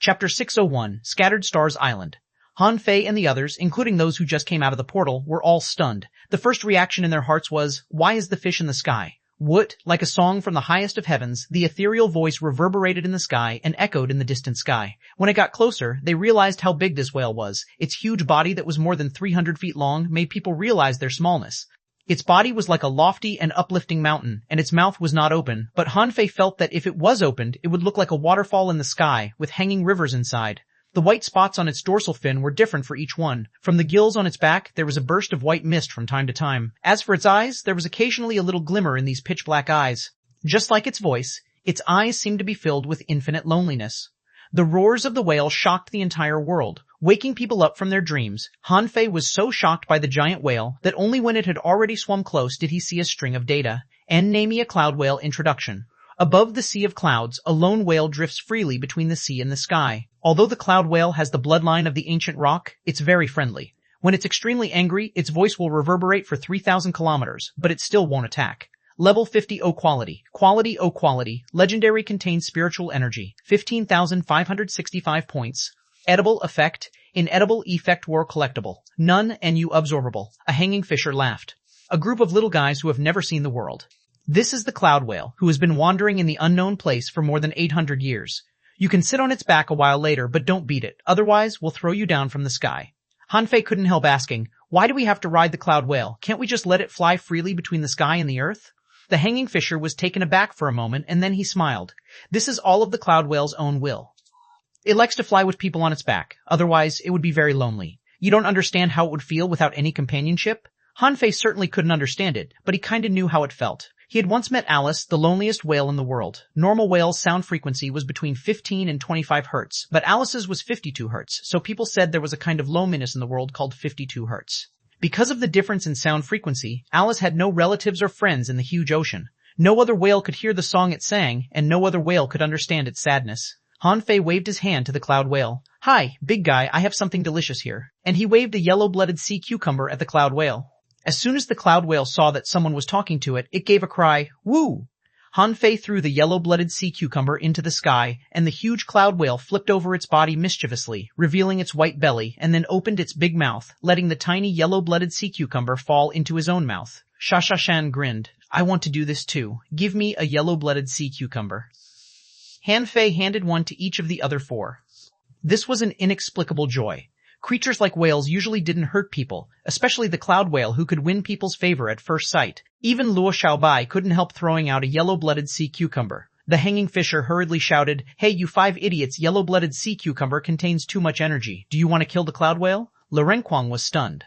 Chapter 601, Scattered Stars Island. Han Fei and the others, including those who just came out of the portal, were all stunned. The first reaction in their hearts was, why is the fish in the sky? What, like a song from the highest of heavens, the ethereal voice reverberated in the sky and echoed in the distant sky. When it got closer, they realized how big this whale was. Its huge body that was more than 300 feet long made people realize their smallness. Its body was like a lofty and uplifting mountain, and its mouth was not open, but Han Fei felt that if it was opened, it would look like a waterfall in the sky, with hanging rivers inside. The white spots on its dorsal fin were different for each one. From the gills on its back, there was a burst of white mist from time to time. As for its eyes, there was occasionally a little glimmer in these pitch-black eyes. Just like its voice, its eyes seemed to be filled with infinite loneliness. The roars of the whale shocked the entire world, waking people up from their dreams. Han Fei was so shocked by the giant whale that only when it had already swum close did he see a string of data. Name a cloud whale introduction. Above the sea of clouds, a lone whale drifts freely between the sea and the sky. Although the cloud whale has the bloodline of the ancient rock, it's very friendly. When it's extremely angry, its voice will reverberate for 3,000 kilometers, but it still won't attack. Level 50 O quality. Quality O quality. Legendary contains spiritual energy. 15,565 points. Edible effect. Inedible effect were collectible. None NU absorbable. A hanging fisher laughed. A group of little guys who have never seen the world. This is the cloud whale, who has been wandering in the unknown place for more than 800 years. You can sit on its back a while later, but don't beat it, otherwise we'll throw you down from the sky. Han Fei couldn't help asking, why do we have to ride the cloud whale? Can't we just let it fly freely between the sky and the earth? The hanging fisher was taken aback for a moment, and then he smiled. This is all of the cloud whale's own will. It likes to fly with people on its back, otherwise it would be very lonely. You don't understand how it would feel without any companionship? Han Fei certainly couldn't understand it, but he kinda knew how it felt. He had once met Alice, the loneliest whale in the world. Normal whales' sound frequency was between 15 and 25 hertz, but Alice's was 52 hertz, so people said there was a kind of loneliness in the world called 52 hertz. Because of the difference in sound frequency, Alice had no relatives or friends in the huge ocean. No other whale could hear the song it sang, and no other whale could understand its sadness. Han Fei waved his hand to the cloud whale. Hi, big guy, I have something delicious here. And he waved a yellow-blooded sea cucumber at the cloud whale. As soon as the cloud whale saw that someone was talking to it, it gave a cry, woo! Han Fei threw the yellow-blooded sea cucumber into the sky, and the huge cloud whale flipped over its body mischievously, revealing its white belly, and then opened its big mouth, letting the tiny yellow-blooded sea cucumber fall into his own mouth. Sha-Sha-Shan grinned. I want to do this too. Give me a yellow-blooded sea cucumber. Han Fei handed one to each of the other four. This was an inexplicable joy. Creatures like whales usually didn't hurt people, especially the cloud whale who could win people's favor at first sight. Even Luo Xiaobai couldn't help throwing out a yellow-blooded sea cucumber. The hanging fisher hurriedly shouted, Hey, you 5 idiots, yellow-blooded sea cucumber contains too much energy. Do you want to kill the cloud whale? Le Renquang was stunned.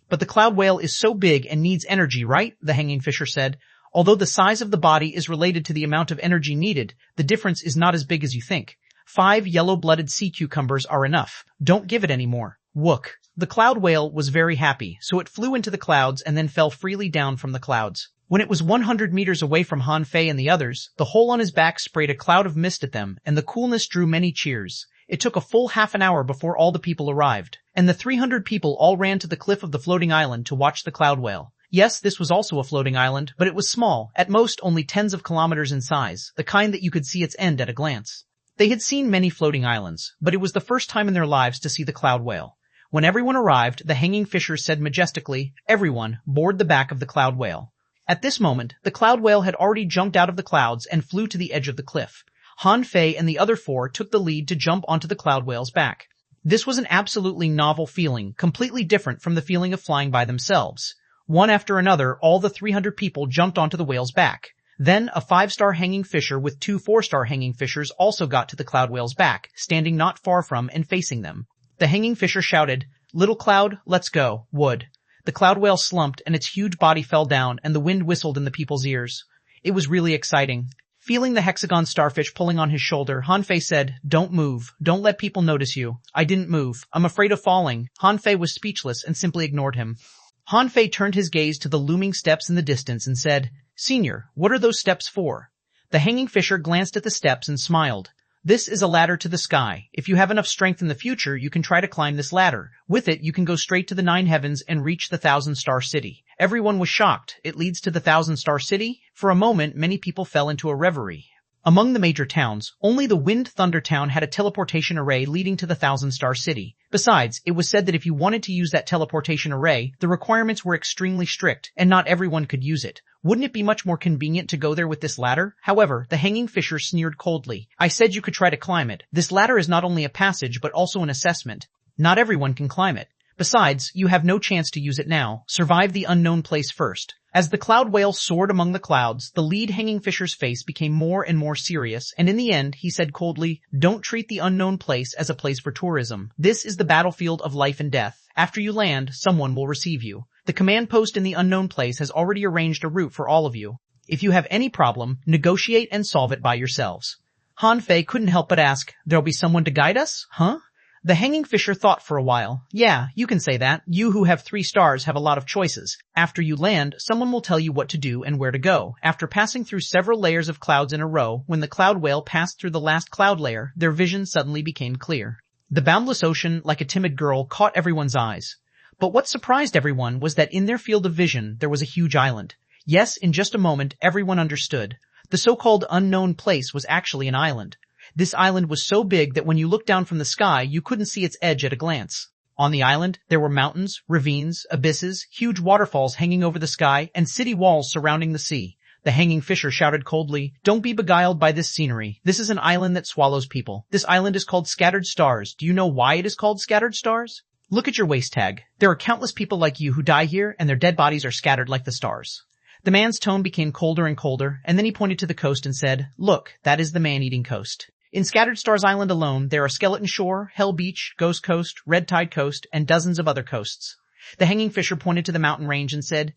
But the cloud whale is so big and needs energy, right? The hanging fisher said. Although the size of the body is related to the amount of energy needed, the difference is not as big as you think. 5 yellow-blooded sea cucumbers are enough. Don't give it any more. Wook. The cloud whale was very happy, so it flew into the clouds and then fell freely down from the clouds. When it was 100 meters away from Han Fei and the others, the hole on his back sprayed a cloud of mist at them, and the coolness drew many cheers. It took a full half an hour before all the people arrived, and the 300 people all ran to the cliff of the floating island to watch the cloud whale. Yes, this was also a floating island, but it was small, at most only tens of kilometers in size, the kind that you could see its end at a glance. They had seen many floating islands, but it was the first time in their lives to see the cloud whale. When everyone arrived, the hanging fisher said majestically, Everyone, board the back of the cloud whale. At this moment, the cloud whale had already jumped out of the clouds and flew to the edge of the cliff. Han Fei and the other 4 took the lead to jump onto the cloud whale's back. This was an absolutely novel feeling, completely different from the feeling of flying by themselves. One after another, all the 300 people jumped onto the whale's back. Then a 5-star hanging fisher with 2 4-star hanging fishers also got to the cloud whale's back, standing not far from and facing them. The hanging fisher shouted, Little cloud, let's go, wood. The cloud whale slumped and its huge body fell down and the wind whistled in the people's ears. It was really exciting. Feeling the hexagon starfish pulling on his shoulder, Han Fei said, Don't move. Don't let people notice you. I didn't move. I'm afraid of falling. Han Fei was speechless and simply ignored him. Han Fei turned his gaze to the looming steps in the distance and said, Senior, what are those steps for? The hanging fisher glanced at the steps and smiled. This is a ladder to the sky. If you have enough strength in the future, you can try to climb this ladder. With it, you can go straight to the 9 heavens and reach the 1,000-star city. Everyone was shocked. It leads to the 1,000-star city? For a moment, many people fell into a reverie. Among the major towns, only the Wind Thunder town had a teleportation array leading to the Thousand Star City. Besides, it was said that if you wanted to use that teleportation array, the requirements were extremely strict, and not everyone could use it. Wouldn't it be much more convenient to go there with this ladder? However, the hanging fisher sneered coldly. I said you could try to climb it. This ladder is not only a passage but also an assessment. Not everyone can climb it. Besides, you have no chance to use it now. Survive the unknown place first. As the cloud whale soared among the clouds, the lead hanging fisher's face became more and more serious, and in the end, he said coldly, "Don't treat the unknown place as a place for tourism. This is the battlefield of life and death. After you land, someone will receive you. The command post in the unknown place has already arranged a route for all of you. If you have any problem, negotiate and solve it by yourselves." Han Fei couldn't help but ask, "There'll be someone to guide us, huh?" The hanging fisher thought for a while. "Yeah, you can say that. You who have 3 stars have a lot of choices. After you land, someone will tell you what to do and where to go." After passing through several layers of clouds in a row, when the cloud whale passed through the last cloud layer, their vision suddenly became clear. The boundless ocean, like a timid girl, caught everyone's eyes. But what surprised everyone was that in their field of vision, there was a huge island. Yes, in just a moment, everyone understood. The so-called unknown place was actually an island. This island was so big that when you looked down from the sky, you couldn't see its edge at a glance. On the island, there were mountains, ravines, abysses, huge waterfalls hanging over the sky, and city walls surrounding the sea. The hanging fisher shouted coldly, "Don't be beguiled by this scenery. This is an island that swallows people. This island is called Scattered Stars. Do you know why it is called Scattered Stars? Look at your waist tag. There are countless people like you who die here, and their dead bodies are scattered like the stars." The man's tone became colder and colder, and then he pointed to the coast and said, "Look, that is the man-eating coast. In Scattered Stars Island alone, there are Skeleton Shore, Hell Beach, Ghost Coast, Red Tide Coast, and dozens of other coasts." The hanging fisher pointed to the mountain range and said,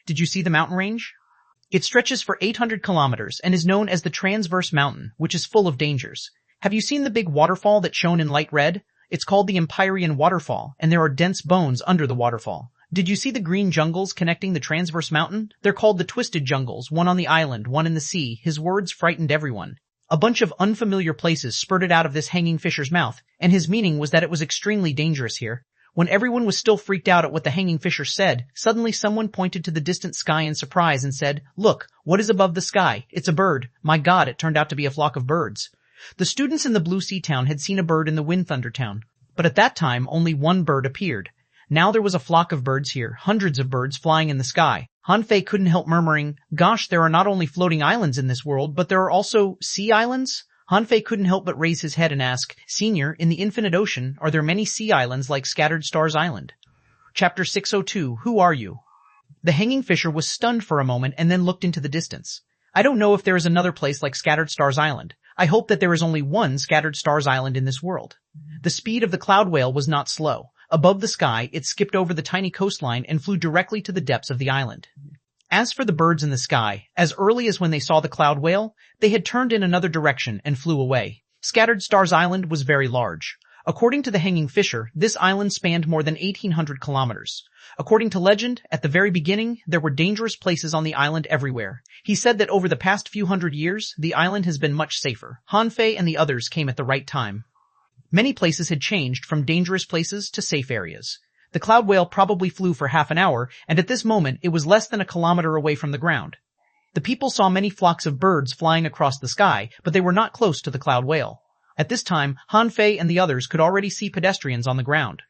"Did you see the mountain range? It stretches for 800 kilometers and is known as the Transverse Mountain, which is full of dangers. Have you seen the big waterfall that's shown in light red? It's called the Empyrean Waterfall, and there are dense bones under the waterfall. Did you see the green jungles connecting the Transverse Mountain? They're called the Twisted Jungles, one on the island, one in the sea." His words frightened everyone. A bunch of unfamiliar places spurted out of this hanging fisher's mouth, and his meaning was that it was extremely dangerous here. When everyone was still freaked out at what the hanging fisher said, suddenly someone pointed to the distant sky in surprise and said, "Look, what is above the sky? It's a bird. My God, it turned out to be a flock of birds." The students in the Blue Sea town had seen a bird in the Wind Thunder town, but at that time only one bird appeared. Now there was a flock of birds here, hundreds of birds flying in the sky. Han Fei couldn't help murmuring, "Gosh, there are not only floating islands in this world, but there are also sea islands?" Han Fei couldn't help but raise his head and ask, "Senior, in the infinite ocean, are there many sea islands like Scattered Stars Island?" Chapter 602, Who Are You? The hanging fisher was stunned for a moment and then looked into the distance. "I don't know if there is another place like Scattered Stars Island. I hope that there is only one Scattered Stars Island in this world." The speed of the cloud whale was not slow. Above the sky, it skipped over the tiny coastline and flew directly to the depths of the island. As for the birds in the sky, as early as when they saw the cloud whale, they had turned in another direction and flew away. Scattered Stars Island was very large. According to the hanging fisher, this island spanned more than 1,800 kilometers. According to legend, at the very beginning, there were dangerous places on the island everywhere. He said that over the past few hundred years, the island has been much safer. Han Fei and the others came at the right time. Many places had changed from dangerous places to safe areas. The cloud whale probably flew for half an hour, and at this moment it was less than a kilometer away from the ground. The people saw many flocks of birds flying across the sky, but they were not close to the cloud whale. At this time, Han Fei and the others could already see pedestrians on the ground.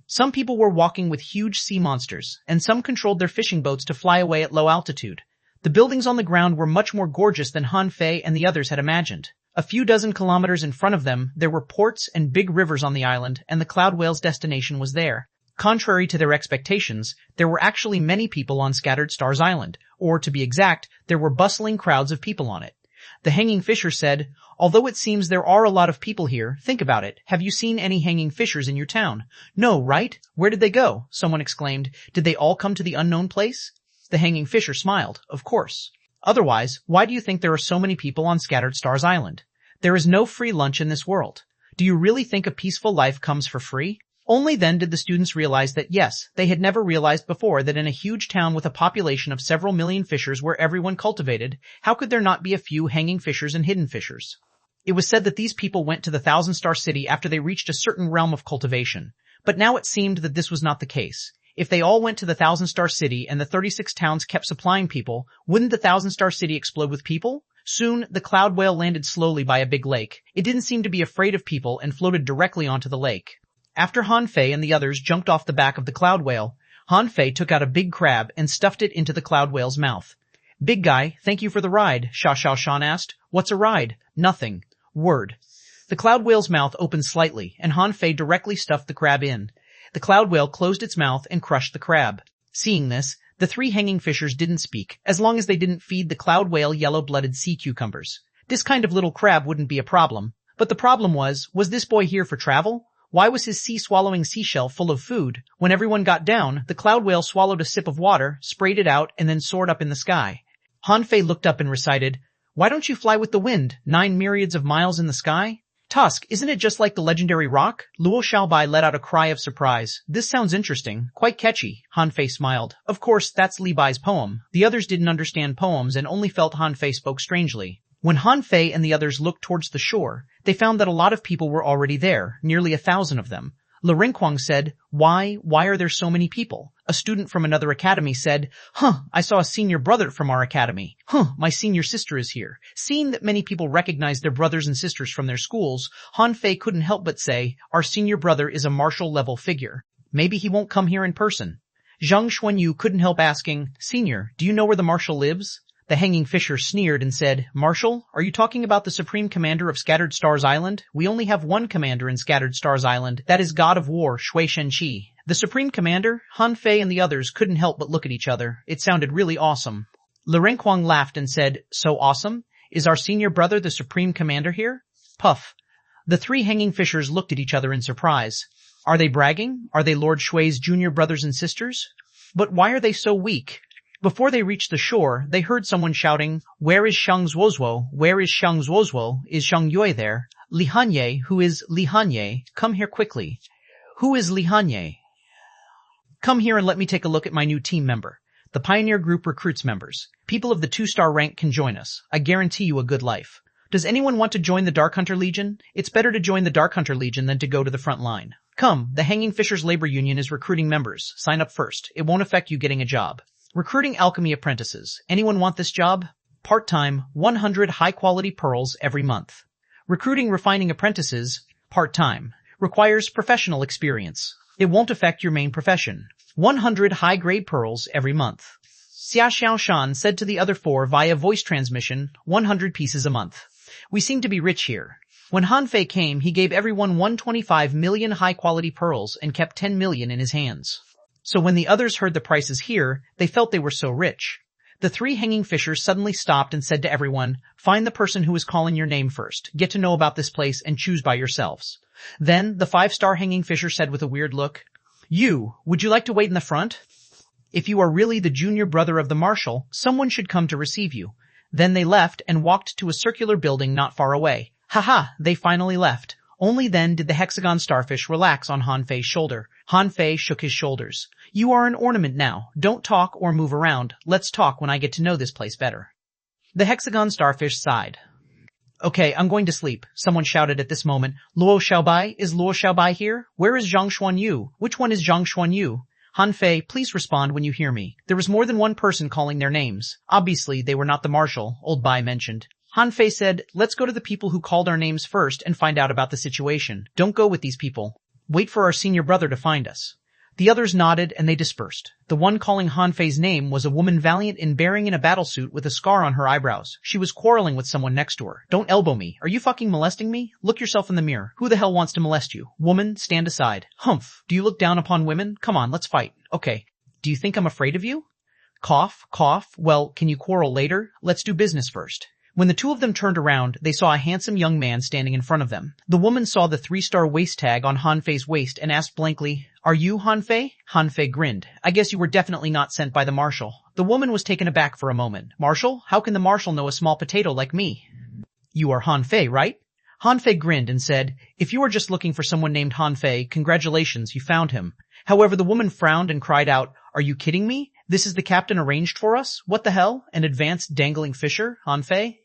Some people were walking with huge sea monsters, and some controlled their fishing boats to fly away at low altitude. The buildings on the ground were much more gorgeous than Han Fei and the others had imagined. A few dozen kilometers in front of them, there were ports and big rivers on the island, and the cloud whale's destination was there. Contrary to their expectations, there were actually many people on Scattered Stars Island, or to be exact, there were bustling crowds of people on it. The hanging fisher said, "Although it seems there are a lot of people here, think about it. Have you seen any hanging fishers in your town?" "No, right? Where did they go?" someone exclaimed. "Did they all come to the unknown place?" The hanging fisher smiled. "Of course. Otherwise, why do you think there are so many people on Scattered Stars Island? There is no free lunch in this world. Do you really think a peaceful life comes for free?" Only then did the students realize that yes, they had never realized before that in a huge town with a population of several million fishers where everyone cultivated, how could there not be a few hanging fishers and hidden fishers? It was said that these people went to the Thousand Star City after they reached a certain realm of cultivation. But now it seemed that this was not the case. If they all went to the Thousand Star City and the 36 towns kept supplying people, wouldn't the Thousand Star City explode with people? Soon, the cloud whale landed slowly by a big lake. It didn't seem to be afraid of people and floated directly onto the lake. After Han Fei and the others jumped off the back of the cloud whale, Han Fei took out a big crab and stuffed it into the cloud whale's mouth. Big guy, thank you for the ride, Xuanhuan asked. What's a ride? Nothing. Word. The cloud whale's mouth opened slightly, and Han Fei directly stuffed the crab in. The cloud whale closed its mouth and crushed the crab. Seeing this, the three hanging fishers didn't speak, as long as they didn't feed the cloud whale yellow-blooded sea cucumbers. This kind of little crab wouldn't be a problem. But the problem was this boy here for travel? Why was his sea-swallowing seashell full of food? When everyone got down, the cloud whale swallowed a sip of water, sprayed it out, and then soared up in the sky. Han Fei looked up and recited, "Why don't you fly with the wind, 9 myriads of miles in the sky?" Tusk, isn't it just like the legendary rock? Luo Xiaobai let out a cry of surprise. This sounds interesting, quite catchy. Han Fei smiled. Of course, that's Li Bai's poem. The others didn't understand poems and only felt Han Fei spoke strangely. When Han Fei and the others looked towards the shore, they found that a lot of people were already there, nearly 1,000 of them. Le Rinquang said, Why are there so many people? A student from another academy said, I saw a senior brother from our academy. My senior sister is here. Seeing that many people recognized their brothers and sisters from their schools, Han Fei couldn't help but say, our senior brother is a martial-level figure. Maybe he won't come here in person. Zhang Xuanyu couldn't help asking, Senior, do you know where the marshal lives? The hanging fisher sneered and said, Marshal, are you talking about the supreme commander of Scattered Stars Island? We only have one commander in Scattered Stars Island. That is God of War, Shui Chi. The supreme commander? Han Fei and the others couldn't help but look at each other. It sounded really awesome. Le Rinquang laughed and said, So awesome? Is our senior brother the supreme commander here? Puff. The three hanging fishers looked at each other in surprise. Are they bragging? Are they Lord Shui's junior brothers and sisters? But why are they so weak? Before they reached the shore, they heard someone shouting, Where is Shang Zuozuo? Where is Shang Zuozuo? Is Shang Yue there? Li Hanye, who is Li Hanye? Come here quickly. Who is Li Hanye? Come here and let me take a look at my new team member. The Pioneer Group recruits members. People of the 2-star rank can join us. I guarantee you a good life. Does anyone want to join the Dark Hunter Legion? It's better to join the Dark Hunter Legion than to go to the front line. Come, the Hanging Fishers Labor Union is recruiting members. Sign up first. It won't affect you getting a job. Recruiting alchemy apprentices. Anyone want this job? Part-time, 100 high-quality pearls every month. Recruiting refining apprentices. Part-time. Requires professional experience. It won't affect your main profession. 100 high-grade pearls every month. Xia Xiaoshan said to the other four via voice transmission, 100 pieces a month. We seem to be rich here. When Han Fei came, he gave everyone 125 million high-quality pearls and kept 10 million in his hands. So when the others heard the prices here, they felt they were so rich. The three hanging fishers suddenly stopped and said to everyone, Find the person who is calling your name first. Get to know about this place and choose by yourselves. Then the 5-star hanging fisher said with a weird look, You, would you like to wait in the front? If you are really the junior brother of the marshal, someone should come to receive you. Then they left and walked to a circular building not far away. Haha, they finally left. Only then did the hexagon starfish relax on Han Fei's shoulder. Han Fei shook his shoulders. You are an ornament now. Don't talk or move around. Let's talk when I get to know this place better. The hexagon starfish sighed. Okay, I'm going to sleep, someone shouted at this moment. Luo Xiaobai? Is Luo Xiaobai here? Where is Zhang Xuanyu? Which one is Zhang Xuanyu? Han Fei, please respond when you hear me. There was more than one person calling their names. Obviously, they were not the marshal, Old Bai mentioned. Han Fei said, Let's go to the people who called our names first and find out about the situation. Don't go with these people. Wait for our senior brother to find us. The others nodded and they dispersed. The one calling Han Fei's name was a woman valiant in bearing in a battlesuit with a scar on her eyebrows. She was quarreling with someone next to her. Don't elbow me. Are you fucking molesting me? Look yourself in the mirror. Who the hell wants to molest you? Woman, stand aside. Humph. Do you look down upon women? Come on, let's fight. Okay. Do you think I'm afraid of you? Cough, cough. Well, can you quarrel later? Let's do business first. When the two of them turned around, they saw a handsome young man standing in front of them. The woman saw the 3-star waist tag on Han Fei's waist and asked blankly, Are you Han Fei? Han Fei grinned. I guess you were definitely not sent by the marshal. The woman was taken aback for a moment. Marshal? How can the marshal know a small potato like me? You are Han Fei, right? Han Fei grinned and said, If you are just looking for someone named Han Fei, congratulations, you found him. However, the woman frowned and cried out, Are you kidding me? This is the captain arranged for us? What the hell? An advanced dangling fisher? Han Fei?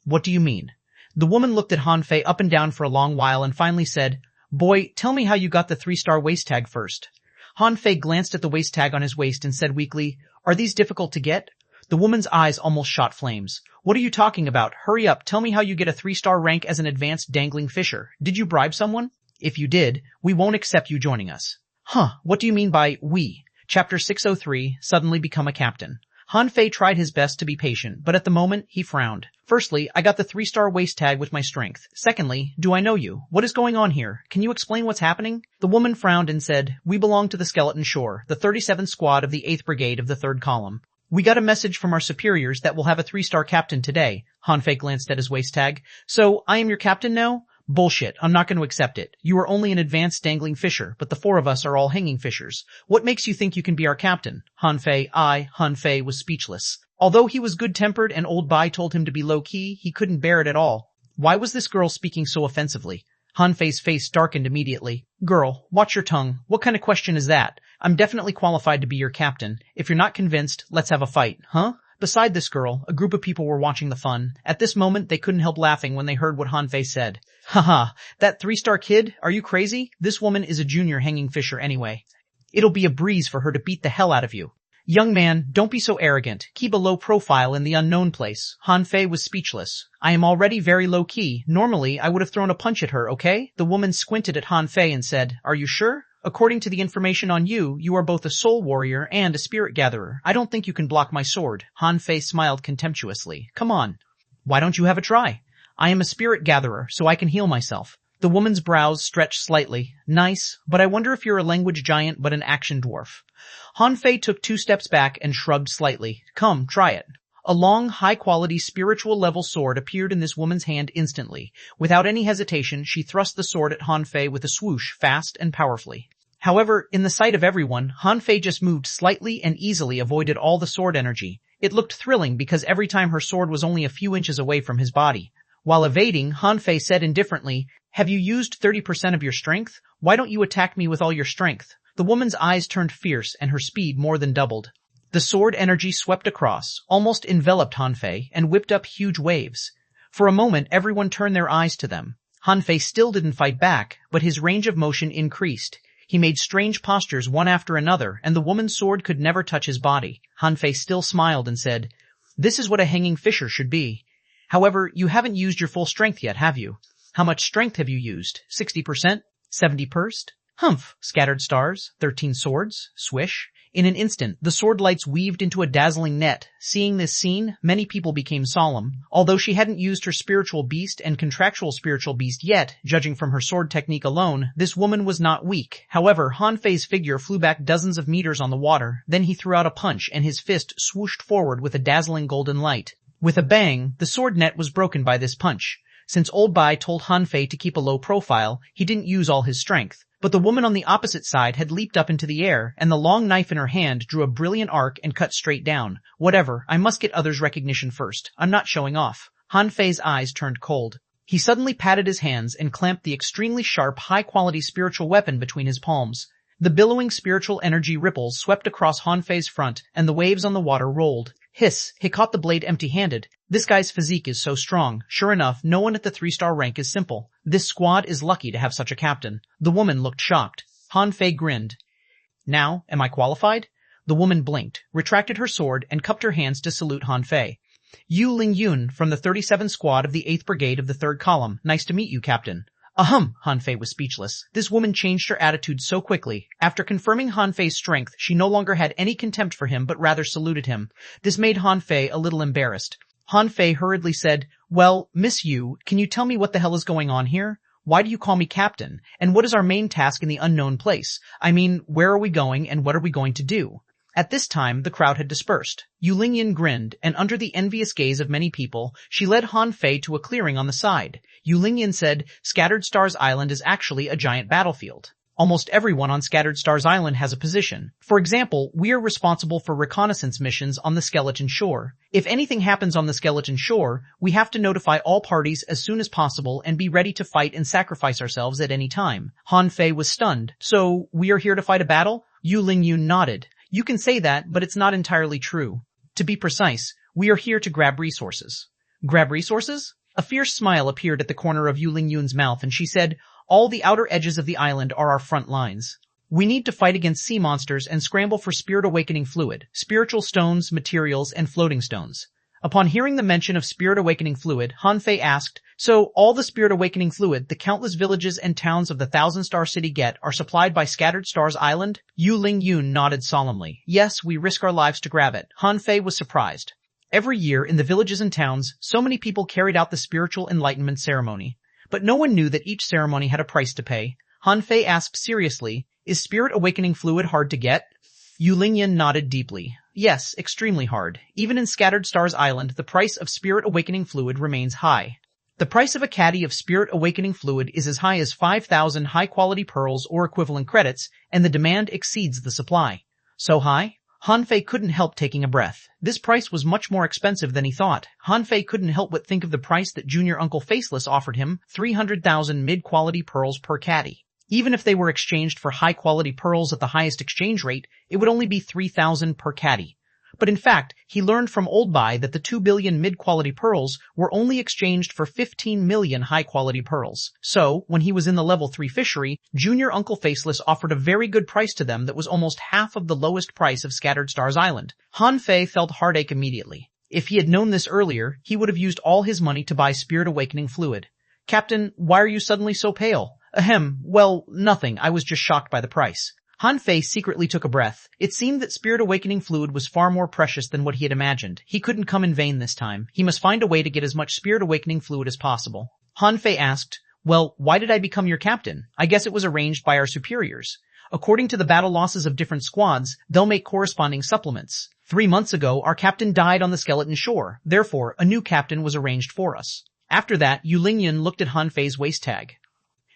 What do you mean? The woman looked at Han Fei up and down for a long while and finally said, Boy, tell me how you got the 3-star waist tag first. Han Fei glanced at the waist tag on his waist and said weakly, Are these difficult to get? The woman's eyes almost shot flames. What are you talking about? Hurry up, tell me how you get a 3-star rank as an advanced dangling fisher. Did you bribe someone? If you did, we won't accept you joining us. Huh, what do you mean by we? Chapter 603, Suddenly Become a Captain. Han Fei tried his best to be patient, but at the moment, he frowned. Firstly, I got the 3-star waist tag with my strength. Secondly, do I know you? What is going on here? Can you explain what's happening? The woman frowned and said, we belong to the Skeleton Shore, the 37th Squad of the 8th Brigade of the 3rd Column. We got a message from our superiors that we'll have a 3-star captain today. Han Fei glanced at his waist tag. So, I am your captain now? Bullshit, I'm not going to accept it. You are only an advanced dangling fisher, but the 4 of us are all hanging fishers. What makes you think you can be our captain? Han Fei was speechless. Although he was good-tempered and old Bai told him to be low-key, he couldn't bear it at all. Why was this girl speaking so offensively? Han Fei's face darkened immediately. Girl, watch your tongue. What kind of question is that? I'm definitely qualified to be your captain. If you're not convinced, let's have a fight, huh? Beside this girl, a group of people were watching the fun. At this moment, they couldn't help laughing when they heard what Han Fei said. Haha, that 3-star kid? Are you crazy? This woman is a junior hanging fisher anyway. It'll be a breeze for her to beat the hell out of you. Young man, don't be so arrogant. Keep a low profile in the unknown place. Han Fei was speechless. I am already very low-key. Normally, I would have thrown a punch at her, okay? The woman squinted at Han Fei and said, Are you sure? According to the information on you, you are both a soul warrior and a spirit gatherer. I don't think you can block my sword. Han Fei smiled contemptuously. Come on. Why don't you have a try? I am a spirit gatherer, so I can heal myself. The woman's brows stretched slightly. Nice, but I wonder if you're a language giant but an action dwarf. Han Fei took 2 steps back and shrugged slightly. Come, try it. A long, high-quality spiritual-level sword appeared in this woman's hand instantly. Without any hesitation, she thrust the sword at Han Fei with a swoosh, fast and powerfully. However, in the sight of everyone, Han Fei just moved slightly and easily avoided all the sword energy. It looked thrilling because every time her sword was only a few inches away from his body. While evading, Han Fei said indifferently, Have you used 30% of your strength? Why don't you attack me with all your strength? The woman's eyes turned fierce and her speed more than doubled. The sword energy swept across, almost enveloped Han Fei, and whipped up huge waves. For a moment, everyone turned their eyes to them. Han Fei still didn't fight back, but his range of motion increased. He made strange postures one after another, and the woman's sword could never touch his body. Han Fei still smiled and said, This is what a hanging fisher should be. However, you haven't used your full strength yet, have you? How much strength have you used? 60%? 70%? Humph! Scattered stars, 13 swords, swish. In an instant, the sword lights weaved into a dazzling net. Seeing this scene, many people became solemn. Although she hadn't used her spiritual beast and contractual spiritual beast yet, judging from her sword technique alone, this woman was not weak. However, Han Fei's figure flew back dozens of meters on the water. Then he threw out a punch and his fist swooshed forward with a dazzling golden light. With a bang, the sword net was broken by this punch. Since Old Bai told Han Fei to keep a low profile, he didn't use all his strength. But the woman on the opposite side had leaped up into the air, and the long knife in her hand drew a brilliant arc and cut straight down. Whatever, I must get others' recognition first. I'm not showing off. Han Fei's eyes turned cold. He suddenly patted his hands and clamped the extremely sharp, high-quality spiritual weapon between his palms. The billowing spiritual energy ripples swept across Han Fei's front, and the waves on the water rolled. Hiss, he caught the blade empty-handed. This guy's physique is so strong. Sure enough, no one at the 3-star rank is simple. This squad is lucky to have such a captain. The woman looked shocked. Han Fei grinned. Now, am I qualified? The woman blinked, retracted her sword, and cupped her hands to salute Han Fei. Yu Lingyun from the 37th Squad of the 8th Brigade of the 3rd Column. Nice to meet you, Captain. Ahem, Han Fei was speechless. This woman changed her attitude so quickly. After confirming Han Fei's strength, she no longer had any contempt for him but rather saluted him. This made Han Fei a little embarrassed. Han Fei hurriedly said, Well, Miss Yu, can you tell me what the hell is going on here? Why do you call me captain? And what is our main task in the unknown place? I mean, where are we going and what are we going to do? At this time, the crowd had dispersed. Yu Lingyan grinned, and under the envious gaze of many people, she led Han Fei to a clearing on the side. Yu Lingyan said, Scattered Stars Island is actually a giant battlefield. Almost everyone on Scattered Stars Island has a position. For example, we are responsible for reconnaissance missions on the Skeleton Shore. If anything happens on the Skeleton Shore, we have to notify all parties as soon as possible and be ready to fight and sacrifice ourselves at any time. Han Fei was stunned. So, we are here to fight a battle? Yu Lingyun nodded. You can say that, but it's not entirely true. To be precise, we are here to grab resources. Grab resources? A fierce smile appeared at the corner of Yu Lingyun's mouth and she said, All the outer edges of the island are our front lines. We need to fight against sea monsters and scramble for spirit awakening fluid, spiritual stones, materials, and floating stones. Upon hearing the mention of spirit awakening fluid, Han Fei asked, so all the spirit awakening fluid the countless villages and towns of the Thousand-Star City get are supplied by Scattered Stars Island? Yu Lingyun nodded solemnly. Yes, we risk our lives to grab it. Han Fei was surprised. Every year in the villages and towns, so many people carried out the spiritual enlightenment ceremony. But no one knew that each ceremony had a price to pay. Han Fei asked seriously, is spirit awakening fluid hard to get? Yu Lingyun nodded deeply. Yes, extremely hard. Even in Scattered Stars Island, the price of spirit awakening fluid remains high. The price of a caddy of spirit awakening fluid is as high as 5,000 high-quality pearls or equivalent credits, and the demand exceeds the supply. So high? Han Fei couldn't help taking a breath. This price was much more expensive than he thought. Han Fei couldn't help but think of the price that Junior Uncle Faceless offered him, 300,000 mid-quality pearls per caddy. Even if they were exchanged for high-quality pearls at the highest exchange rate, it would only be 3,000 per caddy. But in fact, he learned from Old Bai that the 2 billion mid-quality pearls were only exchanged for 15 million high-quality pearls. So, when he was in the level 3 fishery, Junior Uncle Faceless offered a very good price to them that was almost half of the lowest price of Scattered Stars Island. Han Fei felt heartache immediately. If he had known this earlier, he would have used all his money to buy Spirit Awakening fluid. Captain, why are you suddenly so pale? Ahem, well, nothing, I was just shocked by the price. Han Fei secretly took a breath. It seemed that Spirit Awakening fluid was far more precious than what he had imagined. He couldn't come in vain this time. He must find a way to get as much Spirit Awakening fluid as possible. Han Fei asked, well, why did I become your captain? I guess it was arranged by our superiors. According to the battle losses of different squads, they'll make corresponding supplements. 3 months ago, our captain died on the skeleton shore. Therefore, a new captain was arranged for us. After that, Yu Lingyun looked at Han Fei's waist tag.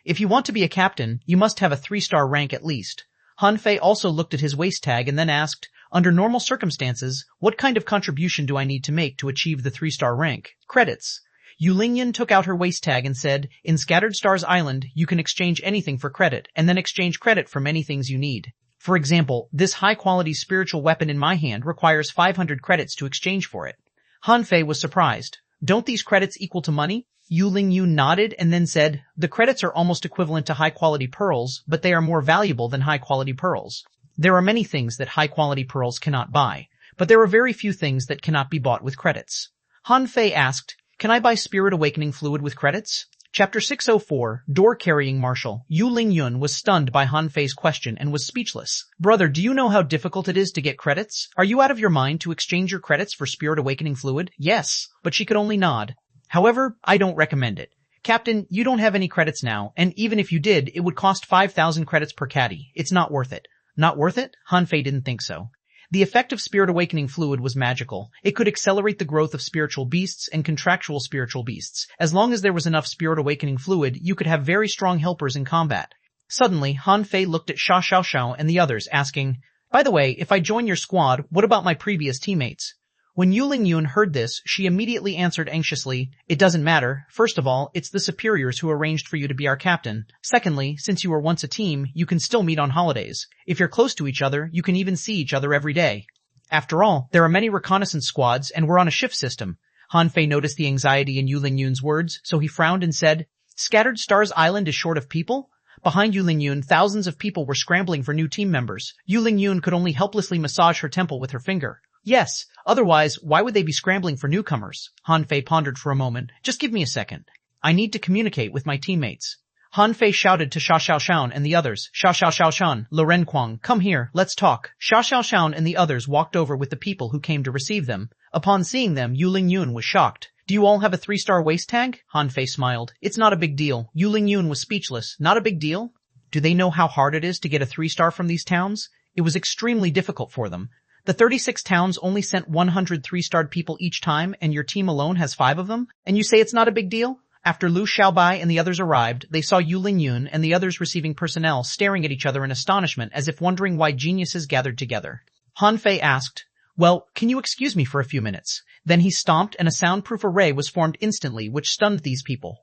If you want to be a captain, you must have a 3-star rank at least. Han Fei also looked at his waist tag and then asked, under normal circumstances, what kind of contribution do I need to make to achieve the 3-star rank? Credits. Yu Lingyun took out her waist tag and said, in Scattered Stars Island, you can exchange anything for credit, and then exchange credit for many things you need. For example, this high-quality spiritual weapon in my hand requires 500 credits to exchange for it. Han Fei was surprised. Don't these credits equal to money? Yu Lingyun nodded and then said, the credits are almost equivalent to high-quality pearls, but they are more valuable than high-quality pearls. There are many things that high-quality pearls cannot buy, but there are very few things that cannot be bought with credits. Han Fei asked, can I buy Spirit Awakening fluid with credits? Chapter 604, Door-Carrying Marshal. Yu Lingyun was stunned by Han Fei's question and was speechless. Brother, do you know how difficult it is to get credits? Are you out of your mind to exchange your credits for Spirit Awakening fluid? Yes, but she could only nod. However, I don't recommend it. Captain, you don't have any credits now, and even if you did, it would cost 5,000 credits per caddy. It's not worth it. Not worth it? Han Fei didn't think so. The effect of Spirit Awakening fluid was magical. It could accelerate the growth of spiritual beasts and contractual spiritual beasts. As long as there was enough Spirit Awakening fluid, you could have very strong helpers in combat. Suddenly, Han Fei looked at Xiao and the others, asking, by the way, if I join your squad, what about my previous teammates? When Yu Lingyun heard this, she immediately answered anxiously, it doesn't matter. First of all, it's the superiors who arranged for you to be our captain. Secondly, since you were once a team, you can still meet on holidays. If you're close to each other, you can even see each other every day. After all, there are many reconnaissance squads, and we're on a shift system. Han Fei noticed the anxiety in Yu Lingyun's words, so he frowned and said, Scattered Stars Island is short of people? Behind Yu Lingyun, thousands of people were scrambling for new team members. Yu Lingyun could only helplessly massage her temple with her finger. Yes, otherwise, why would they be scrambling for newcomers? Han Fei pondered for a moment. Just give me a second. I need to communicate with my teammates. Han Fei shouted to Xiao and the others. Xiao, Loren Kuang, come here, let's talk. Xiao and the others walked over with the people who came to receive them. Upon seeing them, Yu Lingyun was shocked. Do you all have a 3-star waist tag? Han Fei smiled. It's not a big deal. Yu Lingyun was speechless. Not a big deal? Do they know how hard it is to get a 3-star from these towns? It was extremely difficult for them. The 36 towns only sent 100 3-starred people each time, and your team alone has 5 of them? And you say it's not a big deal? After Lu Xiaobai and the others arrived, they saw Yu Lingyun and the others receiving personnel staring at each other in astonishment as if wondering why geniuses gathered together. Han Fei asked, well, can you excuse me for a few minutes? Then he stomped and a soundproof array was formed instantly which stunned these people.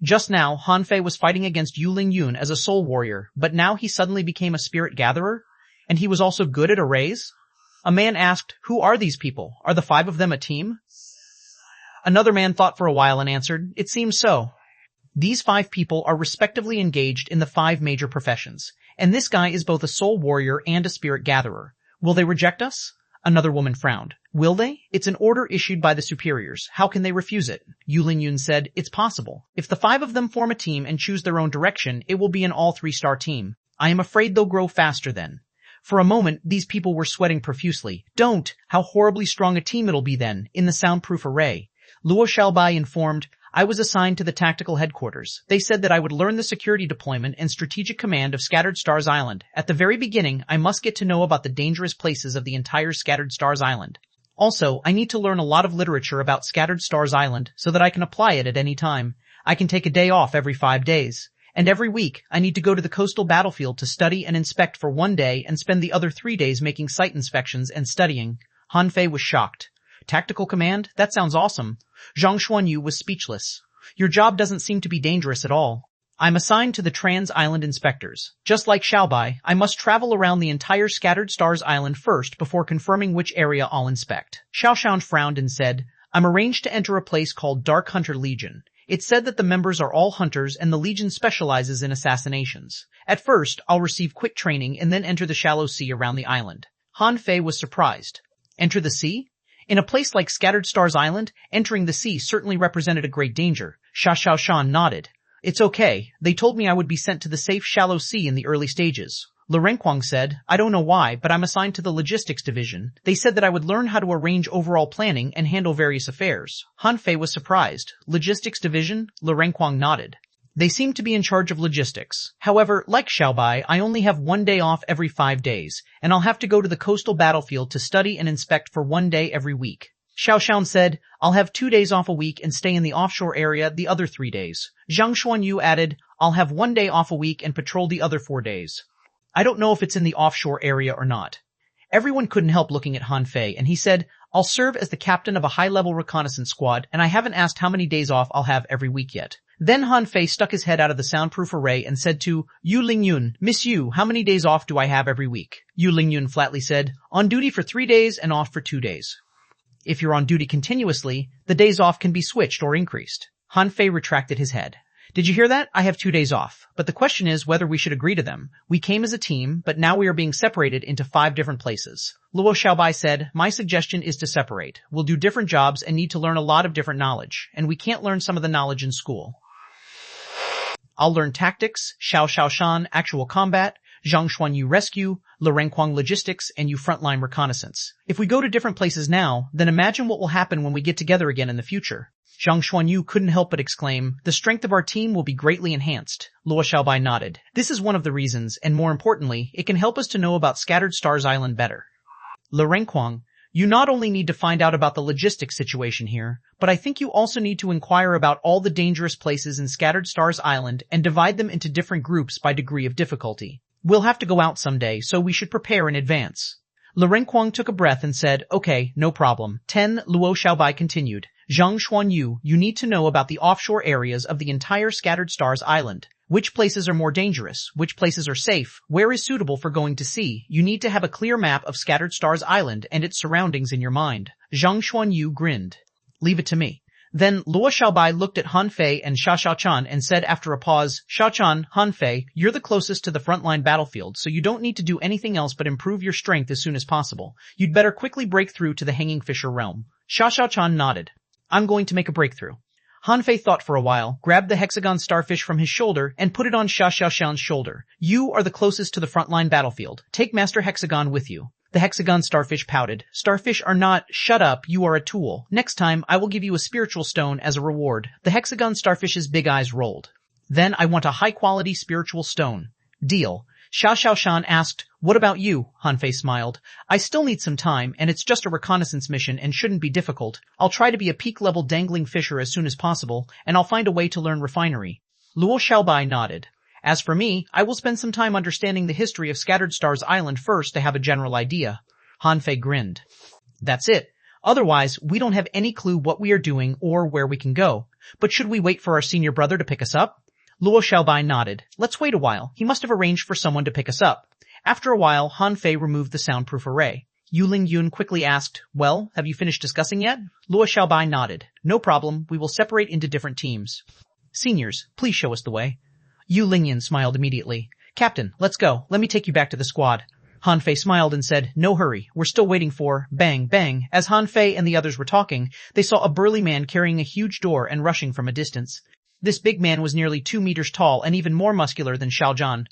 Just now, Han Fei was fighting against Yu Lingyun as a soul warrior, but now he suddenly became a spirit gatherer? And he was also good at arrays? A man asked, who are these people? Are the 5 of them a team? Another man thought for a while and answered, it seems so. These 5 people are respectively engaged in the 5 major professions, and this guy is both a soul warrior and a spirit gatherer. Will they reject us? Another woman frowned. Will they? It's an order issued by the superiors. How can they refuse it? Yu Lingyun said, it's possible. If the 5 of them form a team and choose their own direction, it will be an all 3-star team. I am afraid they'll grow faster then. For a moment, these people were sweating profusely. Don't! How horribly strong a team it'll be then, in the soundproof array. Luo Xiaobai informed, I was assigned to the tactical headquarters. They said that I would learn the security deployment and strategic command of Scattered Stars Island. At the very beginning, I must get to know about the dangerous places of the entire Scattered Stars Island. Also, I need to learn a lot of literature about Scattered Stars Island so that I can apply it at any time. I can take a day off every 5 days. And every week, I need to go to the coastal battlefield to study and inspect for 1 day and spend the other 3 days making site inspections and studying. Han Fei was shocked. Tactical command? That sounds awesome. Zhang Xuanyu was speechless. Your job doesn't seem to be dangerous at all. I'm assigned to the Trans-Island Inspectors. Just like Xiaobai, I must travel around the entire Scattered Stars Island first before confirming which area I'll inspect. Xiaoshan frowned and said, I'm arranged to enter a place called Dark Hunter Legion. It's said that the members are all hunters and the Legion specializes in assassinations. At first, I'll receive quick training and then enter the shallow sea around the island. Han Fei was surprised. Enter the sea? In a place like Scattered Stars Island, entering the sea certainly represented a great danger. Xiaoshan nodded. It's okay. They told me I would be sent to the safe shallow sea in the early stages. Renquang said, I don't know why, but I'm assigned to the logistics division. They said that I would learn how to arrange overall planning and handle various affairs. Han Fei was surprised. Logistics division? Renquang nodded. They seem to be in charge of logistics. However, like Xiaobai, I only have 1 day off every 5 days, and I'll have to go to the coastal battlefield to study and inspect for 1 day every week. Xiaoshan said, I'll have 2 days off a week and stay in the offshore area the other 3 days. Zhang Xuanyu added, I'll have 1 day off a week and patrol the other 4 days. I don't know if it's in the offshore area or not. Everyone couldn't help looking at Han Fei, and he said, I'll serve as the captain of a high-level reconnaissance squad, and I haven't asked how many days off I'll have every week yet. Then Han Fei stuck his head out of the soundproof array and said to Yu Lingyun, Miss Yu, how many days off do I have every week? Yu Lingyun flatly said, on duty for 3 days and off for 2 days. If you're on duty continuously, the days off can be switched or increased. Han Fei retracted his head. Did you hear that? I have 2 days off. But the question is whether we should agree to them. We came as a team, but now we are being separated into 5 different places. Luo Xiaobai said, my suggestion is to separate. We'll do different jobs and need to learn a lot of different knowledge, and we can't learn some of the knowledge in school. I'll learn tactics, Xiaoshan actual combat, Zhang Xuanyu rescue, Renquang logistics, and you frontline reconnaissance. If we go to different places now, then imagine what will happen when we get together again in the future. Zhang Xuanyu couldn't help but exclaim, the strength of our team will be greatly enhanced. Luo Xiaobai nodded. This is one of the reasons, and more importantly, it can help us to know about Scattered Stars Island better. Renquang, you not only need to find out about the logistics situation here, but I think you also need to inquire about all the dangerous places in Scattered Stars Island and divide them into different groups by degree of difficulty. We'll have to go out someday, so we should prepare in advance. Renquang took a breath and said, okay, no problem. 10. Luo Xiaobai continued. Zhang Xuanyu, you need to know about the offshore areas of the entire Scattered Stars Island. Which places are more dangerous? Which places are safe? Where is suitable for going to sea? You need to have a clear map of Scattered Stars Island and its surroundings in your mind. Zhang Xuanyu grinned. Leave it to me. Then Luo Xiaobai looked at Han Fei and Xiaoshan and said after a pause, Xiaoshan, Han Fei, you're the closest to the frontline battlefield, so you don't need to do anything else but improve your strength as soon as possible. You'd better quickly break through to the Hanging Fisher realm. Xiaoshan nodded. I'm going to make a breakthrough. Han Fei thought for a while, grabbed the hexagon starfish from his shoulder, and put it on Xiaoshan's shoulder. You are the closest to the frontline battlefield. Take Master Hexagon with you. The hexagon starfish pouted. Starfish are not, shut up, you are a tool. Next time, I will give you a spiritual stone as a reward. The hexagon starfish's big eyes rolled. Then I want a high-quality spiritual stone. Deal. Xiaoshan asked, what about you? Han Fei smiled. I still need some time, and it's just a reconnaissance mission and shouldn't be difficult. I'll try to be a peak-level dangling fisher as soon as possible, and I'll find a way to learn refinery. Luo Xiaobai nodded. As for me, I will spend some time understanding the history of Scattered Stars Island first to have a general idea. Han Fei grinned. That's it. Otherwise, we don't have any clue what we are doing or where we can go. But should we wait for our senior brother to pick us up? Luo Xiaobai nodded. Let's wait a while. He must have arranged for someone to pick us up. After a while, Han Fei removed the soundproof array. Yu Lingyun quickly asked, well, have you finished discussing yet? Luo Xiaobai nodded. No problem. We will separate into different teams. Seniors, please show us the way. Yu Lingyan smiled immediately. Captain, let's go. Let me take you back to the squad. Han Fei smiled and said, no hurry. We're still waiting for, bang, bang. As Han Fei and the others were talking, they saw a burly man carrying a huge door and rushing from a distance. This big man was nearly 2 meters tall and even more muscular than Xiaozhan.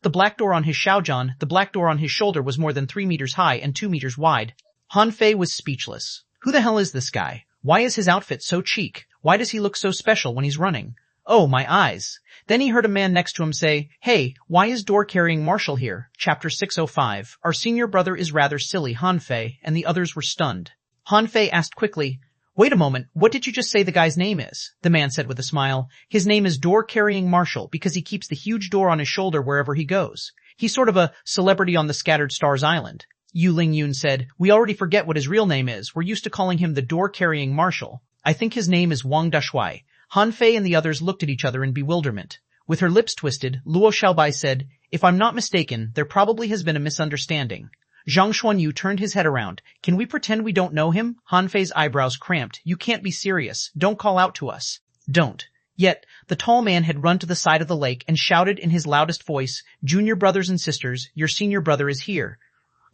The black door on his shoulder was more than 3 meters high and 2 meters wide. Han Fei was speechless. Who the hell is this guy? Why is his outfit so chic? Why does he look so special when he's running? Oh, my eyes. Then he heard a man next to him say, hey, why is door-carrying Marshal here? Chapter 605. Our senior brother is rather silly, Han Fei, and the others were stunned. Han Fei asked quickly, wait a moment, what did you just say the guy's name is? The man said with a smile, his name is Door-Carrying Marshal because he keeps the huge door on his shoulder wherever he goes. He's sort of a celebrity on the Scattered Stars Island. Yu Lingyun said, we already forget what his real name is. We're used to calling him the Door-Carrying Marshal. I think his name is Wang Dashuai. Han Fei and the others looked at each other in bewilderment. With her lips twisted, Luo Xiaobai said, if I'm not mistaken, there probably has been a misunderstanding. Zhang Xuanyu turned his head around. Can we pretend we don't know him? Han Fei's eyebrows cramped. You can't be serious. Don't call out to us. Don't. Yet, the tall man had run to the side of the lake and shouted in his loudest voice, Junior brothers and sisters, your senior brother is here.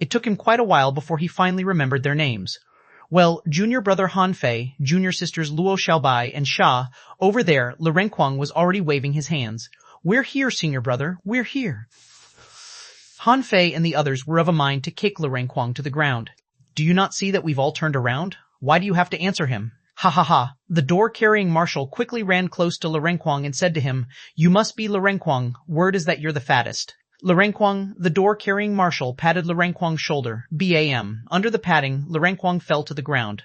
It took him quite a while before he finally remembered their names. Well, junior brother Han Fei, junior sisters Luo Xiaobai and Xia, over there, Le Renquang was already waving his hands. We're here, senior brother, we're here. Han Fei and the others were of a mind to kick Le Renquang to the ground. Do you not see that we've all turned around? Why do you have to answer him? Ha ha ha. The door-carrying marshal quickly ran close to Le Renquang and said to him, you must be Le Renquang, word is that you're the fattest. Le Renquang, the door-carrying marshal, patted Le Renquang's shoulder. BAM. Under the patting, Le Renquang fell to the ground.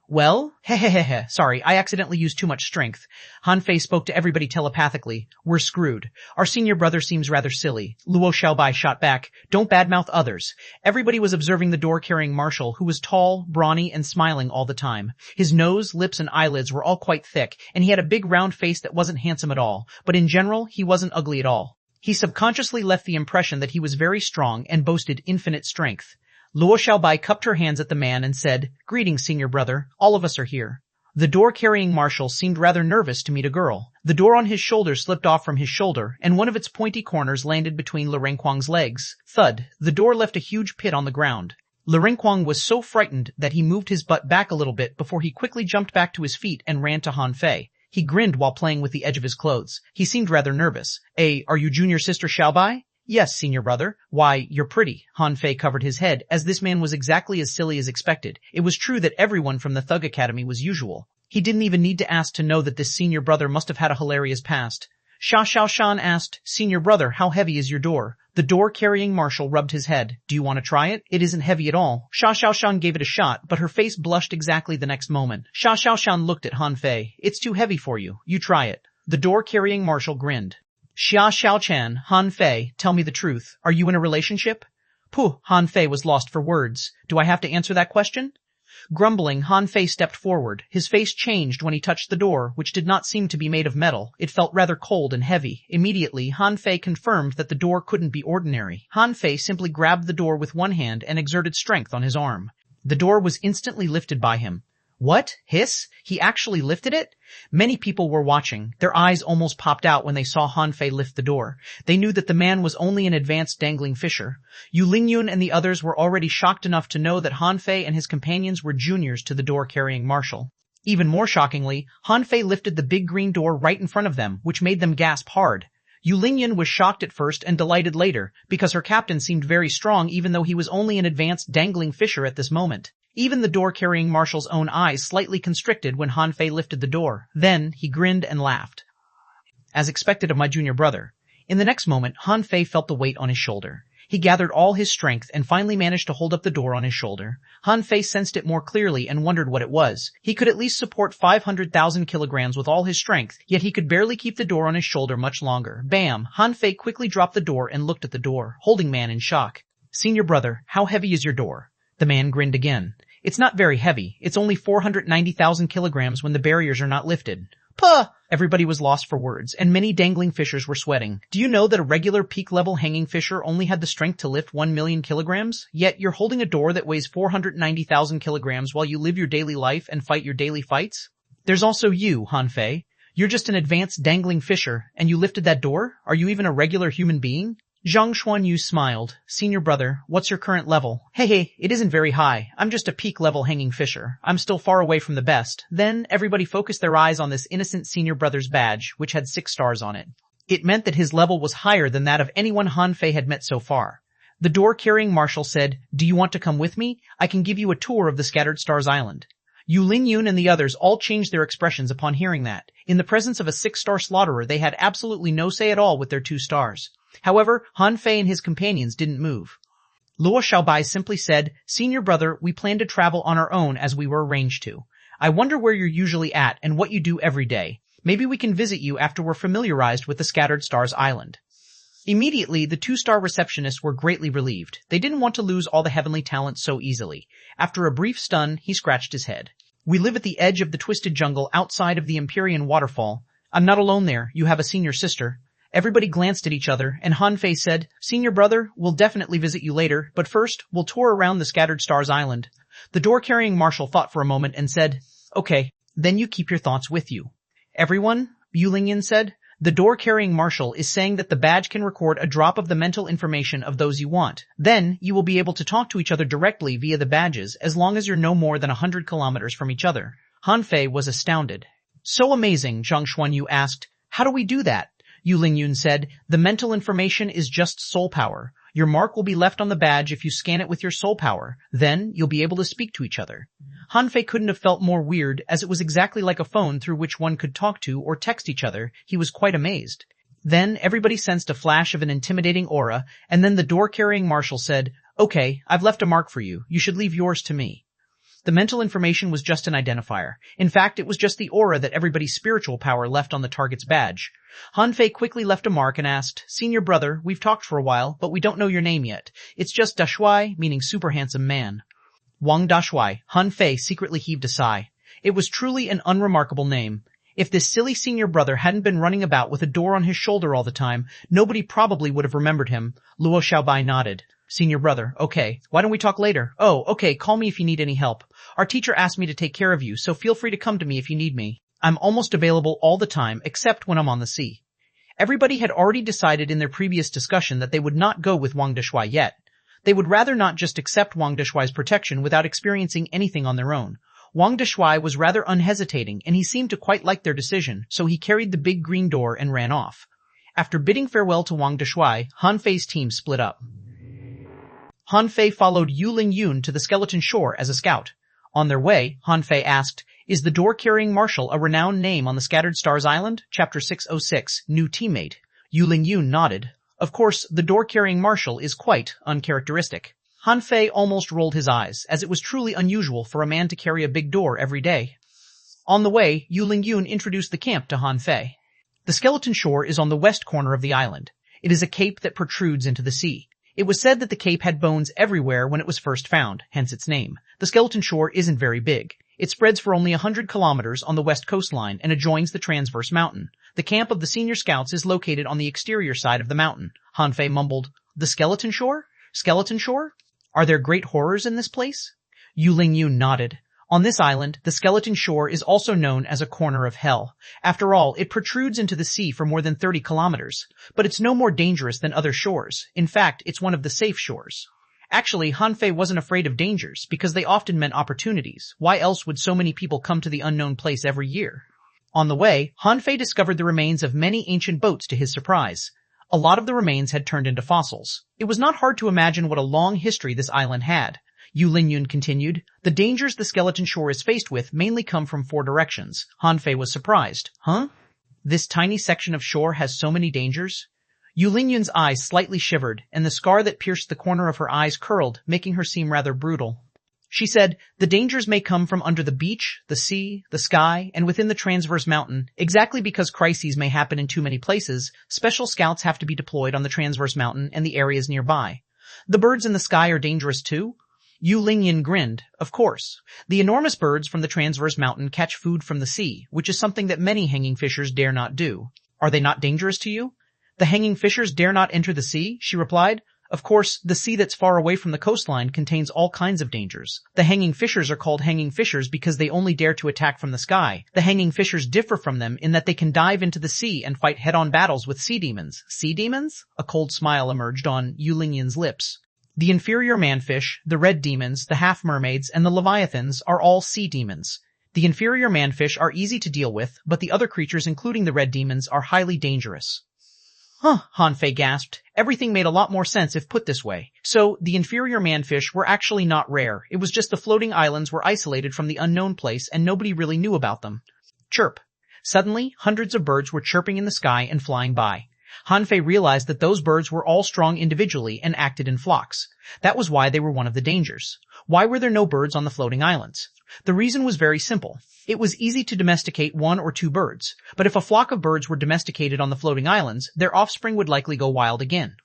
Well? Hehehehe. Sorry, I accidentally used too much strength. Han Fei spoke to everybody telepathically. We're screwed. Our senior brother seems rather silly. Luo Xiaobai shot back. Don't badmouth others. Everybody was observing the door-carrying marshal, who was tall, brawny, and smiling all the time. His nose, lips, and eyelids were all quite thick, and he had a big round face that wasn't handsome at all. But in general, he wasn't ugly at all. He subconsciously left the impression that he was very strong and boasted infinite strength. Luo Xiaobai cupped her hands at the man and said, greetings, senior brother. All of us are here. The door-carrying marshal seemed rather nervous to meet a girl. The door on his shoulder slipped off from his shoulder, and one of its pointy corners landed between Le Renquang's legs. Thud. The door left a huge pit on the ground. Le Renquang was so frightened that he moved his butt back a little bit before he quickly jumped back to his feet and ran to Han Fei. He grinned while playing with the edge of his clothes. He seemed rather nervous. Are you junior sister Xiaobai? Yes, senior brother. Why, you're pretty. Han Fei covered his head, as this man was exactly as silly as expected. It was true that everyone from the Thug Academy was usual. He didn't even need to ask to know that this senior brother must have had a hilarious past. Xia Xiaoshan asked, senior brother, how heavy is your door? The door-carrying marshal rubbed his head. Do you want to try it? It isn't heavy at all. Xia Xiaoshan gave it a shot, but her face blushed exactly the next moment. Xia Xiaoshan looked at Han Fei. It's too heavy for you. You try it. The door-carrying marshal grinned. Xia Xiaochan, Han Fei, tell me the truth. Are you in a relationship? Puh, Han Fei was lost for words. Do I have to answer that question? Grumbling, Han Fei stepped forward. His face changed when he touched the door, which did not seem to be made of metal. It felt rather cold and heavy. Immediately, Han Fei confirmed that the door couldn't be ordinary. Han Fei simply grabbed the door with one hand and exerted strength on his arm. The door was instantly lifted by him. What? Hiss? He actually lifted it? Many people were watching. Their eyes almost popped out when they saw Han Fei lift the door. They knew that the man was only an advanced dangling fisher. Yu Lingyun and the others were already shocked enough to know that Han Fei and his companions were juniors to the door-carrying marshal. Even more shockingly, Han Fei lifted the big green door right in front of them, which made them gasp hard. Yu Lingyun was shocked at first and delighted later, because her captain seemed very strong even though he was only an advanced dangling fisher at this moment. Even the door-carrying marshal's own eyes slightly constricted when Han Fei lifted the door. Then, he grinned and laughed. As expected of my junior brother. In the next moment, Han Fei felt the weight on his shoulder. He gathered all his strength and finally managed to hold up the door on his shoulder. Han Fei sensed it more clearly and wondered what it was. He could at least support 500,000 kilograms with all his strength, yet he could barely keep the door on his shoulder much longer. Bam! Han Fei quickly dropped the door and looked at the door, holding man in shock. Senior brother, how heavy is your door? The man grinned again. It's not very heavy. It's only 490,000 kilograms when the barriers are not lifted. Puh! Everybody was lost for words, and many dangling fishers were sweating. Do you know that a regular peak-level hanging fisher only had the strength to lift 1 million kilograms? Yet you're holding a door that weighs 490,000 kilograms while you live your daily life and fight your daily fights? There's also you, Han Fei. You're just an advanced dangling fisher, and you lifted that door? Are you even a regular human being? Xuanhuan smiled. Senior brother, what's your current level? Hey, it isn't very high. I'm just a peak level hanging fisher. I'm still far away from the best. Then everybody focused their eyes on this innocent senior brother's badge, which had 6 stars on it. It meant that his level was higher than that of anyone Han Fei had met so far. The door-carrying marshal said, "Do you want to come with me? I can give you a tour of the Scattered Stars Island." Yu Lingyun and the others all changed their expressions upon hearing that. In the presence of a 6-star slaughterer, they had absolutely no say at all with their 2 stars. However, Han Fei and his companions didn't move. Luo Xiaobai simply said, "Senior brother, we plan to travel on our own as we were arranged to. I wonder where you're usually at and what you do every day. Maybe we can visit you after we're familiarized with the Scattered Stars Island." Immediately, the 2-star receptionists were greatly relieved. They didn't want to lose all the heavenly talents so easily. After a brief stun, he scratched his head. "We live at the edge of the twisted jungle outside of the Empyrean waterfall. I'm not alone there. You have a senior sister." Everybody glanced at each other, and Han Fei said, "Senior brother, we'll definitely visit you later, but first, we'll tour around the Scattered Stars Island." The door-carrying marshal thought for a moment and said, "Okay, then you keep your thoughts with you." "Everyone," Yu Lingyan said, "the door-carrying marshal is saying that the badge can record a drop of the mental information of those you want. Then, you will be able to talk to each other directly via the badges as long as you're no more than 100 kilometers from each other." Han Fei was astounded. "So amazing," Zhang Xuanyu asked. "How do we do that?" Yu Lingyun said, "The mental information is just soul power. Your mark will be left on the badge if you scan it with your soul power. Then, you'll be able to speak to each other." Han Fei couldn't have felt more weird, as it was exactly like a phone through which one could talk to or text each other. He was quite amazed. Then, everybody sensed a flash of an intimidating aura, and then the door-carrying marshal said, "Okay, I've left a mark for you. You should leave yours to me." The mental information was just an identifier. In fact, it was just the aura that everybody's spiritual power left on the target's badge. Han Fei quickly left a mark and asked, "Senior brother, we've talked for a while, but we don't know your name yet. It's just Dashuai, meaning super handsome man." Wang Dashuai. Han Fei secretly heaved a sigh. It was truly an unremarkable name. If this silly senior brother hadn't been running about with a door on his shoulder all the time, nobody probably would have remembered him. Luo Xiaobai nodded. "Senior brother, okay. Why don't we talk later? Oh, okay, call me if you need any help. Our teacher asked me to take care of you, so feel free to come to me if you need me. I'm almost available all the time, except when I'm on the sea." Everybody had already decided in their previous discussion that they would not go with Wang Deshuai yet. They would rather not just accept Wang Deshuai's protection without experiencing anything on their own. Wang Deshuai was rather unhesitating, and he seemed to quite like their decision, so he carried the big green door and ran off. After bidding farewell to Wang Deshuai, Han Fei's team split up. Han Fei followed Yu Lingyun to the skeleton shore as a scout. On their way, Han Fei asked, "Is the door-carrying marshal a renowned name on the Scattered Stars Island? Chapter 606, New Teammate." Yu Lingyun nodded. Of course, the door-carrying marshal is quite uncharacteristic. Han Fei almost rolled his eyes, as it was truly unusual for a man to carry a big door every day. On the way, Yu Lingyun introduced the camp to Han Fei. The skeleton shore is on the west corner of the island. It is a cape that protrudes into the sea. It was said that the cape had bones everywhere when it was first found, hence its name. The skeleton shore isn't very big. It spreads for only 100 kilometers on the west coastline and adjoins the transverse mountain. The camp of the senior scouts is located on the exterior side of the mountain. Han Fei mumbled, "The skeleton shore? Skeleton shore? Are there great horrors in this place?" Yu Lingyun nodded. On this island, the skeleton shore is also known as a corner of hell. After all, it protrudes into the sea for more than 30 kilometers. But it's no more dangerous than other shores. In fact, it's one of the safe shores. Actually, Han Fei wasn't afraid of dangers, because they often meant opportunities. Why else would so many people come to the unknown place every year? On the way, Han Fei discovered the remains of many ancient boats to his surprise. A lot of the remains had turned into fossils. It was not hard to imagine what a long history this island had. Yu Lingyun continued, "The dangers the skeleton shore is faced with mainly come from 4 directions." Han Fei was surprised. Huh? This tiny section of shore has so many dangers? Yu Lingyun's eyes slightly shivered, and the scar that pierced the corner of her eyes curled, making her seem rather brutal. She said, "The dangers may come from under the beach, the sea, the sky, and within the transverse mountain. Exactly because crises may happen in too many places, special scouts have to be deployed on the transverse mountain and the areas nearby. The birds in the sky are dangerous too?" Yu Lingyun grinned. "Of course. The enormous birds from the transverse mountain catch food from the sea, which is something that many hanging fishers dare not do." "Are they not dangerous to you?" "The hanging fishers dare not enter the sea?" she replied. Of course, the sea that's far away from the coastline contains all kinds of dangers. The hanging fishers are called hanging fishers because they only dare to attack from the sky. The hanging fishers differ from them in that they can dive into the sea and fight head-on battles with sea demons. Sea demons? A cold smile emerged on Yu Lingyun's lips. The inferior manfish, the red demons, the half-mermaids, and the leviathans are all sea demons. The inferior manfish are easy to deal with, but the other creatures including the red demons are highly dangerous. Huh, Han Fei gasped. Everything made a lot more sense if put this way. So, the inferior manfish were actually not rare. It was just the floating islands were isolated from the unknown place and nobody really knew about them. Chirp. Suddenly, hundreds of birds were chirping in the sky and flying by. Han Fei realized that those birds were all strong individually and acted in flocks. That was why they were one of the dangers. Why were there no birds on the floating islands? The reason was very simple. It was easy to domesticate 1 or 2 birds, but if a flock of birds were domesticated on the floating islands, their offspring would likely go wild again.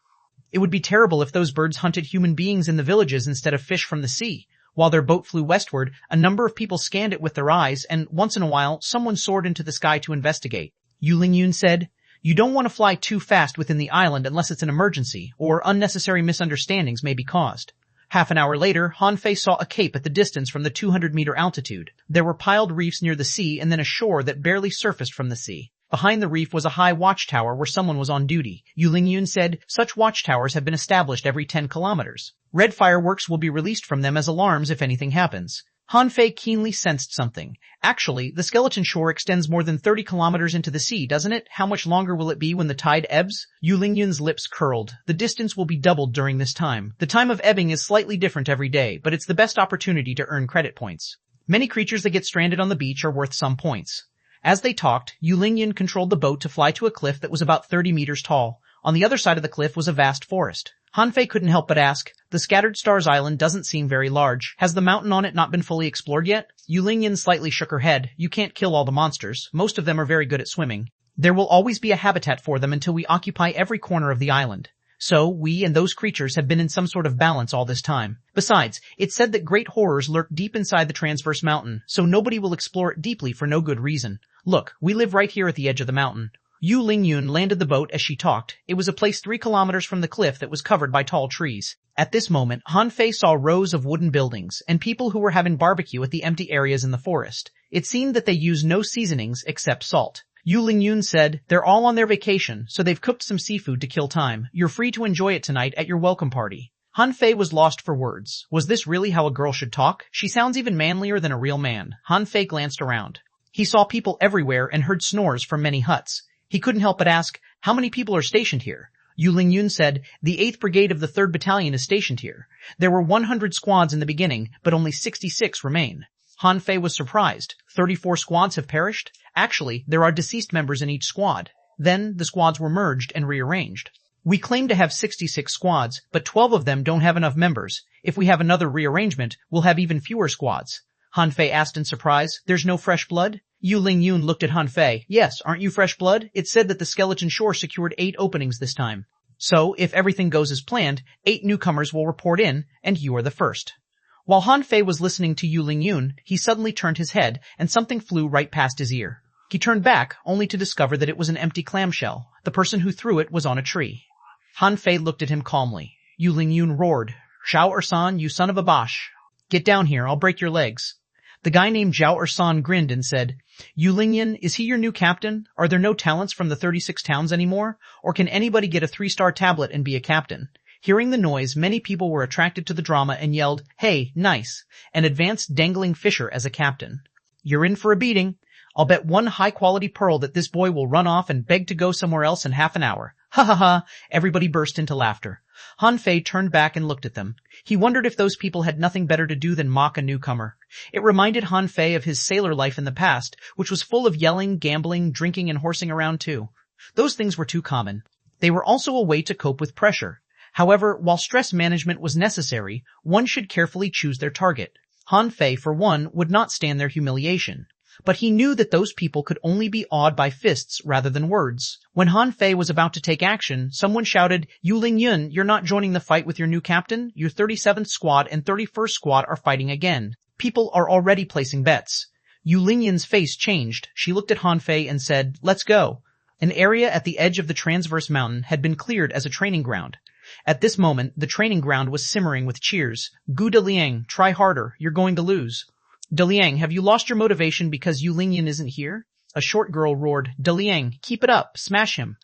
It would be terrible if those birds hunted human beings in the villages instead of fish from the sea. While their boat flew westward, a number of people scanned it with their eyes, and once in a while, someone soared into the sky to investigate. Yu Lingyun said, "You don't want to fly too fast within the island unless it's an emergency, or unnecessary misunderstandings may be caused." Half an hour later, Han Fei saw a cape at the distance from the 200-meter altitude. There were piled reefs near the sea and then a shore that barely surfaced from the sea. Behind the reef was a high watchtower where someone was on duty. Yu Lingyun said, "Such watchtowers have been established every 10 kilometers. Red fireworks will be released from them as alarms if anything happens." Han Fei keenly sensed something. Actually, the skeleton shore extends more than 30 kilometers into the sea, doesn't it? How much longer will it be when the tide ebbs? Yu Lingyun's lips curled. The distance will be doubled during this time. The time of ebbing is slightly different every day, but it's the best opportunity to earn credit points. Many creatures that get stranded on the beach are worth some points. As they talked, Yu Lingyun controlled the boat to fly to a cliff that was about 30 meters tall. On the other side of the cliff was a vast forest. Han Fei couldn't help but ask, "The Scattered Stars Island doesn't seem very large. Has the mountain on it not been fully explored yet?" Yu Lingyun slightly shook her head. "You can't kill all the monsters. Most of them are very good at swimming. There will always be a habitat for them until we occupy every corner of the island. So, we and those creatures have been in some sort of balance all this time. Besides, it's said that great horrors lurk deep inside the transverse mountain, so nobody will explore it deeply for no good reason. Look, we live right here at the edge of the mountain." Yu Lingyun landed the boat as she talked. It was a place 3 kilometers from the cliff that was covered by tall trees. At this moment, Han Fei saw rows of wooden buildings and people who were having barbecue at the empty areas in the forest. It seemed that they used no seasonings except salt. Yu Lingyun said, "They're all on their vacation, so they've cooked some seafood to kill time. You're free to enjoy it tonight at your welcome party." Han Fei was lost for words. Was this really how a girl should talk? She sounds even manlier than a real man. Han Fei glanced around. He saw people everywhere and heard snores from many huts. He couldn't help but ask, "How many people are stationed here?" Yu Lingyun said, "The 8th Brigade of the 3rd Battalion is stationed here. There were 100 squads in the beginning, but only 66 remain." Han Fei was surprised. 34 squads have perished? Actually, there are deceased members in each squad. Then, the squads were merged and rearranged. "We claim to have 66 squads, but 12 of them don't have enough members. If we have another rearrangement, we'll have even fewer squads." Han Fei asked in surprise, "There's no fresh blood?" Yu Lingyun looked at Han Fei. "Yes, aren't you fresh blood? It said that the skeleton shore secured 8 openings this time. So, if everything goes as planned, 8 newcomers will report in, and you are the first." While Han Fei was listening to Yu Lingyun, he suddenly turned his head, and something flew right past his ear. He turned back, only to discover that it was an empty clamshell. The person who threw it was on a tree. Han Fei looked at him calmly. Yu Lingyun roared, "Zhao Ersan, you son of a Bosch. Get down here, I'll break your legs." The guy named Zhao Ersan grinned and said, "Yu Lingyun, is he your new captain? Are there no talents from the 36 towns anymore? Or can anybody get a 3-star tablet and be a captain?" Hearing the noise, many people were attracted to the drama and yelled, "Hey, nice, an advanced dangling fisher as a captain. You're in for a beating. I'll bet 1 high-quality pearl that this boy will run off and beg to go somewhere else in half an hour." Ha ha ha! Everybody burst into laughter. Han Fei turned back and looked at them. He wondered if those people had nothing better to do than mock a newcomer. It reminded Han Fei of his sailor life in the past, which was full of yelling, gambling, drinking, and horsing around too. Those things were too common. They were also a way to cope with pressure. However, while stress management was necessary, one should carefully choose their target. Han Fei, for one, would not stand their humiliation. But he knew that those people could only be awed by fists rather than words. When Han Fei was about to take action, someone shouted, "Yu Lingyun, you're not joining the fight with your new captain? Your 37th squad and 31st squad are fighting again. People are already placing bets." Yu Lingyun's face changed. She looked at Han Fei and said, "Let's go." An area at the edge of the transverse mountain had been cleared as a training ground. At this moment, the training ground was simmering with cheers. Gu Deliang, try harder. You're going to lose. Deliang, have you lost your motivation because Yu Lingyan isn't here? A short girl roared. Deliang, keep it up. Smash him.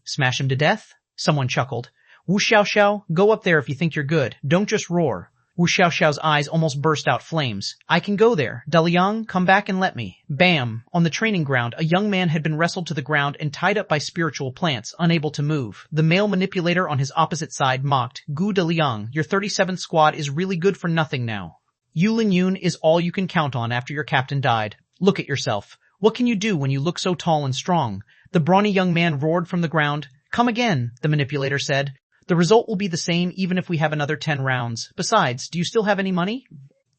Smash him to death? Someone chuckled. Wu Xiaoxiao, go up there if you think you're good. Don't just roar. Wu Xiaoxiao's eyes almost burst out flames. I can go there. Daliang, come back and let me. Bam! On the training ground, a young man had been wrestled to the ground and tied up by spiritual plants, unable to move. The male manipulator on his opposite side mocked. Gu Daliang, your 37th squad is really good for nothing now. Yu Lingyun is all you can count on after your captain died. Look at yourself. What can you do when you look so tall and strong? The brawny young man roared from the ground. Come again, the manipulator said. The result will be the same even if we have another 10 rounds. Besides, do you still have any money?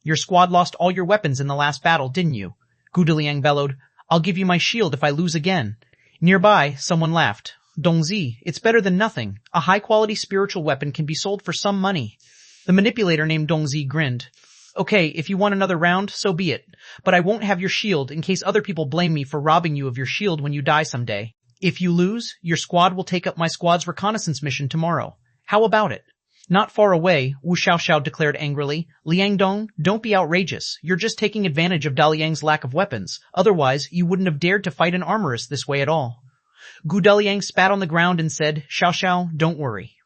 Your squad lost all your weapons in the last battle, didn't you? Gu Deliang bellowed. I'll give you my shield if I lose again. Nearby, someone laughed. Dongzi, it's better than nothing. A high-quality spiritual weapon can be sold for some money. The manipulator named Dongzi grinned. Okay, if you want another round, so be it. But I won't have your shield in case other people blame me for robbing you of your shield when you die someday. If you lose, your squad will take up my squad's reconnaissance mission tomorrow. How about it? Not far away, Wu Xiaoxiao declared angrily. Liangdong, don't be outrageous. You're just taking advantage of Daliang's lack of weapons. Otherwise, you wouldn't have dared to fight an armorist this way at all. Gu Daliang spat on the ground and said, Xiaoxiao, don't worry.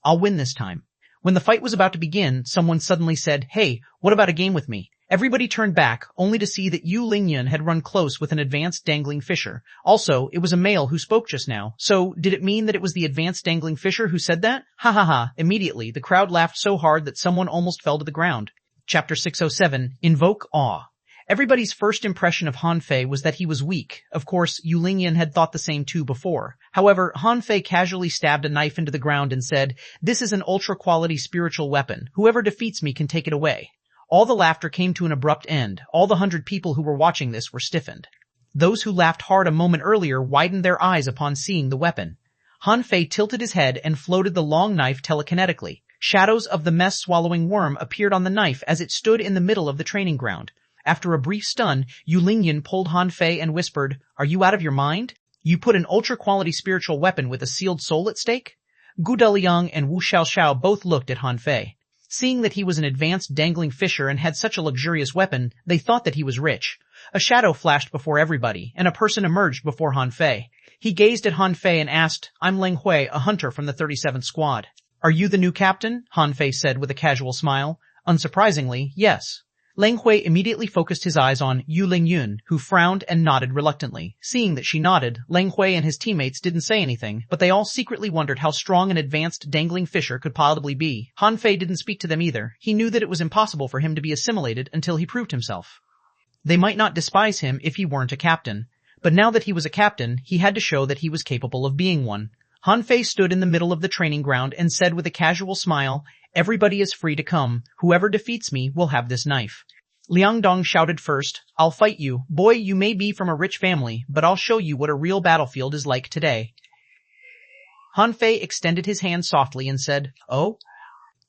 I'll win this time. When the fight was about to begin, someone suddenly said, Hey, what about a game with me? Everybody turned back, only to see that Yu Lingyun had run close with an advanced dangling fisher. Also, it was a male who spoke just now. So, did it mean that it was the advanced dangling fisher who said that? Ha ha ha. Immediately, the crowd laughed so hard that someone almost fell to the ground. Chapter 607, Invoke Awe. Everybody's first impression of Han Fei was that he was weak. Of course, Yu Lingyan had thought the same too before. However, Han Fei casually stabbed a knife into the ground and said, This is an ultra-quality spiritual weapon. Whoever defeats me can take it away. All the laughter came to an abrupt end. All the 100 people who were watching this were stiffened. Those who laughed hard a moment earlier widened their eyes upon seeing the weapon. Han Fei tilted his head and floated the long knife telekinetically. Shadows of the mess-swallowing worm appeared on the knife as it stood in the middle of the training ground. After a brief stun, Yu Lingyan pulled Han Fei and whispered, Are you out of your mind? You put an ultra-quality spiritual weapon with a sealed soul at stake? Gu Daliang and Wu Xiaoxiao both looked at Han Fei. Seeing that he was an advanced dangling fisher and had such a luxurious weapon, they thought that he was rich. A shadow flashed before everybody, and a person emerged before Han Fei. He gazed at Han Fei and asked, I'm Leng Hui, a hunter from the 37th Squad. Are you the new captain? Han Fei said with a casual smile. Unsurprisingly, yes. Leng Hui immediately focused his eyes on Yu Lingyun, who frowned and nodded reluctantly. Seeing that she nodded, Leng Hui and his teammates didn't say anything, but they all secretly wondered how strong an advanced dangling fisher could possibly be. Han Fei didn't speak to them either. He knew that it was impossible for him to be assimilated until he proved himself. They might not despise him if he weren't a captain, but now that he was a captain, he had to show that he was capable of being one. Han Fei stood in the middle of the training ground and said with a casual smile, Everybody is free to come. Whoever defeats me will have this knife. Liang Dong shouted first, I'll fight you. Boy, you may be from a rich family, but I'll show you what a real battlefield is like today. Han Fei extended his hand softly and said, Oh?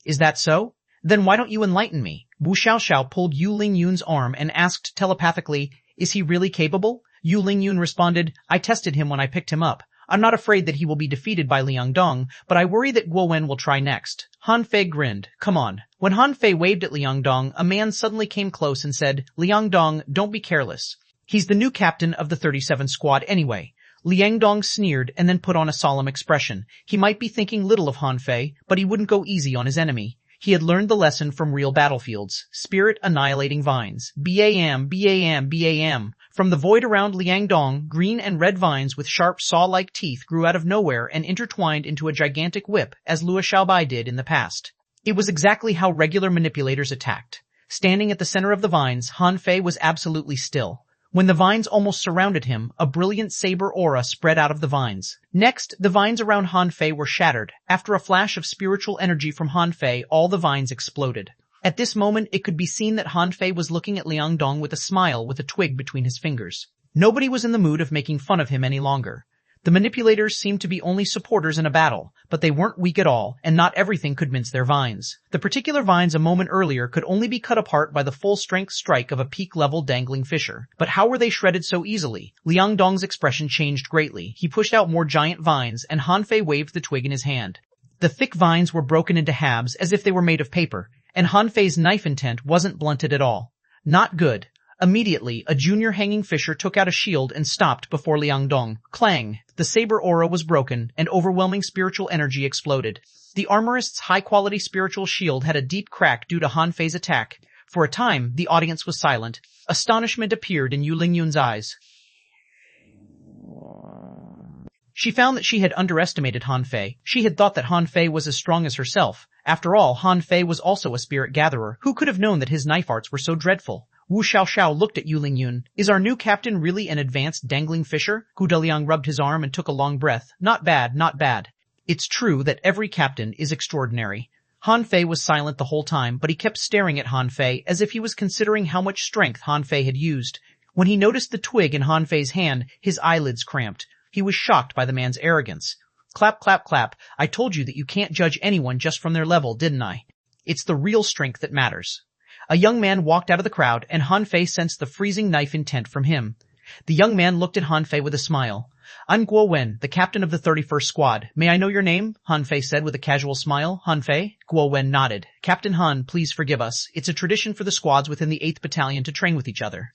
Is that so? Then why don't you enlighten me? Wu Xiaoxiao pulled Yu Lingyun's arm and asked telepathically, Is he really capable? Yu Lingyun responded, I tested him when I picked him up. I'm not afraid that he will be defeated by Liang Dong, but I worry that Guo Wen will try next. Han Fei grinned. Come on. When Han Fei waved at Liang Dong, a man suddenly came close and said, Liang Dong, don't be careless. He's the new captain of the 37th Squad anyway. Liang Dong sneered and then put on a solemn expression. He might be thinking little of Han Fei, but he wouldn't go easy on his enemy. He had learned the lesson from real battlefields. Spirit annihilating vines. Bam, bam, bam. From the void around Liang Dong, green and red vines with sharp saw-like teeth grew out of nowhere and intertwined into a gigantic whip, as Luo Xiaobai did in the past. It was exactly how regular manipulators attacked. Standing at the center of the vines, Han Fei was absolutely still. When the vines almost surrounded him, a brilliant saber aura spread out of the vines. Next, the vines around Han Fei were shattered. After a flash of spiritual energy from Han Fei, all the vines exploded. At this moment, it could be seen that Han Fei was looking at Liang Dong with a smile with a twig between his fingers. Nobody was in the mood of making fun of him any longer. The manipulators seemed to be only supporters in a battle, but they weren't weak at all, and not everything could mince their vines. The particular vines a moment earlier could only be cut apart by the full-strength strike of a peak-level dangling fisher. But how were they shredded so easily? Liang Dong's expression changed greatly. He pushed out more giant vines, and Han Fei waved the twig in his hand. The thick vines were broken into halves as if they were made of paper, and Han Fei's knife intent wasn't blunted at all. Not good. Immediately, a junior hanging fisher took out a shield and stopped before Liang Dong. Clang! The saber aura was broken, and overwhelming spiritual energy exploded. The armorist's high-quality spiritual shield had a deep crack due to Han Fei's attack. For a time, the audience was silent. Astonishment appeared in Yu Lingyun's eyes. She found that she had underestimated Han Fei. She had thought that Han Fei was as strong as herself. After all, Han Fei was also a spirit gatherer. Who could have known that his knife arts were so dreadful? Wu Xiaoxiao looked at Yu Lingyun. Is our new captain really an advanced dangling fisher? Gu Deliang rubbed his arm and took a long breath. Not bad, not bad. It's true that every captain is extraordinary. Han Fei was silent the whole time, but he kept staring at Han Fei as if he was considering how much strength Han Fei had used. When he noticed the twig in Han Fei's hand, his eyelids cramped. He was shocked by the man's arrogance. Clap, clap, clap. I told you that you can't judge anyone just from their level, didn't I? It's the real strength that matters. A young man walked out of the crowd, and Han Fei sensed the freezing knife intent from him. The young man looked at Han Fei with a smile. I'm Guo Wen, the captain of the 31st Squad. May I know your name? Han Fei said with a casual smile. Han Fei? Guo Wen nodded. Captain Han, please forgive us. It's a tradition for the squads within the 8th Battalion to train with each other.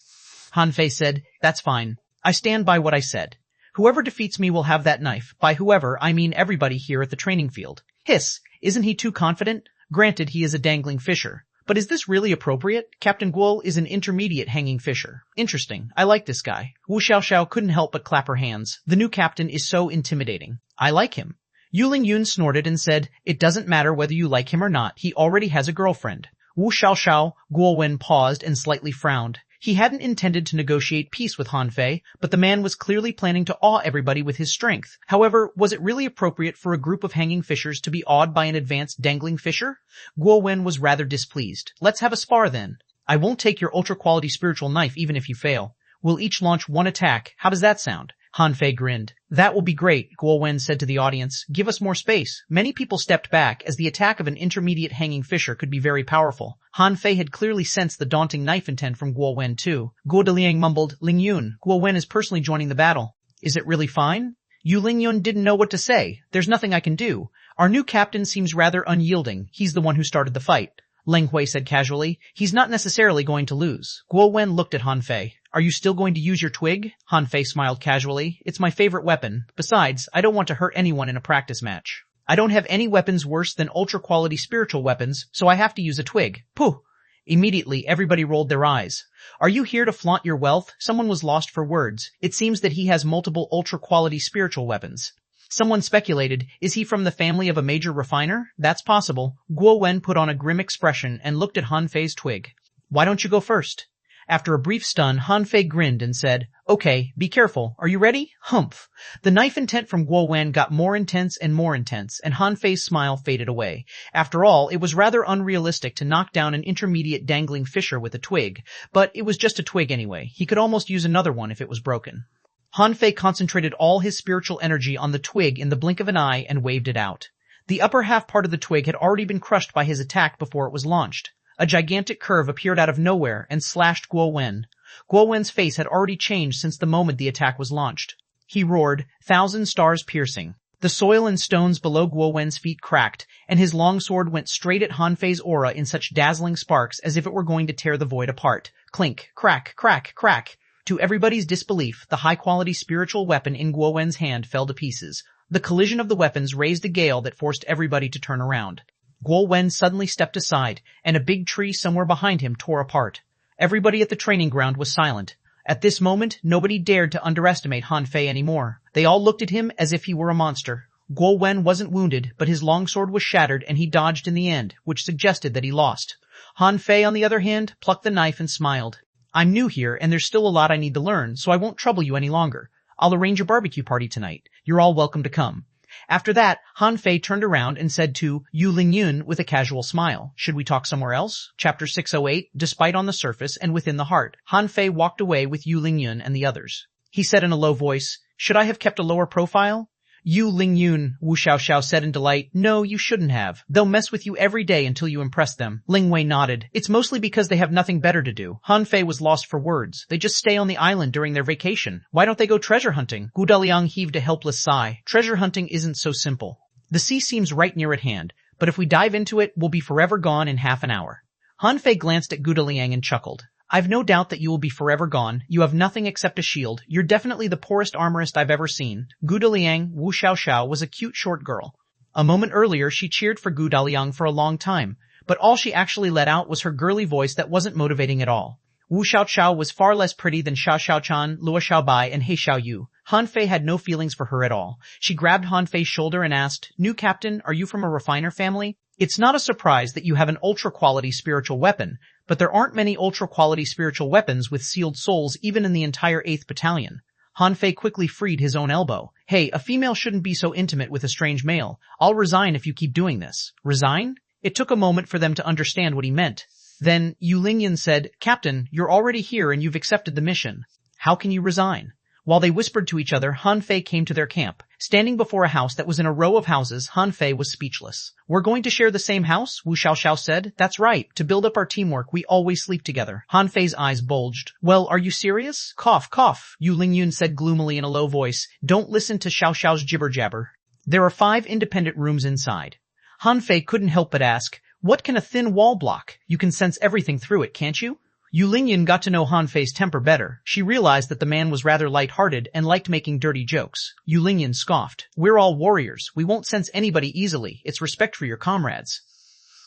Han Fei said, That's fine. I stand by what I said. Whoever defeats me will have that knife. By whoever, I mean everybody here at the training field. Hiss, isn't he too confident? Granted, he is a dangling fisher. But is this really appropriate? Captain Guo is an intermediate hanging fisher. Interesting. I like this guy. Wu Xiaoxiao couldn't help but clap her hands. The new captain is so intimidating. I like him. Yu Lingyun snorted and said, It doesn't matter whether you like him or not. He already has a girlfriend. Wu Xiaoxiao, Guo Wen paused and slightly frowned. He hadn't intended to negotiate peace with Han Fei, but the man was clearly planning to awe everybody with his strength. However, was it really appropriate for a group of hanging fishers to be awed by an advanced dangling fisher? Guo Wen was rather displeased. Let's have a spar then. I won't take your ultra-quality spiritual knife even if you fail. We'll each launch one attack. How does that sound? Han Fei grinned. That will be great, Guo Wen said to the audience. Give us more space. Many people stepped back as the attack of an intermediate hanging fisher could be very powerful. Han Fei had clearly sensed the daunting knife intent from Guo Wen too. Guo Deliang mumbled, Lingyun, Guo Wen is personally joining the battle. Is it really fine? Yu Lingyun didn't know what to say. There's nothing I can do. Our new captain seems rather unyielding. He's the one who started the fight. Leng Hui said casually. He's not necessarily going to lose. Guo Wen looked at Han Fei. Are you still going to use your twig? Han Fei smiled casually. It's my favorite weapon. Besides, I don't want to hurt anyone in a practice match. I don't have any weapons worse than ultra-quality spiritual weapons, so I have to use a twig. Pooh! Immediately, everybody rolled their eyes. Are you here to flaunt your wealth? Someone was lost for words. It seems that he has multiple ultra-quality spiritual weapons. Someone speculated, is he from the family of a major refiner? That's possible. Guo Wen put on a grim expression and looked at Han Fei's twig. Why don't you go first? After a brief stun, Han Fei grinned and said, Okay, be careful. Are you ready? Humph. The knife intent from Guo Wen got more intense, and Han Fei's smile faded away. After all, it was rather unrealistic to knock down an intermediate dangling fisher with a twig, but it was just a twig anyway. He could almost use another one if it was broken. Han Fei concentrated all his spiritual energy on the twig in the blink of an eye and waved it out. The upper half part of the twig had already been crushed by his attack before it was launched. A gigantic curve appeared out of nowhere and slashed Guo Wen. Guo Wen's face had already changed since the moment the attack was launched. He roared, 1,000 stars piercing. The soil and stones below Guo Wen's feet cracked, and his long sword went straight at Han Fei's aura in such dazzling sparks as if it were going to tear the void apart. Clink, crack, crack, crack. To everybody's disbelief, the high-quality spiritual weapon in Guo Wen's hand fell to pieces. The collision of the weapons raised a gale that forced everybody to turn around. Guo Wen suddenly stepped aside, and a big tree somewhere behind him tore apart. Everybody at the training ground was silent. At this moment, nobody dared to underestimate Han Fei anymore. They all looked at him as if he were a monster. Guo Wen wasn't wounded, but his longsword was shattered and he dodged in the end, which suggested that he lost. Han Fei, on the other hand, plucked the knife and smiled. I'm new here, and there's still a lot I need to learn, so I won't trouble you any longer. I'll arrange a barbecue party tonight. You're all welcome to come. After that, Han Fei turned around and said to Yu Lingyun with a casual smile, Should we talk somewhere else? Chapter 608, Despite on the Surface and Within the Heart. Han Fei walked away with Yu Lingyun and the others. He said in a low voice, Should I have kept a lower profile? Yu Lingyun, Wu Xiaoxiao said in delight, No, you shouldn't have. They'll mess with you every day until you impress them. Ling Wei nodded. It's mostly because they have nothing better to do. Han Fei was lost for words. They just stay on the island during their vacation. Why don't they go treasure hunting? Gu Daliang heaved a helpless sigh. Treasure hunting isn't so simple. The sea seems right near at hand, but if we dive into it, we'll be forever gone in half an hour. Han Fei glanced at Gu Daliang and chuckled. I've no doubt that you will be forever gone. You have nothing except a shield. You're definitely the poorest armorist I've ever seen. Gu Daliang, Wu Xiaoxiao, was a cute short girl. A moment earlier, she cheered for Gu Daliang for a long time, but all she actually let out was her girly voice that wasn't motivating at all. Wu Xiaoxiao was far less pretty than Xiao Xiaochan, Luo Xiaobai, and He Xiaoyu. Han Fei had no feelings for her at all. She grabbed Han Fei's shoulder and asked, New captain, are you from a refiner family? It's not a surprise that you have an ultra-quality spiritual weapon, but there aren't many ultra-quality spiritual weapons with sealed souls even in the entire 8th Battalion. Han Fei quickly freed his own elbow. Hey, a female shouldn't be so intimate with a strange male. I'll resign if you keep doing this. Resign? It took a moment for them to understand what he meant. Then, Yu Lingyan said, Captain, you're already here and you've accepted the mission. How can you resign? While they whispered to each other, Han Fei came to their camp. Standing before a house that was in a row of houses, Han Fei was speechless. We're going to share the same house? Wu Xiaoxiao said. That's right. To build up our teamwork, we always sleep together. Han Fei's eyes bulged. Well, are you serious? Cough, cough, Yu Lingyun said gloomily in a low voice. Don't listen to Xiaoxiao's jibber-jabber. There are 5 independent rooms inside. Han Fei couldn't help but ask, what can a thin wall block? You can sense everything through it, can't you? Yu Lingyan got to know Han Fei's temper better. She realized that the man was rather light-hearted and liked making dirty jokes. Yu Lingyan scoffed. We're all warriors. We won't sense anybody easily. It's respect for your comrades.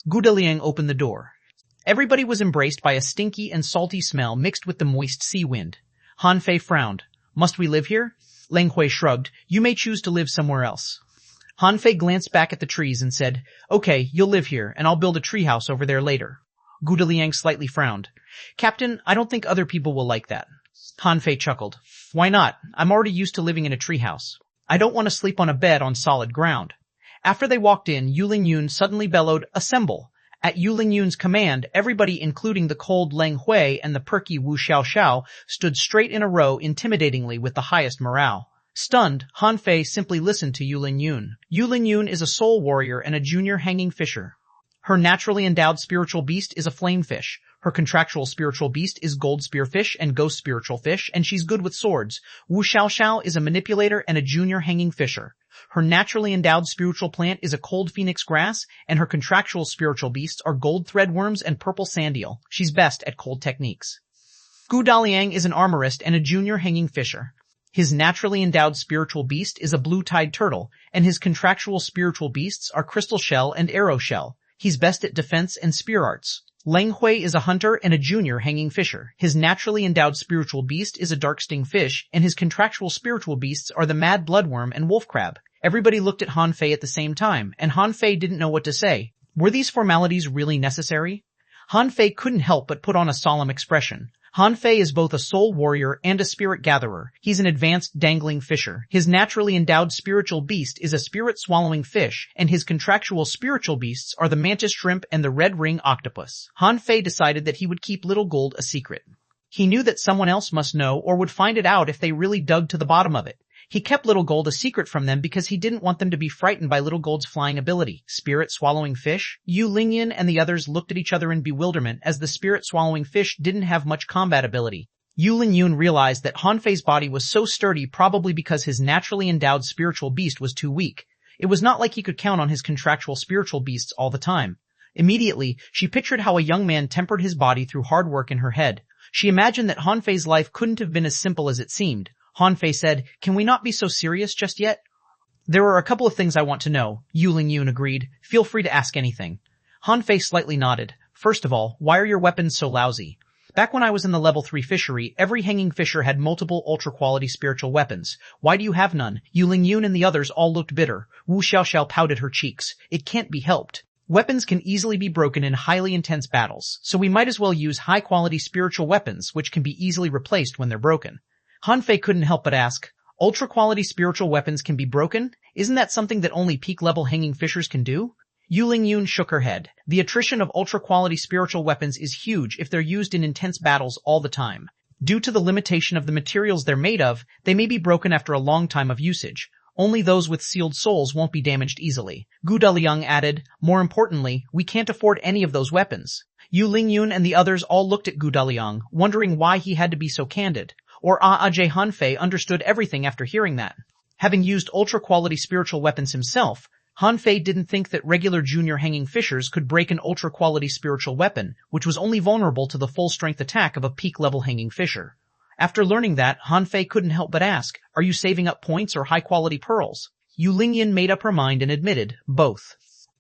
Gu Daliang opened the door. Everybody was embraced by a stinky and salty smell mixed with the moist sea wind. Han Fei frowned. Must we live here? Leng Hui shrugged. You may choose to live somewhere else. Han Fei glanced back at the trees and said, Okay, you'll live here, and I'll build a treehouse over there later. Gu Daliang slightly frowned. Captain, I don't think other people will like that. Han Fei chuckled. Why not? I'm already used to living in a treehouse. I don't want to sleep on a bed on solid ground. After they walked in, Yu Lingyun suddenly bellowed, Assemble! At Yu Lingyun's command, everybody including the cold Leng Hui and the perky Wu Xiaoxiao stood straight in a row intimidatingly with the highest morale. Stunned, Han Fei simply listened to Yu Lingyun. Yu Lingyun is a soul warrior and a junior hanging fisher. Her naturally endowed spiritual beast is a flamefish. Her contractual spiritual beast is gold spearfish and ghost spiritual fish, and she's good with swords. Wu Xiaoxiao is a manipulator and a junior hanging fisher. Her naturally endowed spiritual plant is a cold phoenix grass, and her contractual spiritual beasts are gold threadworms and purple sand eel. She's best at cold techniques. Gu Daliang is an armorist and a junior hanging fisher. His naturally endowed spiritual beast is a blue-tide turtle, and his contractual spiritual beasts are crystal shell and arrow shell. He's best at defense and spear arts. Leng Hui is a hunter and a junior hanging fisher. His naturally endowed spiritual beast is a dark sting fish, and his contractual spiritual beasts are the mad bloodworm and wolf crab. Everybody looked at Han Fei at the same time, and Han Fei didn't know what to say. Were these formalities really necessary? Han Fei couldn't help but put on a solemn expression. Han Fei is both a soul warrior and a spirit gatherer. He's an advanced dangling fisher. His naturally endowed spiritual beast is a spirit-swallowing fish, and his contractual spiritual beasts are the mantis shrimp and the red ring octopus. Han Fei decided that he would keep Little Gold a secret. He knew that someone else must know or would find it out if they really dug to the bottom of it. He kept Little Gold a secret from them because he didn't want them to be frightened by Little Gold's flying ability. Spirit-swallowing fish? Yu Lingyan and the others looked at each other in bewilderment as the spirit-swallowing fish didn't have much combat ability. Yu Lingyun realized that Han Fei's body was so sturdy probably because his naturally endowed spiritual beast was too weak. It was not like he could count on his contractual spiritual beasts all the time. Immediately, she pictured how a young man tempered his body through hard work in her head. She imagined that Han Fei's life couldn't have been as simple as it seemed. Han Fei said, Can we not be so serious just yet? There are a couple of things I want to know, Yu Lingyun agreed. Feel free to ask anything. Han Fei slightly nodded. First of all, why are your weapons so lousy? Back when I was in the level 3 fishery, every hanging fisher had multiple ultra-quality spiritual weapons. Why do you have none? Yu Lingyun and the others all looked bitter. Wu Xiaoxiao pouted her cheeks. It can't be helped. Weapons can easily be broken in highly intense battles, so we might as well use high-quality spiritual weapons which can be easily replaced when they're broken. Han Fei couldn't help but ask, ultra-quality spiritual weapons can be broken? Isn't that something that only peak-level hanging fishers can do? Yu Lingyun shook her head. The attrition of ultra-quality spiritual weapons is huge if they're used in intense battles all the time. Due to the limitation of the materials they're made of, they may be broken after a long time of usage. Only those with sealed souls won't be damaged easily. Gu Daliang added, More importantly, we can't afford any of those weapons. Yu Lingyun and the others all looked at Gu Daliang, wondering why he had to be so candid. Or Ajay Han Fei understood everything after hearing that. Having used ultra-quality spiritual weapons himself, Han Fei didn't think that regular junior hanging fishers could break an ultra-quality spiritual weapon, which was only vulnerable to the full-strength attack of a peak-level hanging fisher. After learning that, Han Fei couldn't help but ask, are you saving up points or high-quality pearls? Yu Lingyan made up her mind and admitted, both.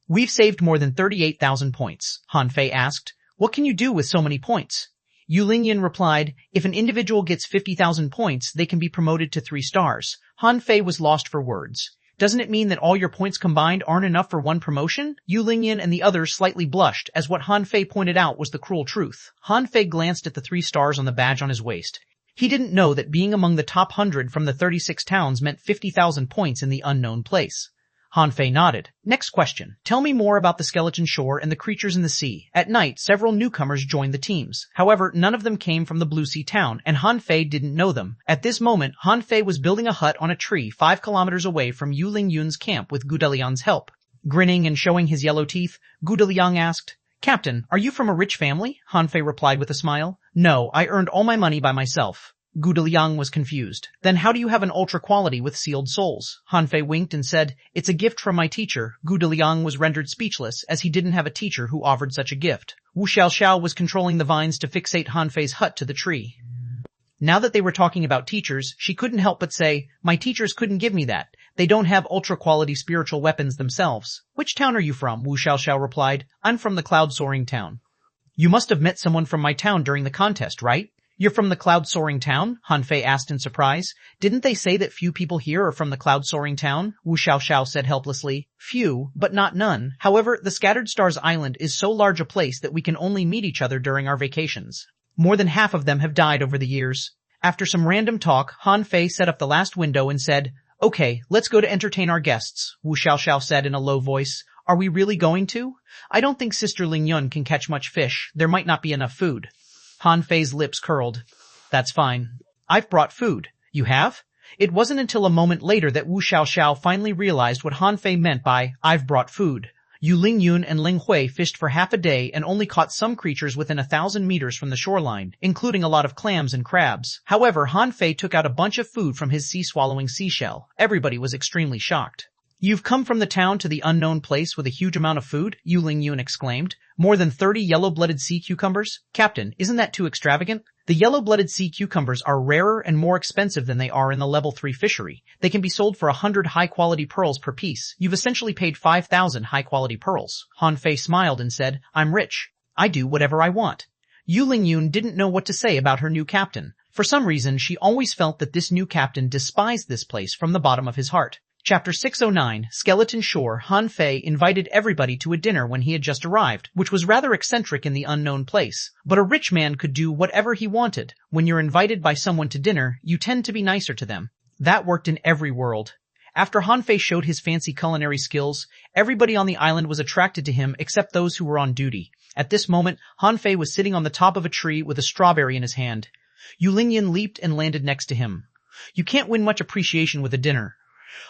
We've saved more than 38,000 points, Han Fei asked. What can you do with so many points? Yu Lingyan replied, if an individual gets 50,000 points, they can be promoted to 3 stars. Han Fei was lost for words. Doesn't it mean that all your points combined aren't enough for one promotion? Yu Lingyan and the others slightly blushed, as what Han Fei pointed out was the cruel truth. Han Fei glanced at the 3 stars on the badge on his waist. He didn't know that being among the top 100 from the 36 towns meant 50,000 points in the unknown place. Han Fei nodded. Next question. Tell me more about the skeleton shore and the creatures in the sea. At night, several newcomers joined the teams. However, none of them came from the Blue Sea town, and Han Fei didn't know them. At this moment, Han Fei was building a hut on a tree 5 kilometers away from Yu Lingyun's camp with Gu Deliang's help. Grinning and showing his yellow teeth, Gu Deliang asked, Captain, are you from a rich family? Han Fei replied with a smile. No, I earned all my money by myself. Gu Deliang was confused. Then how do you have an ultra quality with sealed souls? Han Fei winked and said, it's a gift from my teacher. Gu Deliang was rendered speechless as he didn't have a teacher who offered such a gift. Wu Xiaoxiao was controlling the vines to fixate Han Fei's hut to the tree. Now that they were talking about teachers, she couldn't help but say, my teachers couldn't give me that. They don't have ultra quality spiritual weapons themselves. Which town are you from? Wu Xiaoxiao replied, I'm from the cloud soaring town. You must have met someone from my town during the contest, right? You're from the cloud-soaring town? Han Fei asked in surprise. Didn't they say that few people here are from the cloud-soaring town? Wu Xiaoxiao said helplessly. Few, but not none. However, the Scattered Stars Island is so large a place that we can only meet each other during our vacations. More than half of them have died over the years. After some random talk, Han Fei set up the last window and said, okay, let's go to entertain our guests, Wu Xiaoxiao said in a low voice. Are we really going to? I don't think Sister Lingyun can catch much fish. There might not be enough food. Han Fei's lips curled. That's fine. I've brought food. You have? It wasn't until a moment later that Wu Xiaoxiao finally realized what Han Fei meant by, I've brought food. Yu Lingyun and Ling Hui fished for half a day and only caught some creatures within 1,000 meters from the shoreline, including a lot of clams and crabs. However, Han Fei took out a bunch of food from his sea-swallowing seashell. Everybody was extremely shocked. You've come from the town to the unknown place with a huge amount of food? Yu Lingyun exclaimed. More than 30 yellow-blooded sea cucumbers? Captain, isn't that too extravagant? The yellow-blooded sea cucumbers are rarer and more expensive than they are in the level 3 fishery. They can be sold for 100 high-quality pearls per piece. You've essentially paid 5,000 high-quality pearls. Han Fei smiled and said, I'm rich. I do whatever I want. Yu Lingyun didn't know what to say about her new captain. For some reason, she always felt that this new captain despised this place from the bottom of his heart. Chapter 609, Skeleton Shore. Han Fei invited everybody to a dinner when he had just arrived, which was rather eccentric in the unknown place. But a rich man could do whatever he wanted. When you're invited by someone to dinner, you tend to be nicer to them. That worked in every world. After Han Fei showed his fancy culinary skills, everybody on the island was attracted to him except those who were on duty. At this moment, Han Fei was sitting on the top of a tree with a strawberry in his hand. Yu Lingyun leaped and landed next to him. You can't win much appreciation with a dinner.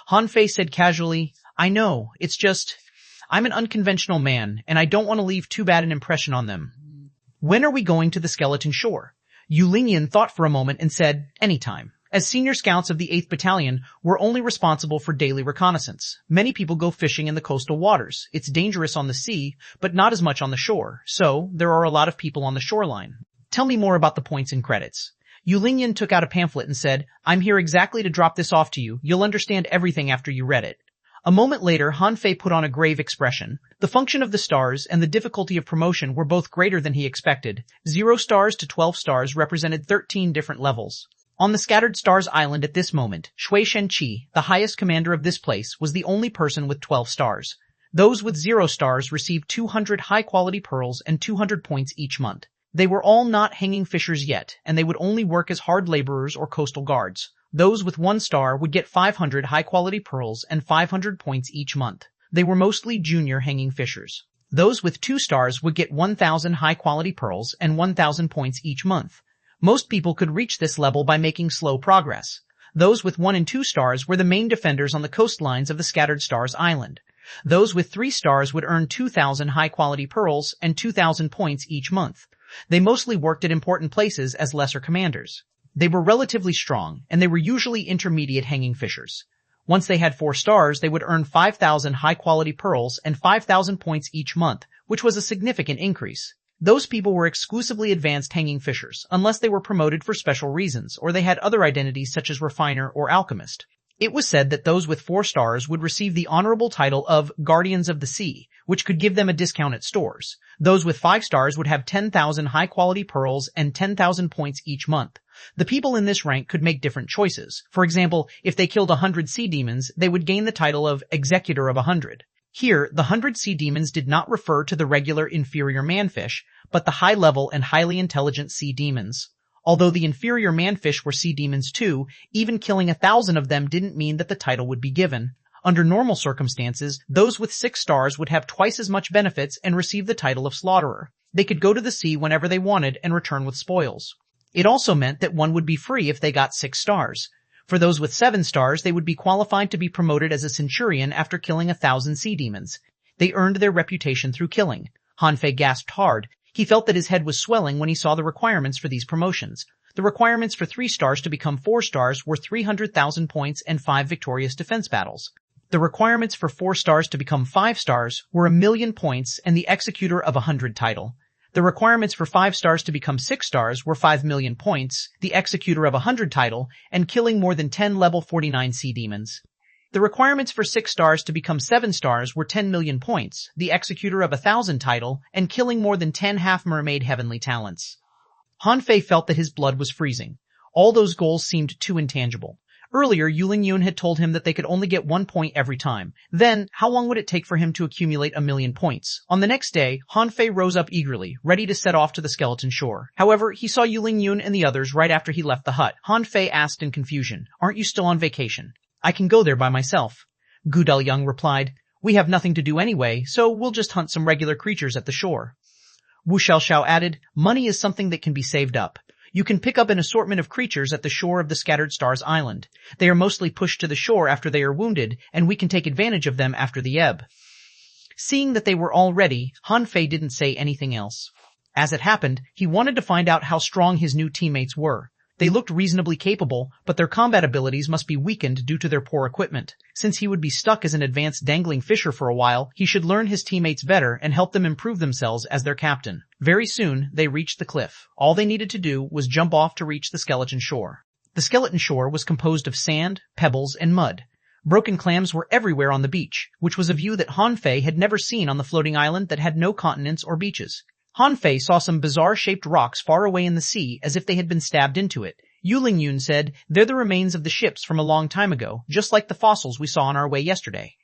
Han Fei said casually, I know, it's just, I'm an unconventional man, and I don't want to leave too bad an impression on them. When are we going to the Skeleton Shore? Yu Lingyun thought for a moment and said, anytime. As senior scouts of the 8th Battalion, we're only responsible for daily reconnaissance. Many people go fishing in the coastal waters. It's dangerous on the sea, but not as much on the shore, so there are a lot of people on the shoreline. Tell me more about the points and credits. Yu Lingyun took out a pamphlet and said, I'm here exactly to drop this off to you. You'll understand everything after you read it. A moment later, Han Fei put on a grave expression. The function of the stars and the difficulty of promotion were both greater than he expected. 0 stars to 12 stars represented 13 different levels. On the Scattered Stars Island at this moment, Shen Chi, the highest commander of this place, was the only person with 12 stars. Those with 0 stars received 200 high-quality pearls and 200 points each month. They were all not hanging fishers yet, and they would only work as hard laborers or coastal guards. Those with 1 star would get 500 high-quality pearls and 500 points each month. They were mostly junior hanging fishers. Those with 2 stars would get 1,000 high-quality pearls and 1,000 points each month. Most people could reach this level by making slow progress. Those with 1 and 2 stars were the main defenders on the coastlines of the Scattered Stars Island. Those with 3 stars would earn 2,000 high-quality pearls and 2,000 points each month. They mostly worked at important places as lesser commanders. They were relatively strong, and they were usually intermediate hanging fishers. Once they had 4 stars, they would earn 5,000 high-quality pearls and 5,000 points each month, which was a significant increase. Those people were exclusively advanced hanging fishers, unless they were promoted for special reasons, or they had other identities such as refiner or alchemist. It was said that those with 4 stars would receive the honorable title of Guardians of the Sea, which could give them a discount at stores. Those with 5 stars would have 10,000 high-quality pearls and 10,000 points each month. The people in this rank could make different choices. For example, if they killed 100 sea demons, they would gain the title of Executor of 100. Here, the 100 sea demons did not refer to the regular inferior manfish, but the high-level and highly intelligent sea demons. Although the inferior manfish were sea demons too, even killing 1,000 of them didn't mean that the title would be given. Under normal circumstances, those with 6 stars would have twice as much benefits and receive the title of slaughterer. They could go to the sea whenever they wanted and return with spoils. It also meant that one would be free if they got 6 stars. For those with 7 stars, they would be qualified to be promoted as a centurion after killing 1,000 sea demons. They earned their reputation through killing. Han Fei gasped hard. He felt that his head was swelling when he saw the requirements for these promotions. The requirements for 3 stars to become 4 stars were 300,000 points and 5 victorious defense battles. The requirements for 4 stars to become 5 stars were 1,000,000 points and the Executor of 100 title. The requirements for 5 stars to become 6 stars were 5,000,000 points, the Executor of 100 title, and killing more than 10 level 49 sea demons. The requirements for 6 stars to become 7 stars were 10,000,000 points, the Executor of 1,000 title, and killing more than 10 half-mermaid heavenly talents. Han Fei felt that his blood was freezing. All those goals seemed too intangible. Earlier, Yuling had told him that they could only get 1 point every time. Then, how long would it take for him to accumulate 1,000,000 points? On the next day, Han Fei rose up eagerly, ready to set off to the skeleton shore. However, he saw Yuling and the others right after he left the hut. Han Fei asked in confusion, "Aren't you still on vacation?" "I can go there by myself." Gu Daliang replied, "We have nothing to do anyway, so we'll just hunt some regular creatures at the shore." Wu Xiaoxiao added, "Money is something that can be saved up. You can pick up an assortment of creatures at the shore of the Scattered Stars Island. They are mostly pushed to the shore after they are wounded, and we can take advantage of them after the ebb." Seeing that they were all ready, Han Fei didn't say anything else. As it happened, he wanted to find out how strong his new teammates were. They looked reasonably capable, but their combat abilities must be weakened due to their poor equipment. Since he would be stuck as an advanced dangling fisher for a while, he should learn his teammates better and help them improve themselves as their captain. Very soon, they reached the cliff. All they needed to do was jump off to reach the skeleton shore. The skeleton shore was composed of sand, pebbles, and mud. Broken clams were everywhere on the beach, which was a view that Han Fei had never seen on the floating island that had no continents or beaches. Han Fei saw some bizarre-shaped rocks far away in the sea as if they had been stabbed into it. Yuling said, "They're the remains of the ships from a long time ago, just like the fossils we saw on our way yesterday.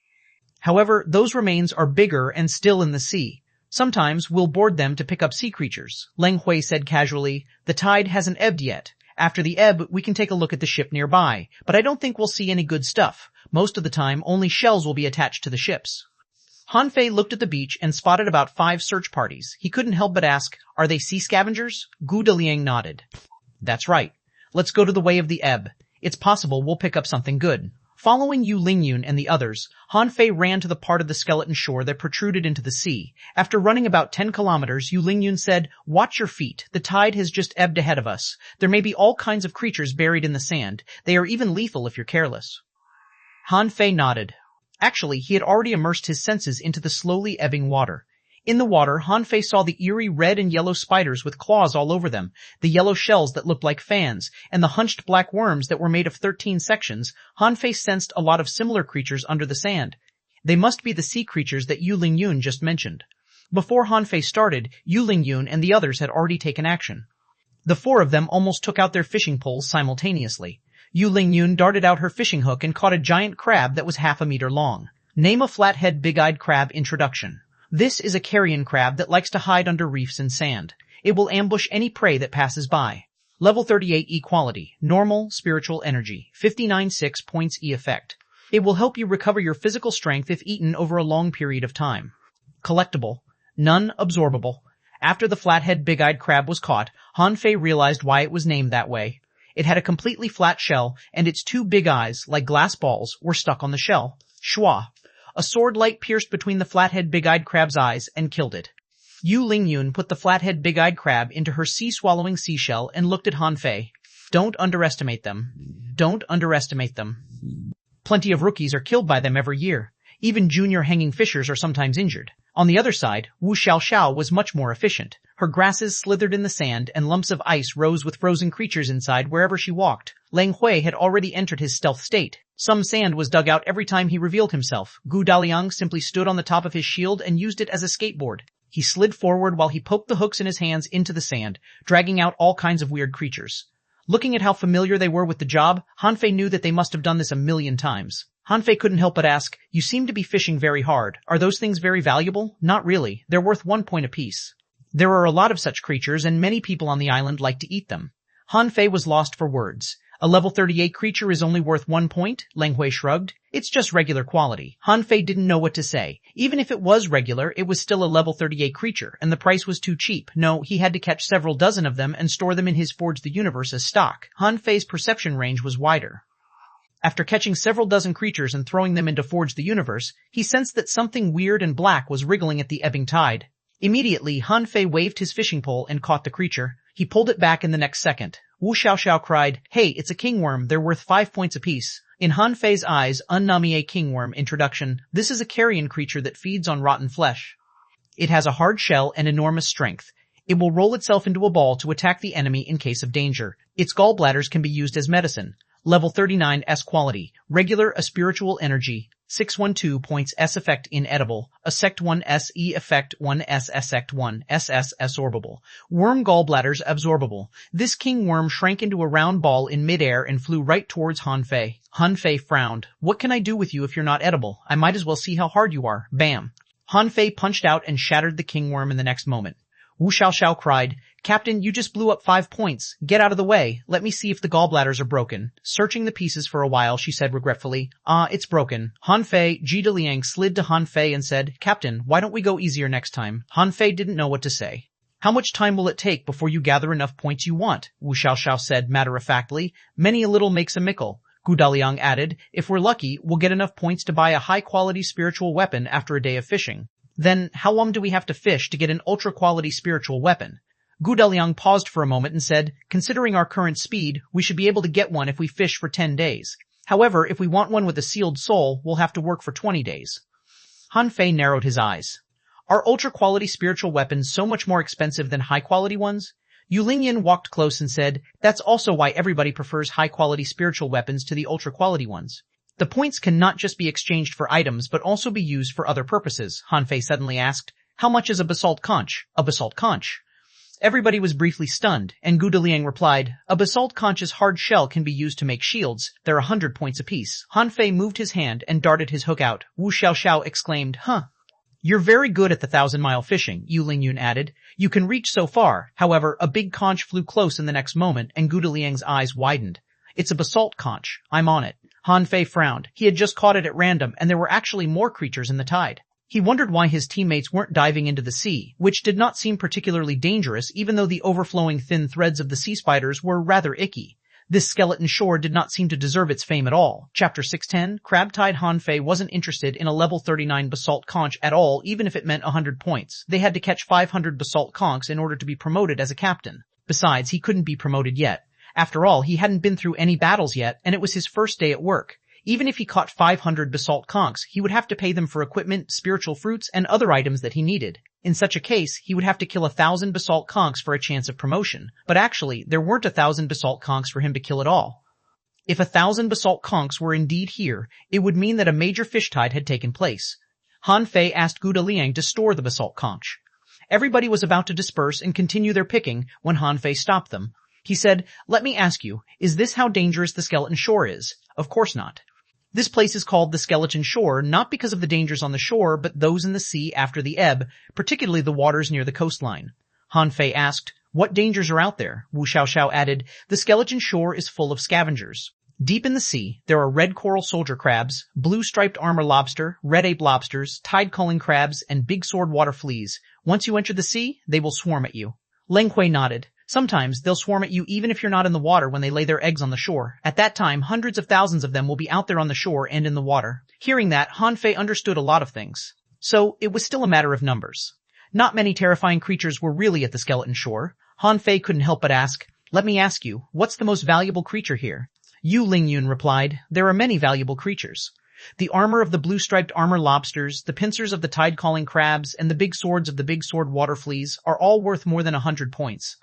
However, those remains are bigger and still in the sea. Sometimes we'll board them to pick up sea creatures." Leng Hui said casually, "The tide hasn't ebbed yet. After the ebb, we can take a look at the ship nearby, but I don't think we'll see any good stuff. Most of the time, only shells will be attached to the ships." Han Fei looked at the beach and spotted about 5 search parties. He couldn't help but ask, "Are they sea scavengers?" Gu Daliang nodded. "That's right. Let's go to the way of the ebb. It's possible we'll pick up something good." Following Yuling and the others, Han Fei ran to the part of the skeleton shore that protruded into the sea. After running about 10 kilometers, Yuling said, "Watch your feet. The tide has just ebbed ahead of us. There may be all kinds of creatures buried in the sand. They are even lethal if you're careless." Han Fei nodded. Actually, he had already immersed his senses into the slowly ebbing water. In the water, Han Fei saw the eerie red and yellow spiders with claws all over them, the yellow shells that looked like fans, and the hunched black worms that were made of 13 sections. Han Fei sensed a lot of similar creatures under the sand. They must be the sea creatures that Yuling just mentioned. Before Han Fei started, Yuling and the others had already taken action. The 4 of them almost took out their fishing poles simultaneously. Yuling darted out her fishing hook and caught a giant crab that was half a meter long. Name a flathead big-eyed crab introduction. This is a carrion crab that likes to hide under reefs and sand. It will ambush any prey that passes by. Level 38 equality, normal, spiritual energy, 59.6 points E effect. It will help you recover your physical strength if eaten over a long period of time. Collectible, none absorbable. After the flathead big-eyed crab was caught, Han Fei realized why it was named that way. It had a completely flat shell, and its 2 big eyes, like glass balls, were stuck on the shell. Schwa. A sword light pierced between the flathead big-eyed crab's eyes and killed it. Yuling put the flathead big-eyed crab into her sea-swallowing seashell and looked at Han Fei. "Don't underestimate them. Don't underestimate them." Plenty of rookies are killed by them every year. Even junior hanging fishers are sometimes injured. On the other side, Wu Xiaoxiao was much more efficient. Her grasses slithered in the sand and lumps of ice rose with frozen creatures inside wherever she walked. Lang Hui had already entered his stealth state. Some sand was dug out every time he revealed himself. Gu Daliang simply stood on the top of his shield and used it as a skateboard. He slid forward while he poked the hooks in his hands into the sand, dragging out all kinds of weird creatures. Looking at how familiar they were with the job, Han Fei knew that they must have done this a million times. Han Fei couldn't help but ask, "You seem to be fishing very hard. Are those things very valuable?" "Not really. They're worth 1 point apiece. There are a lot of such creatures and many people on the island like to eat them." Han Fei was lost for words. "A level 38 creature is only worth 1 point? Lang Hui shrugged. "It's just regular quality." Han Fei didn't know what to say. Even if it was regular, it was still a level 38 creature, and the price was too cheap. No, he had to catch several dozen of them and store them in his Forge the Universe as stock. Han Fei's perception range was wider. After catching several dozen creatures and throwing them into Forge the Universe, he sensed that something weird and black was wriggling at the ebbing tide. Immediately, Han Fei waved his fishing pole and caught the creature. He pulled it back in the next second. Wu Xiaoxiao cried, "Hey, it's a kingworm. They're worth 5 points apiece." In Han Fei's eyes, Unnamie kingworm introduction. This is a carrion creature that feeds on rotten flesh. It has a hard shell and enormous strength. It will roll itself into a ball to attack the enemy in case of danger. Its gallbladders can be used as medicine. Level 39 S quality. Regular a spiritual energy. 612 points S effect inedible. Asect 1 S E effect 1 S Asect 1 SS absorbable. Worm gallbladders absorbable. This king worm shrank into a round ball in midair and flew right towards Han Fei. Han Fei frowned. "What can I do with you if you're not edible? I might as well see how hard you are." Bam. Han Fei punched out and shattered the king worm in the next moment. Wu Xiaoxiao cried, "Captain, you just blew up 5 points. Get out of the way. Let me see if the gallbladders are broken." Searching the pieces for a while, she said regretfully, "It's broken." Han Fei, Ji Deliang slid to Han Fei and said, "Captain, why don't we go easier next time?" Han Fei didn't know what to say. "How much time will it take before you gather enough points you want?" Wu Xiaoxiao said matter-of-factly. "Many a little makes a mickle." Gu Daliang added, "If we're lucky, we'll get enough points to buy a high-quality spiritual weapon after a day of fishing." "Then, how long do we have to fish to get an ultra-quality spiritual weapon?" Gu Daliang paused for a moment and said, "Considering our current speed, we should be able to get one if we fish for 10 days. However, if we want one with a sealed soul, we'll have to work for 20 days. Han Fei narrowed his eyes. "Are ultra-quality spiritual weapons so much more expensive than high-quality ones?" Yu Lingyan walked close and said, "That's also why everybody prefers high-quality spiritual weapons to the ultra-quality ones. The points can not just be exchanged for items but also be used for other purposes." Han Fei suddenly asked, "How much is a basalt conch?" "A basalt conch?" Everybody was briefly stunned, and Gu Deliang replied, "A basalt conch's hard shell can be used to make shields. They're 100 points apiece." Han Fei moved his hand and darted his hook out. Wu Xiaoxiao exclaimed, "Huh. You're very good at the 1,000-mile fishing," Yu Lingyun added. "You can reach so far." However, a big conch flew close in the next moment, and Gu Deliang's eyes widened. "It's a basalt conch. I'm on it." Han Fei frowned. He had just caught it at random, and there were actually more creatures in the tide. He wondered why his teammates weren't diving into the sea, which did not seem particularly dangerous even though the overflowing thin threads of the sea spiders were rather icky. This skeleton shore did not seem to deserve its fame at all. Chapter 610, Crabtide. Han Fei wasn't interested in a level 39 basalt conch at all, even if it meant 100 points. They had to catch 500 basalt conchs in order to be promoted as a captain. Besides, he couldn't be promoted yet. After all, he hadn't been through any battles yet, and it was his first day at work. Even if he caught 500 basalt conchs, he would have to pay them for equipment, spiritual fruits, and other items that he needed. In such a case, he would have to kill 1,000 basalt conchs for a chance of promotion. But actually, there weren't 1,000 basalt conchs for him to kill at all. If 1,000 basalt conchs were indeed here, it would mean that a major fish tide had taken place. Han Fei asked Gu Deliang to store the basalt conch. Everybody was about to disperse and continue their picking when Han Fei stopped them. He said, "Let me ask you, is this how dangerous the skeleton shore is?" "Of course not. This place is called the Skeleton Shore not because of the dangers on the shore, but those in the sea after the ebb, particularly the waters near the coastline." Han Fei asked, "What dangers are out there?" Wu Xiaoxiao added, "The Skeleton Shore is full of scavengers. Deep in the sea, there are red coral soldier crabs, blue striped armor lobster, red ape lobsters, tide-calling crabs, and big sword water fleas. Once you enter the sea, they will swarm at you." Leng Hui nodded. "Sometimes they'll swarm at you even if you're not in the water when they lay their eggs on the shore. At that time, hundreds of thousands of them will be out there on the shore and in the water." Hearing that, Han Fei understood a lot of things. So, it was still a matter of numbers. Not many terrifying creatures were really at the Skeleton Shore. Han Fei couldn't help but ask, "Let me ask you, what's the most valuable creature here?" Yu Lingyun replied, there are many valuable creatures. The armor of the blue-striped armor lobsters, the pincers of the tide-calling crabs, and the big swords of the big sword water fleas are all worth more than 100 points.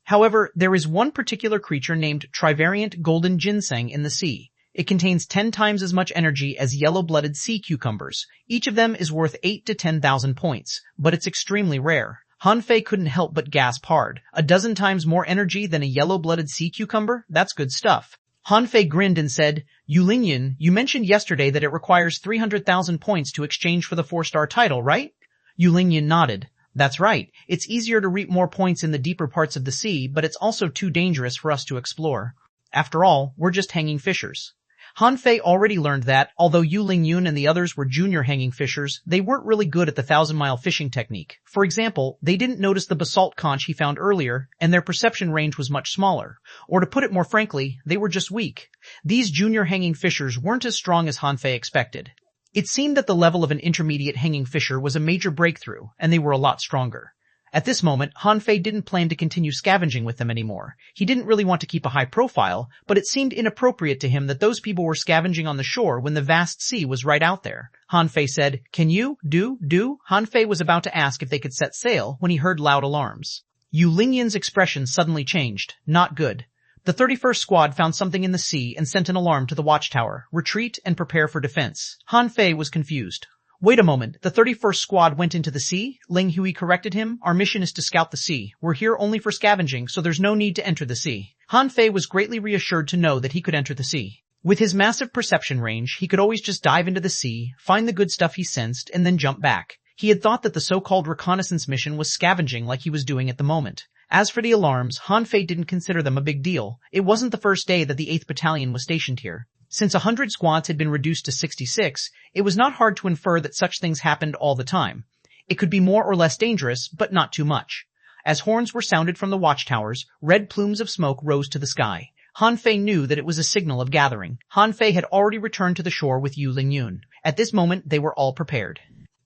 However, there is one particular creature named Trivariant Golden Ginseng in the sea. It contains 10 times as much energy as yellow-blooded sea cucumbers. Each of them is worth 8 to 10,000 points, but it's extremely rare. Han Fei couldn't help but gasp hard. 12 times more energy than a yellow-blooded sea cucumber? That's good stuff. Han Fei grinned and said, Yu Lingyun, you mentioned yesterday that it requires 300,000 points to exchange for the 4-star title, right? Yu Lingyun nodded. That's right. It's easier to reap more points in the deeper parts of the sea, but it's also too dangerous for us to explore. After all, we're just hanging fishers. Han Fei already learned that, although Yu Lingyun and the others were junior hanging fishers, they weren't really good at the 1,000-mile fishing technique. For example, they didn't notice the basalt conch he found earlier, and their perception range was much smaller. Or to put it more frankly, they were just weak. These junior hanging fishers weren't as strong as Han Fei expected. It seemed that the level of an intermediate hanging fisher was a major breakthrough, and they were a lot stronger. At this moment, Han Fei didn't plan to continue scavenging with them anymore. He didn't really want to keep a high profile, but it seemed inappropriate to him that those people were scavenging on the shore when the vast sea was right out there. Han Fei said, Can you, do? Han Fei was about to ask if they could set sail when he heard loud alarms. Yu Lingyun's expression suddenly changed. Not good. The 31st Squad found something in the sea and sent an alarm to the watchtower. Retreat and prepare for defense. Han Fei was confused. Wait a moment, the 31st Squad went into the sea? Ling Hui corrected him. Our mission is to scout the sea. We're here only for scavenging, so there's no need to enter the sea. Han Fei was greatly reassured to know that he could enter the sea. With his massive perception range, he could always just dive into the sea, find the good stuff he sensed, and then jump back. He had thought that the so-called reconnaissance mission was scavenging like he was doing at the moment. As for the alarms, Han Fei didn't consider them a big deal. It wasn't the first day that the 8th Battalion was stationed here. Since 100 squads had been reduced to 66, it was not hard to infer that such things happened all the time. It could be more or less dangerous, but not too much. As horns were sounded from the watchtowers, red plumes of smoke rose to the sky. Han Fei knew that it was a signal of gathering. Han Fei had already returned to the shore with Yu Lingyun. At this moment, they were all prepared.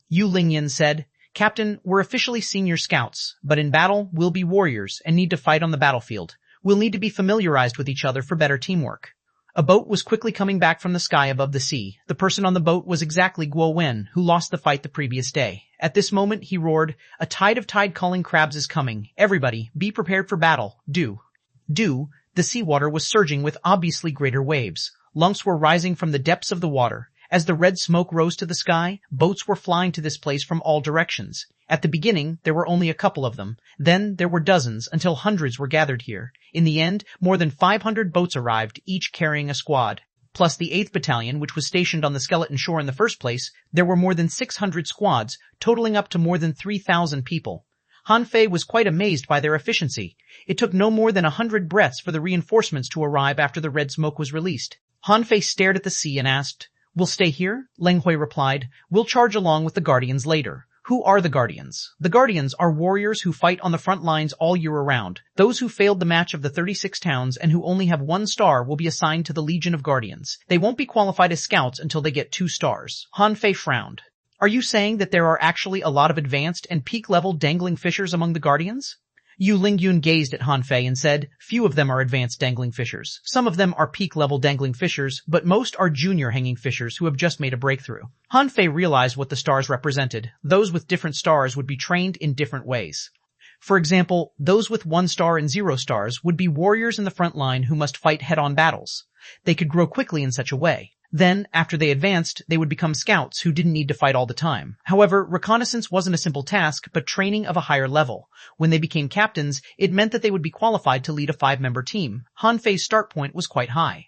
Yu Lingyun said, Captain, we're officially senior scouts, but in battle, we'll be warriors and need to fight on the battlefield. We'll need to be familiarized with each other for better teamwork. A boat was quickly coming back from the sky above the sea. The person on the boat was exactly Guo Wen, who lost the fight the previous day. At this moment, he roared, A tide of tide-calling crabs is coming. Everybody, be prepared for battle. Do. The seawater was surging with obviously greater waves. Lumps were rising from the depths of the water. As the red smoke rose to the sky, boats were flying to this place from all directions. At the beginning, there were only a couple of them. Then there were dozens until hundreds were gathered here. In the end, more than 500 boats arrived, each carrying a squad. Plus the 8th Battalion, which was stationed on the skeleton shore in the first place, there were more than 600 squads, totaling up to more than 3,000 people. Han Fei was quite amazed by their efficiency. It took no more than 100 breaths for the reinforcements to arrive after the red smoke was released. Han Fei stared at the sea and asked, We'll stay here? Leng Hui replied, We'll charge along with the Guardians later. Who are the Guardians? The Guardians are warriors who fight on the front lines all year around. Those who failed the match of the 36 towns and who only have 1 star will be assigned to the Legion of Guardians. They won't be qualified as scouts until they get 2 stars. Han Fei frowned. Are you saying that there are actually a lot of advanced and peak-level dangling fishers among the Guardians? Yu Lingyun gazed at Han Fei and said, Few of them are advanced dangling fishers. Some of them are peak-level dangling fishers, but most are junior hanging fishers who have just made a breakthrough. Han Fei realized what the stars represented. Those with different stars would be trained in different ways. For example, those with 1 star and 0 stars would be warriors in the front line who must fight head-on battles. They could grow quickly in such a way. Then, after they advanced, they would become scouts who didn't need to fight all the time. However, reconnaissance wasn't a simple task, but training of a higher level. When they became captains, it meant that they would be qualified to lead a 5-member team. Han Fei's start point was quite high.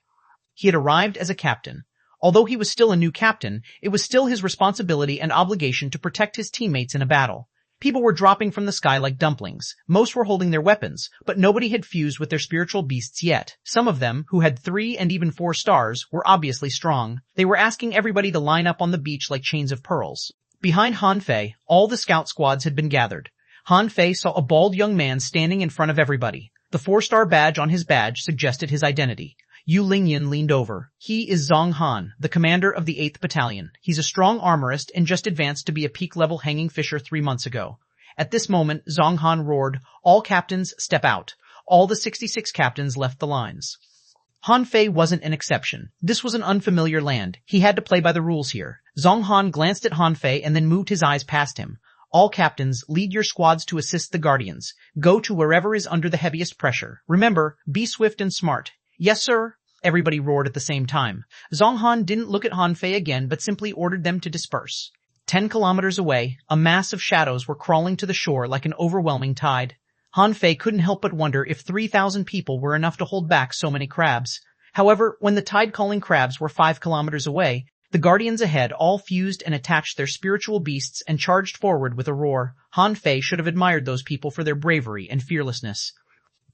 He had arrived as a captain. Although he was still a new captain, it was still his responsibility and obligation to protect his teammates in a battle. People were dropping from the sky like dumplings. Most were holding their weapons, but nobody had fused with their spiritual beasts yet. Some of them, who had 3 and even 4 stars, were obviously strong. They were asking everybody to line up on the beach like chains of pearls. Behind Han Fei, all the scout squads had been gathered. Han Fei saw a bald young man standing in front of everybody. The 4-star badge on his badge suggested his identity. Yu Lingyun leaned over. He is xuanhuan, the commander of the 8th Battalion. He's a strong armorist and just advanced to be a peak-level hanging fisher 3 months ago. At this moment, xuanhuan roared, All captains, step out. All the 66 captains left the lines. Han Fei wasn't an exception. This was an unfamiliar land. He had to play by the rules here. Xuanhuan glanced at Han Fei and then moved his eyes past him. All captains, lead your squads to assist the guardians. Go to wherever is under the heaviest pressure. Remember, be swift and smart. Yes, sir. Everybody roared at the same time. Xuanhuan didn't look at Han Fei again, but simply ordered them to disperse. 10 kilometers away, a mass of shadows were crawling to the shore like an overwhelming tide. Han Fei couldn't help but wonder if 3,000 people were enough to hold back so many crabs. However, when the tide-calling crabs were 5 kilometers away, the guardians ahead all fused and attached their spiritual beasts and charged forward with a roar. Han Fei should have admired those people for their bravery and fearlessness.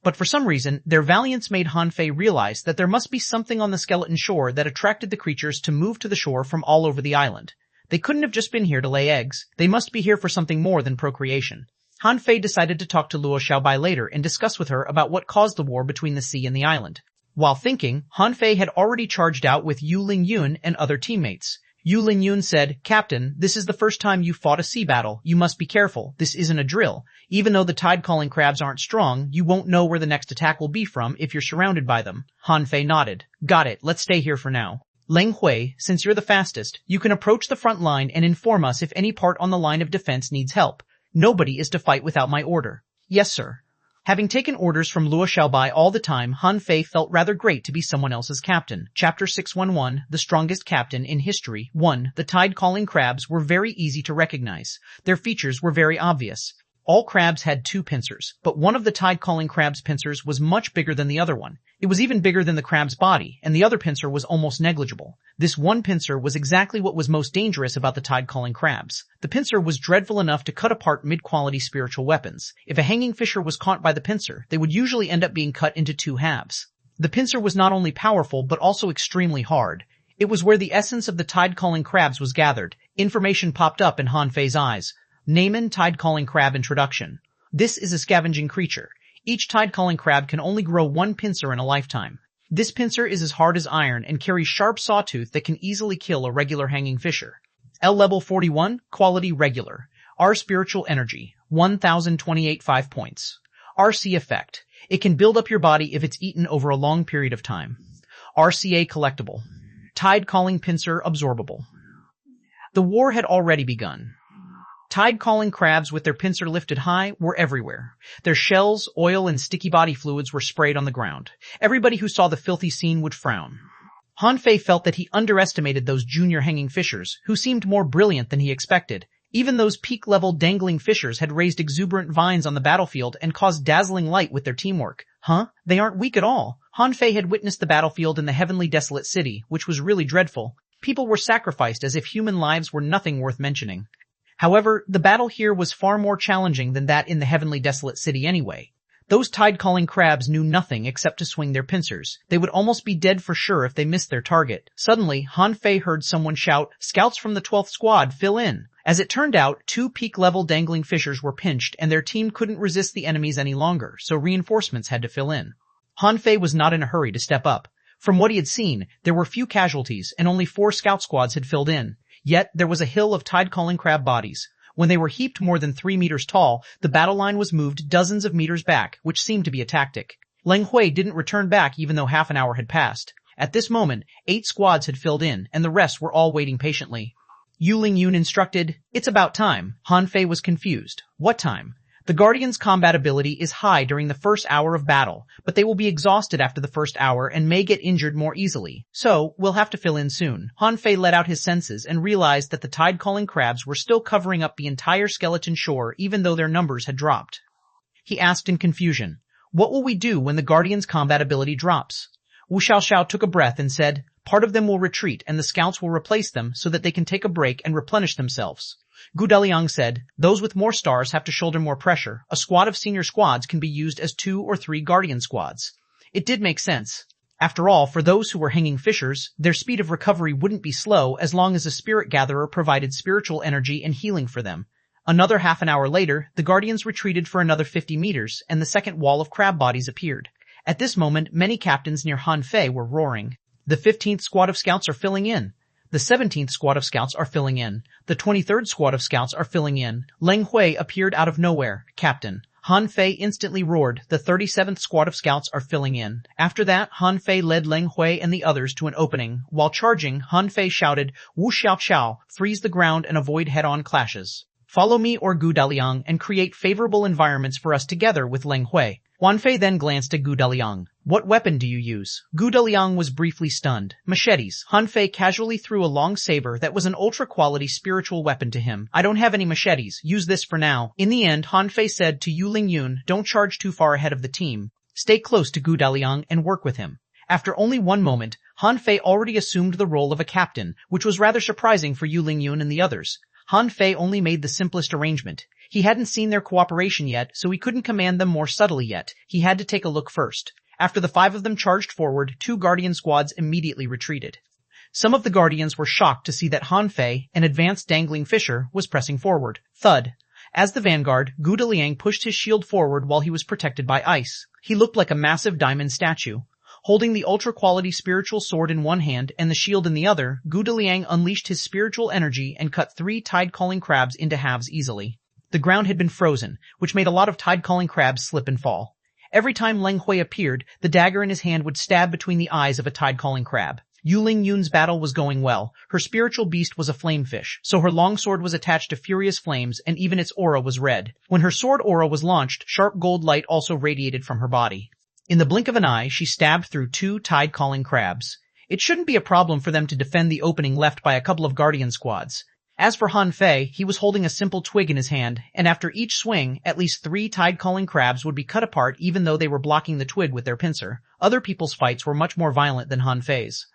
But for some reason, their valiance made Han Fei realize that there must be something on the skeleton shore that attracted the creatures to move to the shore from all over the island. They couldn't have just been here to lay eggs. They must be here for something more than procreation. Han Fei decided to talk to Luo Xiaobai later and discuss with her about what caused the war between the sea and the island. While thinking, Han Fei had already charged out with Yu Lingyun and other teammates. Yu Lingyun said, "Captain, this is the first time you fought a sea battle. You must be careful. This isn't a drill. Even though the tide-calling crabs aren't strong, you won't know where the next attack will be from if you're surrounded by them." Han Fei nodded. "Got it. Let's stay here for now. Leng Hui, since you're the fastest, you can approach the front line and inform us if any part on the line of defense needs help. Nobody is to fight without my order." "Yes, sir." Having taken orders from Luo Xiaobai all the time, Han Fei felt rather great to be someone else's captain. Chapter 611, The Strongest Captain in History. 1. The tide-calling crabs were very easy to recognize. Their features were very obvious. All crabs had 2 pincers, but one of the tide-calling crab's pincers was much bigger than the other one. It was even bigger than the crab's body, and the other pincer was almost negligible. This one pincer was exactly what was most dangerous about the tide-calling crabs. The pincer was dreadful enough to cut apart mid-quality spiritual weapons. If a hanging fisher was caught by the pincer, they would usually end up being cut into 2 halves. The pincer was not only powerful, but also extremely hard. It was where the essence of the tide-calling crabs was gathered. Information popped up in Han Fei's eyes. Naaman tide-calling crab introduction. This is a scavenging creature. Each tide-calling crab can only grow 1 pincer in a lifetime. This pincer is as hard as iron and carries sharp sawtooth that can easily kill a regular hanging fisher. L level 41, quality regular. R spiritual energy, 1028 5 points. RC effect. It can build up your body if it's eaten over a long period of time. RCA collectible. Tide-calling pincer absorbable. The war had already begun. Tide-calling crabs with their pincer lifted high were everywhere. Their shells, oil, and sticky body fluids were sprayed on the ground. Everybody who saw the filthy scene would frown. Han Fei felt that he underestimated those junior hanging fishers, who seemed more brilliant than he expected. Even those peak-level dangling fishers had raised exuberant vines on the battlefield and caused dazzling light with their teamwork. They aren't weak at all. Han Fei had witnessed the battlefield in the heavenly desolate city, which was really dreadful. People were sacrificed as if human lives were nothing worth mentioning. However, the battle here was far more challenging than that in the heavenly desolate city anyway. Those tide-calling crabs knew nothing except to swing their pincers. They would almost be dead for sure if they missed their target. Suddenly, Han Fei heard someone shout, "Scouts from the 12th squad, fill in." As it turned out, 2 peak-level dangling fishers were pinched and their team couldn't resist the enemies any longer, so reinforcements had to fill in. Han Fei was not in a hurry to step up. From what he had seen, there were few casualties and only 4 scout squads had filled in. Yet, there was a hill of tide-calling crab bodies. When they were heaped more than 3 meters tall, the battle line was moved dozens of meters back, which seemed to be a tactic. Leng Hui didn't return back even though half an hour had passed. At this moment, 8 squads had filled in, and the rest were all waiting patiently. Yu Lingyun instructed, "It's about time." Han Fei was confused. What time? The Guardians' combat ability is high during the first hour of battle, but they will be exhausted after the first hour and may get injured more easily. So, we'll have to fill in soon. Han Fei let out his senses and realized that the tide-calling crabs were still covering up the entire skeleton shore even though their numbers had dropped. He asked in confusion, "What will we do when the Guardians' combat ability drops?" Wu Xiaoxiao took a breath and said, "Part of them will retreat and the scouts will replace them so that they can take a break and replenish themselves." Gu Daliang said, "Those with more stars have to shoulder more pressure. A squad of senior squads can be used as 2 or 3 guardian squads." It did make sense. After all, for those who were hanging fishers, their speed of recovery wouldn't be slow as long as a spirit gatherer provided spiritual energy and healing for them. Another half an hour later, the guardians retreated for another 50 meters, and the second wall of crab bodies appeared. At this moment, many captains near Han Fei were roaring. The 15th squad of scouts are filling in. The 17th squad of scouts are filling in. The 23rd squad of scouts are filling in. Leng Hui appeared out of nowhere. "Captain." Han Fei instantly roared, "The 37th squad of scouts are filling in." After that, Han Fei led Leng Hui and the others to an opening. While charging, Han Fei shouted, "Wu xiao xiao, freeze the ground and avoid head-on clashes. Follow me or Gu Daliang and create favorable environments for us together with Leng Hui." Huan Fei then glanced at Gu Daliang. "What weapon do you use?" Gu Daliang was briefly stunned. "Machetes." Han Fei casually threw a long saber that was an ultra-quality spiritual weapon to him. "I don't have any machetes. Use this for now." In the end, Han Fei said to Yu Lingyun, "Don't charge too far ahead of the team. Stay close to Gu Daliang and work with him." After only one moment, Han Fei already assumed the role of a captain, which was rather surprising for Yu Lingyun and the others. Han Fei only made the simplest arrangement. He hadn't seen their cooperation yet, so he couldn't command them more subtly yet. He had to take a look first. After the 5 of them charged forward, 2 Guardian squads immediately retreated. Some of the Guardians were shocked to see that Han Fei, an advanced dangling fisher, was pressing forward. Thud. As the vanguard, Gu Daliang pushed his shield forward while he was protected by ice. He looked like a massive diamond statue. Holding the ultra-quality spiritual sword in one hand and the shield in the other, Gu Daliang unleashed his spiritual energy and cut 3 tide-calling crabs into halves easily. The ground had been frozen, which made a lot of tide-calling crabs slip and fall. Every time Leng Hui appeared, the dagger in his hand would stab between the eyes of a tide-calling crab. Yu Lingyun's battle was going well. Her spiritual beast was a flamefish, so her longsword was attached to furious flames and even its aura was red. When her sword aura was launched, sharp gold light also radiated from her body. In the blink of an eye, she stabbed through 2 tide-calling crabs. It shouldn't be a problem for them to defend the opening left by a couple of Guardian squads. As for Han Fei, he was holding a simple twig in his hand, and after each swing, at least 3 tide-calling crabs would be cut apart even though they were blocking the twig with their pincer. Other people's fights were much more violent than Han Fei's.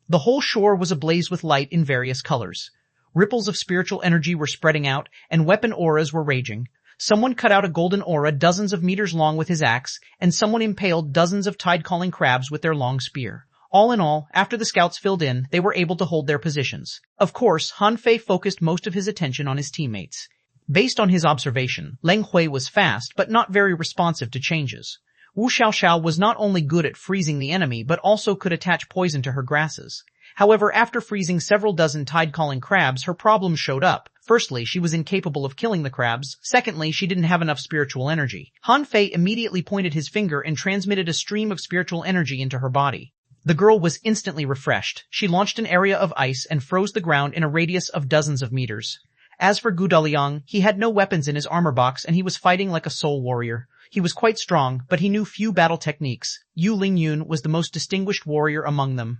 The whole shore was ablaze with light in various colors. Ripples of spiritual energy were spreading out, and weapon auras were raging. Someone cut out a golden aura dozens of meters long with his axe, and someone impaled dozens of tide-calling crabs with their long spear. All in all, after the scouts filled in, they were able to hold their positions. Of course, Han Fei focused most of his attention on his teammates. Based on his observation, Leng Hui was fast but not very responsive to changes. Wu Xiaoxiao was not only good at freezing the enemy but also could attach poison to her grasses. However, after freezing several dozen tide-calling crabs, her problems showed up. Firstly, she was incapable of killing the crabs. Secondly, she didn't have enough spiritual energy. Han Fei immediately pointed his finger and transmitted a stream of spiritual energy into her body. The girl was instantly refreshed. She launched an area of ice and froze the ground in a radius of dozens of meters. As for Gu Daliang, he had no weapons in his armor box and he was fighting like a soul warrior. He was quite strong, but he knew few battle techniques. Yu Lingyun was the most distinguished warrior among them.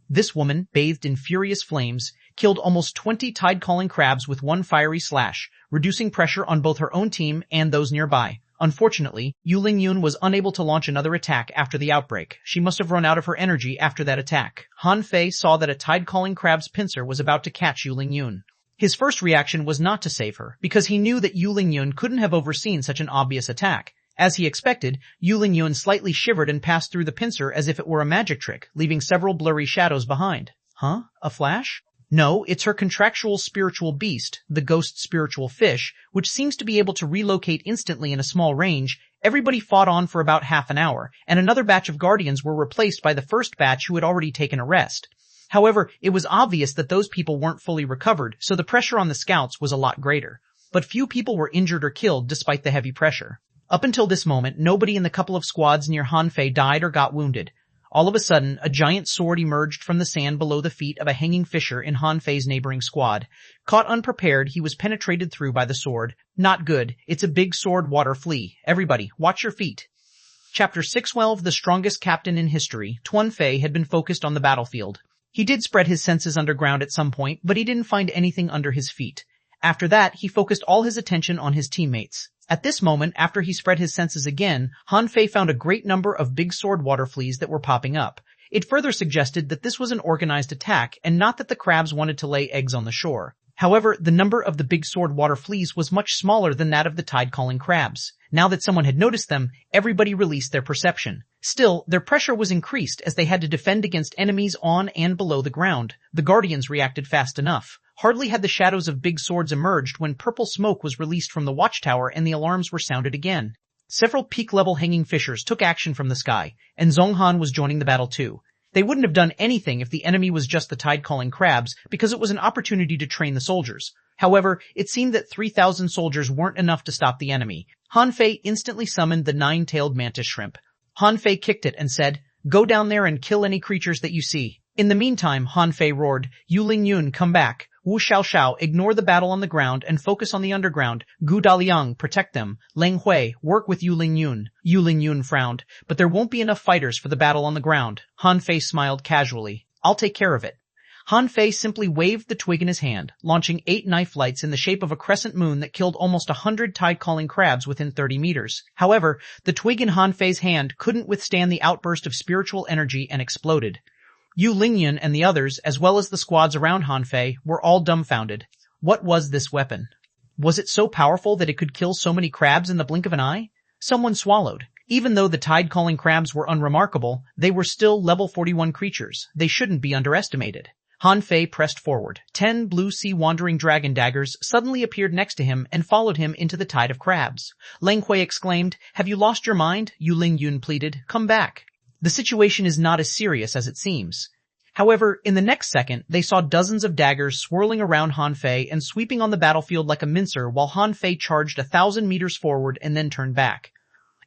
This woman, bathed in furious flames, killed almost 20 tide-calling crabs with one fiery slash, reducing pressure on both her own team and those nearby. Unfortunately, Yu Lingyun was unable to launch another attack after the outbreak. She must have run out of her energy after that attack. Han Fei saw that a tide-calling crab's pincer was about to catch Yu Lingyun. His first reaction was not to save her, because he knew that Yu Lingyun couldn't have overseen such an obvious attack. As he expected, Yu Lingyun slightly shivered and passed through the pincer as if it were a magic trick, leaving several blurry shadows behind. Huh? A flash? No, it's her contractual spiritual beast, the ghost spiritual fish, which seems to be able to relocate instantly in a small range. Everybody fought on for about half an hour, and another batch of guardians were replaced by the first batch who had already taken a rest. However, it was obvious that those people weren't fully recovered, so the pressure on the scouts was a lot greater. But few people were injured or killed despite the heavy pressure. Up until this moment, nobody in the couple of squads near Han Fei died or got wounded. All of a sudden, a giant sword emerged from the sand below the feet of a hanging fisher in Han Fei's neighboring squad. Caught unprepared, he was penetrated through by the sword. Not good. It's a big sword water flea. Everybody, watch your feet. Chapter 612, The Strongest Captain in History. Tuan Fei had been focused on the battlefield. He did spread his senses underground at some point, but he didn't find anything under his feet. After that, he focused all his attention on his teammates. At this moment, after he spread his senses again, Han Fei found a great number of big sword water fleas that were popping up. It further suggested that this was an organized attack and not that the crabs wanted to lay eggs on the shore. However, the number of the big sword water fleas was much smaller than that of the tide-calling crabs. Now that someone had noticed them, everybody released their perception. Still, their pressure was increased as they had to defend against enemies on and below the ground. The guardians reacted fast enough. Hardly had the shadows of big swords emerged when purple smoke was released from the watchtower and the alarms were sounded again. Several peak-level hanging fishers took action from the sky, and xuanhuan was joining the battle too. They wouldn't have done anything if the enemy was just the tide-calling crabs, because it was an opportunity to train the soldiers. However, it seemed that 3,000 soldiers weren't enough to stop the enemy. Han Fei instantly summoned the 9-tailed mantis shrimp. Han Fei kicked it and said, "Go down there and kill any creatures that you see." In the meantime, Han Fei roared, "Yu Ling Yun, come back. Wu Xiao, ignore the battle on the ground and focus on the underground. Gu Daliang, protect them. Leng Hui, work with Yu Ling Yun." Yu Ling Yun frowned, "But there won't be enough fighters for the battle on the ground." Han Fei smiled casually. "I'll take care of it." Han Fei simply waved the twig in his hand, launching 8 knife lights in the shape of a crescent moon that killed almost 100 tide-calling crabs within 30 meters. However, the twig in Han Fei's hand couldn't withstand the outburst of spiritual energy and exploded. Yu Lingyun and the others, as well as the squads around Han Fei, were all dumbfounded. What was this weapon? Was it so powerful that it could kill so many crabs in the blink of an eye? Someone swallowed. Even though the tide-calling crabs were unremarkable, they were still level 41 creatures. They shouldn't be underestimated. Han Fei pressed forward. 10 blue sea wandering dragon daggers suddenly appeared next to him and followed him into the tide of crabs. Leng Hui exclaimed, "Have you lost your mind?" Yu Lingyun pleaded, "Come back." The situation is not as serious as it seems. However, in the next second, they saw dozens of daggers swirling around Han Fei and sweeping on the battlefield like a mincer while Han Fei charged 1,000 meters forward and then turned back.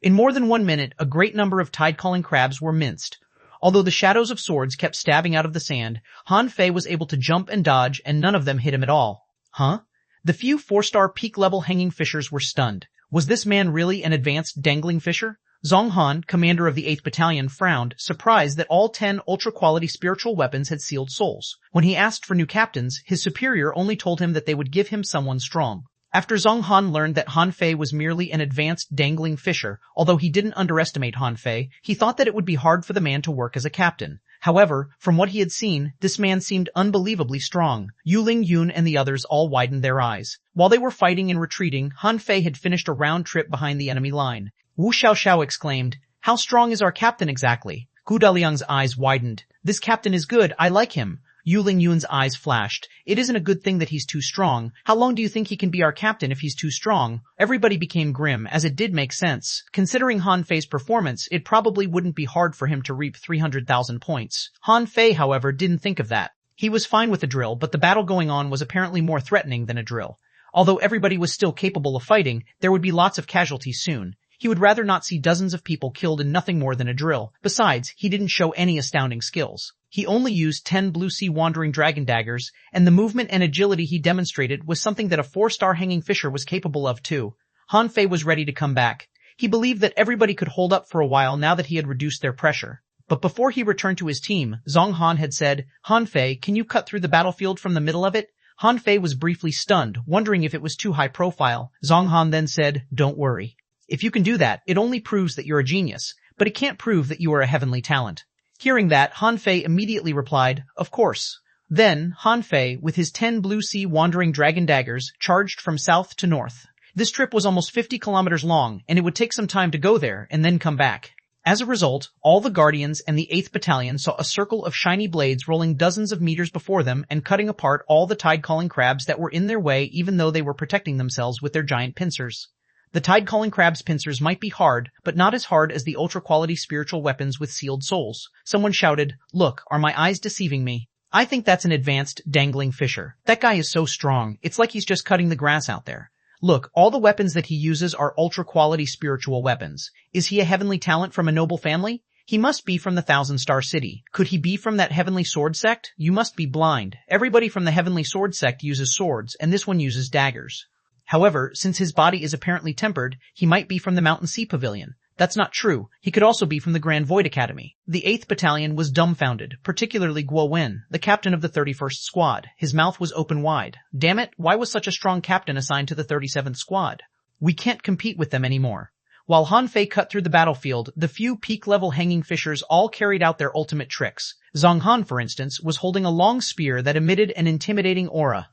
In more than 1 minute, a great number of tide-calling crabs were minced. Although the shadows of swords kept stabbing out of the sand, Han Fei was able to jump and dodge and none of them hit him at all. Huh? The few 4-star peak-level hanging fishers were stunned. Was this man really an advanced dangling fisher? Xuanhuan, commander of the 8th Battalion, frowned, surprised that all 10 ultra-quality spiritual weapons had sealed souls. When he asked for new captains, his superior only told him that they would give him someone strong. After Xuanhuan learned that Han Fei was merely an advanced dangling fisher, although he didn't underestimate Han Fei, he thought that it would be hard for the man to work as a captain. However, from what he had seen, this man seemed unbelievably strong. Yu Lingyun and the others all widened their eyes. While they were fighting and retreating, Han Fei had finished a round trip behind the enemy line. Wu Xiao exclaimed, "How strong is our captain exactly?" Gu Daliang's eyes widened. "This captain is good, I like him." Yu Lingyun's eyes flashed. "It isn't a good thing that he's too strong. How long do you think he can be our captain if he's too strong?" Everybody became grim, as it did make sense. Considering Han Fei's performance, it probably wouldn't be hard for him to reap 300,000 points. Han Fei, however, didn't think of that. He was fine with the drill, but the battle going on was apparently more threatening than a drill. Although everybody was still capable of fighting, there would be lots of casualties soon. He would rather not see dozens of people killed in nothing more than a drill. Besides, he didn't show any astounding skills. He only used 10 blue sea wandering dragon daggers, and the movement and agility he demonstrated was something that a 4-star hanging fisher was capable of too. Han Fei was ready to come back. He believed that everybody could hold up for a while now that he had reduced their pressure. But before he returned to his team, Xuanhuan had said, "Han Fei, can you cut through the battlefield from the middle of it?" Han Fei was briefly stunned, wondering if it was too high profile. Xuanhuan then said, "Don't worry. If you can do that, it only proves that you're a genius, but it can't prove that you are a heavenly talent." Hearing that, Han Fei immediately replied, "Of course." Then, Han Fei, with his 10 blue sea wandering dragon daggers, charged from south to north. This trip was almost 50 kilometers long, and it would take some time to go there and then come back. As a result, all the Guardians and the 8th Battalion saw a circle of shiny blades rolling dozens of meters before them and cutting apart all the tide-calling crabs that were in their way even though they were protecting themselves with their giant pincers. The tide-calling crab's pincers might be hard, but not as hard as the ultra-quality spiritual weapons with sealed souls. Someone shouted, "Look, are my eyes deceiving me? I think that's an advanced, dangling fisher. That guy is so strong, it's like he's just cutting the grass out there. Look, all the weapons that he uses are ultra-quality spiritual weapons. Is he a heavenly talent from a noble family? He must be from the 1,000-star city. Could he be from that heavenly sword sect? You must be blind. Everybody from the heavenly sword sect uses swords, and this one uses daggers. However, since his body is apparently tempered, he might be from the Mountain Sea Pavilion. That's not true. He could also be from the Grand Void Academy." The 8th Battalion was dumbfounded, particularly Guo Wen, the captain of the 31st Squad. His mouth was open wide. Damn it, why was such a strong captain assigned to the 37th Squad? We can't compete with them anymore. While Han Fei cut through the battlefield, the few peak-level hanging fishers all carried out their ultimate tricks. Xuanhuan, for instance, was holding a long spear that emitted an intimidating aura.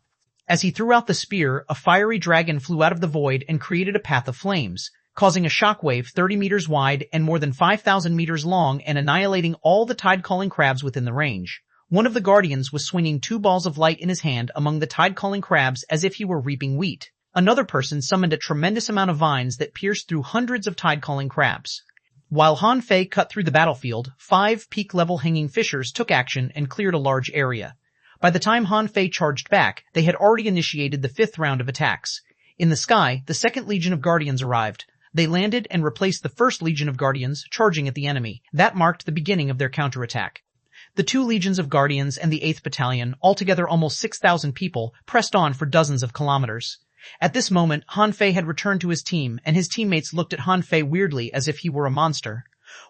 As he threw out the spear, a fiery dragon flew out of the void and created a path of flames, causing a shockwave 30 meters wide and more than 5,000 meters long and annihilating all the tide-calling crabs within the range. One of the Guardians was swinging 2 balls of light in his hand among the tide-calling crabs as if he were reaping wheat. Another person summoned a tremendous amount of vines that pierced through hundreds of tide-calling crabs. While Han Fei cut through the battlefield, 5 peak-level hanging fishers took action and cleared a large area. By the time Han Fei charged back, they had already initiated the 5th round of attacks. In the sky, the 2nd Legion of Guardians arrived. They landed and replaced the 1st Legion of Guardians, charging at the enemy. That marked the beginning of their counterattack. The 2 legions of Guardians and the 8th Battalion, altogether almost 6,000 people, pressed on for dozens of kilometers. At this moment, Han Fei had returned to his team, and his teammates looked at Han Fei weirdly as if he were a monster.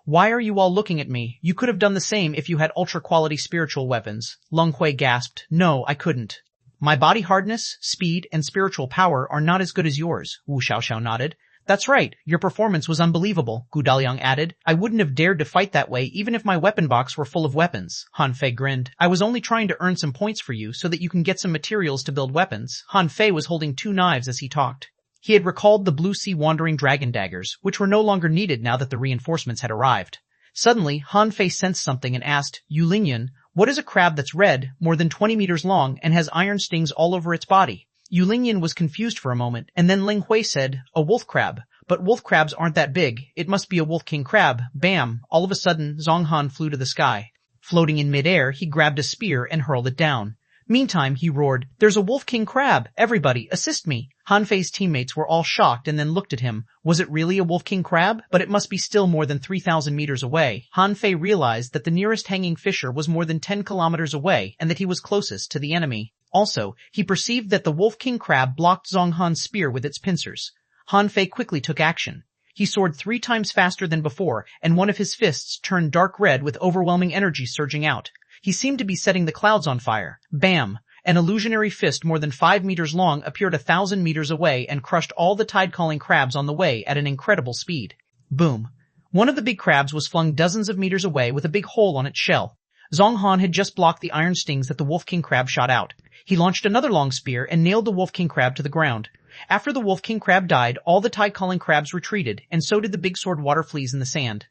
"Why are you all looking at me? You could have done the same if you had ultra-quality spiritual weapons." Leng Hui gasped. "No, I couldn't." "My body hardness, speed, and spiritual power are not as good as yours," Wu Xiaoxiao nodded. "That's right. Your performance was unbelievable," Gu Daliang added. "I wouldn't have dared to fight that way even if my weapon box were full of weapons." Han Fei grinned. "I was only trying to earn some points for you so that you can get some materials to build weapons." Han Fei was holding 2 knives as he talked. He had recalled the Blue Sea Wandering Dragon daggers, which were no longer needed now that the reinforcements had arrived. Suddenly, Han Fei sensed something and asked, "Yulingyan, what is a crab that's red, more than 20 meters long, and has iron stings all over its body?" Yulingyan was confused for a moment, and then Leng Hui said, "A wolf crab. But wolf crabs aren't that big. It must be a wolf king crab." Bam! All of a sudden, Xuanhuan flew to the sky. Floating in midair, he grabbed a spear and hurled it down. Meantime, he roared, "There's a wolf king crab! Everybody, assist me!" Han Fei's teammates were all shocked and then looked at him. Was it really a wolf king crab? But it must be still more than 3,000 meters away. Han Fei realized that the nearest hanging fisher was more than 10 kilometers away and that he was closest to the enemy. Also, he perceived that the wolf king crab blocked Xuanhuan's spear with its pincers. Han Fei quickly took action. He soared 3 times faster than before, and one of his fists turned dark red with overwhelming energy surging out. He seemed to be setting the clouds on fire. Bam! An illusionary fist more than 5 meters long appeared 1,000 meters away and crushed all the tide-calling crabs on the way at an incredible speed. Boom! One of the big crabs was flung dozens of meters away with a big hole on its shell. Xuanhuan had just blocked the iron stings that the Wolf King crab shot out. He launched another long spear and nailed the Wolf King crab to the ground. After the Wolf King crab died, all the tide-calling crabs retreated, and so did the big sword water fleas in the sand.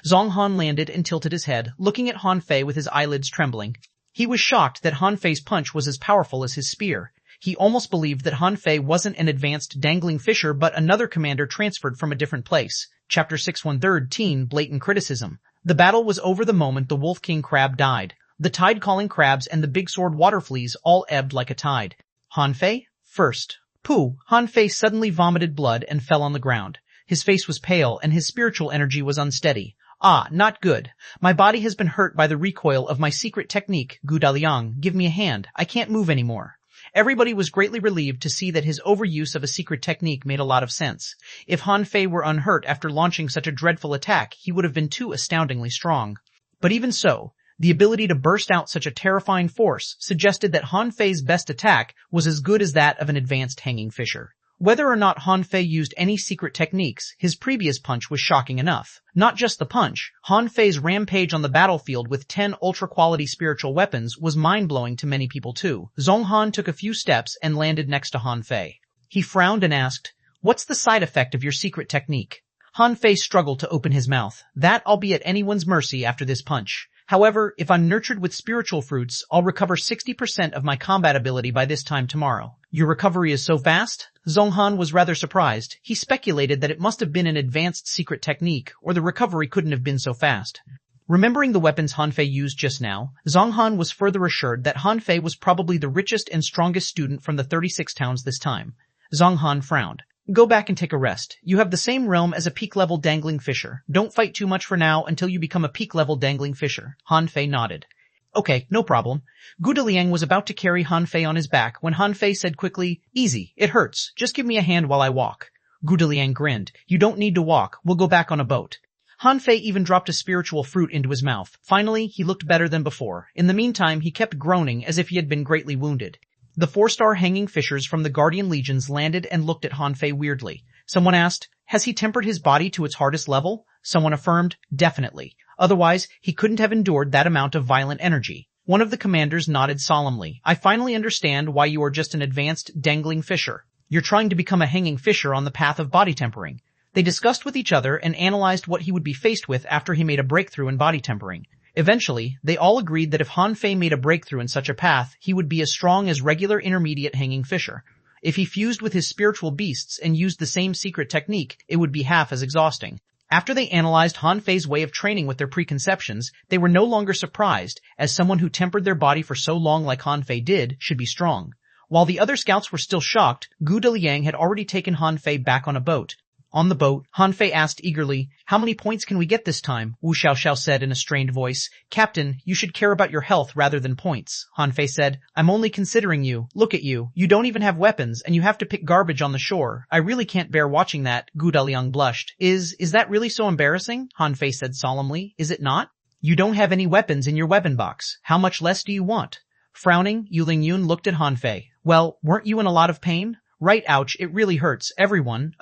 Xuanhuan landed and tilted his head, looking at Han Fei with his eyelids trembling. He was shocked that Han Fei's punch was as powerful as his spear. He almost believed that Han Fei wasn't an advanced dangling fisher but another commander transferred from a different place. Chapter 613, Blatant Criticism. The battle was over the moment the Wolf King crab died. The tide-calling crabs and the big sword water fleas all ebbed like a tide. Han Fei, first. Pooh! Han Fei suddenly vomited blood and fell on the ground. His face was pale and his spiritual energy was unsteady. "Ah, not good. My body has been hurt by the recoil of my secret technique, Gu Daliang. Give me a hand. I can't move anymore." Everybody was greatly relieved to see that his overuse of a secret technique made a lot of sense. If Han Fei were unhurt after launching such a dreadful attack, he would have been too astoundingly strong. But even so, the ability to burst out such a terrifying force suggested that Han Fei's best attack was as good as that of an advanced hanging fisher. Whether or not Han Fei used any secret techniques, his previous punch was shocking enough. Not just the punch, Han Fei's rampage on the battlefield with 10 ultra-quality spiritual weapons was mind-blowing to many people too. Xuanhuan took a few steps and landed next to Han Fei. He frowned and asked, "What's the side effect of your secret technique?" Han Fei struggled to open his mouth. "That I'll be at anyone's mercy after this punch. However, if I'm nurtured with spiritual fruits, I'll recover 60% of my combat ability by this time tomorrow." "Your recovery is so fast?" Xuanhuan was rather surprised. He speculated that it must have been an advanced secret technique, or the recovery couldn't have been so fast. Remembering the weapons Han Fei used just now, Xuanhuan was further assured that Han Fei was probably the richest and strongest student from the 36 towns this time. Xuanhuan frowned. "Go back and take a rest. You have the same realm as a peak-level dangling fisher. Don't fight too much for now until you become a peak-level dangling fisher." Han Fei nodded. "Okay, no problem." Gu Daliang was about to carry Han Fei on his back when Han Fei said quickly, "Easy, it hurts. Just give me a hand while I walk." Gu Daliang grinned. "You don't need to walk. We'll go back on a boat." Han Fei even dropped a spiritual fruit into his mouth. Finally, he looked better than before. In the meantime, he kept groaning as if he had been greatly wounded. The 4-star hanging fishers from the Guardian Legions landed and looked at Han Fei weirdly. Someone asked, "Has he tempered his body to its hardest level?" Someone affirmed, "Definitely. Otherwise, he couldn't have endured that amount of violent energy." One of the commanders nodded solemnly. "I finally understand why you are just an advanced dangling fisher. You're trying to become a hanging fisher on the path of body tempering." They discussed with each other and analyzed what he would be faced with after he made a breakthrough in body tempering. Eventually, they all agreed that if Han Fei made a breakthrough in such a path, he would be as strong as regular intermediate hanging fisher. If he fused with his spiritual beasts and used the same secret technique, it would be half as exhausting. After they analyzed Han Fei's way of training with their preconceptions, they were no longer surprised, as someone who tempered their body for so long like Han Fei did should be strong. While the other scouts were still shocked, Gu Deliang had already taken Han Fei back on a boat. On the boat, Han Fei asked eagerly, "How many points can we get this time?" Wu Xiaoxiao said in a strained voice. "Captain, you should care about your health rather than points." Han Fei said, "I'm only considering you. Look at you. You don't even have weapons, and you have to pick garbage on the shore. I really can't bear watching that." Gu Daliang blushed. Is that really so embarrassing?" Han Fei said solemnly. "Is it not? You don't have any weapons in your weapon box. How much less do you want?" Frowning, Yu Lingyun looked at Han Fei. "Well, weren't you in a lot of pain?" "Right, ouch, it really hurts. Everyone,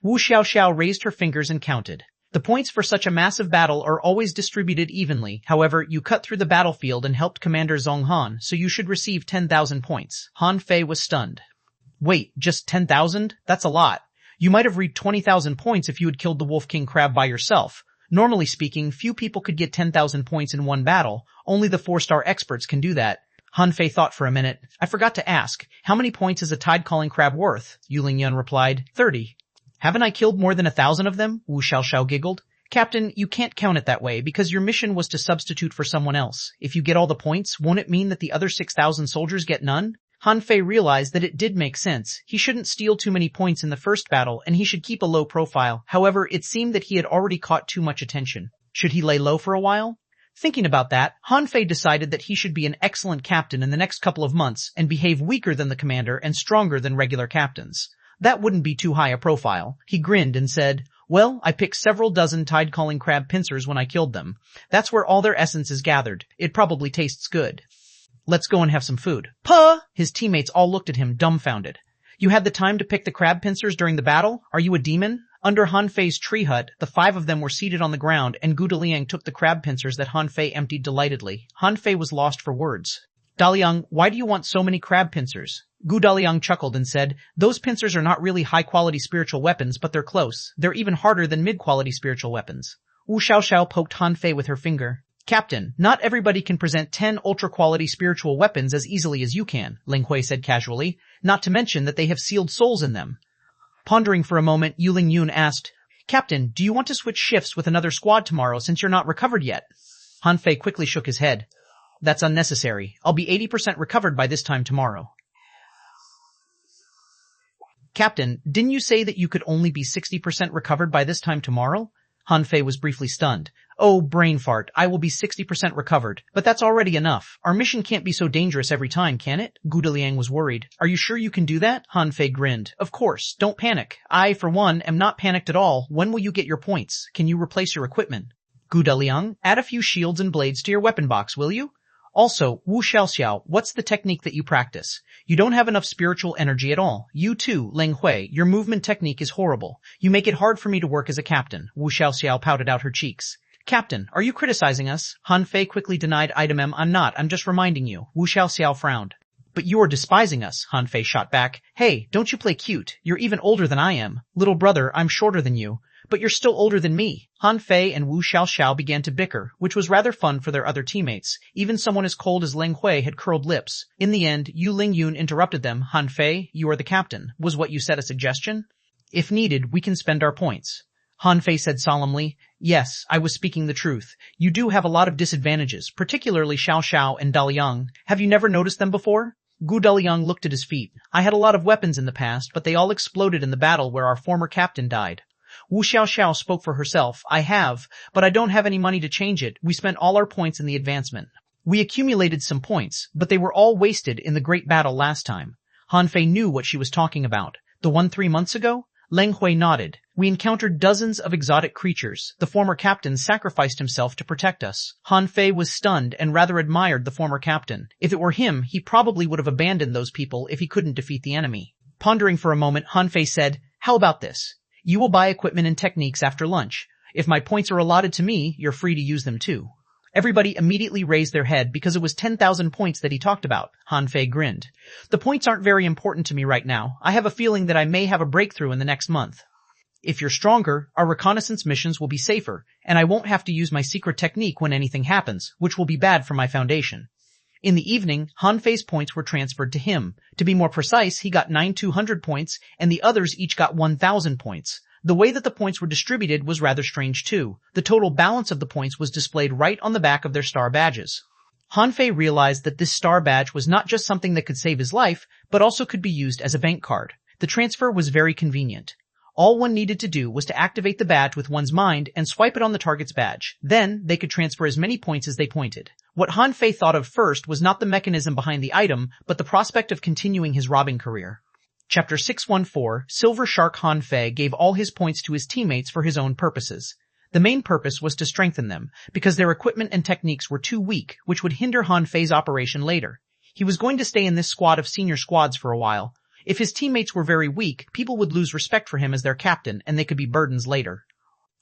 Wu Xiaoxiao raised her fingers and counted. The points for such a massive battle are always distributed evenly. However, you cut through the battlefield and helped Commander Zhonghan, so you should receive 10,000 points. Han Fei was stunned. "Wait, just 10,000? That's a lot. You might have reaped 20,000 points if you had killed the Wolf King Crab by yourself. Normally speaking, few people could get 10,000 points in one battle. Only the 4-star experts can do that." Han Fei thought for a minute. "I forgot to ask, how many points is a tide-calling crab worth?" Yu Lingyun replied, 30. "Haven't I killed more than 1,000 of them?" Wu Xiaoxiao giggled. "Captain, you can't count it that way because your mission was to substitute for someone else. If you get all the points, won't it mean that the other 6,000 soldiers get none?" Han Fei realized that it did make sense. He shouldn't steal too many points in the first battle, and he should keep a low profile. However, it seemed that he had already caught too much attention. Should he lay low for a while? Thinking about that, Han Fei decided that he should be an excellent captain in the next couple of months and behave weaker than the commander and stronger than regular captains. That wouldn't be too high a profile. He grinned and said, "Well, I picked several dozen tide-calling crab pincers when I killed them. That's where all their essence is gathered. It probably tastes good. Let's go and have some food." "Puh!" His teammates all looked at him dumbfounded. "You had the time to pick the crab pincers during the battle? Are you a demon?" Under Han Fei's tree hut, the 5 of them were seated on the ground, and Gu Daliang took the crab pincers that Han Fei emptied delightedly. Han Fei was lost for words. "Daliang, why do you want so many crab pincers?" Gu Daliang chuckled and said, "Those pincers are not really high-quality spiritual weapons, but they're close. They're even harder than mid-quality spiritual weapons." Wu Xiaoxiao poked Han Fei with her finger. "Captain, not everybody can present 10 ultra-quality spiritual weapons as easily as you can," Ling Hui said casually, "not to mention that they have sealed souls in them." Pondering for a moment, Yu Lingyun asked, "Captain, do you want to switch shifts with another squad tomorrow since you're not recovered yet?" Han Fei quickly shook his head. "That's unnecessary. I'll be 80% recovered by this time tomorrow." "Captain, didn't you say that you could only be 60% recovered by this time tomorrow?" Han Fei was briefly stunned. "Oh, brain fart, I will be 60% recovered, but that's already enough. Our mission can't be so dangerous every time, can it?" Gu Daliang was worried. "Are you sure you can do that?" Han Fei grinned. "Of course, don't panic. I, for one, am not panicked at all. When will you get your points? Can you replace your equipment?" "Gu Daliang, add a few shields and blades to your weapon box, will you? Also, Wu Xiaoxiao, what's the technique that you practice? You don't have enough spiritual energy at all. You too, Ling Hui, your movement technique is horrible. You make it hard for me to work as a captain." Wu Xiaoxiao pouted out her cheeks. "Captain, are you criticizing us?" Han Fei quickly denied. I'm not. I'm just reminding you." Wu Xiaoxiao frowned. "But you are despising us," Han Fei shot back. "Hey, don't you play cute. You're even older than I am. Little brother, I'm shorter than you. But you're still older than me." Han Fei and Wu Xiaoxiao began to bicker, which was rather fun for their other teammates. Even someone as cold as Ling Hui had curled lips. In the end, Yu Lingyun interrupted them. "Han Fei, you are the captain. Was what you said a suggestion? If needed, we can spend our points." Han Fei said solemnly, "Yes, I was speaking the truth. You do have a lot of disadvantages, particularly Xiao Xiao and Daliang. Have you never noticed them before?" Gu Daliang looked at his feet. "I had a lot of weapons in the past, but they all exploded in the battle where our former captain died." Wu Xiaoxiao spoke for herself. "I have, but I don't have any money to change it. We spent all our points in the advancement. We accumulated some points, but they were all wasted in the great battle last time." Han Fei knew what she was talking about. "The one 3 months ago?" Ling Hui nodded. "We encountered dozens of exotic creatures. The former captain sacrificed himself to protect us." Han Fei was stunned and rather admired the former captain. If it were him, he probably would have abandoned those people if he couldn't defeat the enemy. Pondering for a moment, Han Fei said, "How about this? You will buy equipment and techniques after lunch. If my points are allotted to me, you're free to use them too." Everybody immediately raised their head because it was 10,000 points that he talked about. Han Fei grinned. "The points aren't very important to me right now. I have a feeling that I may have a breakthrough in the next month. If you're stronger, our reconnaissance missions will be safer, and I won't have to use my secret technique when anything happens, which will be bad for my foundation." In the evening, Han Fei's points were transferred to him. To be more precise, he got 9,200 points, and the others each got 1,000 points. The way that the points were distributed was rather strange too. The total balance of the points was displayed right on the back of their star badges. Han Fei realized that this star badge was not just something that could save his life, but also could be used as a bank card. The transfer was very convenient. All one needed to do was to activate the badge with one's mind and swipe it on the target's badge. Then, they could transfer as many points as they pointed. What Han Fei thought of first was not the mechanism behind the item, but the prospect of continuing his robbing career. Chapter 614, Silver Shark Han Fei gave all his points to his teammates for his own purposes. The main purpose was to strengthen them, because their equipment and techniques were too weak, which would hinder Han Fei's operation later. He was going to stay in this squad of senior squads for a while. If his teammates were very weak, people would lose respect for him as their captain, and they could be burdens later.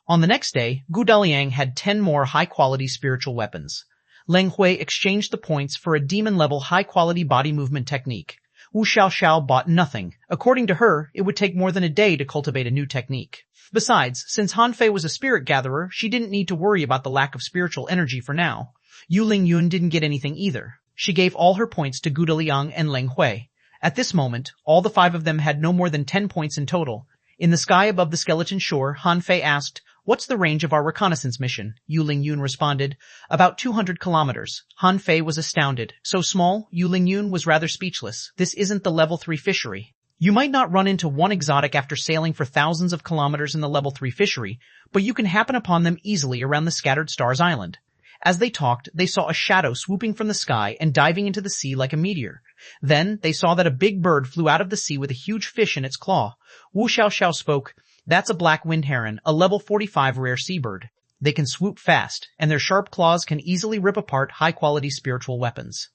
On the next day, Gu Daliang had 10 more high-quality spiritual weapons. Leng Hui exchanged the points for a demon-level high-quality body movement technique. Wu Xiaoxiao bought nothing. According to her, it would take more than a day to cultivate a new technique. Besides, since Han Fei was a spirit gatherer, she didn't need to worry about the lack of spiritual energy for now. Yu Lingyun didn't get anything either. She gave all her points to Gu Daliang and Leng Hui. At this moment, all the 5 of them had no more than 10 points in total. In the sky above the skeleton shore, Han Fei asked, "What's the range of our reconnaissance mission?" Yu Lingyun responded, "About 200 kilometers. Han Fei was astounded. So small, Yu Lingyun was rather speechless. This isn't the level 3 fishery. You might not run into one exotic after sailing for thousands of kilometers in the level 3 fishery, but you can happen upon them easily around the Scattered Stars Island. As they talked, they saw a shadow swooping from the sky and diving into the sea like a meteor. Then, they saw that a big bird flew out of the sea with a huge fish in its claw. Wu Xiaoxiao spoke, "That's a black wind heron, a level 45 rare seabird. They can swoop fast, and their sharp claws can easily rip apart high-quality spiritual weapons."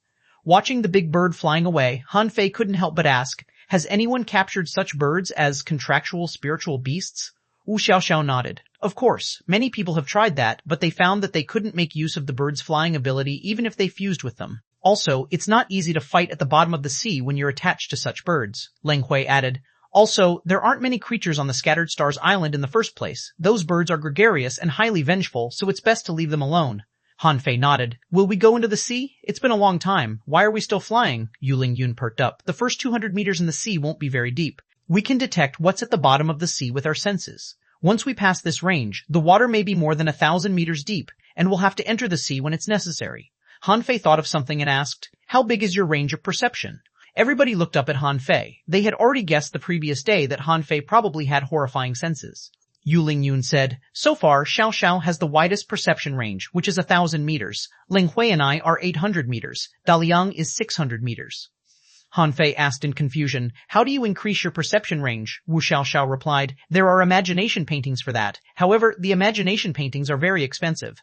Watching the big bird flying away, Han Fei couldn't help but ask, "Has anyone captured such birds as contractual spiritual beasts?" Wu Xiaoxiao nodded. "Of course, many people have tried that, but they found that they couldn't make use of the bird's flying ability even if they fused with them. Also, it's not easy to fight at the bottom of the sea when you're attached to such birds." Leng Hui added, "Also, there aren't many creatures on the Scattered Stars Island in the first place. Those birds are gregarious and highly vengeful, so it's best to leave them alone." Han Fei nodded. "Will we go into the sea? It's been a long time. Why are we still flying?" Yu Lingyun perked up. "The first 200 meters in the sea won't be very deep. We can detect what's at the bottom of the sea with our senses. Once we pass this range, the water may be more than 1,000 meters deep, and we'll have to enter the sea when it's necessary." Han Fei thought of something and asked, "How big is your range of perception?" Everybody looked up at Han Fei. They had already guessed the previous day that Han Fei probably had horrifying senses. Yu Lingyun said, "So far, Xiao Xiao has the widest perception range, which is 1,000 meters. Leng Hui and I are 800 meters. Daliang is 600 meters. Han Fei asked in confusion, "How do you increase your perception range?" Wu Xiaoxiao replied, "There are imagination paintings for that. However, the imagination paintings are very expensive.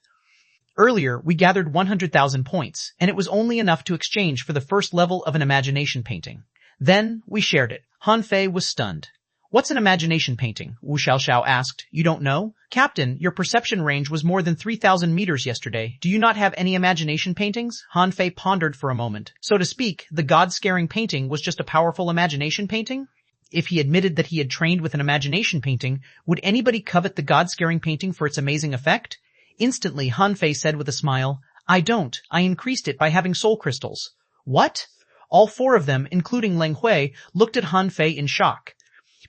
Earlier, we gathered 100,000 points, and it was only enough to exchange for the first level of an imagination painting. Then, we shared it." Han Fei was stunned. "What's an imagination painting?" Wu Xiaoxiao asked. "You don't know? Captain, your perception range was more than 3,000 meters yesterday. Do you not have any imagination paintings?" Han Fei pondered for a moment. So to speak, the god-scaring painting was just a powerful imagination painting? If he admitted that he had trained with an imagination painting, would anybody covet the god-scaring painting for its amazing effect? Instantly, Han Fei said with a smile, "I don't. I increased it by having soul crystals." "What?" All 4 of them, including Leng Hui, looked at Han Fei in shock.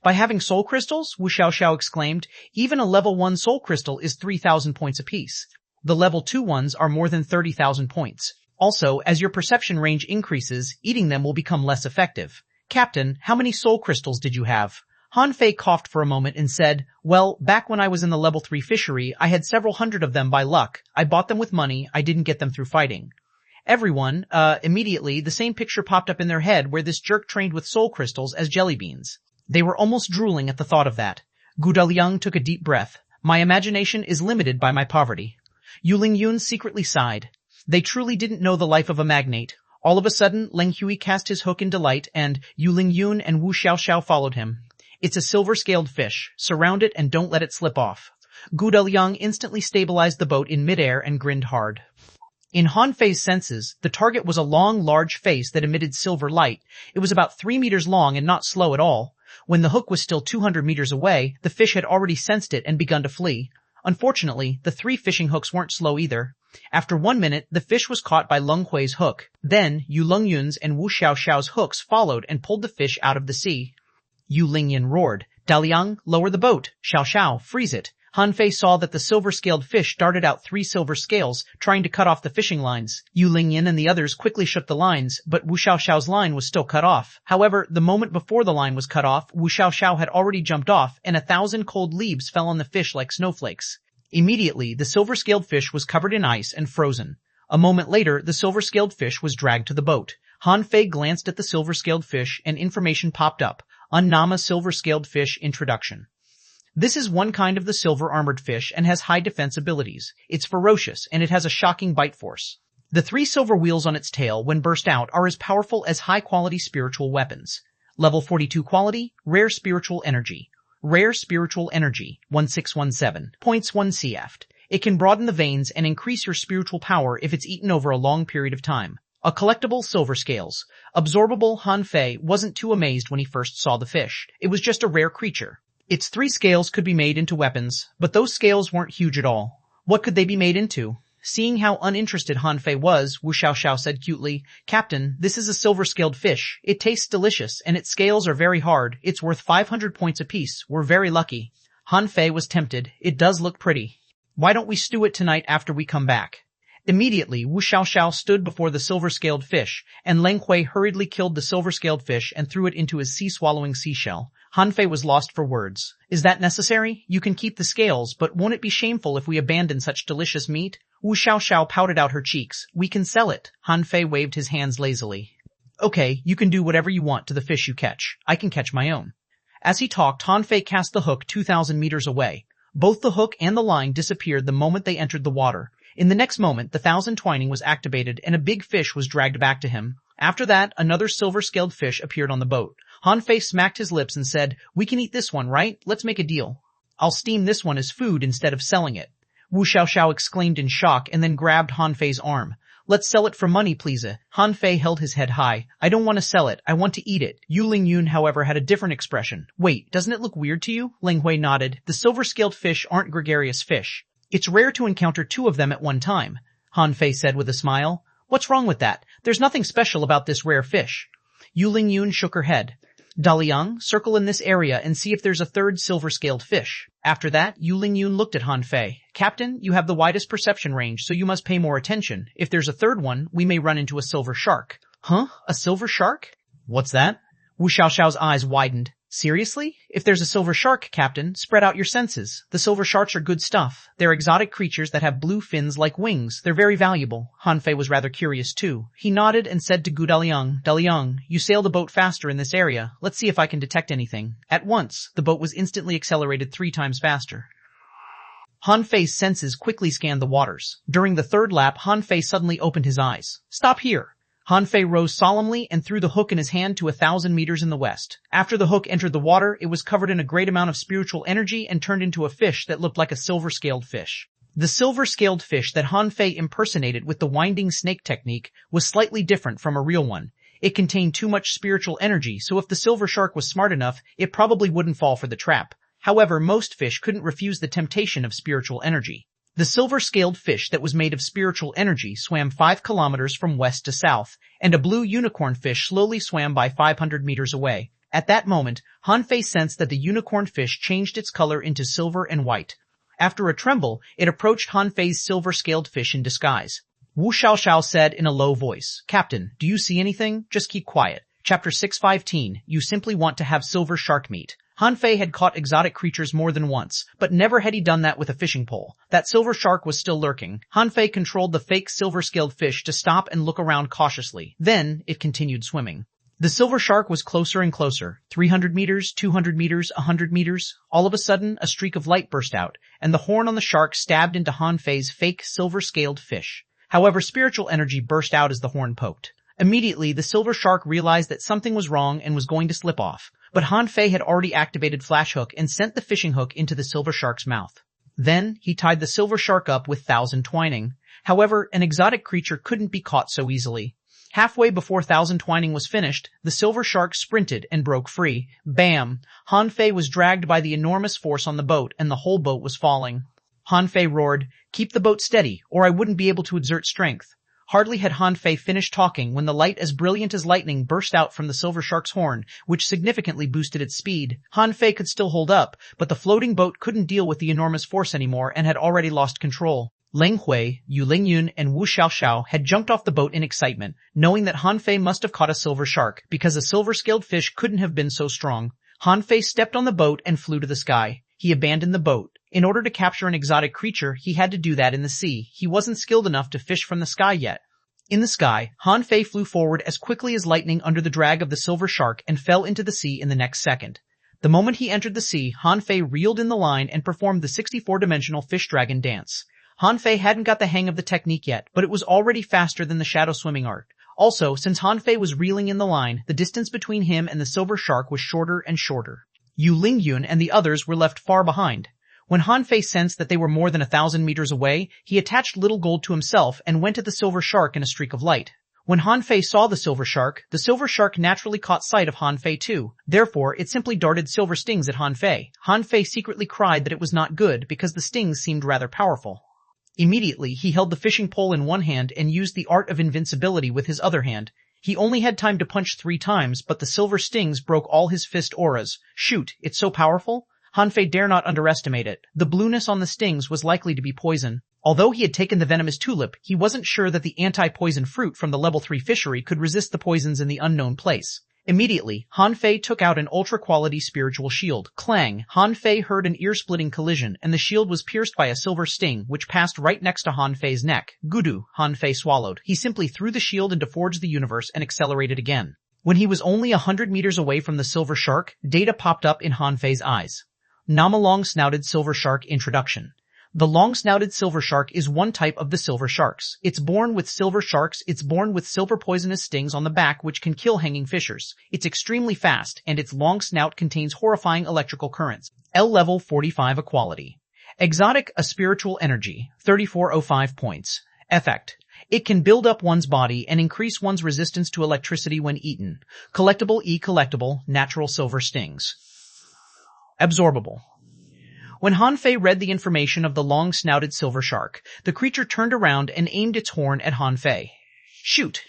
"By having soul crystals?" Wu Xiaoxiao exclaimed. "Even a level 1 soul crystal is 3,000 points apiece. The level 2 ones are more than 30,000 points. Also, as your perception range increases, eating them will become less effective. Captain, how many soul crystals did you have?" Han Fei coughed for a moment and said, "Well, back when I was in the level 3 fishery, I had several hundred of them by luck. I bought them with money, I didn't get them through fighting." Everyone, immediately, the same picture popped up in their head where this jerk trained with soul crystals as jelly beans. They were almost drooling at the thought of that. Gu Daliang took a deep breath. "My imagination is limited by my poverty." Yu Lingyun secretly sighed. They truly didn't know the life of a magnate. All of a sudden, Leng Hui cast his hook in delight, and Yu Lingyun and Wu Xiaoxiao followed him. "It's a silver-scaled fish. Surround it and don't let it slip off." Gu Daliang instantly stabilized the boat in midair and grinned hard. In Han Fei's senses, the target was a long, large face that emitted silver light. It was about 3 meters long and not slow at all. When the hook was still 200 meters away, the fish had already sensed it and begun to flee. Unfortunately, the 3 fishing hooks weren't slow either. After 1 minute, the fish was caught by Leng Hui's hook. Then, Yu Lingyun's and Wu Xiaoxiao's hooks followed and pulled the fish out of the sea. Yu Lingyun roared, Daliang, lower the boat. Xiao Xiao, freeze it. Han Fei saw that the silver-scaled fish darted out 3 silver scales, trying to cut off the fishing lines. Yu Lingyan and the others quickly shook the lines, but Wu Xiaoxiao's line was still cut off. However, the moment before the line was cut off, Wu Xiaoxiao had already jumped off, and 1,000 cold leaves fell on the fish like snowflakes. Immediately, the silver-scaled fish was covered in ice and frozen. A moment later, the silver-scaled fish was dragged to the boat. Han Fei glanced at the silver-scaled fish, and information popped up. Unnama silver-scaled fish introduction. This is one kind of the silver-armored fish and has high defense abilities. It's ferocious, and it has a shocking bite force. The 3 silver wheels on its tail, when burst out, are as powerful as high-quality spiritual weapons. Level 42 quality, rare spiritual energy. Rare spiritual energy, 1617. Points 1 CF. It can broaden the veins and increase your spiritual power if it's eaten over a long period of time. A collectible silver scales. Absorbable. Han Fei wasn't too amazed when he first saw the fish. It was just a rare creature. Its 3 scales could be made into weapons, but those scales weren't huge at all. What could they be made into? Seeing how uninterested Han Fei was, Wu Xiaoxiao said cutely, "Captain, this is a silver-scaled fish. It tastes delicious, and its scales are very hard. It's worth 500 points apiece. We're very lucky." Han Fei was tempted. It does look pretty. Why don't we stew it tonight after we come back? Immediately, Wu Xiaoxiao stood before the silver-scaled fish, and Leng Hui hurriedly killed the silver-scaled fish and threw it into his sea-swallowing seashell. Han Fei was lost for words. Is that necessary? You can keep the scales, but won't it be shameful if we abandon such delicious meat? Wu Xiaoxiao pouted out her cheeks. We can sell it. Han Fei waved his hands lazily. Okay, you can do whatever you want to the fish you catch. I can catch my own. As he talked, Han Fei cast the hook 2,000 meters away. Both the hook and the line disappeared the moment they entered the water. In the next moment, the 1,000 twining was activated and a big fish was dragged back to him. After that, another silver-scaled fish appeared on the boat. Han Fei smacked his lips and said, "We can eat this one, right? Let's make a deal. I'll steam this one as food instead of selling it." Wu Xiaoxiao exclaimed in shock and then grabbed Han Fei's arm. "Let's sell it for money, please." Han Fei held his head high. "I don't want to sell it. I want to eat it." Yu Lingyun, however, had a different expression. "Wait, doesn't it look weird to you?" Leng Hui nodded. "The silver-scaled fish aren't gregarious fish. It's rare to encounter 2 of them at one time," Han Fei said with a smile. "What's wrong with that? There's nothing special about this rare fish." Yu Lingyun shook her head. "Daliang, circle in this area and see if there's a 3rd silver-scaled fish." After that, Yu Lingyun looked at Han Fei. "Captain, you have the widest perception range, so you must pay more attention. If there's a 3rd one, we may run into a silver shark." "Huh? A silver shark? What's that?" Wu Xiaoxiao's eyes widened. "Seriously? If there's a silver shark, Captain, spread out your senses. The silver sharks are good stuff. They're exotic creatures that have blue fins like wings. They're very valuable." Han Fei was rather curious too. He nodded and said to Gu Daliang, "Daliang, you sail the boat faster in this area. Let's see if I can detect anything." At once, the boat was instantly accelerated 3 times faster. Han Fei's senses quickly scanned the waters. During the 3rd lap, Han Fei suddenly opened his eyes. "Stop here." Han Fei rose solemnly and threw the hook in his hand to 1,000 meters in the west. After the hook entered the water, it was covered in a great amount of spiritual energy and turned into a fish that looked like a silver-scaled fish. The silver-scaled fish that Han Fei impersonated with the winding snake technique was slightly different from a real one. It contained too much spiritual energy, so if the silver shark was smart enough, it probably wouldn't fall for the trap. However, most fish couldn't refuse the temptation of spiritual energy. The silver-scaled fish that was made of spiritual energy swam 5 kilometers from west to south, and a blue unicorn fish slowly swam by 500 meters away. At that moment, Han Fei sensed that the unicorn fish changed its color into silver and white. After a tremble, it approached Han Fei's silver-scaled fish in disguise. Wu Xiaoxiao said in a low voice, "Captain, do you see anything? Just keep quiet." Chapter 615, You Simply Want to Have Silver Shark Meat. Han Fei had caught exotic creatures more than once, but never had he done that with a fishing pole. That silver shark was still lurking. Han Fei controlled the fake silver-scaled fish to stop and look around cautiously. Then, it continued swimming. The silver shark was closer and closer. 300 meters, 200 meters, 100 meters. All of a sudden, a streak of light burst out, and the horn on the shark stabbed into Han Fei's fake silver-scaled fish. However, spiritual energy burst out as the horn poked. Immediately, the silver shark realized that something was wrong and was going to slip off. But Han Fei had already activated Flash Hook and sent the fishing hook into the silver shark's mouth. Then, he tied the silver shark up with 1,000 twining. However, an exotic creature couldn't be caught so easily. Halfway before 1,000 twining was finished, the silver shark sprinted and broke free. Bam! Han Fei was dragged by the enormous force on the boat, and the whole boat was falling. Han Fei roared, "Keep the boat steady, or I wouldn't be able to exert strength." Hardly had Han Fei finished talking when the light as brilliant as lightning burst out from the silver shark's horn, which significantly boosted its speed. Han Fei could still hold up, but the floating boat couldn't deal with the enormous force anymore and had already lost control. Leng Hui, Yu Lingyun, and Wu Xiaoxiao had jumped off the boat in excitement, knowing that Han Fei must have caught a silver shark, because a silver-scaled fish couldn't have been so strong. Han Fei stepped on the boat and flew to the sky. He abandoned the boat. In order to capture an exotic creature, he had to do that in the sea. He wasn't skilled enough to fish from the sky yet. In the sky, Han Fei flew forward as quickly as lightning under the drag of the silver shark and fell into the sea in the next second. The moment he entered the sea, Han Fei reeled in the line and performed the 64-dimensional fish dragon dance. Han Fei hadn't got the hang of the technique yet, but it was already faster than the shadow swimming art. Also, since Han Fei was reeling in the line, the distance between him and the silver shark was shorter and shorter. Yu Lingyun and the others were left far behind. When Han Fei sensed that they were more than 1,000 meters away, he attached Little Gold to himself and went at the silver shark in a streak of light. When Han Fei saw the silver shark naturally caught sight of Han Fei too. Therefore, it simply darted silver stings at Han Fei. Han Fei secretly cried that it was not good because the stings seemed rather powerful. Immediately, he held the fishing pole in one hand and used the art of invincibility with his other hand. He only had time to punch 3 times, but the silver stings broke all his fist auras. Shoot, it's so powerful? Han Fei dare not underestimate it. The blueness on the stings was likely to be poison. Although he had taken the venomous tulip, he wasn't sure that the anti-poison fruit from the level 3 fishery could resist the poisons in the unknown place. Immediately, Han Fei took out an ultra-quality spiritual shield. Clang! Han Fei heard an ear-splitting collision, and the shield was pierced by a silver sting, which passed right next to Han Fei's neck. Gudu, Han Fei swallowed. He simply threw the shield into Forge the Universe and accelerated again. When he was only 100 meters away from the silver shark, data popped up in Han Fei's eyes. Nama long-snouted silver shark introduction. The long-snouted silver shark is one type of the silver sharks. It's born with silver poisonous stings on the back which can kill hanging fishers. It's extremely fast, and its long snout contains horrifying electrical currents. L level 45 equality. Exotic, a spiritual energy, 3405 points. Effect. It can build up one's body and increase one's resistance to electricity when eaten. Collectible, natural silver stings. Absorbable. When Han Fei read the information of the long-snouted silver shark, the creature turned around and aimed its horn at Han Fei. Shoot!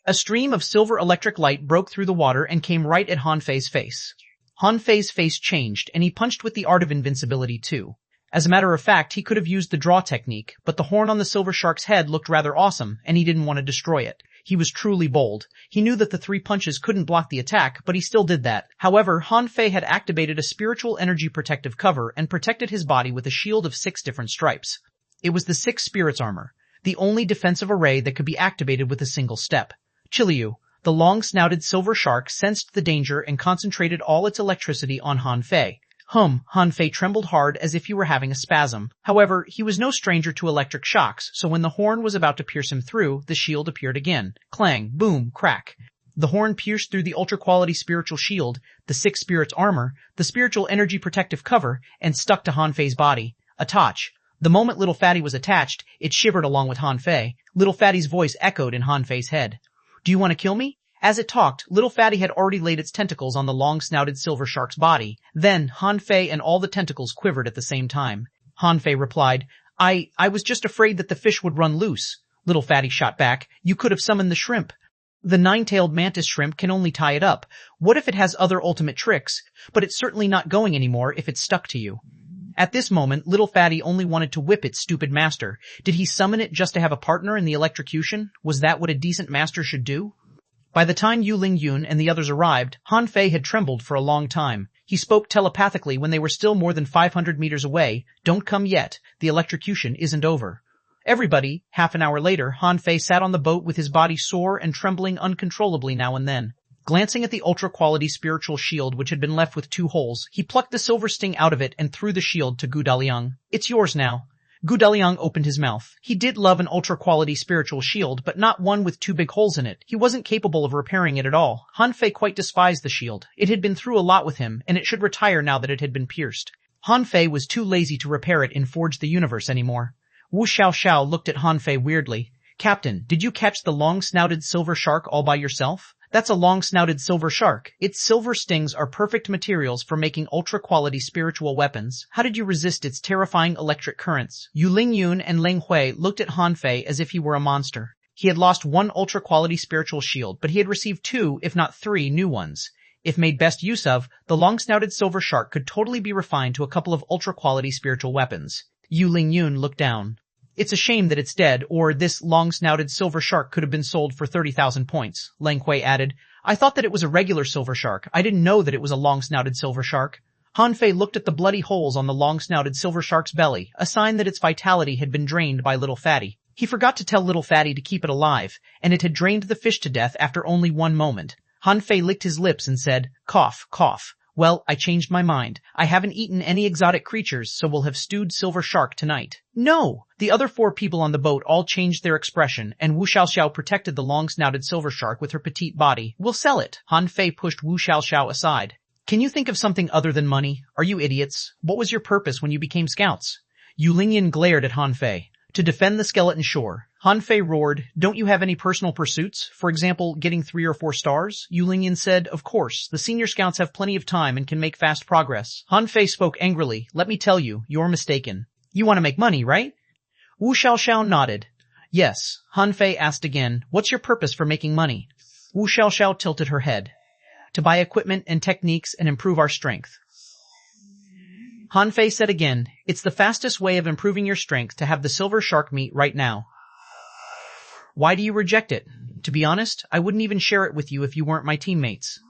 A stream of silver electric light broke through the water and came right at Han Fei's face. Han Fei's face changed, and he punched with the art of invincibility too. As a matter of fact, he could have used the draw technique, but the horn on the silver shark's head looked rather awesome, and he didn't want to destroy it. He was truly bold. He knew that the 3 punches couldn't block the attack, but he still did that. However, Han Fei had activated a spiritual energy protective cover and protected his body with a shield of 6 different stripes. It was the 6 spirits armor, the only defensive array that could be activated with a single step. Chiliu, the long-snouted silver shark, sensed the danger and concentrated all its electricity on Han Fei. Han Fei trembled hard as if he were having a spasm. However, he was no stranger to electric shocks, so when the horn was about to pierce him through, the shield appeared again. Clang, boom, crack. The horn pierced through the ultra-quality spiritual shield, the 6 spirits armor, the spiritual energy protective cover, and stuck to Han Fei's body. Attach. The moment Little Fatty was attached, it shivered along with Han Fei. Little Fatty's voice echoed in Han Fei's head. Do you want to kill me? As it talked, Little Fatty had already laid its tentacles on the long-snouted silver shark's body. Then, Han Fei and all the tentacles quivered at the same time. Han Fei replied, I was just afraid that the fish would run loose. Little Fatty shot back, you could have summoned the shrimp. The 9-tailed mantis shrimp can only tie it up. What if it has other ultimate tricks? But it's certainly not going anymore if it's stuck to you. At this moment, Little Fatty only wanted to whip its stupid master. Did he summon it just to have a partner in the electrocution? Was that what a decent master should do? By the time Yu Lingyun and the others arrived, Han Fei had trembled for a long time. He spoke telepathically when they were still more than 500 meters away. Don't come yet. The electrocution isn't over. Everybody, half an hour later, Han Fei sat on the boat with his body sore and trembling uncontrollably now and then. Glancing at the ultra-quality spiritual shield which had been left with 2 holes, he plucked the silver sting out of it and threw the shield to Gu Daliang. It's yours now. Gu Daliang opened his mouth. He did love an ultra-quality spiritual shield, but not one with 2 big holes in it. He wasn't capable of repairing it at all. Han Fei quite despised the shield. It had been through a lot with him, and it should retire now that it had been pierced. Han Fei was too lazy to repair it in Forge the Universe anymore. Wu Xiaoxiao looked at Han Fei weirdly. Captain, did you catch the long-snouted silver shark all by yourself? That's a long-snouted silver shark. Its silver stings are perfect materials for making ultra-quality spiritual weapons. How did you resist its terrifying electric currents? Yu Lingyun and Ling Hui looked at Han Fei as if he were a monster. He had lost one ultra-quality spiritual shield, but he had received 2, if not 3, new ones. If made best use of, the long-snouted silver shark could totally be refined to a couple of ultra-quality spiritual weapons. Yu Lingyun looked down. It's a shame that it's dead, or this long-snouted silver shark could have been sold for 30,000 points, Ling Hui added. I thought that it was a regular silver shark. I didn't know that it was a long-snouted silver shark. Han Fei looked at the bloody holes on the long-snouted silver shark's belly, a sign that its vitality had been drained by Little Fatty. He forgot to tell Little Fatty to keep it alive, and it had drained the fish to death after only 1 moment. Han Fei licked his lips and said, cough, cough. Well, I changed my mind. I haven't eaten any exotic creatures, so we'll have stewed silver shark tonight. No! The other 4 people on the boat all changed their expression, and Wu Xiaoxiao protected the long-snouted silver shark with her petite body. We'll sell it. Han Fei pushed Wu Xiaoxiao aside. Can you think of something other than money? Are you idiots? What was your purpose when you became scouts? Yu Lingyan glared at Han Fei. To defend the skeleton shore. Han Fei roared, don't you have any personal pursuits? For example, getting 3 or 4 stars? Yu Lingyan said, of course, the senior scouts have plenty of time and can make fast progress. Han Fei spoke angrily, let me tell you, you're mistaken. You want to make money, right? Wu Xiaoxiao nodded. Yes. Han Fei asked again, what's your purpose for making money? Wu Xiaoxiao tilted her head. To buy equipment and techniques and improve our strength. Han Fei said again, it's the fastest way of improving your strength to have the silver shark meat right now. Why do you reject it? To be honest, I wouldn't even share it with you if you weren't my teammates.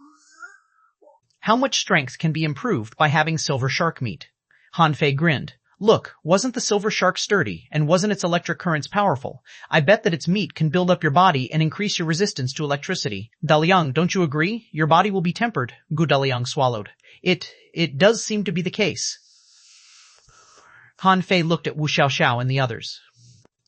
How much strength can be improved by having silver shark meat? Han Fei grinned. Look, wasn't the silver shark sturdy, and wasn't its electric currents powerful? I bet that its meat can build up your body and increase your resistance to electricity. Daliang, don't you agree? Your body will be tempered. Gu Daliang swallowed. It does seem to be the case. Han Fei looked at Wu Xiaoxiao and the others.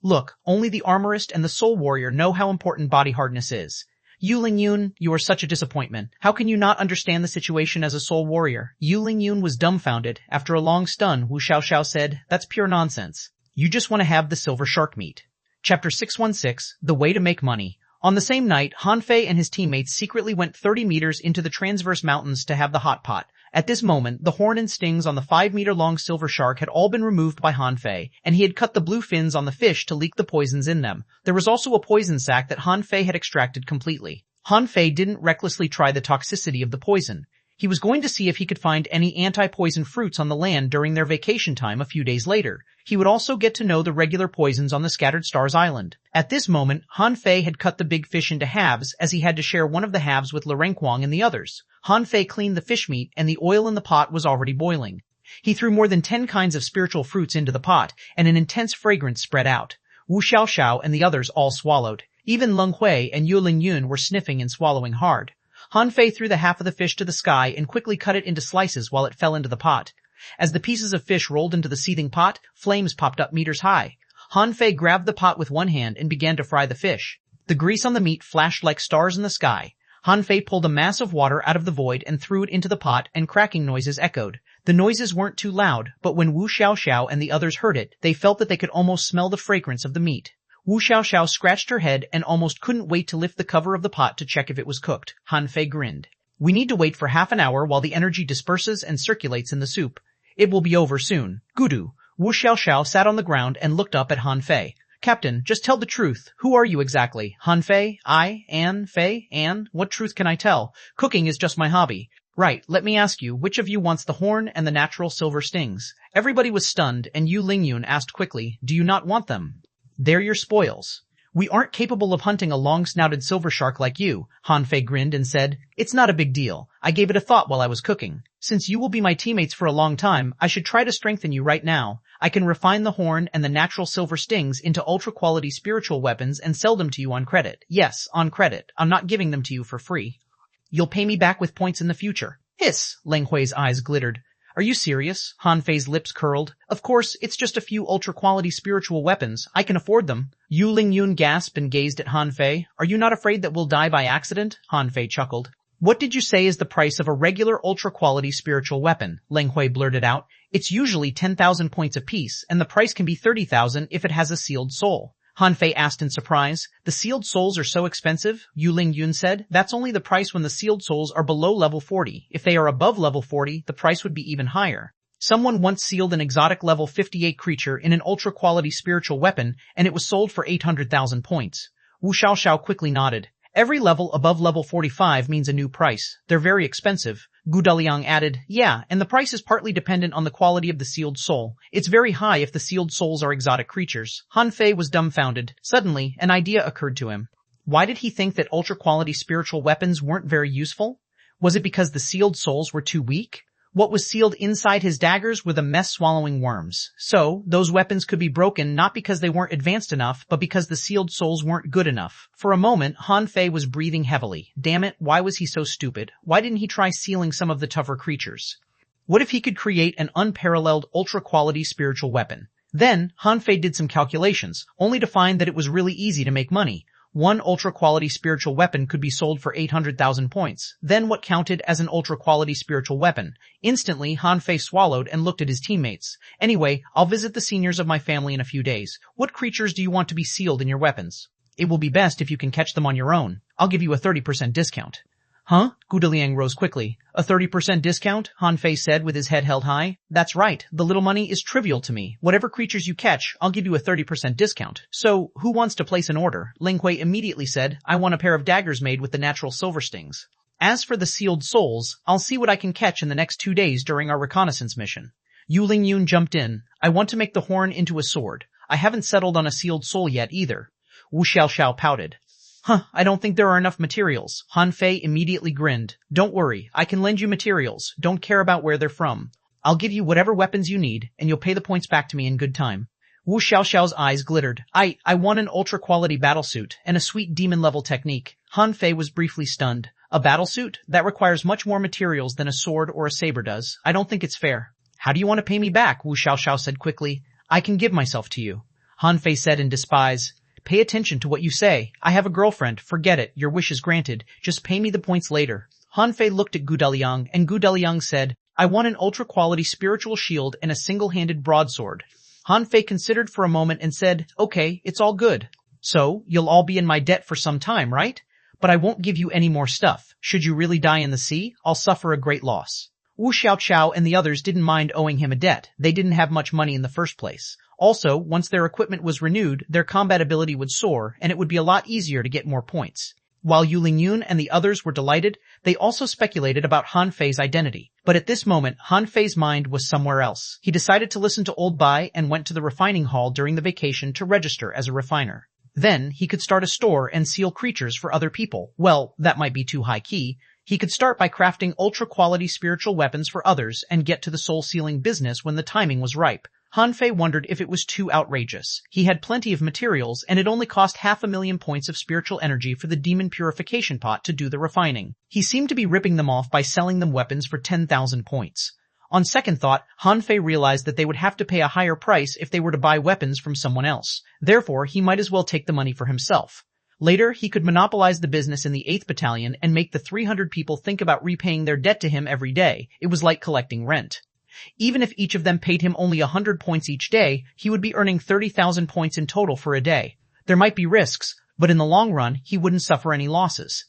Look, only the armorist and the soul warrior know how important body hardness is. Yu Lingyun, you are such a disappointment. How can you not understand the situation as a soul warrior? Yu Lingyun was dumbfounded. After a long stun, Wu Xiaoxiao said, that's pure nonsense. You just want to have the silver shark meat. Chapter 616, The Way to Make Money. On the same night, Han Fei and his teammates secretly went 30 meters into the transverse mountains to have the hot pot. At this moment, the horn and stings on the 5-meter-long silver shark had all been removed by Han Fei, and he had cut the blue fins on the fish to leak the poisons in them. There was also a poison sac that Han Fei had extracted completely. Han Fei didn't recklessly try the toxicity of the poison. He was going to see if he could find any anti-poison fruits on the land during their vacation time a few days later. He would also get to know the regular poisons on the Scattered Stars Island. At this moment, Han Fei had cut the big fish into halves, as he had to share one of the halves with Lerenkwang and the others. Han Fei cleaned the fish meat, and the oil in the pot was already boiling. He threw more than 10 kinds of spiritual fruits into the pot, and an intense fragrance spread out. Wu Xiaoxiao and the others all swallowed. Even Leng Hui and Yu Lingyun were sniffing and swallowing hard. Han Fei threw the half of the fish to the sky and quickly cut it into slices while it fell into the pot. As the pieces of fish rolled into the seething pot, flames popped up meters high. Han Fei grabbed the pot with one hand and began to fry the fish. The grease on the meat flashed like stars in the sky. Han Fei pulled a mass of water out of the void and threw it into the pot, and cracking noises echoed. The noises weren't too loud, but when Wu Xiaoxiao and the others heard it, they felt that they could almost smell the fragrance of the meat. Wu Xiaoxiao scratched her head and almost couldn't wait to lift the cover of the pot to check if it was cooked. Han Fei grinned. We need to wait for half an hour while the energy disperses and circulates in the soup. It will be over soon. Gudu. Wu Xiaoxiao sat on the ground and looked up at Han Fei. Captain, just tell the truth. Who are you exactly? Han Fei? Anne? Fei? Anne? What truth can I tell? Cooking is just my hobby. Right, let me ask you, which of you wants the horn and the natural silver stings? Everybody was stunned, and Yu Lingyun asked quickly, do you not want them? They're your spoils. We aren't capable of hunting a long-snouted silver shark like you. Han Fei grinned and said, it's not a big deal. I gave it a thought while I was cooking. Since you will be my teammates for a long time, I should try to strengthen you right now. I can refine the horn and the natural silver stings into ultra-quality spiritual weapons and sell them to you on credit. Yes, on credit. I'm not giving them to you for free. You'll pay me back with points in the future. Hiss! Leng Hui's eyes glittered. Are you serious? Han Fei's lips curled. Of course, it's just a few ultra-quality spiritual weapons. I can afford them. Yu Lingyun gasped and gazed at Han Fei. Are you not afraid that we'll die by accident? Han Fei chuckled. What did you say is the price of a regular ultra-quality spiritual weapon? Leng Hui blurted out. It's usually 10,000 points apiece, and the price can be 30,000 if it has a sealed soul. Han Fei asked in surprise. The sealed souls are so expensive, Yu Lingyun said. That's only the price when the sealed souls are below level 40. If they are above level 40, the price would be even higher. Someone once sealed an exotic level 58 creature in an ultra-quality spiritual weapon, and it was sold for 800,000 points. Wu Xiaoxiao quickly nodded. Every level above level 45 means a new price. They're very expensive. Gu Daliang added, yeah, and the price is partly dependent on the quality of the sealed soul. It's very high if the sealed souls are exotic creatures. Han Fei was dumbfounded. Suddenly, an idea occurred to him. Why did he think that ultra-quality spiritual weapons weren't very useful? Was it because the sealed souls were too weak? What was sealed inside his daggers were the mess-swallowing worms. So, those weapons could be broken not because they weren't advanced enough, but because the sealed souls weren't good enough. For a moment, Han Fei was breathing heavily. Damn it, why was he so stupid? Why didn't he try sealing some of the tougher creatures? What if he could create an unparalleled ultra-quality spiritual weapon? Then, Han Fei did some calculations, only to find that it was really easy to make money. One ultra-quality spiritual weapon could be sold for 800,000 points. Then what counted as an ultra-quality spiritual weapon? Instantly, Han Fei swallowed and looked at his teammates. Anyway, I'll visit the seniors of my family in a few days. What creatures do you want to be sealed in your weapons? It will be best if you can catch them on your own. I'll give you a 30% discount. Huh? Gu Daliang rose quickly. A 30% discount? Han Fei said with his head held high. That's right. The little money is trivial to me. Whatever creatures you catch, I'll give you a 30% discount. So, who wants to place an order? Ling Hui immediately said, I want a pair of daggers made with the natural silver stings. As for the sealed souls, I'll see what I can catch in the next 2 days during our reconnaissance mission. Yu Lingyun jumped in. I want to make the horn into a sword. I haven't settled on a sealed soul yet either. Wu Xiaoxiao pouted. I don't think there are enough materials. Han Fei immediately grinned. Don't worry, I can lend you materials. Don't care about where they're from. I'll give you whatever weapons you need, and you'll pay the points back to me in good time. Wu Xiaoxiao's eyes glittered. I want an ultra-quality battlesuit, and a sweet demon-level technique. Han Fei was briefly stunned. A battlesuit? That requires much more materials than a sword or a saber does. I don't think it's fair. How do you want to pay me back? Wu Xiaoxiao said quickly. I can give myself to you. Han Fei said in despise. Pay attention to what you say. I have a girlfriend. Forget it. Your wish is granted. Just pay me the points later. Han Fei looked at Gu Daliang, and Gu Daliang said, I want an ultra-quality spiritual shield and a single-handed broadsword. Han Fei considered for a moment and said, okay, it's all good. So, you'll all be in my debt for some time, right? But I won't give you any more stuff. Should you really die in the sea, I'll suffer a great loss. Wu Xiaoxiao and the others didn't mind owing him a debt. They didn't have much money in the first place. Also, once their equipment was renewed, their combat ability would soar, and it would be a lot easier to get more points. While Yu Lingyun and the others were delighted, they also speculated about Han Fei's identity. But at this moment, Han Fei's mind was somewhere else. He decided to listen to Old Bai and went to the refining hall during the vacation to register as a refiner. Then, he could start a store and seal creatures for other people. Well, that might be too high key. He could start by crafting ultra-quality spiritual weapons for others and get to the soul-sealing business when the timing was ripe. Han Fei wondered if it was too outrageous. He had plenty of materials, and it only cost 500,000 points of spiritual energy for the demon purification pot to do the refining. He seemed to be ripping them off by selling them weapons for 10,000 points. On second thought, Han Fei realized that they would have to pay a higher price if they were to buy weapons from someone else. Therefore, he might as well take the money for himself. Later, he could monopolize the business in the 8th Battalion and make the 300 people think about repaying their debt to him every day. It was like collecting rent. Even if each of them paid him only 100 points each day, he would be earning 30,000 points in total for a day. There might be risks, but in the long run, he wouldn't suffer any losses.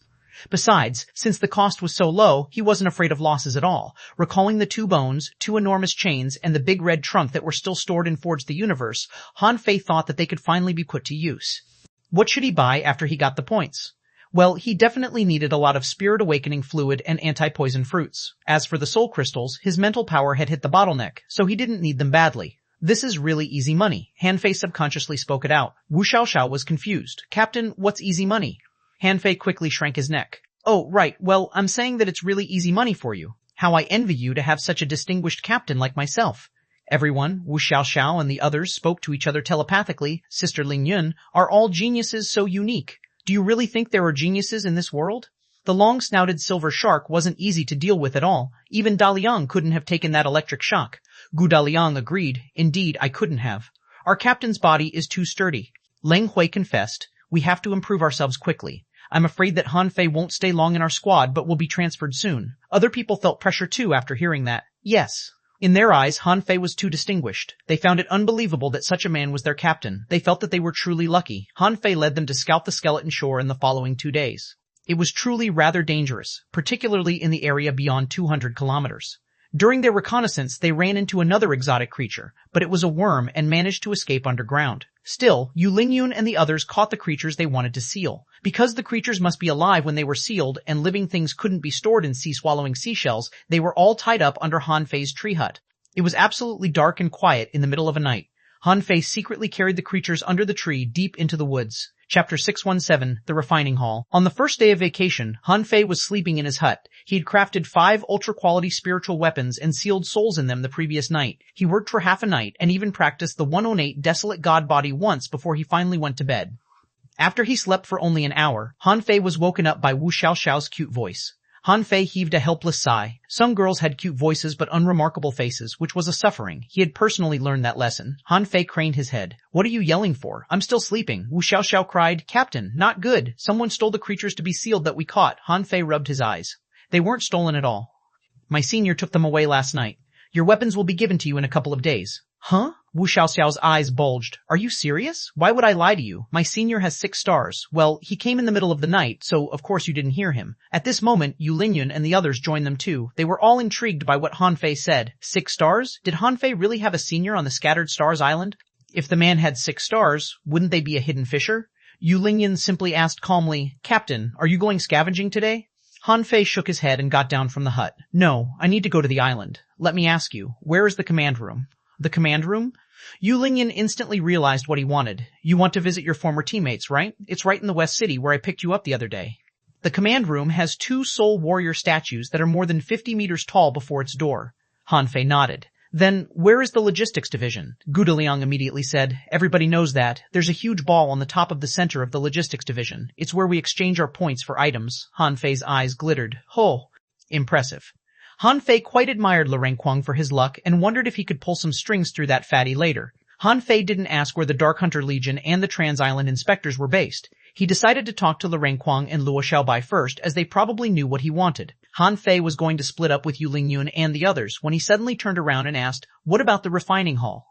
Besides, since the cost was so low, he wasn't afraid of losses at all. Recalling the 2 bones, 2 enormous chains, and the big red trunk that were still stored in Forge the Universe, Han Fei thought that they could finally be put to use. What should he buy after he got the points? Well, he definitely needed a lot of spirit awakening fluid and anti-poison fruits. As for the soul crystals, his mental power had hit the bottleneck, so he didn't need them badly. This is really easy money. Han Fei subconsciously spoke it out. Wu Xiaoxiao was confused. Captain, what's easy money? Han Fei quickly shrank his neck. Oh, right. Well, I'm saying that it's really easy money for you. How I envy you to have such a distinguished captain like myself. Everyone, Wu Xiaoxiao and the others spoke to each other telepathically. Sister Lingyun, are all geniuses so unique? Do you really think there are geniuses in this world? The long-snouted silver shark wasn't easy to deal with at all. Even Daliang couldn't have taken that electric shock. Gu Daliang agreed. Indeed, I couldn't have. Our captain's body is too sturdy. Ling Hui confessed. We have to improve ourselves quickly. I'm afraid that Han Fei won't stay long in our squad but will be transferred soon. Other people felt pressure too after hearing that. Yes. In their eyes, Han Fei was too distinguished. They found it unbelievable that such a man was their captain. They felt that they were truly lucky. Han Fei led them to scout the skeleton shore in the following 2 days. It was truly rather dangerous, particularly in the area beyond 200 kilometers. During their reconnaissance, they ran into another exotic creature, but it was a worm and managed to escape underground. Still, Yulingyun and the others caught the creatures they wanted to seal. Because the creatures must be alive when they were sealed and living things couldn't be stored in sea-swallowing seashells, they were all tied up under Han Fei's tree hut. It was absolutely dark and quiet in the middle of a night. Han Fei secretly carried the creatures under the tree deep into the woods. Chapter 617, The Refining Hall. On the first day of vacation, Han Fei was sleeping in his hut. He had crafted 5 ultra-quality spiritual weapons and sealed souls in them the previous night. He worked for half a night and even practiced the 108 Desolate God Body once before he finally went to bed. After he slept for only an hour, Han Fei was woken up by Wu Xiaoxiao's cute voice. Han Fei heaved a helpless sigh. Some girls had cute voices but unremarkable faces, which was a suffering. He had personally learned that lesson. Han Fei craned his head. What are you yelling for? I'm still sleeping. Wu Xiaoxiao cried. Captain, not good. Someone stole the creatures to be sealed that we caught. Han Fei rubbed his eyes. They weren't stolen at all. My senior took them away last night. Your weapons will be given to you in a couple of days. Huh? Wu Xiaoxiao's eyes bulged. Are you serious? Why would I lie to you? My senior has 6 stars. Well, he came in the middle of the night, so of course you didn't hear him. At this moment, Yu Lingyun and the others joined them too. They were all intrigued by what Han Fei said. 6 stars? Did Han Fei really have a senior on the Scattered Stars Island? If the man had 6 stars, wouldn't they be a hidden fisher? Yu Lingyun simply asked calmly, Captain, are you going scavenging today? Han Fei shook his head and got down from the hut. No, I need to go to the island. Let me ask you, where is the command room? The command room? Yu Lingyun instantly realized what he wanted. You want to visit your former teammates, right? It's right in the West City where I picked you up the other day. The command room has 2 soul warrior statues that are more than 50 meters tall before its door. Han Fei nodded. Then, where is the logistics division? Gu Deliang immediately said, everybody knows that. There's a huge ball on the top of the center of the logistics division. It's where we exchange our points for items. Han Fei's eyes glittered. Oh, impressive. Han Fei quite admired Lu Renkuang for his luck and wondered if he could pull some strings through that fatty later. Han Fei didn't ask where the Dark Hunter Legion and the Trans-Island inspectors were based. He decided to talk to Lu Renkuang and Luo Xiaobai first, as they probably knew what he wanted. Han Fei was going to split up with Yu Lingyun and the others when he suddenly turned around and asked, what about the refining hall?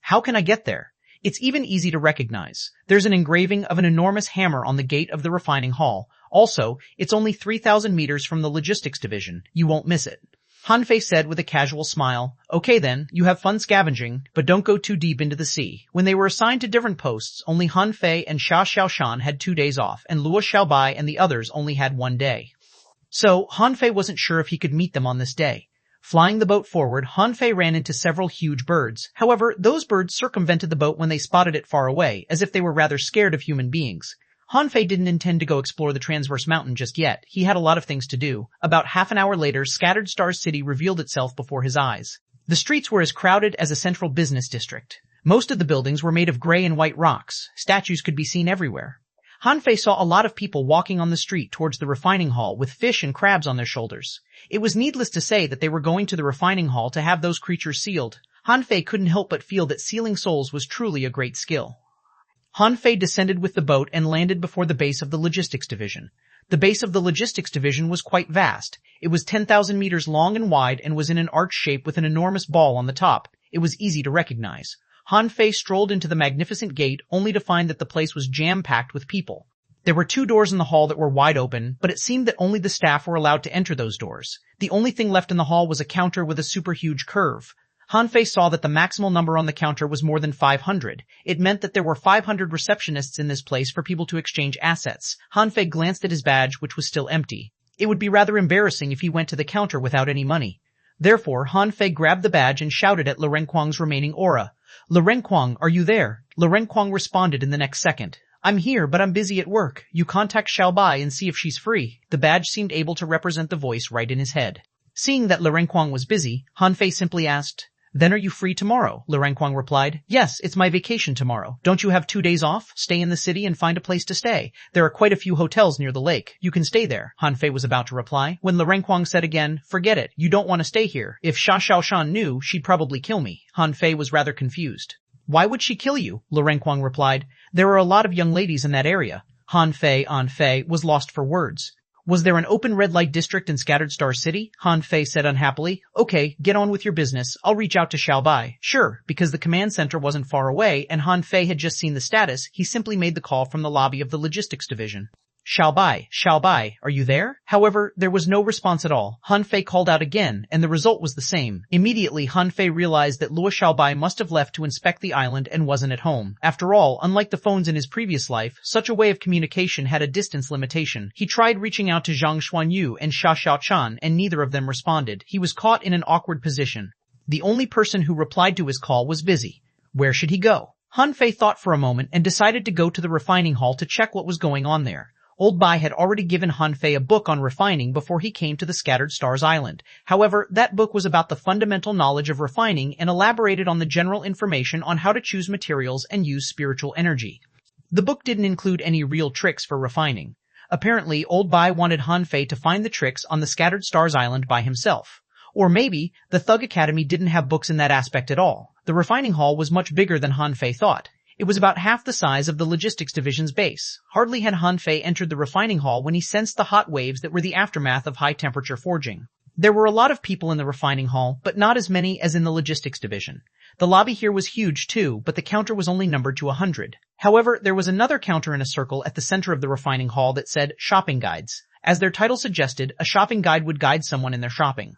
How can I get there? It's even easy to recognize. There's an engraving of an enormous hammer on the gate of the refining hall. Also, it's only 3,000 meters from the logistics division. You won't miss it. Han Fei said with a casual smile, okay then, you have fun scavenging, but don't go too deep into the sea. When they were assigned to different posts, only Han Fei and Xia Xiaoshan had 2 days off, and Luo Xiaobai and the others only had 1 day. So, Han Fei wasn't sure if he could meet them on this day. Flying the boat forward, Han Fei ran into several huge birds. However, those birds circumvented the boat when they spotted it far away, as if they were rather scared of human beings. Han Fei didn't intend to go explore the transverse mountain just yet. He had a lot of things to do. About half an hour later, Scattered Stars City revealed itself before his eyes. The streets were as crowded as a central business district. Most of the buildings were made of gray and white rocks. Statues could be seen everywhere. Han Fei saw a lot of people walking on the street towards the refining hall with fish and crabs on their shoulders. It was needless to say that they were going to the refining hall to have those creatures sealed. Han Fei couldn't help but feel that sealing souls was truly a great skill. Han Fei descended with the boat and landed before the base of the logistics division. The base of the logistics division was quite vast. It was 10,000 meters long and wide and was in an arch shape with an enormous ball on the top. It was easy to recognize. Han Fei strolled into the magnificent gate only to find that the place was jam-packed with people. There were 2 doors in the hall that were wide open, but it seemed that only the staff were allowed to enter those doors. The only thing left in the hall was a counter with a super huge curve. Han Fei saw that the maximal number on the counter was more than 500. It meant that there were 500 receptionists in this place for people to exchange assets. Han Fei glanced at his badge, which was still empty. It would be rather embarrassing if he went to the counter without any money. Therefore, Han Fei grabbed the badge and shouted at Lu Renkuang's remaining aura. Lu Renkuang, are you there? Lu Renkuang responded in the next second. I'm here, but I'm busy at work. You contact Xiaobai and see if she's free. The badge seemed able to represent the voice right in his head. Seeing that Lu Renkuang was busy, Han Fei simply asked, then are you free tomorrow? Lu Renkuang replied, yes, it's my vacation tomorrow. Don't you have 2 days off? Stay in the city and find a place to stay. There are quite a few hotels near the lake. You can stay there. Han Fei was about to reply, when Lu Renkuang said again, forget it. You don't want to stay here. If Xia Xiaoshan knew, she'd probably kill me. Han Fei was rather confused. Why would she kill you? Lu Renkuang replied, there are a lot of young ladies in that area. Han Fei was lost for words. Was there an open red light district in Scattered Star City? Han Fei said unhappily. Okay, get on with your business. I'll reach out to Xiaobai. Sure, because the command center wasn't far away and Han Fei had just seen the status, he simply made the call from the lobby of the logistics division. Xiaobai, are you there? However, there was no response at all. Han Fei called out again, and the result was the same. Immediately, Han Fei realized that Luo Xiaobai must have left to inspect the island and wasn't at home. After all, unlike the phones in his previous life, such a way of communication had a distance limitation. He tried reaching out to Zhang Xuanyu and Xia Xiaochan, and neither of them responded. He was caught in an awkward position. The only person who replied to his call was busy. Where should he go? Han Fei thought for a moment and decided to go to the refining hall to check what was going on there. Old Bai had already given Han Fei a book on refining before he came to the Scattered Stars Island. However, that book was about the fundamental knowledge of refining and elaborated on the general information on how to choose materials and use spiritual energy. The book didn't include any real tricks for refining. Apparently, Old Bai wanted Han Fei to find the tricks on the Scattered Stars Island by himself. Or maybe, the Thug Academy didn't have books in that aspect at all. The refining hall was much bigger than Han Fei thought. It was about half the size of the logistics division's base. Hardly had Han Fei entered the refining hall when he sensed the hot waves that were the aftermath of high-temperature forging. There were a lot of people in the refining hall, but not as many as in the logistics division. The lobby here was huge too, but the counter was only numbered to 100. However, there was another counter in a circle at the center of the refining hall that said shopping guides. As their title suggested, a shopping guide would guide someone in their shopping.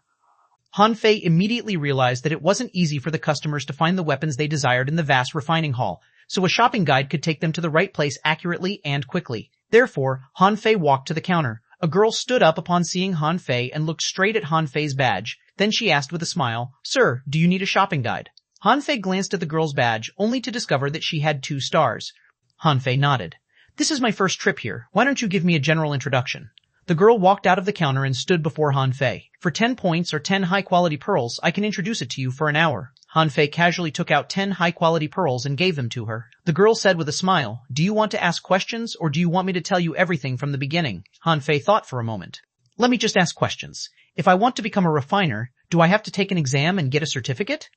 Han Fei immediately realized that it wasn't easy for the customers to find the weapons they desired in the vast refining hall, so a shopping guide could take them to the right place accurately and quickly. Therefore, Han Fei walked to the counter. A girl stood up upon seeing Han Fei and looked straight at Han Fei's badge. Then she asked with a smile, "Sir, do you need a shopping guide?" Han Fei glanced at the girl's badge, only to discover that she had 2 stars. Han Fei nodded. "This is my first trip here. Why don't you give me a general introduction?" The girl walked out of the counter and stood before Han Fei. "For 10 points or 10 high-quality pearls, I can introduce it to you for an hour." Han Fei casually took out 10 high-quality pearls and gave them to her. The girl said with a smile, "Do you want to ask questions, or do you want me to tell you everything from the beginning?" Han Fei thought for a moment. "Let me just ask questions. If I want to become a refiner, do I have to take an exam and get a certificate?"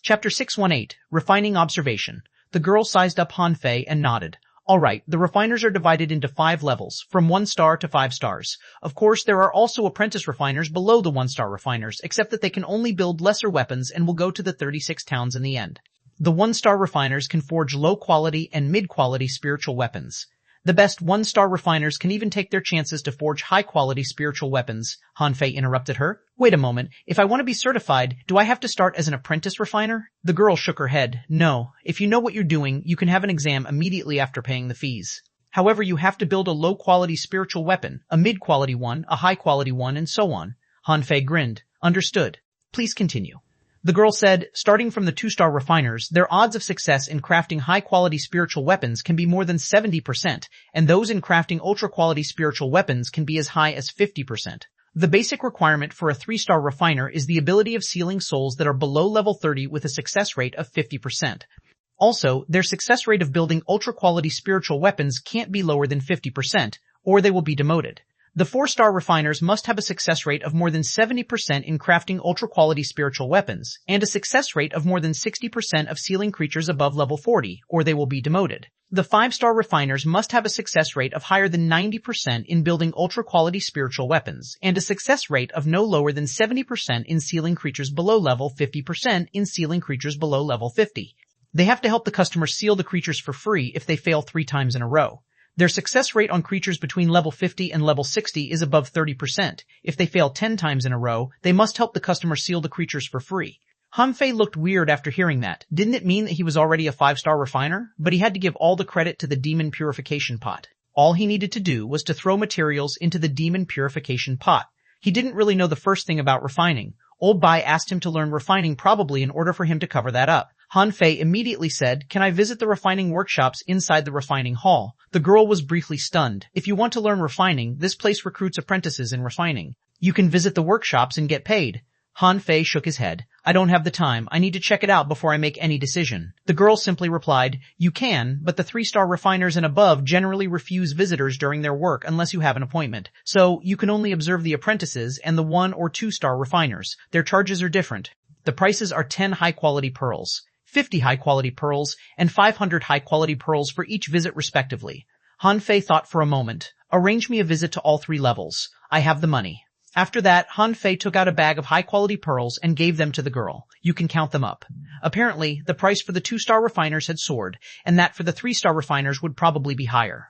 Chapter 618, Refining Observation. The girl sized up Han Fei and nodded. Alright, the refiners are divided into 5 levels, from 1 star to 5 stars. Of course, there are also apprentice refiners below the 1-star refiners, except that they can only build lesser weapons and will go to the 36 towns in the end. The 1-star refiners can forge low-quality and mid-quality spiritual weapons. The best 1-star refiners can even take their chances to forge high-quality spiritual weapons. Han Fei interrupted her. "Wait a moment, if I want to be certified, do I have to start as an apprentice refiner?" The girl shook her head. "No, if you know what you're doing, you can have an exam immediately after paying the fees. However, you have to build a low-quality spiritual weapon, a mid-quality one, a high-quality one, and so on." Han Fei grinned. "Understood. Please continue." The girl said, "Starting from the 2-star refiners, their odds of success in crafting high-quality spiritual weapons can be more than 70%, and those in crafting ultra-quality spiritual weapons can be as high as 50%. The basic requirement for a 3-star refiner is the ability of sealing souls that are below level 30 with a success rate of 50%. Also, their success rate of building ultra-quality spiritual weapons can't be lower than 50%, or they will be demoted. The 4-star refiners must have a success rate of more than 70% in crafting ultra-quality spiritual weapons, and a success rate of more than 60% of sealing creatures above level 40, or they will be demoted. The 5-star refiners must have a success rate of higher than 90% in building ultra-quality spiritual weapons, and a success rate of no lower than 70% in sealing creatures below level 50% in sealing creatures below level 50. They have to help the customer seal the creatures for free if they fail 3 times in a row. Their success rate on creatures between level 50 and level 60 is above 30%. If they fail 10 times in a row, they must help the customer seal the creatures for free. Han Fei looked weird after hearing that. Didn't it mean that he was already a 5-star refiner? But he had to give all the credit to the demon purification pot. All he needed to do was to throw materials into the demon purification pot. He didn't really know the first thing about refining. Old Bai asked him to learn refining probably in order for him to cover that up. Han Fei immediately said, "Can I visit the refining workshops inside the refining hall?" The girl was briefly stunned. "If you want to learn refining, this place recruits apprentices in refining. You can visit the workshops and get paid." Han Fei shook his head. "I don't have the time. I need to check it out before I make any decision." The girl simply replied, "You can, but the 3-star refiners and above generally refuse visitors during their work unless you have an appointment. So you can only observe the apprentices and the 1- or 2-star refiners. Their charges are different. The prices are 10 high-quality pearls, 50 high-quality pearls, and 500 high-quality pearls for each visit respectively." Han Fei thought for a moment. Arrange me a visit to all 3 levels. I have the money. After that, Han Fei took out a bag of high-quality pearls and gave them to the girl. You can count them up. Apparently, the price for the 2-star refiners had soared, and that for the 3-star refiners would probably be higher.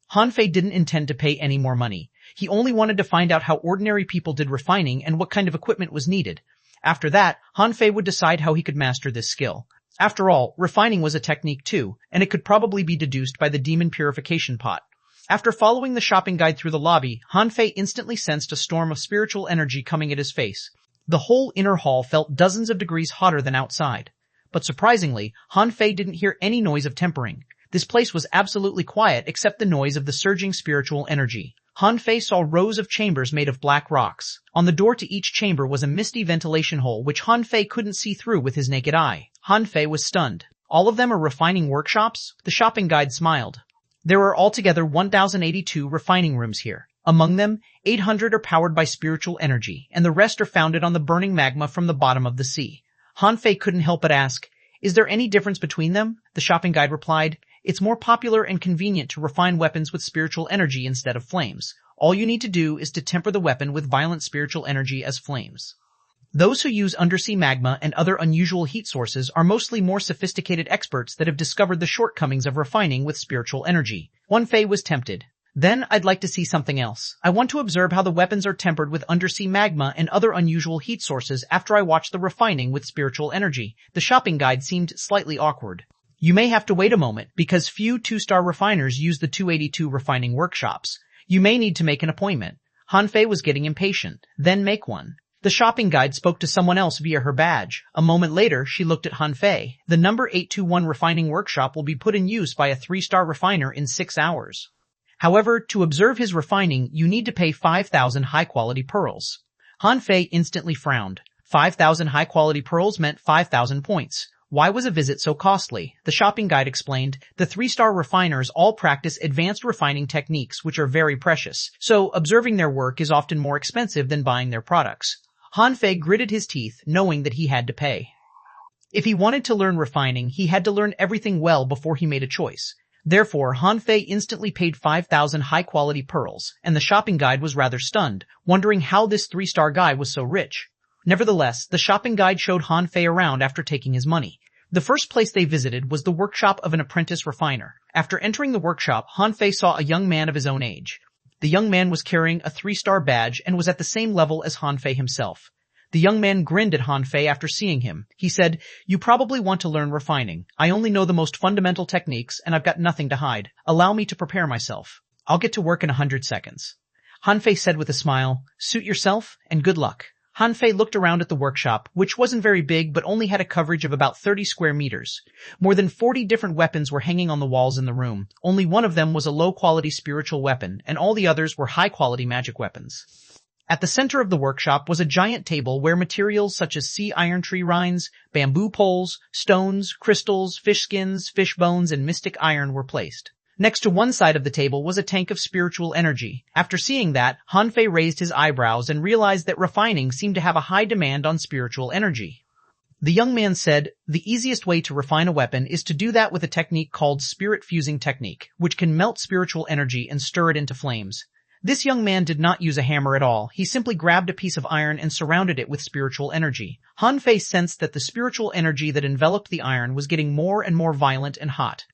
Han Fei didn't intend to pay any more money. He only wanted to find out how ordinary people did refining and what kind of equipment was needed. After that, Han Fei would decide how he could master this skill. After all, refining was a technique too, and it could probably be deduced by the demon purification pot. After following the shopping guide through the lobby, Han Fei instantly sensed a storm of spiritual energy coming at his face. The whole inner hall felt dozens of degrees hotter than outside. But surprisingly, Han Fei didn't hear any noise of tempering. This place was absolutely quiet except the noise of the surging spiritual energy. Han Fei saw rows of chambers made of black rocks. On the door to each chamber was a misty ventilation hole which Han Fei couldn't see through with his naked eye. Han Fei was stunned. All of them are refining workshops? The shopping guide smiled. There are altogether 1,082 refining rooms here. Among them, 800 are powered by spiritual energy, and the rest are founded on the burning magma from the bottom of the sea. Han Fei couldn't help but ask, "Is there any difference between them?" The shopping guide replied, "It's more popular and convenient to refine weapons with spiritual energy instead of flames. All you need to do is to temper the weapon with violent spiritual energy as flames." Those who use undersea magma and other unusual heat sources are mostly more sophisticated experts that have discovered the shortcomings of refining with spiritual energy. Han Fei was tempted. Then I'd like to see something else. I want to observe how the weapons are tempered with undersea magma and other unusual heat sources after I watch the refining with spiritual energy. The shopping guide seemed slightly awkward. You may have to wait a moment because few 2-star refiners use the 282 refining workshops. You may need to make an appointment. Han Fei was getting impatient. Then make one. The shopping guide spoke to someone else via her badge. A moment later, she looked at Han Fei. The number 821 refining workshop will be put in use by a 3-star refiner in 6 hours. However, to observe his refining, you need to pay 5,000 high-quality pearls. Han Fei instantly frowned. 5,000 high-quality pearls meant 5,000 points. Why was a visit so costly? The shopping guide explained, the 3-star refiners all practice advanced refining techniques which are very precious, so observing their work is often more expensive than buying their products. Han Fei gritted his teeth, knowing that he had to pay. If he wanted to learn refining, he had to learn everything well before he made a choice. Therefore, Han Fei instantly paid 5,000 high-quality pearls, and the shopping guide was rather stunned, wondering how this 3-star guy was so rich. Nevertheless, the shopping guide showed Han Fei around after taking his money. The first place they visited was the workshop of an apprentice refiner. After entering the workshop, Han Fei saw a young man of his own age. The young man was carrying a 3-star badge and was at the same level as Han Fei himself. The young man grinned at Han Fei after seeing him. He said, "You probably want to learn refining. I only know the most fundamental techniques and I've got nothing to hide. Allow me to prepare myself. I'll get to work in 100 seconds. Han Fei said with a smile, "Suit yourself and good luck." Han Fei looked around at the workshop, which wasn't very big but only had a coverage of about 30 square meters. More than 40 different weapons were hanging on the walls in the room. Only one of them was a low-quality spiritual weapon, and all the others were high-quality magic weapons. At the center of the workshop was a giant table where materials such as sea iron tree rinds, bamboo poles, stones, crystals, fish skins, fish bones, and mystic iron were placed. Next to one side of the table was a tank of spiritual energy. After seeing that, Han Fei raised his eyebrows and realized that refining seemed to have a high demand on spiritual energy. The young man said, "The easiest way to refine a weapon is to do that with a technique called spirit fusing technique, which can melt spiritual energy and stir it into flames." This young man did not use a hammer at all. He simply grabbed a piece of iron and surrounded it with spiritual energy. Han Fei sensed that the spiritual energy that enveloped the iron was getting more and more violent and hot.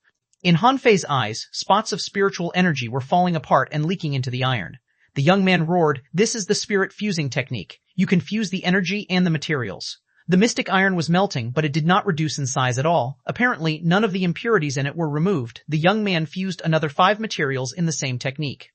In Han Fei's eyes, spots of spiritual energy were falling apart and leaking into the iron. The young man roared, "This is the spirit fusing technique. You can fuse the energy and the materials." The mystic iron was melting, but it did not reduce in size at all. Apparently, none of the impurities in it were removed. The young man fused another 5 materials in the same technique.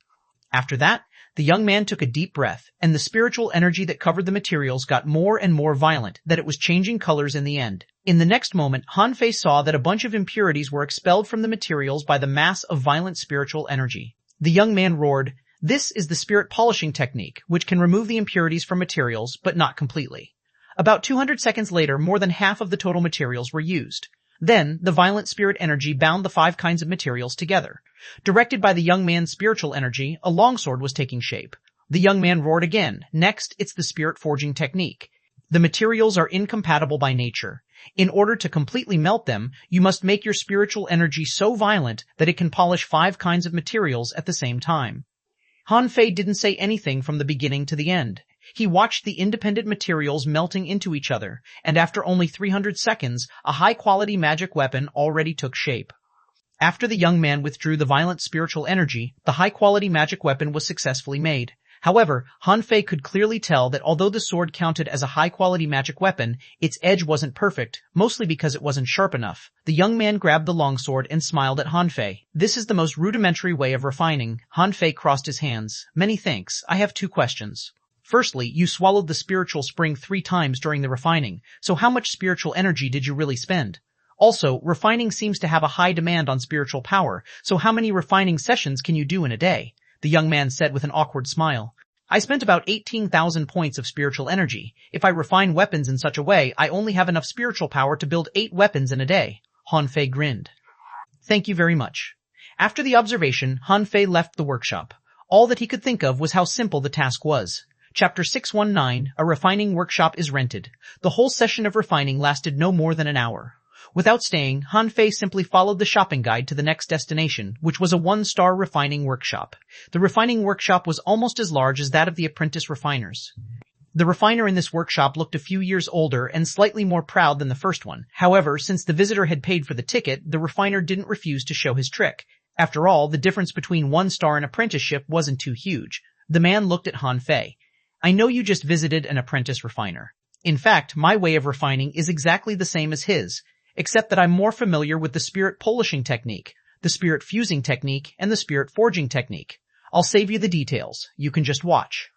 After that, the young man took a deep breath, and the spiritual energy that covered the materials got more and more violent, that it was changing colors in the end. In the next moment, Han Fei saw that a bunch of impurities were expelled from the materials by the mass of violent spiritual energy. The young man roared, "This is the spirit polishing technique, which can remove the impurities from materials, but not completely." About 200 seconds later, more than half of the total materials were used. Then, the violent spirit energy bound the 5 kinds of materials together. Directed by the young man's spiritual energy, a longsword was taking shape. The young man roared again. "Next, it's the spirit forging technique. The materials are incompatible by nature. In order to completely melt them, you must make your spiritual energy so violent that it can polish 5 kinds of materials at the same time." Han Fei didn't say anything from the beginning to the end. He watched the independent materials melting into each other, and after only 300 seconds, a high-quality magic weapon already took shape. After the young man withdrew the violent spiritual energy, the high-quality magic weapon was successfully made. However, Han Fei could clearly tell that although the sword counted as a high-quality magic weapon, its edge wasn't perfect, mostly because it wasn't sharp enough. The young man grabbed the longsword and smiled at Han Fei. This is the most rudimentary way of refining. Han Fei crossed his hands. Many thanks. I have 2 questions. Firstly, you swallowed the spiritual spring 3 times during the refining, so how much spiritual energy did you really spend? Also, refining seems to have a high demand on spiritual power, so how many refining sessions can you do in a day? The young man said with an awkward smile. I spent about 18,000 points of spiritual energy. If I refine weapons in such a way, I only have enough spiritual power to build 8 weapons in a day. Han Fei grinned. Thank you very much. After the observation, Han Fei left the workshop. All that he could think of was how simple the task was. Chapter 619, A Refining Workshop is Rented. The whole session of refining lasted no more than an hour. Without staying, Han Fei simply followed the shopping guide to the next destination, which was a 1-star refining workshop. The refining workshop was almost as large as that of the apprentice refiners. The refiner in this workshop looked a few years older and slightly more proud than the first one. However, since the visitor had paid for the ticket, the refiner didn't refuse to show his trick. After all, the difference between 1-star and apprenticeship wasn't too huge. The man looked at Han Fei. I know you just visited an apprentice refiner. In fact, my way of refining is exactly the same as his, except that I'm more familiar with the spirit polishing technique, the spirit fusing technique, and the spirit forging technique. I'll save you the details. You can just watch.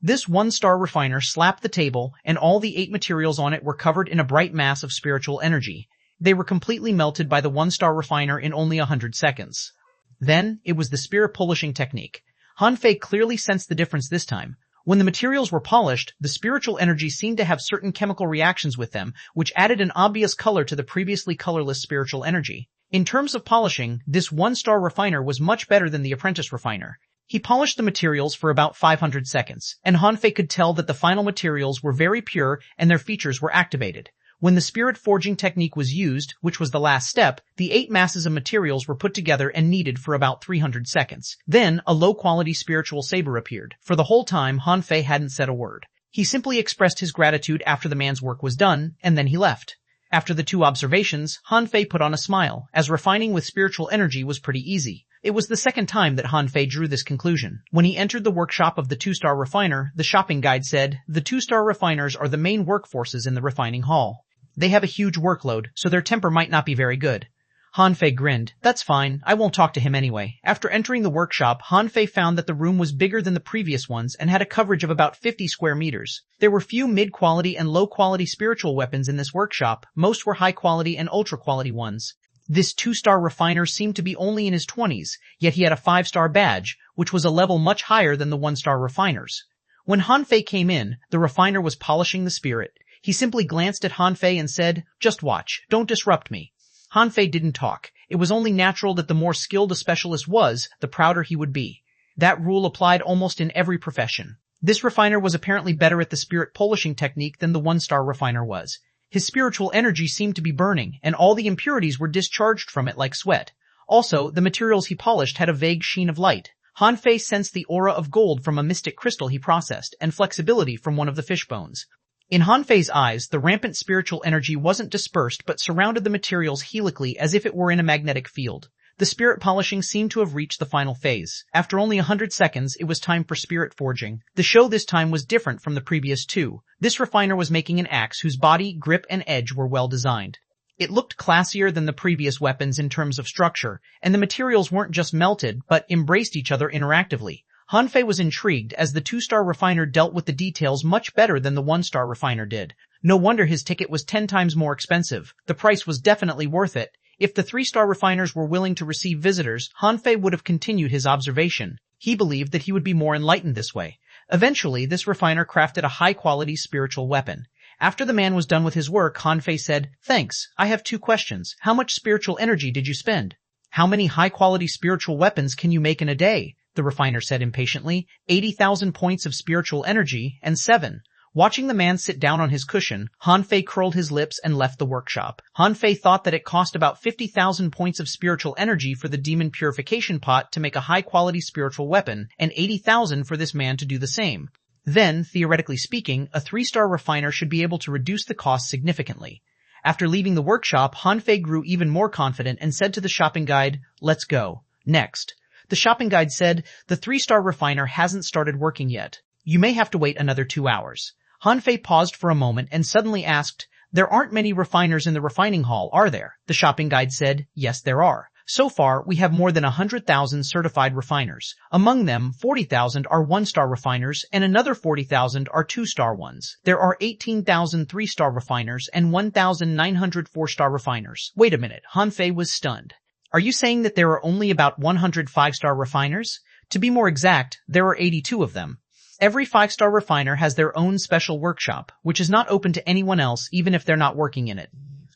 This 1-star refiner slapped the table, and all the 8 materials on it were covered in a bright mass of spiritual energy. They were completely melted by the 1-star refiner in only 100 seconds. Then, it was the spirit polishing technique. Han Fei clearly sensed the difference this time. When the materials were polished, the spiritual energy seemed to have certain chemical reactions with them, which added an obvious color to the previously colorless spiritual energy. In terms of polishing, this 1-star refiner was much better than the apprentice refiner. He polished the materials for about 500 seconds, and Han Fei could tell that the final materials were very pure and their features were activated. When the spirit forging technique was used, which was the last step, the 8 masses of materials were put together and kneaded for about 300 seconds. Then, a low-quality spiritual saber appeared. For the whole time, Han Fei hadn't said a word. He simply expressed his gratitude after the man's work was done, and then he left. After the 2 observations, Han Fei put on a smile, as refining with spiritual energy was pretty easy. It was the second time that Han Fei drew this conclusion. When he entered the workshop of the 2-star refiner, the shopping guide said, the 2-star refiners are the main workforces in the refining hall. They have a huge workload, so their temper might not be very good. Han Fei grinned. That's fine, I won't talk to him anyway. After entering the workshop, Han Fei found that the room was bigger than the previous ones and had a coverage of about 50 square meters. There were few mid-quality and low-quality spiritual weapons in this workshop. Most were high-quality and ultra-quality ones. This 2-star refiner seemed to be only in his 20s, yet he had a 5-star badge, which was a level much higher than the 1-star refiners. When Han Fei came in, the refiner was polishing the spirit. He simply glanced at Han Fei and said, just watch, don't disrupt me. Han Fei didn't talk. It was only natural that the more skilled a specialist was, the prouder he would be. That rule applied almost in every profession. This refiner was apparently better at the spirit polishing technique than the 1-star refiner was. His spiritual energy seemed to be burning, and all the impurities were discharged from it like sweat. Also, the materials he polished had a vague sheen of light. Han Fei sensed the aura of gold from a mystic crystal he processed, and flexibility from one of the fish bones. In Han Fei's eyes, the rampant spiritual energy wasn't dispersed but surrounded the materials helically as if it were in a magnetic field. The spirit polishing seemed to have reached the final phase. After only 100 seconds, it was time for spirit forging. The show this time was different from the previous 2. This refiner was making an axe whose body, grip, and edge were well designed. It looked classier than the previous weapons in terms of structure, and the materials weren't just melted, but embraced each other interactively. Han Fei was intrigued as the 2-star refiner dealt with the details much better than the 1-star refiner did. No wonder his ticket was 10 times more expensive. The price was definitely worth it. If the 3-star refiners were willing to receive visitors, Han Fei would have continued his observation. He believed that he would be more enlightened this way. Eventually, this refiner crafted a high-quality spiritual weapon. After the man was done with his work, Han Fei said, Thanks, I have 2 questions. How much spiritual energy did you spend? How many high-quality spiritual weapons can you make in a day? The refiner said impatiently. 80,000 points of spiritual energy, and 7. Watching the man sit down on his cushion, Han Fei curled his lips and left the workshop. Han Fei thought that it cost about 50,000 points of spiritual energy for the demon purification pot to make a high-quality spiritual weapon, and 80,000 for this man to do the same. Then, theoretically speaking, a 3-star refiner should be able to reduce the cost significantly. After leaving the workshop, Han Fei grew even more confident and said to the shopping guide, "Let's go. Next." The shopping guide said, "The 3-star refiner hasn't started working yet. You may have to wait another 2 hours." Han Fei paused for a moment and suddenly asked, "There aren't many refiners in the refining hall, are there?" The shopping guide said, "Yes, there are. So far, we have more than 100,000 certified refiners. Among them, 40,000 are 1-star refiners and another 40,000 are 2-star ones. There are 18,000 3-star refiners and 1,900 4-star refiners." Wait a minute, Han Fei was stunned. "Are you saying that there are only about 100 5-star refiners? To be more exact, there are 82 of them. Every 5-star refiner has their own special workshop, which is not open to anyone else even if they're not working in it."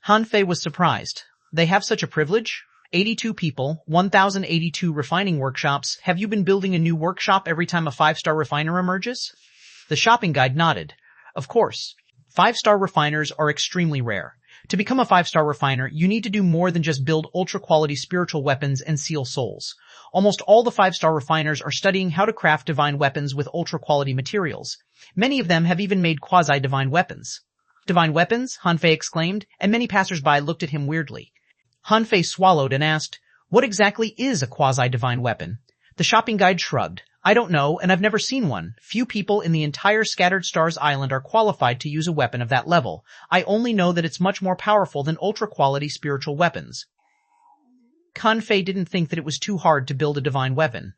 Han Fei was surprised. They have such a privilege? 82 people, 1,082 refining workshops. Have you been building a new workshop every time a 5-star refiner emerges? The shopping guide nodded. Of course. 5-star refiners are extremely rare. To become a 5-star refiner, you need to do more than just build ultra-quality spiritual weapons and seal souls. Almost all the 5-star refiners are studying how to craft divine weapons with ultra-quality materials. Many of them have even made quasi-divine weapons. "Divine weapons?" Han Fei exclaimed, and many passers-by looked at him weirdly. Han Fei swallowed and asked, "What exactly is a quasi-divine weapon?" The shopping guide shrugged. "I don't know, and I've never seen one. Few people in the entire Scattered Stars Island are qualified to use a weapon of that level. I only know that it's much more powerful than ultra-quality spiritual weapons." Han Fei didn't think that it was too hard to build a divine weapon.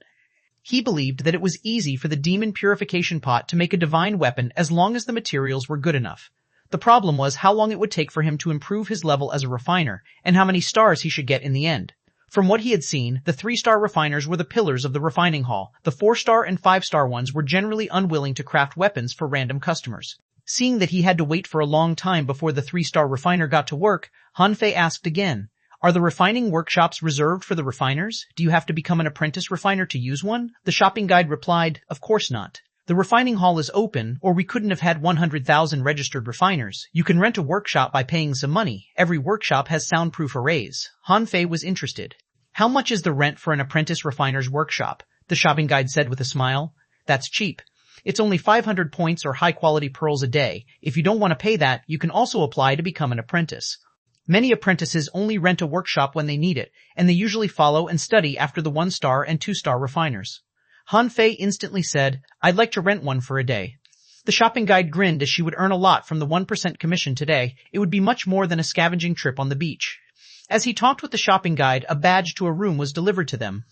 He believed that it was easy for the demon purification pot to make a divine weapon as long as the materials were good enough. The problem was how long it would take for him to improve his level as a refiner, and how many stars he should get in the end. From what he had seen, the 3-star refiners were the pillars of the refining hall. The 4-star and 5-star ones were generally unwilling to craft weapons for random customers. Seeing that he had to wait for a long time before the 3-star refiner got to work, Han Fei asked again, "Are the refining workshops reserved for the refiners? Do you have to become an apprentice refiner to use one?" The shopping guide replied, "Of course not. The refining hall is open, or we couldn't have had 100,000 registered refiners. You can rent a workshop by paying some money. Every workshop has soundproof arrays." Han Fei was interested. "How much is the rent for an apprentice refiner's workshop?" The shopping guide said with a smile. "That's cheap. It's only 500 points or high-quality pearls a day. If you don't want to pay that, you can also apply to become an apprentice. Many apprentices only rent a workshop when they need it, and they usually follow and study after the 1-star and 2-star refiners." Han Fei instantly said, "I'd like to rent one for a day." The shopping guide grinned as she would earn a lot from the 1% commission today. It would be much more than a scavenging trip on the beach. As he talked with the shopping guide, a badge to a room was delivered to them.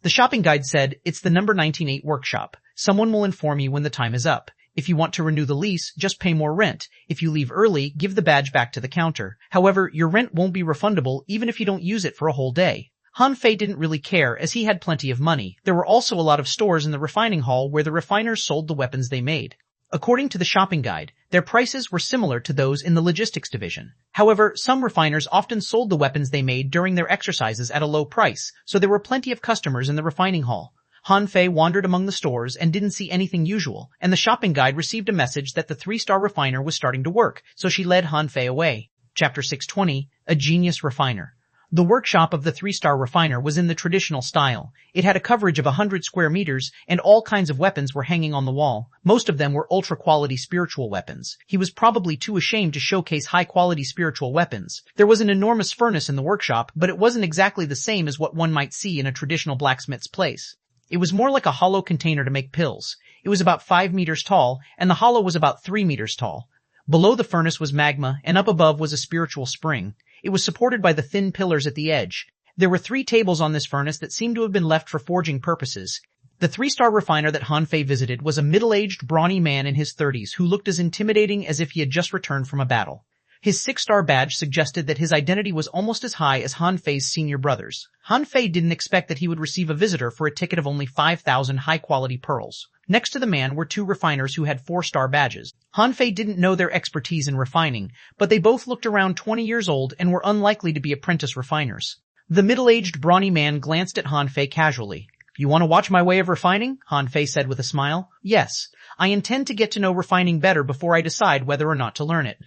The shopping guide said, "It's the number 198 workshop. Someone will inform you when the time is up. If you want to renew the lease, just pay more rent. If you leave early, give the badge back to the counter. However, your rent won't be refundable even if you don't use it for a whole day." Han Fei didn't really care as he had plenty of money. There were also a lot of stores in the refining hall where the refiners sold the weapons they made. According to the shopping guide, their prices were similar to those in the logistics division. However, some refiners often sold the weapons they made during their exercises at a low price, so there were plenty of customers in the refining hall. Han Fei wandered among the stores and didn't see anything usual, and the shopping guide received a message that the 3-star refiner was starting to work, so she led Han Fei away. Chapter 620, A Genius Refiner. The workshop of the 3-star refiner was in the traditional style. It had a coverage of 100 square meters, and all kinds of weapons were hanging on the wall. Most of them were ultra-quality spiritual weapons. He was probably too ashamed to showcase high-quality spiritual weapons. There was an enormous furnace in the workshop, but it wasn't exactly the same as what one might see in a traditional blacksmith's place. It was more like a hollow container to make pills. It was about 5 meters tall, and the hollow was about 3 meters tall. Below the furnace was magma, and up above was a spiritual spring. It was supported by the thin pillars at the edge. There were 3 tables on this furnace that seemed to have been left for forging purposes. The 3-star refiner that Han Fei visited was a middle-aged, brawny man in his 30s who looked as intimidating as if he had just returned from a battle. His 6-star badge suggested that his identity was almost as high as Han Fei's senior brother's. Han Fei didn't expect that he would receive a visitor for a ticket of only 5,000 high-quality pearls. Next to the man were 2 refiners who had 4-star badges. Han Fei didn't know their expertise in refining, but they both looked around 20 years old and were unlikely to be apprentice refiners. The middle-aged, brawny man glanced at Han Fei casually. You want to watch my way of refining? Han Fei said with a smile. Yes, I intend to get to know refining better before I decide whether or not to learn it.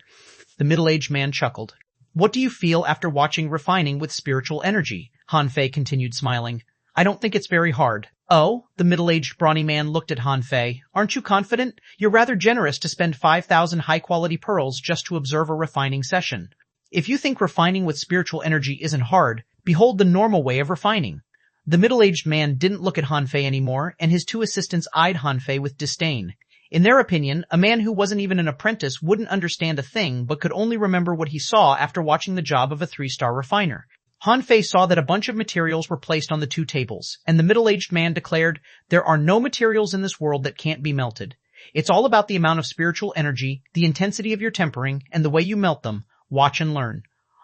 The middle-aged man chuckled. What do you feel after watching refining with spiritual energy? Han Fei continued smiling. I don't think it's very hard. Oh, the middle-aged brawny man looked at Han Fei. Aren't you confident? You're rather generous to spend 5,000 high-quality pearls just to observe a refining session. If you think refining with spiritual energy isn't hard, behold the normal way of refining. The middle-aged man didn't look at Han Fei anymore, and his two assistants eyed Han Fei with disdain. In their opinion, a man who wasn't even an apprentice wouldn't understand a thing but could only remember what he saw after watching the job of a 3-star refiner. Han Fei saw that a bunch of materials were placed on the 2 tables, and the middle-aged man declared, "There are no materials in this world that can't be melted. It's all about the amount of spiritual energy, the intensity of your tempering, and the way you melt them. Watch and learn."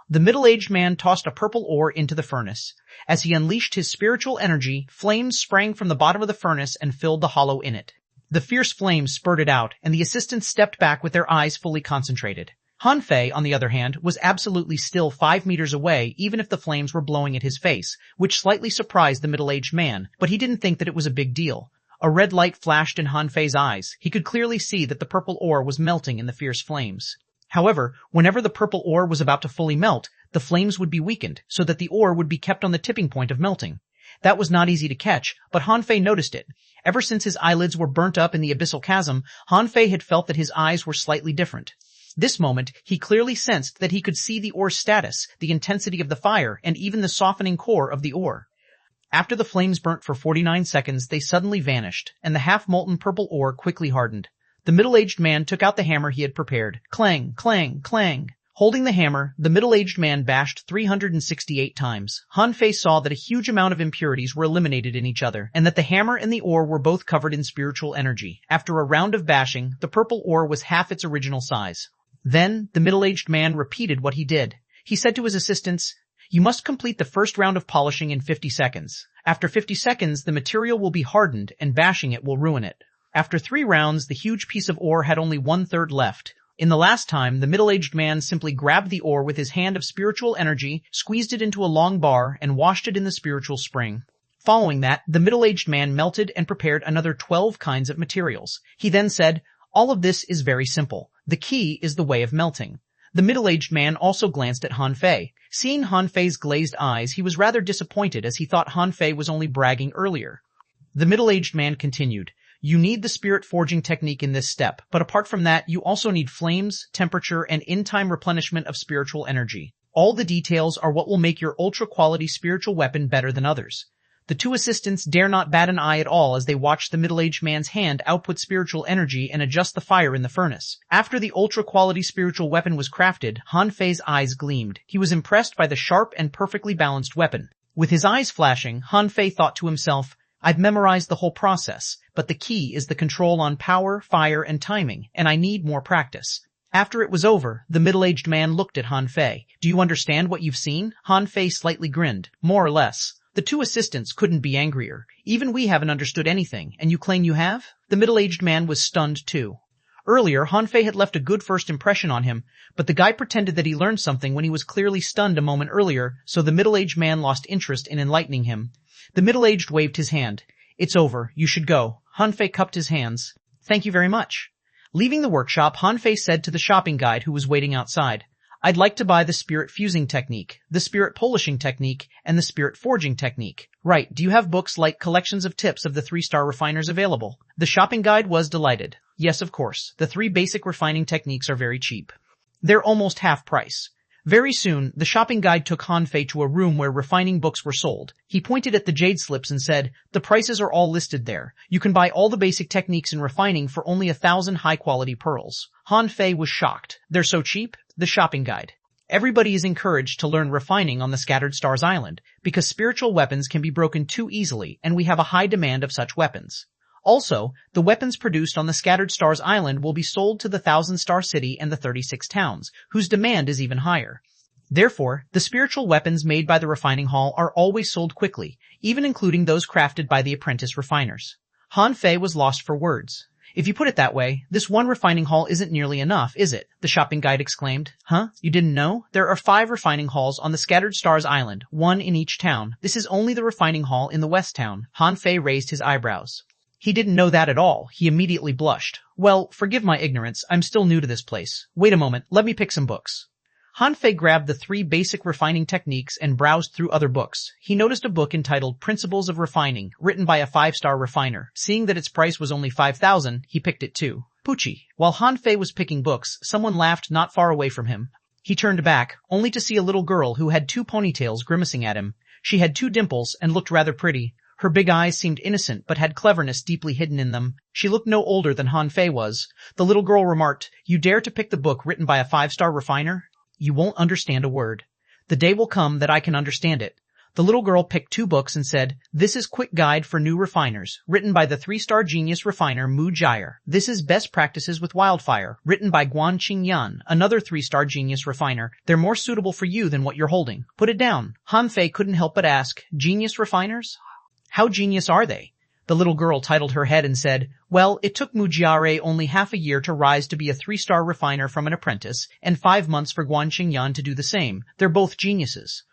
The middle-aged man tossed a purple ore into the furnace. As he unleashed his spiritual energy, flames sprang from the bottom of the furnace and filled the hollow in it. The fierce flames spurted out, and the assistants stepped back with their eyes fully concentrated. Han Fei, on the other hand, was absolutely still 5 meters away, even if the flames were blowing at his face, which slightly surprised the middle-aged man, but he didn't think that it was a big deal. A red light flashed in Han Fei's eyes. He could clearly see that the purple ore was melting in the fierce flames. However, whenever the purple ore was about to fully melt, the flames would be weakened, so that the ore would be kept on the tipping point of melting. That was not easy to catch, but Han Fei noticed it. Ever since his eyelids were burnt up in the abyssal chasm, Han Fei had felt that his eyes were slightly different. This moment, he clearly sensed that he could see the ore's status, the intensity of the fire, and even the softening core of the ore. After the flames burnt for 49 seconds, they suddenly vanished, and the half-molten purple ore quickly hardened. The middle-aged man took out the hammer he had prepared. Clang, clang, clang. Holding the hammer, the middle-aged man bashed 368 times. Han Fei saw that a huge amount of impurities were eliminated in each other, and that the hammer and the ore were both covered in spiritual energy. After a round of bashing, the purple ore was half its original size. Then, the middle-aged man repeated what he did. He said to his assistants, "You must complete the first round of polishing in 50 seconds. After 50 seconds, the material will be hardened, and bashing it will ruin it." After 3 rounds, the huge piece of ore had only 1/3 left. In the last time, the middle-aged man simply grabbed the ore with his hand of spiritual energy, squeezed it into a long bar, and washed it in the spiritual spring. Following that, the middle-aged man melted and prepared another 12 kinds of materials. He then said, "All of this is very simple. The key is the way of melting." The middle-aged man also glanced at Han Fei. Seeing Han Fei's glazed eyes, he was rather disappointed as he thought Han Fei was only bragging earlier. The middle-aged man continued, "You need the spirit forging technique in this step, but apart from that, you also need flames, temperature, and in-time replenishment of spiritual energy. All the details are what will make your ultra-quality spiritual weapon better than others." The 2 assistants dare not bat an eye at all as they watched the middle-aged man's hand output spiritual energy and adjust the fire in the furnace. After the ultra-quality spiritual weapon was crafted, Han Fei's eyes gleamed. He was impressed by the sharp and perfectly balanced weapon. With his eyes flashing, Han Fei thought to himself, "I've memorized the whole process, but the key is the control on power, fire, and timing, and I need more practice." After it was over, the middle-aged man looked at Han Fei. "Do you understand what you've seen?" Han Fei slightly grinned. "More or less." The 2 assistants couldn't be angrier. "Even we haven't understood anything, and you claim you have?" The middle-aged man was stunned too. Earlier, Han Fei had left a good first impression on him, but the guy pretended that he learned something when he was clearly stunned a moment earlier, so the middle-aged man lost interest in enlightening him. The middle-aged waved his hand. "It's over. You should go." Han Fei cupped his hands. "Thank you very much." Leaving the workshop, Han Fei said to the shopping guide who was waiting outside, "I'd like to buy the spirit fusing technique, the spirit polishing technique, and the spirit forging technique." "Right. Do you have books like collections of tips of the 3-star refiners available?" The shopping guide was delighted. "Yes, of course. The 3 basic refining techniques are very cheap. They're almost half price." Very soon, the shopping guide took Han Fei to a room where refining books were sold. He pointed at the jade slips and said, "The prices are all listed there. You can buy all the basic techniques in refining for only 1,000 high-quality pearls." Han Fei was shocked. "They're so cheap?" The shopping guide. Everybody is encouraged to learn refining on the Scattered Stars Island, because spiritual weapons can be broken too easily, and we have a high demand of such weapons. Also, the weapons produced on the Scattered Stars Island will be sold to the 1,000-star city and the 36 towns, whose demand is even higher. Therefore, the spiritual weapons made by the refining hall are always sold quickly, even including those crafted by the apprentice refiners. Han Fei was lost for words. If you put it that way, this one refining hall isn't nearly enough, is it? The shopping guide exclaimed. Huh? You didn't know? There are 5 refining halls on the Scattered Stars Island, 1 in each town. This is only the refining hall in the West Town. Han Fei raised his eyebrows. He didn't know that at all. He immediately blushed. Well, forgive my ignorance. I'm still new to this place. Wait a moment. Let me pick some books. Han Fei grabbed the 3 basic refining techniques and browsed through other books. He noticed a book entitled Principles of Refining, written by a 5-star refiner. Seeing that its price was only 5,000, he picked it too. Poochie. While Han Fei was picking books, someone laughed not far away from him. He turned back, only to see a little girl who had 2 ponytails grimacing at him. She had 2 dimples and looked rather pretty. Her big eyes seemed innocent but had cleverness deeply hidden in them. She looked no older than Han Fei was. The little girl remarked, "You dare to pick the book written by a 5-star refiner? You won't understand a word. The day will come that I can understand it." The little girl picked 2 books and said, "This is Quick Guide for New Refiners, written by the 3-star genius refiner Mu Jier. This is Best Practices with Wildfire, written by xuanhuan, another 3-star genius refiner. They're more suitable for you than what you're holding. Put it down." Han Fei couldn't help but ask, "Genius refiners? How genius are they?" The little girl titled her head and said, "Well, it took Mu Jier only half a year to rise to be a 3-star refiner from an apprentice, and 5 months for xuanhuan to do the same. They're both geniuses."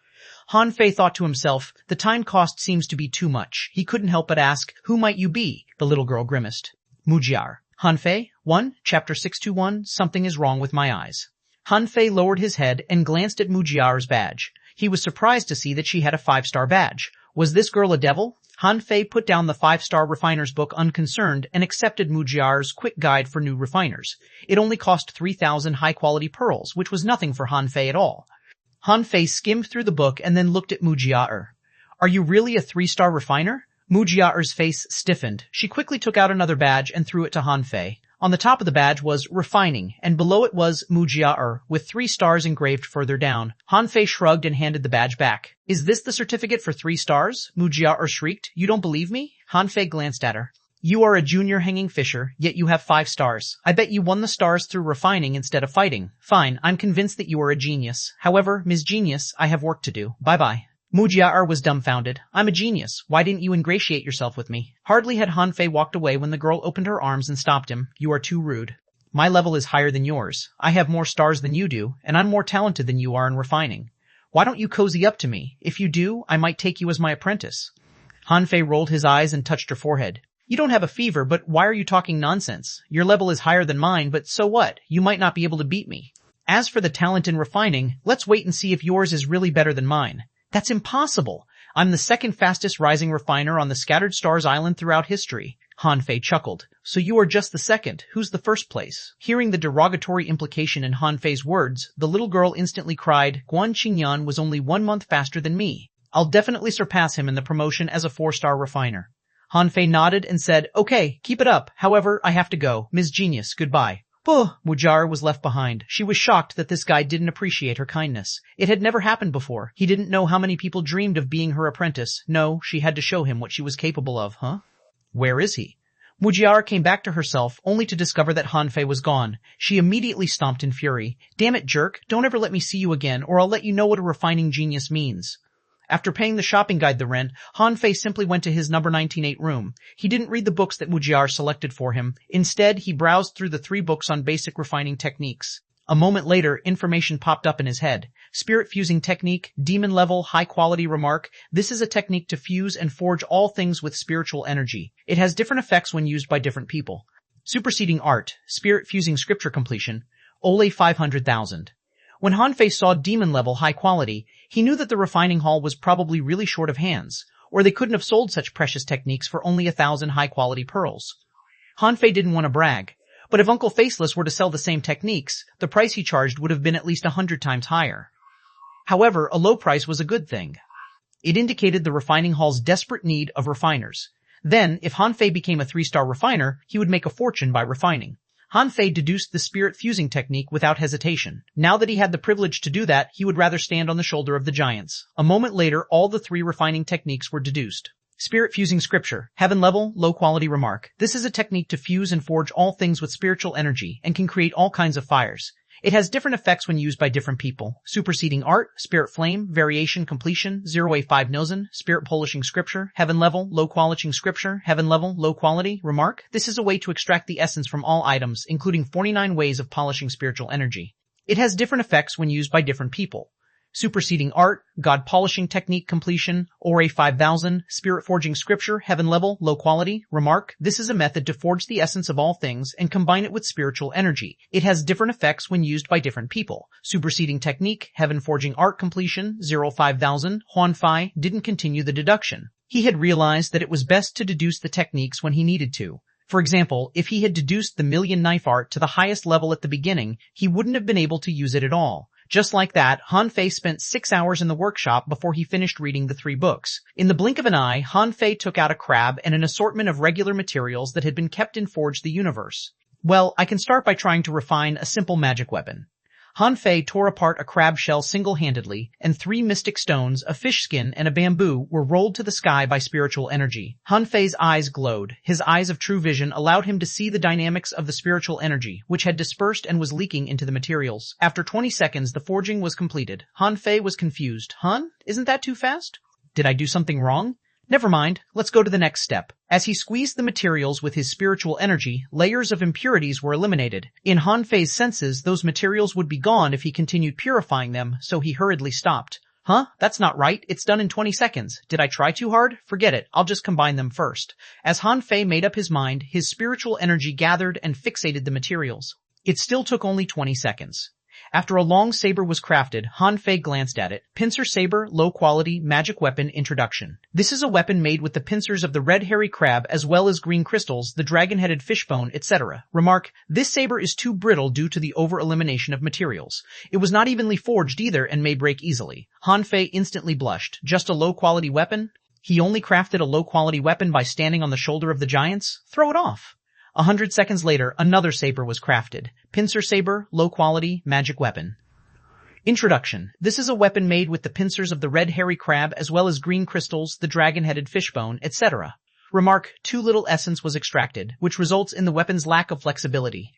Han Fei thought to himself, the time cost seems to be too much. He couldn't help but ask, "Who might you be?" The little girl grimaced. Mu Jier. Han Fei, 1, Chapter 621, Something is Wrong with My Eyes. Han Fei lowered his head and glanced at Mu Jier's badge. He was surprised to see that she had a 5-star badge. Was this girl a devil? Han Fei put down the 5-star refiner's book unconcerned and accepted Mu Jier's Quick Guide for New Refiners. It only cost 3,000 high-quality pearls, which was nothing for Han Fei at all. Han Fei skimmed through the book and then looked at Mu Jier. "Are you really a 3-star refiner?" Mu Jier's face stiffened. She quickly took out another badge and threw it to Han Fei. On the top of the badge was Refining, and below it was Mu Jier, with 3 stars engraved further down. Han Fei shrugged and handed the badge back. "Is this the certificate for 3 stars? Mu Jier shrieked. "You don't believe me?" Han Fei glanced at her. "You are a junior hanging fisher, yet you have 5 stars. I bet you won the stars through refining instead of fighting. Fine, I'm convinced that you are a genius. However, Ms. Genius, I have work to do. Bye-bye." Mu Jier was dumbfounded. "I'm a genius. Why didn't you ingratiate yourself with me?" Hardly had Han Fei walked away when the girl opened her arms and stopped him. "You are too rude. My level is higher than yours. I have more stars than you do, and I'm more talented than you are in refining. Why don't you cozy up to me? If you do, I might take you as my apprentice." Han Fei rolled his eyes and touched her forehead. "You don't have a fever, but why are you talking nonsense? Your level is higher than mine, but so what? You might not be able to beat me. As for the talent in refining, let's wait and see if yours is really better than mine." "That's impossible. I'm the 2nd fastest rising refiner on the Scattered Stars Island throughout history." Han Fei chuckled. "So you are just the 2nd. Who's the 1st place?" Hearing the derogatory implication in Han Fei's words, the little girl instantly cried, "xuanhuan was only 1 month faster than me. I'll definitely surpass him in the promotion as a 4-star refiner." Han Fei nodded and said, "Okay, keep it up. However, I have to go. Ms. Genius, goodbye." Mu Jier was left behind. She was shocked that this guy didn't appreciate her kindness. It had never happened before. He didn't know how many people dreamed of being her apprentice. No, she had to show him what she was capable of, huh? Where is he? Mu Jier came back to herself, only to discover that Han Fei was gone. She immediately stomped in fury. "Damn it, jerk. Don't ever let me see you again, or I'll let you know what a refining genius means." After paying the shopping guide the rent, Han Fei simply went to his number 198 room. He didn't read the books that Mu Jier selected for him. Instead, he browsed through the 3 books on basic refining techniques. A moment later, information popped up in his head. Spirit fusing technique, demon level, high quality remark. This is a technique to fuse and forge all things with spiritual energy. It has different effects when used by different people. Superseding art, spirit fusing scripture completion. Ole 500,000. When Han Fei saw demon level high quality, he knew that the refining hall was probably really short of hands, or they couldn't have sold such precious techniques for only 1,000 high quality pearls. Han Fei didn't want to brag, but if Uncle Faceless were to sell the same techniques, the price he charged would have been at least 100 times higher. However, a low price was a good thing. It indicated the refining hall's desperate need of refiners. Then, if Han Fei became a 3-star refiner, he would make a fortune by refining. Han Fei deduced the spirit fusing technique without hesitation. Now that he had the privilege to do that, he would rather stand on the shoulder of the giants. A moment later, all the 3 refining techniques were deduced. Spirit fusing scripture, heaven level, low quality remark. This is a technique to fuse and forge all things with spiritual energy and can create all kinds of fires. It has different effects when used by different people. Superseding art, spirit flame, variation, completion, 0A5 Nilsen, spirit polishing scripture, heaven level, low quality scripture, heaven level, low quality. Remark, this is a way to extract the essence from all items, including 49 ways of polishing spiritual energy. It has different effects when used by different people. Superseding art, God polishing technique completion, Ore 5000, spirit forging scripture, heaven level, low quality. Remark, this is a method to forge the essence of all things and combine it with spiritual energy. It has different effects when used by different people. Superseding technique, heaven forging art completion, 5000, Xuanhuan didn't continue the deduction. He had realized that it was best to deduce the techniques when he needed to. For example, if he had deduced the million knife art to the highest level at the beginning, he wouldn't have been able to use it at all. Just like that, Han Fei spent 6 hours in the workshop before he finished reading the 3 books. In the blink of an eye, Han Fei took out a crab and an assortment of regular materials that had been kept in Forge the Universe. Well, I can start by trying to refine a simple magic weapon. Han Fei tore apart a crab shell single-handedly, and 3 mystic stones, a fish skin, and a bamboo were rolled to the sky by spiritual energy. Han Fei's eyes glowed. His eyes of true vision allowed him to see the dynamics of the spiritual energy, which had dispersed and was leaking into the materials. After 20 seconds, the forging was completed. Han Fei was confused. Han, isn't that too fast? Did I do something wrong? Never mind, let's go to the next step. As he squeezed the materials with his spiritual energy, layers of impurities were eliminated. In Han Fei's senses, those materials would be gone if he continued purifying them, so he hurriedly stopped. Huh? That's not right. It's done in 20 seconds. Did I try too hard? Forget it. I'll just combine them first. As Han Fei made up his mind, his spiritual energy gathered and fixated the materials. It still took only 20 seconds. After a long saber was crafted, Han Fei glanced at it. Pincer saber, low quality, magic weapon, introduction. This is a weapon made with the pincers of the red hairy crab as well as green crystals, the dragon-headed fishbone, etc. Remark, this saber is too brittle due to the over-elimination of materials. It was not evenly forged either and may break easily. Han Fei instantly blushed. Just a low-quality weapon? He only crafted a low-quality weapon by standing on the shoulder of the giants? Throw it off. 100 seconds later, another saber was crafted. Pincer saber, low quality, magic weapon. Introduction. This is a weapon made with the pincers of the red hairy crab as well as green crystals, the dragon-headed fishbone, etc. Remark, too little essence was extracted, which results in the weapon's lack of flexibility.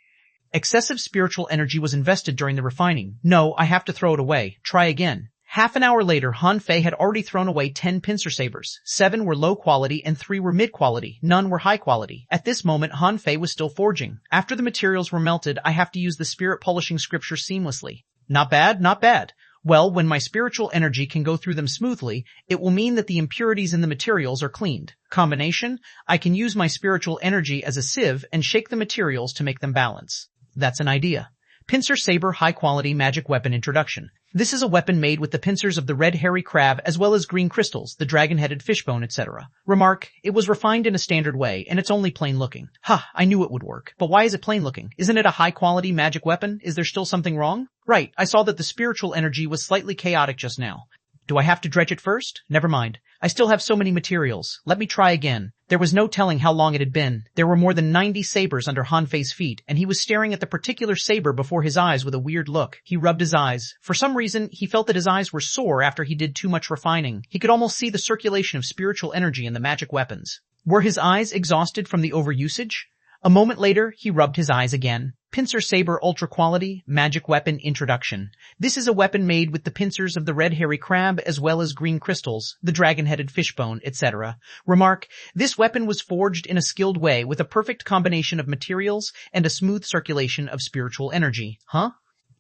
Excessive spiritual energy was invested during the refining. No, I have to throw it away. Try again. Half an hour later, Han Fei had already thrown away 10 pincer sabers. 7 were low quality and 3 were mid quality. None were high quality. At this moment, Han Fei was still forging. After the materials were melted, I have to use the spirit polishing scripture seamlessly. Not bad, not bad. Well, when my spiritual energy can go through them smoothly, it will mean that the impurities in the materials are cleaned. Combination, I can use my spiritual energy as a sieve and shake the materials to make them balance. That's an idea. Pincer saber, high quality magic weapon introduction. This is a weapon made with the pincers of the red hairy crab as well as green crystals, the dragon-headed fishbone, etc. Remark, it was refined in a standard way, and it's only plain looking. Ha, I knew it would work. But why is it plain looking? Isn't it a high-quality magic weapon? Is there still something wrong? Right, I saw that the spiritual energy was slightly chaotic just now. Do I have to dredge it first? Never mind. I still have so many materials. Let me try again. There was no telling how long it had been. There were more than 90 sabers under Han Fei's feet, and he was staring at the particular saber before his eyes with a weird look. He rubbed his eyes. For some reason, he felt that his eyes were sore after he did too much refining. He could almost see the circulation of spiritual energy in the magic weapons. Were his eyes exhausted from the overusage? A moment later, he rubbed his eyes again. Pincer saber, ultra quality, magic weapon introduction. This is a weapon made with the pincers of the red hairy crab as well as green crystals, the dragon-headed fishbone, etc. Remark, this weapon was forged in a skilled way with a perfect combination of materials and a smooth circulation of spiritual energy. Huh?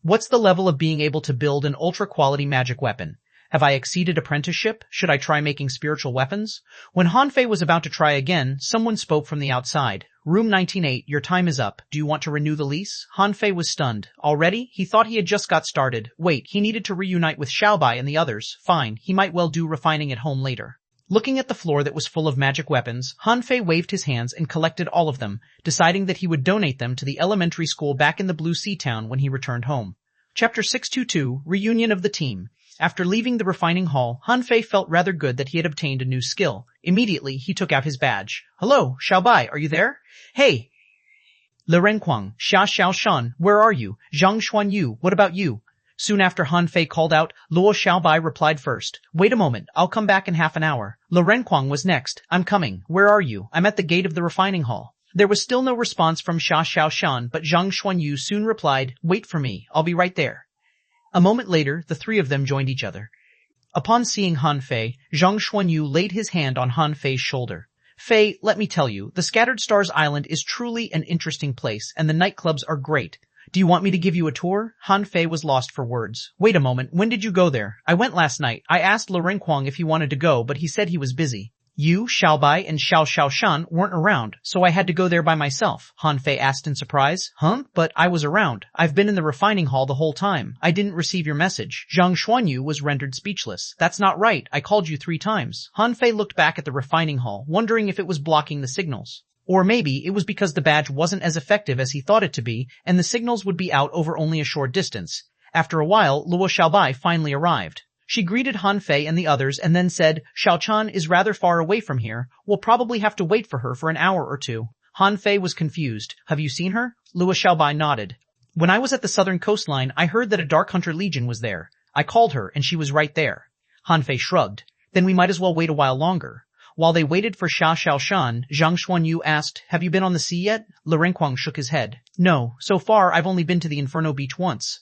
What's the level of being able to build an ultra quality magic weapon? Have I exceeded apprenticeship? Should I try making spiritual weapons? When Han Fei was about to try again, someone spoke from the outside. Room 19-8, your time is up. Do you want to renew the lease? Han Fei was stunned. Already? He thought he had just got started. Wait, he needed to reunite with Xiaobai and the others. Fine, he might well do refining at home later. Looking at the floor that was full of magic weapons, Han Fei waved his hands and collected all of them, deciding that he would donate them to the elementary school back in the Blue Sea Town when he returned home. Chapter 622, Reunion of the Team. After leaving the refining hall, Han Fei felt rather good that he had obtained a new skill. Immediately, he took out his badge. Hello, Xiaobai, are you there? Hey! Le Renquang, Xia Xiao Shan, where are you? Zhang Xuan Yu, what about you? Soon after Han Fei called out, Luo Xiaobai replied first. Wait a moment, I'll come back in half an hour. Le Renquang was next. I'm coming. Where are you? I'm at the gate of the refining hall. There was still no response from Xuanhuan, but Zhang Xuanyu soon replied, "Wait for me, I'll be right there." A moment later, the three of them joined each other. Upon seeing Han Fei, Zhang Xuanyu laid his hand on Han Fei's shoulder. "Fei, let me tell you, the Scattered Stars Island is truly an interesting place, and the nightclubs are great. Do you want me to give you a tour?" Han Fei was lost for words. "Wait a moment, when did you go there?" "I went last night. I asked Lurenquang if he wanted to go, but he said he was busy." "You, Xiaobai, and Xiaoshan weren't around, so I had to go there by myself," Han Fei asked in surprise. "Huh? But I was around. I've been in the refining hall the whole time. I didn't receive your message." Zhang Xuanyu was rendered speechless. "That's not right. I called you 3 times. Han Fei looked back at the refining hall, wondering if it was blocking the signals. Or maybe it was because the badge wasn't as effective as he thought it to be, and the signals would be out over only a short distance. After a while, Luo Xiaobai finally arrived. She greeted Han Fei and the others and then said, "Xiaochan is rather far away from here. We'll probably have to wait for her for an hour or 2. Han Fei was confused. "Have you seen her?" Luo Xiaobai nodded. "When I was at the southern coastline, I heard that a Dark Hunter Legion was there. I called her and she was right there." Han Fei shrugged. "Then we might as well wait a while longer." While they waited for Xiaoshan, Zhang Xuanyu asked, "Have you been on the sea yet?" Lurenquang shook his head. "No, so far I've only been to the Inferno Beach once.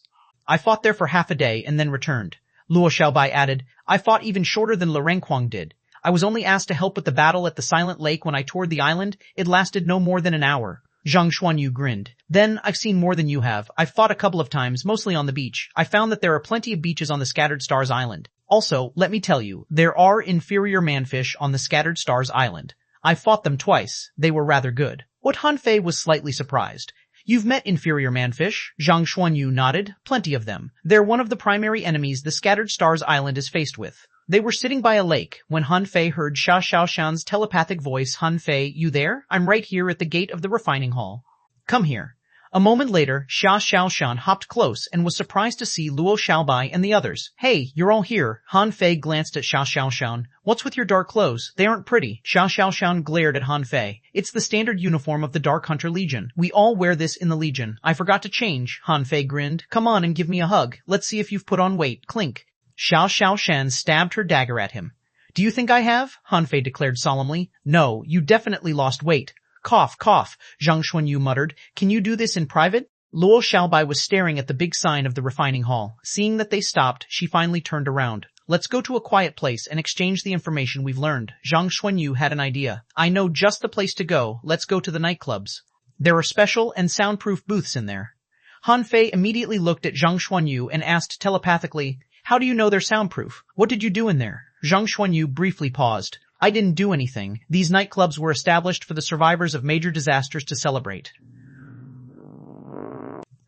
I fought there for half a day and then returned." Luo Xiaobai added, "I fought even shorter than Lurenquang did. I was only asked to help with the battle at the Silent Lake when I toured the island. It lasted no more than an hour." Zhang Xuanyu grinned. "Then I've seen more than you have. I've fought a couple of times, mostly on the beach. I found that there are plenty of beaches on the Scattered Stars Island. Also, let me tell you, there are inferior manfish on the Scattered Stars Island. I fought them twice. They were rather good." What Han Fei was slightly surprised. "You've met inferior manfish?" Zhang Xuanyu nodded. "Plenty of them. They're one of the primary enemies the Scattered Stars Island is faced with." They were sitting by a lake when Han Fei heard Xiaoshan's telepathic voice. "Han Fei, you there? I'm right here at the gate of the refining hall. Come here." A moment later, Xiaoshan hopped close and was surprised to see Luo Xiaobai and the others. "Hey, you're all here." Han Fei glanced at Xiaoshan. "What's with your dark clothes? They aren't pretty." Xiaoshan glared at Han Fei. "It's the standard uniform of the Dark Hunter Legion. We all wear this in the Legion. I forgot to change." Han Fei grinned. "Come on and give me a hug. Let's see if you've put on weight." Clink. Xiaoshan stabbed her dagger at him. "Do you think I have?" Han Fei declared solemnly. "No, you definitely lost weight." "Cough, cough," Zhang Xuanyu muttered. "Can you do this in private?" Luo Xiaobai was staring at the big sign of the refining hall. Seeing that they stopped, she finally turned around. "Let's go to a quiet place and exchange the information we've learned." Zhang Xuanyu had an idea. "I know just the place to go. Let's go to the nightclubs. There are special and soundproof booths in there." Han Fei immediately looked at Zhang Xuanyu and asked telepathically, "How do you know they're soundproof? What did you do in there?" Zhang Xuanyu briefly paused. "I didn't do anything. These nightclubs were established for the survivors of major disasters to celebrate."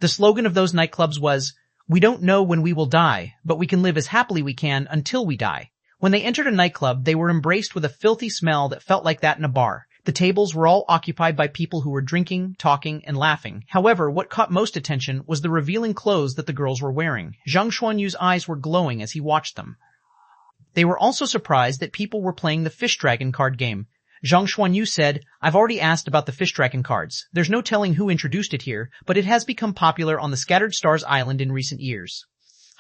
The slogan of those nightclubs was, "We don't know when we will die, but we can live as happily we can until we die." When they entered a nightclub, they were embraced with a filthy smell that felt like that in a bar. The tables were all occupied by people who were drinking, talking, and laughing. However, what caught most attention was the revealing clothes that the girls were wearing. Zhang Xuanyu's eyes were glowing as he watched them. They were also surprised that people were playing the Fish Dragon card game. Zhang Xuanyu said, "I've already asked about the Fish Dragon cards. There's no telling who introduced it here, but it has become popular on the Scattered Stars Island in recent years."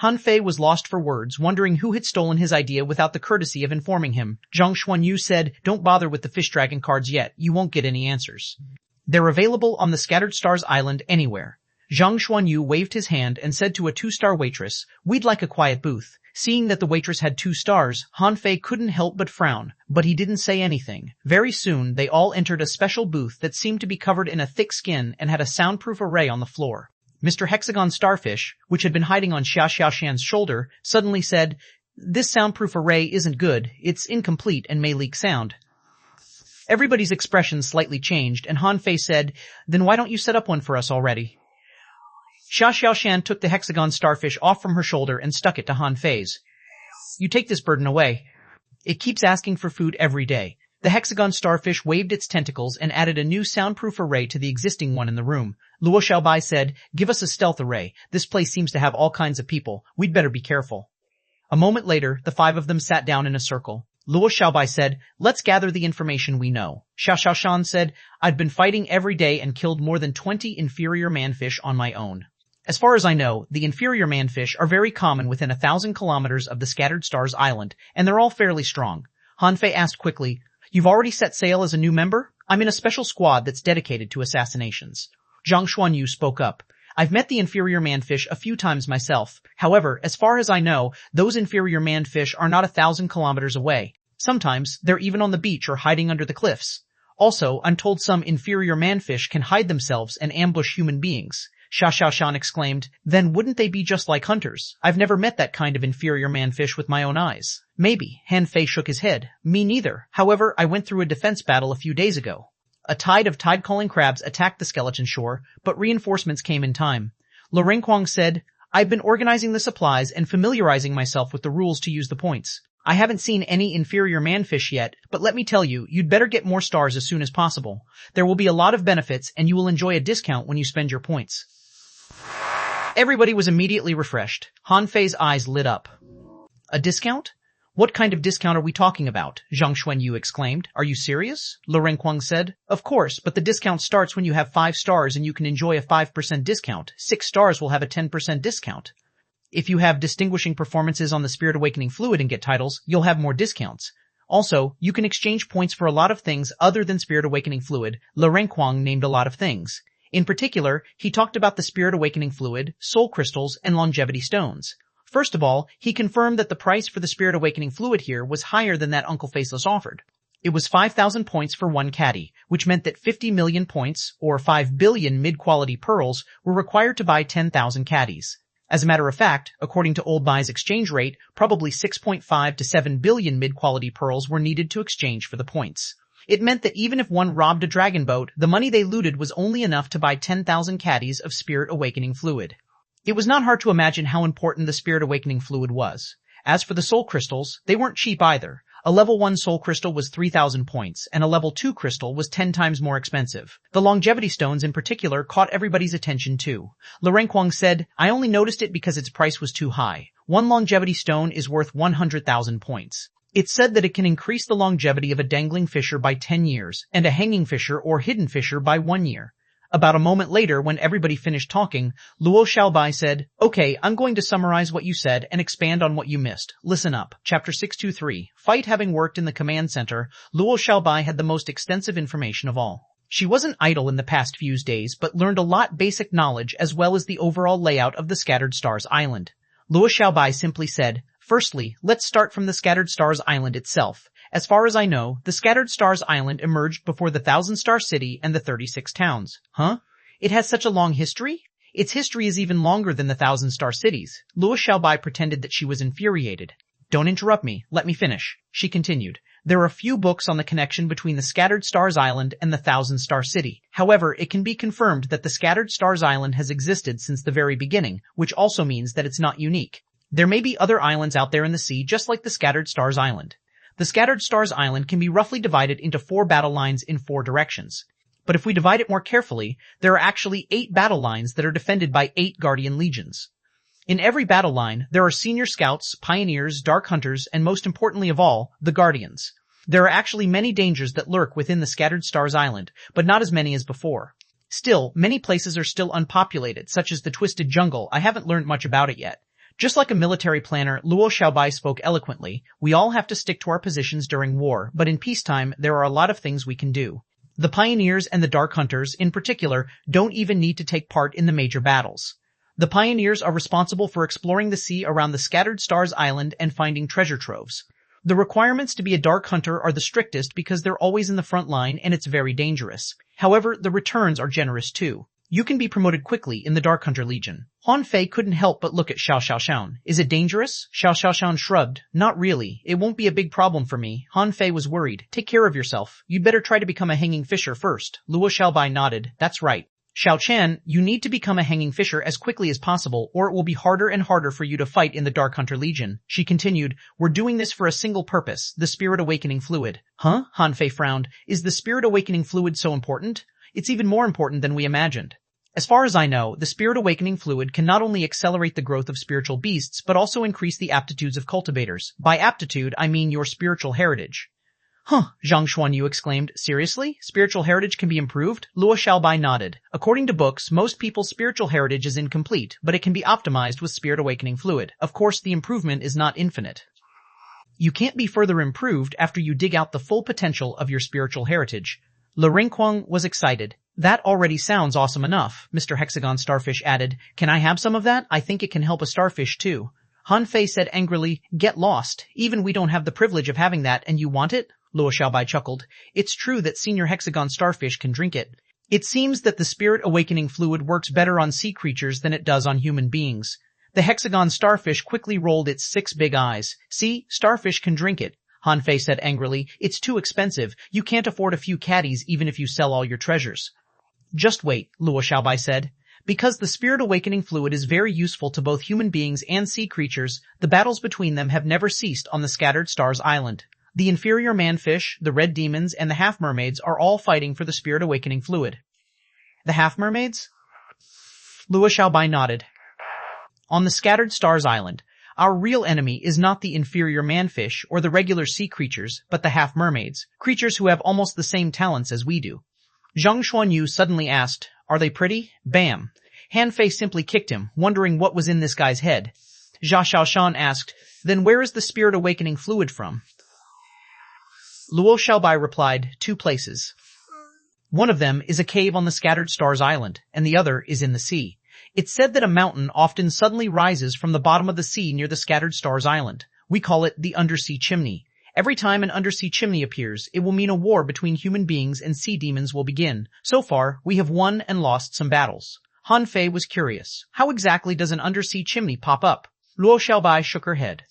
Han Fei was lost for words, wondering who had stolen his idea without the courtesy of informing him. Zhang Xuanyu said, "Don't bother with the Fish Dragon cards yet. You won't get any answers. They're available on the Scattered Stars Island anywhere." Zhang Xuanyu waved his hand and said to a 2-star waitress, "We'd like a quiet booth." Seeing that the waitress had 2 stars, Han Fei couldn't help but frown, but he didn't say anything. Very soon, they all entered a special booth that seemed to be covered in a thick skin and had a soundproof array on the floor. Mr. Hexagon Starfish, which had been hiding on Xiaoshan's shoulder, suddenly said, "This soundproof array isn't good. It's incomplete and may leak sound." Everybody's expression slightly changed, and Han Fei said, "Then why don't you set up one for us already?" Xiaoshan took the Hexagon Starfish off from her shoulder and stuck it to Han Fei's. "You take this burden away. It keeps asking for food every day." The Hexagon Starfish waved its tentacles and added a new soundproof array to the existing one in the room. Luo Xiaobai said, "Give us a stealth array. This place seems to have all kinds of people. We'd better be careful." A moment later, the 5 of them sat down in a circle. Luo Xiaobai said, "Let's gather the information we know." Xiaoshan said, "I've been fighting every day and killed more than 20 inferior manfish on my own. As far as I know, the inferior manfish are very common within 1,000 kilometers of the Scattered Stars Island, and they're all fairly strong." Han Fei asked quickly, "You've already set sail as a new member?" I'm in a special squad that's dedicated to assassinations. Zhang Xuanyu spoke up. I've met the inferior manfish a few times myself. However, as far as I know, those inferior manfish are not 1,000 kilometers away. Sometimes, they're even on the beach or hiding under the cliffs. Also, I'm told some inferior manfish can hide themselves and ambush human beings. Xiaoshan exclaimed, then wouldn't they be just like hunters? I've never met that kind of inferior manfish with my own eyes. Maybe. Han Fei shook his head. Me neither. However, I went through a defense battle a few days ago. A tide of tide-calling crabs attacked the skeleton shore, but reinforcements came in time. Lu Renkuang said, I've been organizing the supplies and familiarizing myself with the rules to use the points. I haven't seen any inferior manfish yet, but let me tell you, you'd better get more stars as soon as possible. There will be a lot of benefits, and you will enjoy a discount when you spend your points. Everybody was immediately refreshed. Han Fei's eyes lit up. A discount? What kind of discount are we talking about? Zhang Xuanyu exclaimed. Are you serious? Lu Renkuang said. Of course, but the discount starts when you have 5 stars and you can enjoy a 5% discount. 6 stars will have a 10% discount. If you have distinguishing performances on the Spirit Awakening Fluid and get titles, you'll have more discounts. Also, you can exchange points for a lot of things other than Spirit Awakening Fluid. Lu Renkuang named a lot of things. In particular, he talked about the Spirit Awakening Fluid, soul crystals, and longevity stones. First of all, he confirmed that the price for the Spirit Awakening Fluid here was higher than that Uncle Faceless offered. It was 5,000 points for 1 caddy, which meant that 50 million points, or 5 billion mid-quality pearls, were required to buy 10,000 caddies. As a matter of fact, according to Old Bai's exchange rate, probably 6.5 to 7 billion mid-quality pearls were needed to exchange for the points. It meant that even if one robbed a dragon boat, the money they looted was only enough to buy 10,000 caddies of Spirit Awakening Fluid. It was not hard to imagine how important the Spirit Awakening Fluid was. As for the soul crystals, they weren't cheap either. A level 1 soul crystal was 3,000 points, and a level 2 crystal was 10 times more expensive. The longevity stones in particular caught everybody's attention too. Lu Renkuang said, I only noticed it because its price was too high. One longevity stone is worth 100,000 points. It's said that it can increase the longevity of a dangling fisher by 10 years, and a hanging fisher or hidden fisher by 1 year. About a moment later, when everybody finished talking, Luo Xiaobai said, Okay, I'm going to summarize what you said and expand on what you missed. Listen up. Chapter 623. Fight. Having worked in the command center, Luo Xiaobai had the most extensive information of all. She wasn't idle in the past few days, but learned a lot basic knowledge as well as the overall layout of the Scattered Stars Island. Luo Xiaobai simply said, Firstly, let's start from the Scattered Stars Island itself. As far as I know, the Scattered Stars Island emerged before the 1,000-star city and the 36 towns. Huh? It has such a long history? Its history is even longer than the 1,000-star cities. Luo Xiaobai pretended that she was infuriated. Don't interrupt me. Let me finish. She continued. There are few books on the connection between the Scattered Stars Island and the 1,000-star city. However, it can be confirmed that the Scattered Stars Island has existed since the very beginning, which also means that it's not unique. There may be other islands out there in the sea just like the Scattered Stars Island. The Scattered Stars Island can be roughly divided into 4 battle lines in 4 directions. But if we divide it more carefully, there are actually 8 battle lines that are defended by 8 Guardian Legions. In every battle line, there are senior scouts, pioneers, dark hunters, and most importantly of all, the Guardians. There are actually many dangers that lurk within the Scattered Stars Island, but not as many as before. Still, many places are still unpopulated, such as the Twisted Jungle. I haven't learned much about it yet. Just like a military planner, Luo Xiaobai spoke eloquently. We all have to stick to our positions during war, but in peacetime, there are a lot of things we can do. The pioneers and the dark hunters, in particular, don't even need to take part in the major battles. The pioneers are responsible for exploring the sea around the Scattered Stars Island and finding treasure troves. The requirements to be a dark hunter are the strictest because they're always in the front line and it's very dangerous. However, the returns are generous too. You can be promoted quickly in the Dark Hunter Legion. Han Fei couldn't help but look at Xiaoshan. Is it dangerous? Xiaoshan shrugged. Not really. It won't be a big problem for me. Han Fei was worried. Take care of yourself. You'd better try to become a hanging fisher first. Luo Xiaobai nodded. That's right. Xiao Chen, you need to become a hanging fisher as quickly as possible, or it will be harder and harder for you to fight in the Dark Hunter Legion. She continued, We're doing this for a single purpose, the Spirit Awakening Fluid. Huh? Han Fei frowned. Is the Spirit Awakening Fluid so important? It's even more important than we imagined. As far as I know, the Spirit Awakening Fluid can not only accelerate the growth of spiritual beasts, but also increase the aptitudes of cultivators. By aptitude, I mean your spiritual heritage. Huh, Zhang Xuanyu exclaimed. Seriously? Spiritual heritage can be improved? Luo Xiaobai nodded. According to books, most people's spiritual heritage is incomplete, but it can be optimized with Spirit Awakening Fluid. Of course, the improvement is not infinite. You can't be further improved after you dig out the full potential of your spiritual heritage. Renquang was excited. That already sounds awesome enough, Mr. Hexagon Starfish added. Can I have some of that? I think it can help a starfish too. Han Fei said angrily, get lost. Even we don't have the privilege of having that and you want it? Luo Xiaobai chuckled. It's true that Senior Hexagon Starfish can drink it. It seems that the spirit awakening fluid works better on sea creatures than it does on human beings. The Hexagon Starfish quickly rolled its 6 big eyes. See, starfish can drink it. Han Fei said angrily, it's too expensive. You can't afford a few caddies even if you sell all your treasures. Just wait, Luo Xiaobai said. Because the spirit awakening fluid is very useful to both human beings and sea creatures, the battles between them have never ceased on the Scattered Stars Island. The inferior manfish, the red demons, and the half-mermaids are all fighting for the spirit awakening fluid. The half-mermaids? Luo Xiaobai nodded. On the Scattered Stars Island, our real enemy is not the inferior manfish or the regular sea creatures, but the half-mermaids, creatures who have almost the same talents as we do. Zhang Xuanyu suddenly asked, are they pretty? Bam. Han Fei simply kicked him, wondering what was in this guy's head. Jia Xiaoshan asked, then where is the spirit awakening fluid from? Luo Xiaobai replied, 2 places. One of them is a cave on the Scattered Stars Island, and the other is in the sea. It's said that a mountain often suddenly rises from the bottom of the sea near the Scattered Stars Island. We call it the undersea chimney. Every time an undersea chimney appears, it will mean a war between human beings and sea demons will begin. So far, we have won and lost some battles. Han Fei was curious. How exactly does an undersea chimney pop up? Luo Xiaobai shook her head.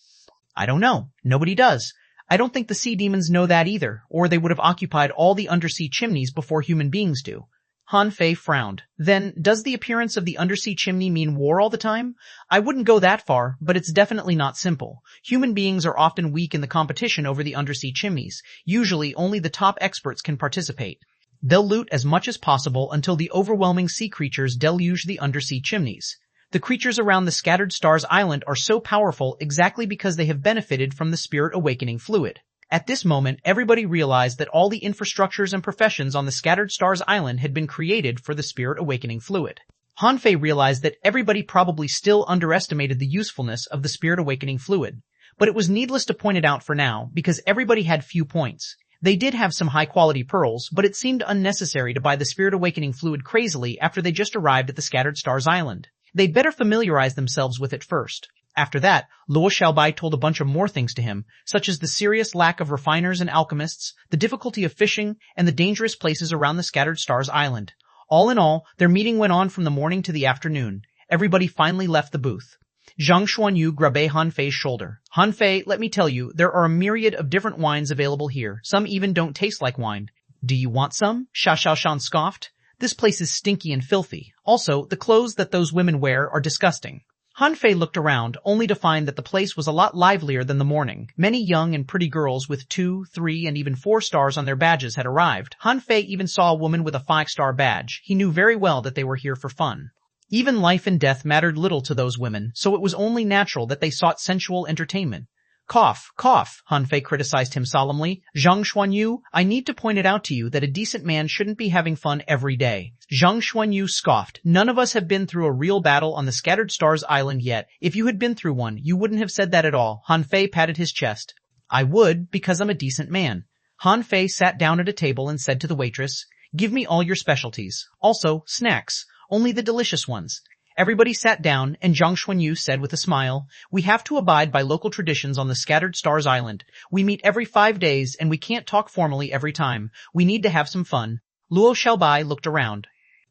I don't know. Nobody does. I don't think the sea demons know that either, or they would have occupied all the undersea chimneys before human beings do. Han Fei frowned. Then, does the appearance of the undersea chimney mean war all the time? I wouldn't go that far, but it's definitely not simple. Human beings are often weak in the competition over the undersea chimneys. Usually, only the top experts can participate. They'll loot as much as possible until the overwhelming sea creatures deluge the undersea chimneys. The creatures around the Scattered Stars Island are so powerful exactly because they have benefited from the spirit awakening fluid. At this moment, everybody realized that all the infrastructures and professions on the Scattered Stars Island had been created for the spirit awakening fluid. Han Fei realized that everybody probably still underestimated the usefulness of the spirit awakening fluid. But it was needless to point it out for now, because everybody had few points. They did have some high-quality pearls, but it seemed unnecessary to buy the spirit awakening fluid crazily after they just arrived at the Scattered Stars Island. They'd better familiarize themselves with it first. After that, Luo Xiaobai told a bunch of more things to him, such as the serious lack of refiners and alchemists, the difficulty of fishing, and the dangerous places around the Scattered Stars Island. All in all, their meeting went on from the morning to the afternoon. Everybody finally left the booth. Zhang Xuanyu grabbed Han Fei's shoulder. Han Fei, let me tell you, there are a myriad of different wines available here. Some even don't taste like wine. Do you want some? Xia Xiaoshan scoffed. This place is stinky and filthy. Also, the clothes that those women wear are disgusting. Han Fei looked around, only to find that the place was a lot livelier than the morning. Many young and pretty girls with 2, 3, and even 4 stars on their badges had arrived. Han Fei even saw a woman with a 5-star badge. He knew very well that they were here for fun. Even life and death mattered little to those women, so it was only natural that they sought sensual entertainment. Cough, cough, Han Fei criticized him solemnly. Zhang Xuanyu, I need to point it out to you that a decent man shouldn't be having fun every day. Zhang Xuanyu scoffed. None of us have been through a real battle on the Scattered Stars Island yet. If you had been through one, you wouldn't have said that at all. Han Fei patted his chest. I would, because I'm a decent man. Han Fei sat down at a table and said to the waitress, give me all your specialties. Also, snacks. Only the delicious ones. Everybody sat down, and Zhang Xuanyu said with a smile, we have to abide by local traditions on the Scattered Stars Island. We meet every 5 days, and we can't talk formally every time. We need to have some fun. Luo Xiaobai looked around.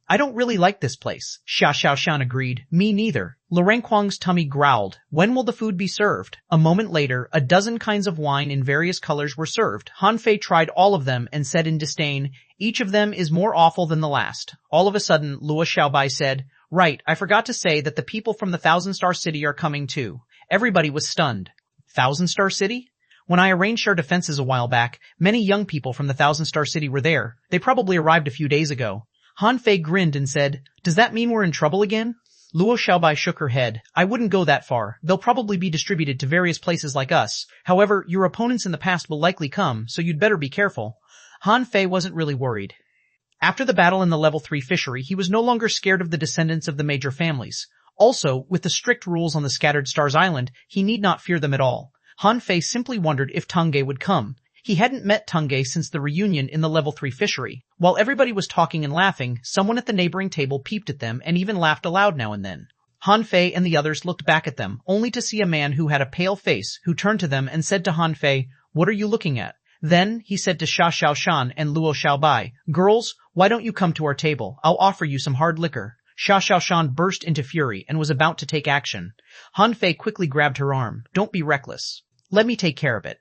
I don't really like this place. Xia Xiaoshan agreed. Me neither. Renquang's tummy growled. When will the food be served? A moment later, a dozen kinds of wine in various colors were served. Han Fei tried all of them and said in disdain, each of them is more awful than the last. All of a sudden, Luo Xiaobai said, right, I forgot to say that the people from the Thousand Star City are coming too. Everybody was stunned. Thousand Star City? When I arranged our defenses a while back, many young people from the Thousand Star City were there. They probably arrived a few days ago. Han Fei grinned and said, does that mean we're in trouble again? Luo Xiaobai shook her head. I wouldn't go that far. They'll probably be distributed to various places like us. However, your opponents in the past will likely come, so you'd better be careful. Han Fei wasn't really worried. After the battle in the level 3 fishery, he was no longer scared of the descendants of the major families. Also, with the strict rules on the Scattered Stars Island, he need not fear them at all. Han Fei simply wondered if Tangge would come. He hadn't met Tungay since the reunion in the level 3 fishery. While everybody was talking and laughing, someone at the neighboring table peeped at them and even laughed aloud now and then. Han Fei and the others looked back at them, only to see a man who had a pale face, who turned to them and said to Han Fei, "What are you looking at?" Then he said to Xuanhuan and Luo Xiaobai, "Girls, why don't you come to our table? I'll offer you some hard liquor." Xuanhuan burst into fury and was about to take action. Han Fei quickly grabbed her arm. "Don't be reckless. Let me take care of it."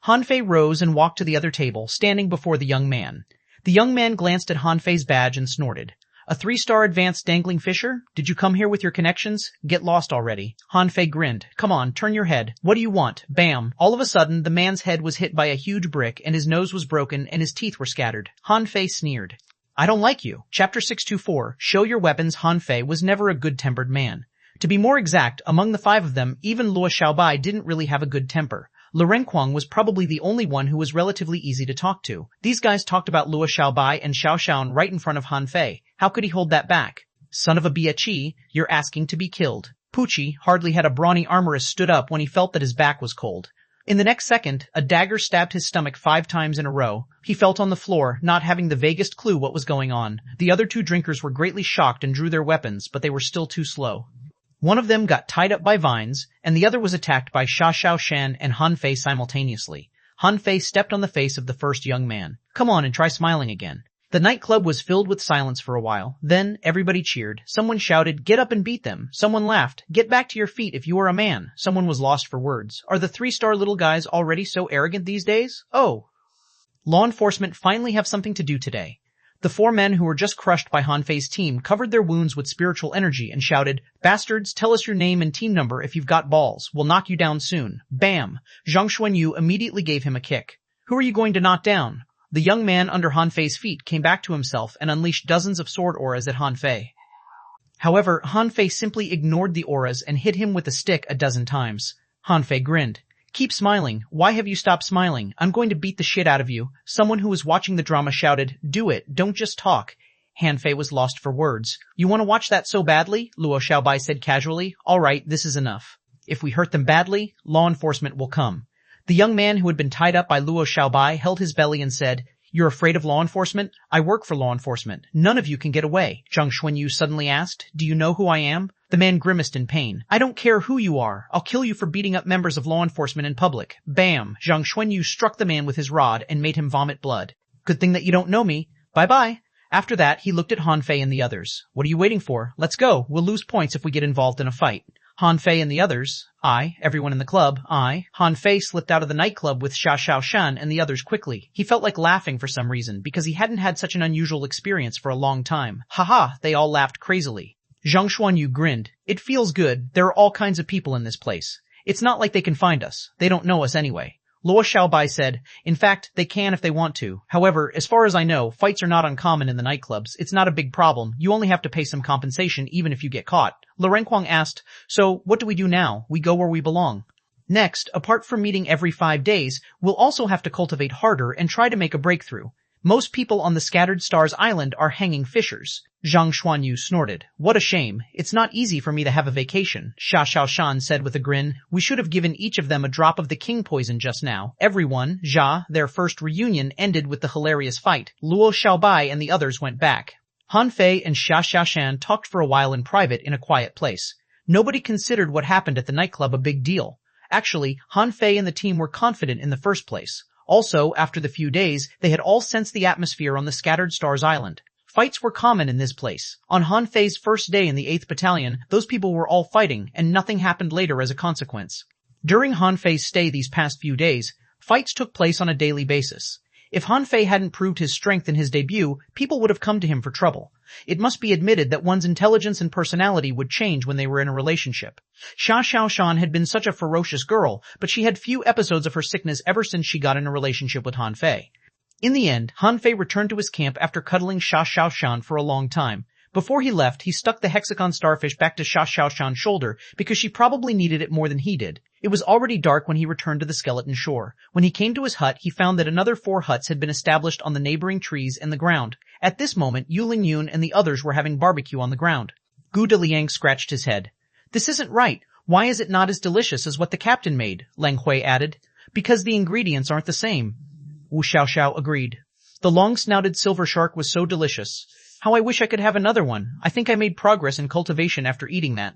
Han Fei rose and walked to the other table, standing before the young man. The young man glanced at Han Fei's badge and snorted. "A 3-star advanced dangling fisher? Did you come here with your connections? Get lost already." Han Fei grinned. "Come on, turn your head. What do you want?" Bam! All of a sudden, the man's head was hit by a huge brick and his nose was broken and his teeth were scattered. Han Fei sneered. "I don't like you." Chapter 624, Show Your Weapons. Han Fei was never a good-tempered man. To be more exact, among the 5 of them, even Luo Xiaobai didn't really have a good temper. Renquang was probably the only one who was relatively easy to talk to. These guys talked about Luo Xiaobai and Xiaoshan right in front of Han Fei. How could he hold that back? "Son of a Biachi, you're asking to be killed." Pucci, hardly had a brawny armorist, stood up when he felt that his back was cold. In the next second, a dagger stabbed his stomach 5 times in a row. He felt on the floor, not having the vaguest clue what was going on. The other 2 drinkers were greatly shocked and drew their weapons, but they were still too slow. One of them got tied up by vines, and the other was attacked by Xuanhuan and Han Fei simultaneously. Han Fei stepped on the face of the first young man. "Come on and try smiling again." The nightclub was filled with silence for a while. Then everybody cheered. Someone shouted, "Get up and beat them." Someone laughed, "Get back to your feet if you are a man." Someone was lost for words. Are the 3-star little guys already so arrogant these days? Oh. Law enforcement finally have something to do today. The 4 men who were just crushed by Han Fei's team covered their wounds with spiritual energy and shouted, "Bastards, tell us your name and team number if you've got balls. We'll knock you down soon." Bam! Zhang Xuanyu immediately gave him a kick. "Who are you going to knock down?" The young man under Han Fei's feet came back to himself and unleashed dozens of sword auras at Han Fei. However, Han Fei simply ignored the auras and hit him with a stick a dozen times. Han Fei grinned. "Keep smiling. Why have you stopped smiling? I'm going to beat the shit out of you." Someone who was watching the drama shouted, "Do it. Don't just talk." Han Fei was lost for words. "You want to watch that so badly?" Luo Xiaobai said casually. "All right, this is enough. If we hurt them badly, law enforcement will come." The young man who had been tied up by Luo Xiaobai held his belly and said, "You're afraid of law enforcement? I work for law enforcement. None of you can get away." Zhang Xuanyu suddenly asked, "Do you know who I am?" The man grimaced in pain. "I don't care who you are. I'll kill you for beating up members of law enforcement in public." Bam! Zhang Xuanyu struck the man with his rod and made him vomit blood. "Good thing that you don't know me. Bye-bye." After that, he looked at Han Fei and the others. "What are you waiting for? Let's go. We'll lose points if we get involved in a fight." Han Fei and the others. "I." Everyone in the club. "I." Han Fei slipped out of the nightclub with Xuanhuan and the others quickly. He felt like laughing for some reason, because he hadn't had such an unusual experience for a long time. "Ha-ha!" They all laughed crazily. Zhang Xuanyu grinned. "It feels good. There are all kinds of people in this place. It's not like they can find us. They don't know us anyway." Luo Xiaobai said, "In fact, they can if they want to. However, as far as I know, fights are not uncommon in the nightclubs. It's not a big problem. You only have to pay some compensation even if you get caught." Renquang asked, "So, what do we do now? We go where we belong." Next, apart from meeting every 5 days, we'll also have to cultivate harder and try to make a breakthrough. Most people on the Scattered Stars Island are hanging fishers. Zhang Xuanyu snorted. "What a shame. It's not easy for me to have a vacation." Xuanhuan said with a grin. "We should have given each of them a drop of the king poison just now." Everyone, their first reunion ended with the hilarious fight. Luo Xiaobai and the others went back. Han Fei and Xuanhuan talked for a while in private in a quiet place. Nobody considered what happened at the nightclub a big deal. Actually, Han Fei and the team were confident in the first place. Also, after the few days, they had all sensed the atmosphere on the Scattered Stars Island. Fights were common in this place. On Han Fei's first day in the 8th Battalion, those people were all fighting, and nothing happened later as a consequence. During Han Fei's stay these past few days, fights took place on a daily basis. If Han Fei hadn't proved his strength in his debut, people would have come to him for trouble. It must be admitted that one's intelligence and personality would change when they were in a relationship. Xuanhuan had been such a ferocious girl, but she had few episodes of her sickness ever since she got in a relationship with Han Fei. In the end, Han Fei returned to his camp after cuddling Xuanhuan for a long time. Before he left, he stuck the hexagon starfish back to Xuanhuan's shoulder because she probably needed it more than he did. It was already dark when he returned to the skeleton shore. When he came to his hut, he found that another 4 huts had been established on the neighboring trees and the ground. At this moment, Yu Lingyun and the others were having barbecue on the ground. Gu Deliang scratched his head. "This isn't right. Why is it not as delicious as what the captain made?" Leng Hui added. "Because the ingredients aren't the same." Wu Xiaoxiao agreed. The long-snouted silver shark was so delicious. How I wish I could have another one. I think I made progress in cultivation after eating that.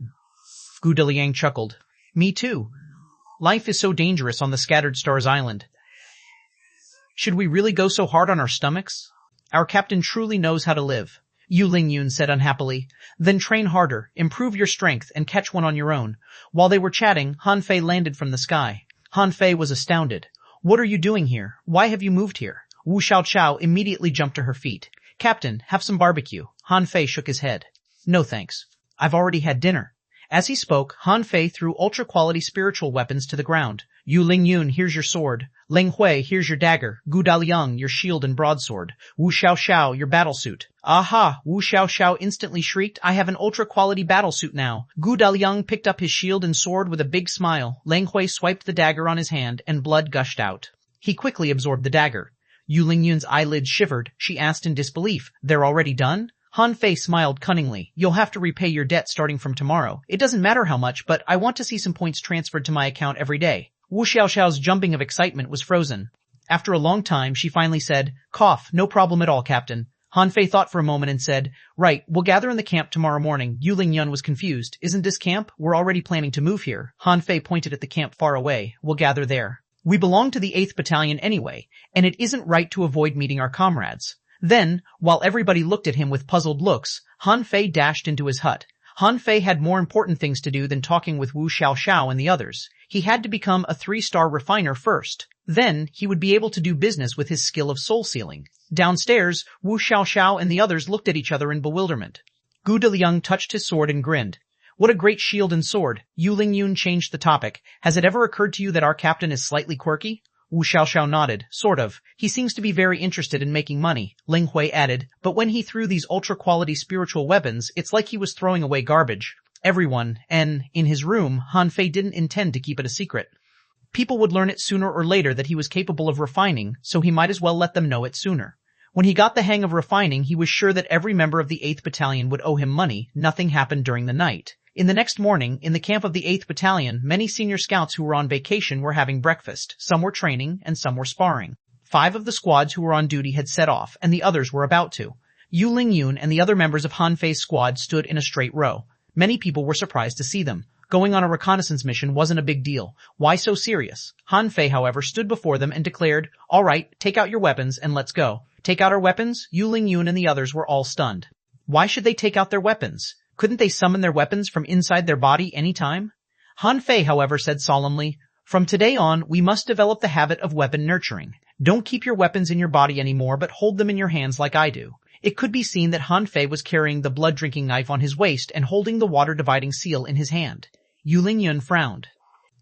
Gu Deliang chuckled. Me too. Life is so dangerous on the Scattered Stars Island. Should we really go so hard on our stomachs? Our captain truly knows how to live. Yu Lingyun said unhappily. Then train harder, improve your strength, and catch one on your own. While they were chatting, Han Fei landed from the sky. Han Fei was astounded. What are you doing here? Why have you moved here? Wu Xiaoqiao immediately jumped to her feet. Captain, have some barbecue. Han Fei shook his head. No thanks. I've already had dinner. As he spoke, Han Fei threw ultra-quality spiritual weapons to the ground. Yu Lingyun, here's your sword. Ling Hui, here's your dagger. Gu Daliang, your shield and broadsword. Wu Xiaoxiao, your battlesuit. Aha! Wu Xiaoxiao instantly shrieked, I have an ultra-quality battlesuit now. Gu Daliang picked up his shield and sword with a big smile. Ling Hui swiped the dagger on his hand, and blood gushed out. He quickly absorbed the dagger. Yu Lingyun's eyelids shivered. She asked in disbelief, They're already done? Han Fei smiled cunningly. You'll have to repay your debt starting from tomorrow. It doesn't matter how much, but I want to see some points transferred to my account every day. Wu Xiaoxiao's jumping of excitement was frozen. After a long time, she finally said, Cough, no problem at all, Captain. Han Fei thought for a moment and said, Right, we'll gather in the camp tomorrow morning. Yu Lingyun was confused. Isn't this camp? We're already planning to move here. Han Fei pointed at the camp far away. We'll gather there. We belong to the 8th Battalion anyway, and it isn't right to avoid meeting our comrades. Then, while everybody looked at him with puzzled looks, Han Fei dashed into his hut. Han Fei had more important things to do than talking with Wu Xiaoxiao and the others. He had to become a 3-star refiner first. Then, he would be able to do business with his skill of soul sealing. Downstairs, Wu Xiaoxiao and the others looked at each other in bewilderment. Gu Deliang touched his sword and grinned. What a great shield and sword. Yu Lingyun changed the topic. Has it ever occurred to you that our captain is slightly quirky? Wu Xiaoxiao nodded. Sort of. He seems to be very interested in making money. Ling Hui added. But when he threw these ultra-quality spiritual weapons, it's like he was throwing away garbage. Everyone, and in his room, Han Fei didn't intend to keep it a secret. People would learn it sooner or later that he was capable of refining, so he might as well let them know it sooner. When he got the hang of refining, he was sure that every member of the 8th Battalion would owe him money. Nothing happened during the night. In the next morning, in the camp of the 8th Battalion, many senior scouts who were on vacation were having breakfast. Some were training, and some were sparring. 5 of the squads who were on duty had set off, and the others were about to. Yu Lingyun and the other members of Han Fei's squad stood in a straight row. Many people were surprised to see them. Going on a reconnaissance mission wasn't a big deal. Why so serious? Han Fei, however, stood before them and declared, All right, take out your weapons and let's go. Take out our weapons? Yu Lingyun and the others were all stunned. Why should they take out their weapons? Couldn't they summon their weapons from inside their body any time? Han Fei, however, said solemnly, From today on, we must develop the habit of weapon nurturing. Don't keep your weapons in your body anymore, but hold them in your hands like I do. It could be seen that Han Fei was carrying the blood-drinking knife on his waist and holding the water-dividing seal in his hand. Yu Lingyun frowned.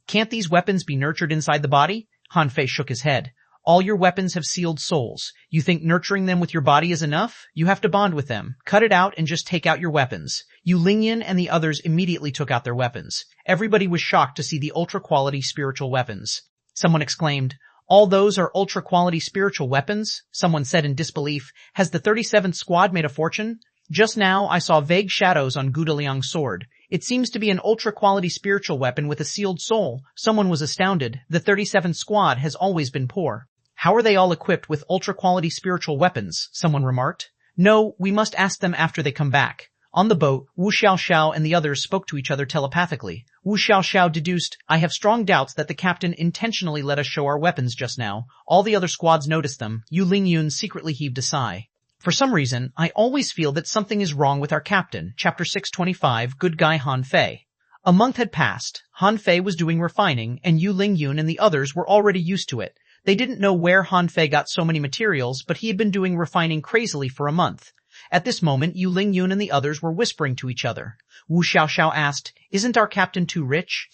Can't these weapons be nurtured inside the body? Han Fei shook his head. All your weapons have sealed souls. You think nurturing them with your body is enough? You have to bond with them. Cut it out and just take out your weapons. Yu Lingyun and the others immediately took out their weapons. Everybody was shocked to see the ultra-quality spiritual weapons. Someone exclaimed, All those are ultra-quality spiritual weapons? Someone said in disbelief, Has the 37th squad made a fortune? Just now I saw vague shadows on Gu Deliang's sword. It seems to be an ultra-quality spiritual weapon with a sealed soul. Someone was astounded. The 37th squad has always been poor. How are they all equipped with ultra-quality spiritual weapons? Someone remarked. No, we must ask them after they come back. On the boat, Wu Xiaoxiao and the others spoke to each other telepathically. Wu Xiaoxiao deduced, I have strong doubts that the captain intentionally let us show our weapons just now. All the other squads noticed them. Yu Lingyun secretly heaved a sigh. For some reason, I always feel that something is wrong with our captain. Chapter 625, Good Guy Han Fei. A month had passed. Han Fei was doing refining, and Yu Lingyun and the others were already used to it. They didn't know where Han Fei got so many materials, but he had been doing refining crazily for a month. At this moment, Yu Lingyun and the others were whispering to each other. Wu Xiaoxiao asked, Isn't our captain too rich?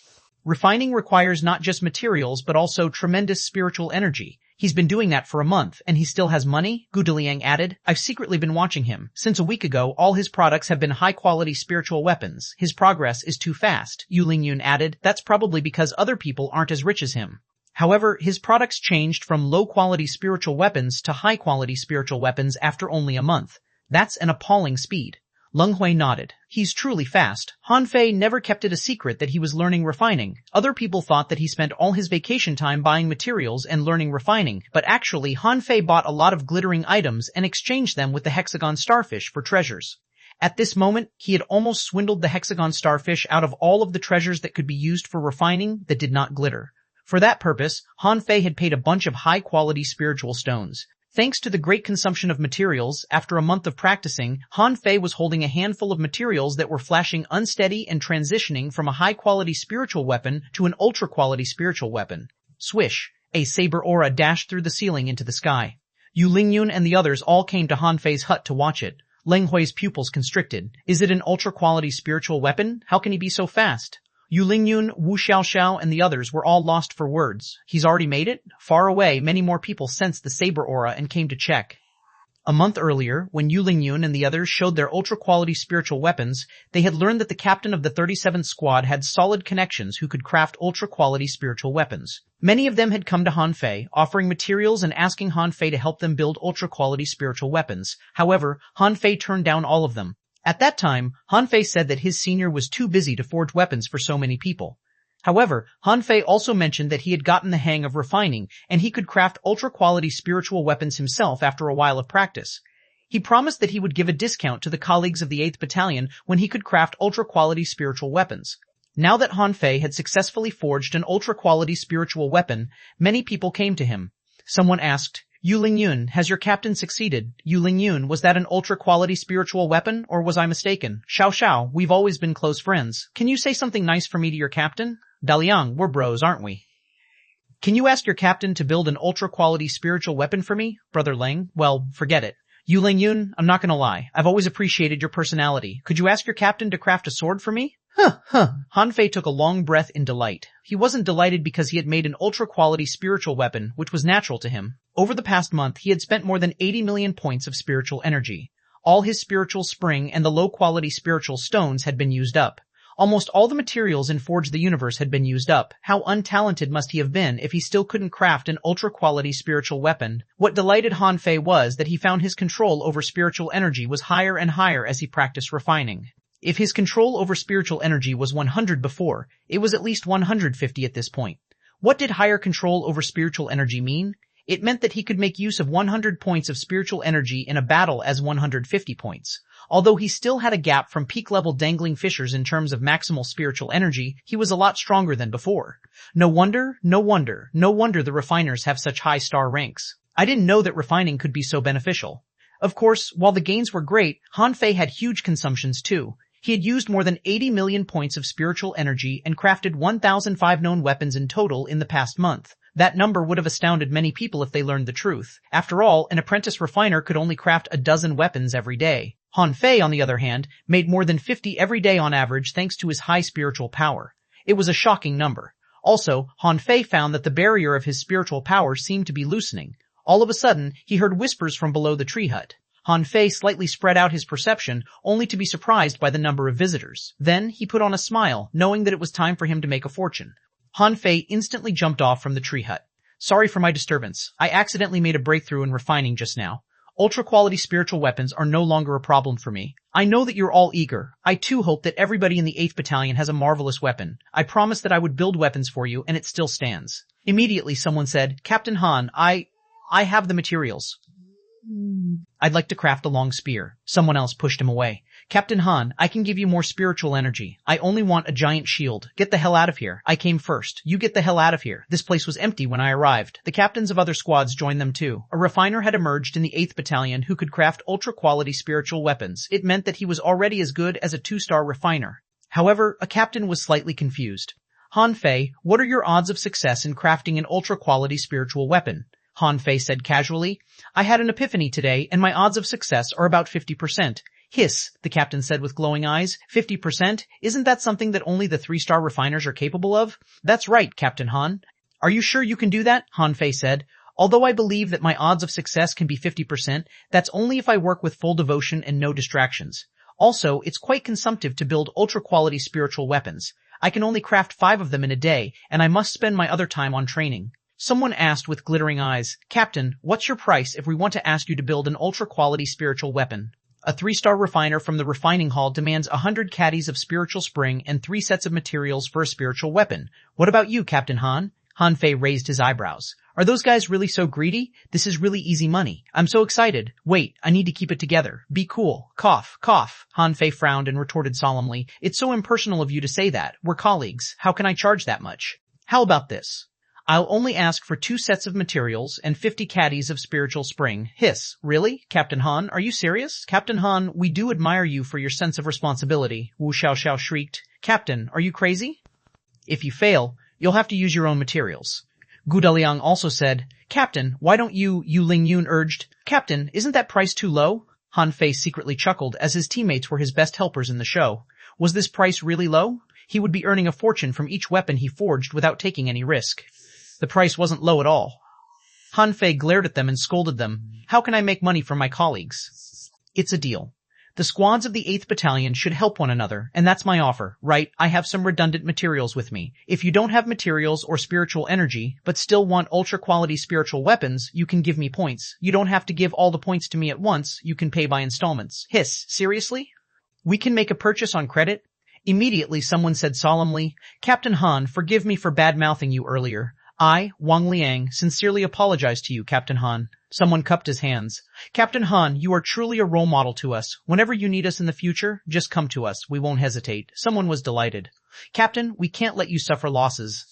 Refining requires not just materials, but also tremendous spiritual energy. He's been doing that for a month, and he still has money? Gu Deliang added. I've secretly been watching him. Since a week ago, all his products have been high-quality spiritual weapons. His progress is too fast. Yu Lingyun added. That's probably because other people aren't as rich as him. However, his products changed from low-quality spiritual weapons to high-quality spiritual weapons after only a month. That's an appalling speed. Leng Hui nodded. He's truly fast. Han Fei never kept it a secret that he was learning refining. Other people thought that he spent all his vacation time buying materials and learning refining, but actually Han Fei bought a lot of glittering items and exchanged them with the hexagon starfish for treasures. At this moment, he had almost swindled the hexagon starfish out of all of the treasures that could be used for refining that did not glitter. For that purpose, Han Fei had paid a bunch of high-quality spiritual stones. Thanks to the great consumption of materials, after a month of practicing, Han Fei was holding a handful of materials that were flashing unsteady and transitioning from a high-quality spiritual weapon to an ultra-quality spiritual weapon. Swish! A saber aura dashed through the ceiling into the sky. Yu Lingyun and the others all came to Han Fei's hut to watch it. Leng Hui's pupils constricted. Is it an ultra-quality spiritual weapon? How can he be so fast? Yu Lingyun, Wu Xiaoxiao, and the others were all lost for words. He's already made it? Far away, many more people sensed the saber aura and came to check. A month earlier, when Yu Lingyun and the others showed their ultra-quality spiritual weapons, they had learned that the captain of the 37th Squad had solid connections who could craft ultra-quality spiritual weapons. Many of them had come to Han Fei, offering materials and asking Han Fei to help them build ultra-quality spiritual weapons. However, Han Fei turned down all of them. At that time, Han Fei said that his senior was too busy to forge weapons for so many people. However, Han Fei also mentioned that he had gotten the hang of refining, and he could craft ultra-quality spiritual weapons himself after a while of practice. He promised that he would give a discount to the colleagues of the 8th Battalion when he could craft ultra-quality spiritual weapons. Now that Han Fei had successfully forged an ultra-quality spiritual weapon, many people came to him. Someone asked, Yu Lingyun, has your captain succeeded? Yu Lingyun, was that an ultra-quality spiritual weapon, or was I mistaken? Xiao, we've always been close friends. Can you say something nice for me to your captain? Daliang, we're bros, aren't we? Can you ask your captain to build an ultra-quality spiritual weapon for me? Brother Leng, well, forget it. Yu Lingyun, I'm not gonna lie. I've always appreciated your personality. Could you ask your captain to craft a sword for me? Han Fei took a long breath in delight. He wasn't delighted because he had made an ultra-quality spiritual weapon, which was natural to him. Over the past month, he had spent more than 80 million points of spiritual energy. All his spiritual spring and the low-quality spiritual stones had been used up. Almost all the materials in Forge the Universe had been used up. How untalented must he have been if he still couldn't craft an ultra-quality spiritual weapon? What delighted Han Fei was that he found his control over spiritual energy was higher and higher as he practiced refining. If his control over spiritual energy was 100 before, it was at least 150 at this point. What did higher control over spiritual energy mean? It meant that he could make use of 100 points of spiritual energy in a battle as 150 points. Although he still had a gap from peak-level dangling fishers in terms of maximal spiritual energy, he was a lot stronger than before. No wonder the refiners have such high star ranks. I didn't know that refining could be so beneficial. Of course, while the gains were great, Han Fei had huge consumptions too. He had used more than 80 million points of spiritual energy and crafted 1,005 known weapons in total in the past month. That number would have astounded many people if they learned the truth. After all, an apprentice refiner could only craft a dozen weapons every day. Han Fei, on the other hand, made more than 50 every day on average thanks to his high spiritual power. It was a shocking number. Also, Han Fei found that the barrier of his spiritual power seemed to be loosening. All of a sudden, he heard whispers from below the tree hut. Han Fei slightly spread out his perception, only to be surprised by the number of visitors. Then he put on a smile, knowing that it was time for him to make a fortune. Han Fei instantly jumped off from the tree hut. Sorry for my disturbance. I accidentally made a breakthrough in refining just now. Ultra-quality spiritual weapons are no longer a problem for me. I know that you're all eager. I too hope that everybody in the 8th Battalion has a marvelous weapon. I promised that I would build weapons for you, and it still stands. Immediately someone said, Captain Han, I have the materials. I'd like to craft a long spear. Someone else pushed him away. Captain Han, I can give you more spiritual energy. I only want a giant shield. Get the hell out of here. I came first. You get the hell out of here. This place was empty when I arrived. The captains of other squads joined them too. A refiner had emerged in the 8th Battalion who could craft ultra-quality spiritual weapons. It meant that he was already as good as a 2-star refiner. However, a captain was slightly confused. Han Fei, what are your odds of success in crafting an ultra-quality spiritual weapon? Han Fei said casually. I had an epiphany today, and my odds of success are about 50%. Hiss, the captain said with glowing eyes. 50%? Isn't that something that only the 3-star refiners are capable of? That's right, Captain Han. Are you sure you can do that? Han Fei said. Although I believe that my odds of success can be 50%, that's only if I work with full devotion and no distractions. Also, it's quite consumptive to build ultra-quality spiritual weapons. I can only craft 5 of them in a day, and I must spend my other time on training. Someone asked with glittering eyes, Captain, what's your price if we want to ask you to build an ultra-quality spiritual weapon? A 3-star refiner from the refining hall demands 100 caddies of spiritual spring and 3 sets of materials for a spiritual weapon. What about you, Captain Han? Han Fei raised his eyebrows. Are those guys really so greedy? This is really easy money. I'm so excited. Wait, I need to keep it together. Be cool. Cough, cough. Han Fei frowned and retorted solemnly. It's so impersonal of you to say that. We're colleagues. How can I charge that much? How about this? I'll only ask for 2 sets of materials and 50 caddies of spiritual spring. Hiss. Really? Captain Han, are you serious? Captain Han, we do admire you for your sense of responsibility. Wu Xiaoxiao shrieked. Captain, are you crazy? If you fail, you'll have to use your own materials. Gu Daliang also said, Captain, why don't you Lingyun urged. Captain, isn't that price too low? Han Fei secretly chuckled as his teammates were his best helpers in the show. Was this price really low? He would be earning a fortune from each weapon he forged without taking any risk. The price wasn't low at all. Han Fei glared at them and scolded them. How can I make money from my colleagues? It's a deal. The squads of the 8th Battalion should help one another, and that's my offer, right? I have some redundant materials with me. If you don't have materials or spiritual energy, but still want ultra-quality spiritual weapons, you can give me points. You don't have to give all the points to me at once, you can pay by installments. Hiss, seriously? We can make a purchase on credit? Immediately someone said solemnly, Captain Han, forgive me for bad-mouthing you earlier. I, Wang Liang, sincerely apologize to you, Captain Han. Someone cupped his hands. Captain Han, you are truly a role model to us. Whenever you need us in the future, just come to us. We won't hesitate. Someone was delighted. Captain, we can't let you suffer losses.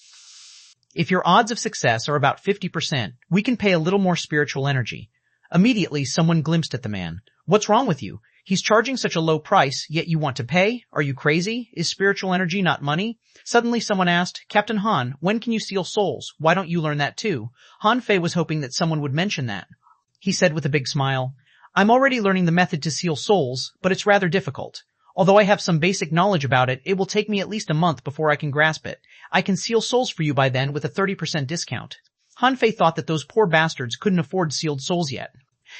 If your odds of success are about 50%, we can pay a little more spiritual energy. Immediately, someone glimpsed at the man. What's wrong with you? He's charging such a low price, yet you want to pay? Are you crazy? Is spiritual energy not money? Suddenly someone asked, Captain Han, when can you steal souls? Why don't you learn that too? Han Fei was hoping that someone would mention that. He said with a big smile, I'm already learning the method to steal souls, but it's rather difficult. Although I have some basic knowledge about it, it will take me at least a month before I can grasp it. I can steal souls for you by then with a 30% discount. Han Fei thought that those poor bastards couldn't afford sealed souls yet.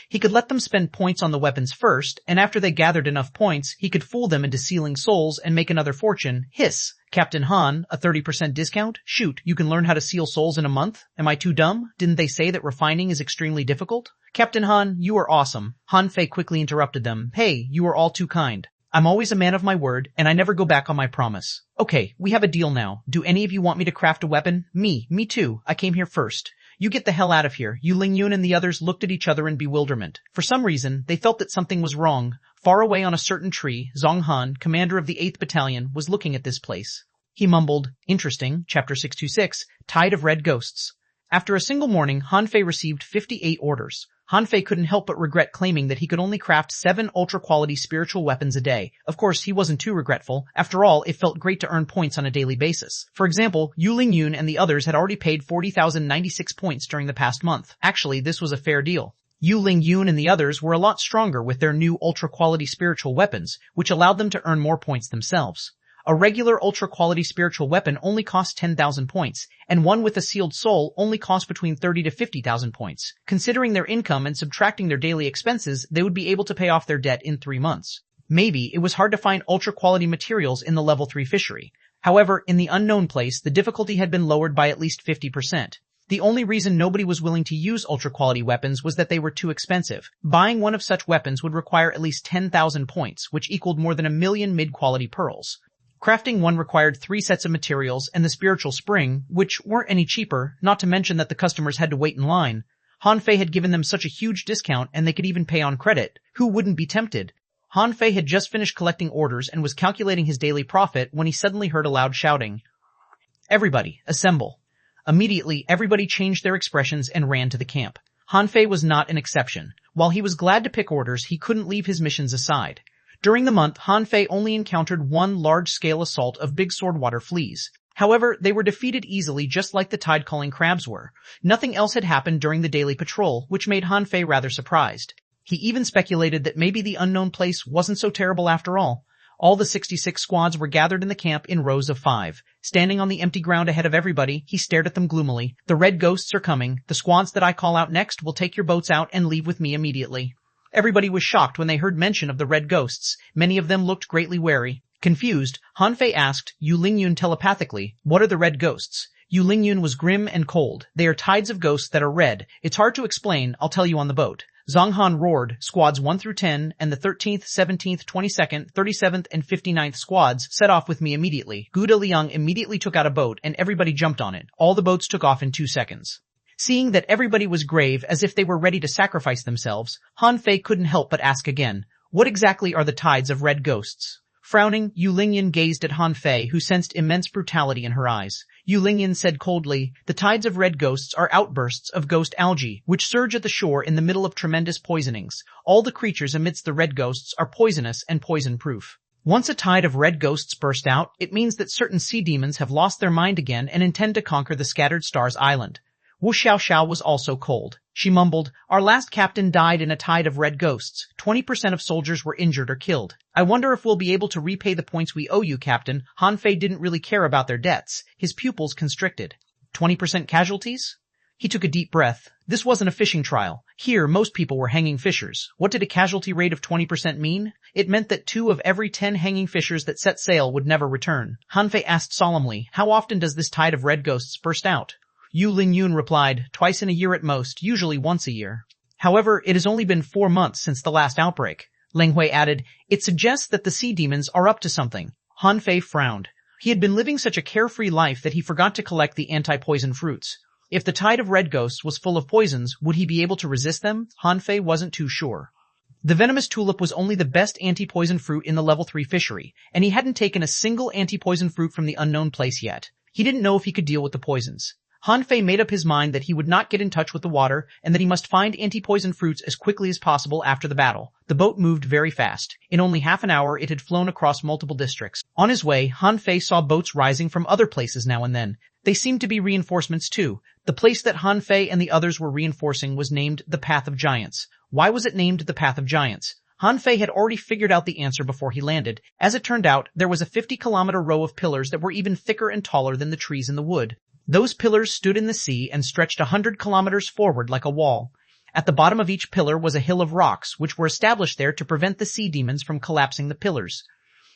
He could let them spend points on the weapons first, and after they gathered enough points, he could fool them into sealing souls and make another fortune. Hiss. Captain Han, a 30% discount? Shoot, you can learn how to seal souls in a month? Am I too dumb? Didn't they say that refining is extremely difficult? Captain Han, you are awesome. Han Fei quickly interrupted them. Hey, you are all too kind. I'm always a man of my word, and I never go back on my promise. Okay, we have a deal now. Do any of you want me to craft a weapon? Me too. I came here first. You get the hell out of here. Yu Lingyun and the others looked at each other in bewilderment. For some reason, they felt that something was wrong. Far away on a certain tree, Zhong Han, commander of the 8th Battalion, was looking at this place. He mumbled, interesting, Chapter 626, Tide of Red Ghosts. After a single morning, Han Fei received 58 orders. Han Fei couldn't help but regret claiming that he could only craft 7 ultra-quality spiritual weapons a day. Of course, he wasn't too regretful. After all, it felt great to earn points on a daily basis. For example, Yu Lingyun and the others had already paid 40,096 points during the past month. Actually, this was a fair deal. Yu Lingyun and the others were a lot stronger with their new ultra-quality spiritual weapons, which allowed them to earn more points themselves. A regular ultra-quality spiritual weapon only costs 10,000 points, and one with a sealed soul only costs between 30 to 50,000 points. Considering their income and subtracting their daily expenses, they would be able to pay off their debt in 3 months. Maybe it was hard to find ultra-quality materials in the level 3 fishery. However, in the unknown place, the difficulty had been lowered by at least 50%. The only reason nobody was willing to use ultra-quality weapons was that they were too expensive. Buying one of such weapons would require at least 10,000 points, which equaled more than 1 million mid-quality pearls. Crafting one required 3 sets of materials and the spiritual spring, which weren't any cheaper, not to mention that the customers had to wait in line. Han Fei had given them such a huge discount and they could even pay on credit. Who wouldn't be tempted? Han Fei had just finished collecting orders and was calculating his daily profit when he suddenly heard a loud shouting. Everybody, assemble. Immediately, everybody changed their expressions and ran to the camp. Han Fei was not an exception. While he was glad to pick orders, he couldn't leave his missions aside. During the month, Han Fei only encountered one large-scale assault of big swordwater fleas. However, they were defeated easily just like the tide-calling crabs were. Nothing else had happened during the daily patrol, which made Han Fei rather surprised. He even speculated that maybe the unknown place wasn't so terrible after all. All the 66 squads were gathered in the camp in rows of 5. Standing on the empty ground ahead of everybody, he stared at them gloomily. The red ghosts are coming. The squads that I call out next will take your boats out and leave with me immediately. Everybody was shocked when they heard mention of the red ghosts. Many of them looked greatly wary. Confused, Han Fei asked Yu Lingyun telepathically, what are the red ghosts? Yu Lingyun was grim and cold. They are tides of ghosts that are red. It's hard to explain, I'll tell you on the boat. Xuanhuan roared. Squads 1 through 10 and the 13th, 17th, 22nd, 37th, and 59th squads set off with me immediately. Guda Liang immediately took out a boat and everybody jumped on it. All the boats took off in 2 seconds. Seeing that everybody was grave as if they were ready to sacrifice themselves, Han Fei couldn't help but ask again, "What exactly are the tides of red ghosts?" Frowning, Yu Lingyan gazed at Han Fei, who sensed immense brutality in her eyes. Yu Lingyan said coldly, "The tides of red ghosts are outbursts of ghost algae, which surge at the shore in the middle of tremendous poisonings. All the creatures amidst the red ghosts are poisonous and poison-proof. Once a tide of red ghosts burst out, it means that certain sea demons have lost their mind again and intend to conquer the Scattered Stars Island." Wu Xiaoxiao was also cold. She mumbled, "Our last captain died in a tide of red ghosts. 20% of soldiers were injured or killed. I wonder if we'll be able to repay the points we owe you, Captain." Han Fei didn't really care about their debts. His pupils constricted. 20% casualties? He took a deep breath. This wasn't a fishing trial. Here, most people were hanging fishers. What did a casualty rate of 20% mean? It meant that 2 of every 10 hanging fishers that set sail would never return. Han Fei asked solemnly, "How often does this tide of red ghosts burst out?" Yu Lingyun replied, "Twice in a year at most, usually once a year." However, it has only been 4 months since the last outbreak. Leng Hui added, "It suggests that the sea demons are up to something." Han Fei frowned. He had been living such a carefree life that he forgot to collect the anti-poison fruits. If the tide of red ghosts was full of poisons, would he be able to resist them? Han Fei wasn't too sure. The venomous tulip was only the best anti-poison fruit in the level 3 fishery, and he hadn't taken a single anti-poison fruit from the unknown place yet. He didn't know if he could deal with the poisons. Han Fei made up his mind that he would not get in touch with the water and that he must find anti-poison fruits as quickly as possible after the battle. The boat moved very fast. In only half an hour, it had flown across multiple districts. On his way, Han Fei saw boats rising from other places now and then. They seemed to be reinforcements too. The place that Han Fei and the others were reinforcing was named the Path of Giants. Why was it named the Path of Giants? Han Fei had already figured out the answer before he landed. As it turned out, there was a 50-kilometer row of pillars that were even thicker and taller than the trees in the wood. Those pillars stood in the sea and stretched 100 kilometers forward like a wall. At the bottom of each pillar was a hill of rocks, which were established there to prevent the sea demons from collapsing the pillars.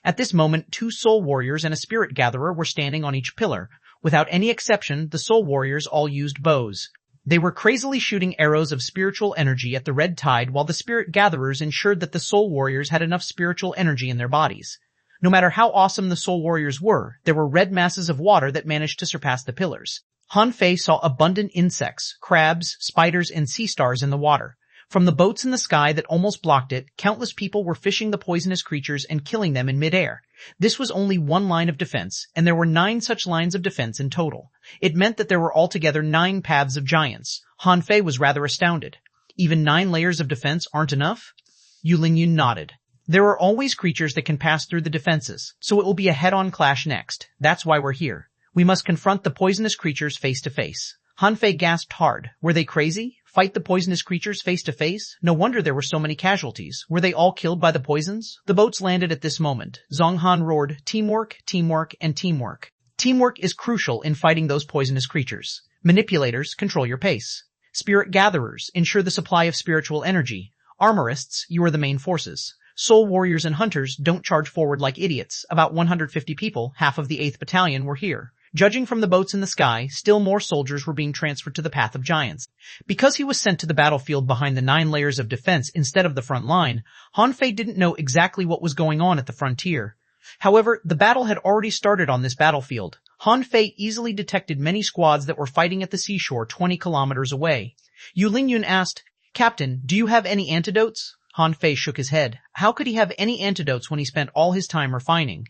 At this moment, 2 soul warriors and a spirit gatherer were standing on each pillar. Without any exception, the soul warriors all used bows. They were crazily shooting arrows of spiritual energy at the red tide, while the spirit gatherers ensured that the soul warriors had enough spiritual energy in their bodies. No matter how awesome the soul warriors were, there were red masses of water that managed to surpass the pillars. Han Fei saw abundant insects, crabs, spiders, and sea stars in the water. From the boats in the sky that almost blocked it, countless people were fishing the poisonous creatures and killing them in midair. This was only one line of defense, and there were 9 such lines of defense in total. It meant that there were altogether 9 paths of giants. Han Fei was rather astounded. Even 9 layers of defense aren't enough? Yu Lingyun nodded. There are always creatures that can pass through the defenses, so it will be a head-on clash next. That's why we're here. We must confront the poisonous creatures face to face. Han Fei gasped hard. Were they crazy? Fight the poisonous creatures face to face? No wonder there were so many casualties. Were they all killed by the poisons? The boats landed at this moment. Zhonghan roared, "Teamwork, teamwork, and teamwork." Teamwork is crucial in fighting those poisonous creatures. Manipulators, control your pace. Spirit gatherers, ensure the supply of spiritual energy. Armorists, you are the main forces. Soul warriors and hunters don't charge forward like idiots. About 150 people, half of the 8th Battalion, were here. Judging from the boats in the sky, still more soldiers were being transferred to the Path of Giants. Because he was sent to the battlefield behind the 9 layers of defense instead of the front line, Han Fei didn't know exactly what was going on at the frontier. However, the battle had already started on this battlefield. Han Fei easily detected many squads that were fighting at the seashore 20 kilometers away. Yu Lingyun asked, "Captain, do you have any antidotes?" Han Fei shook his head. How could he have any antidotes when he spent all his time refining?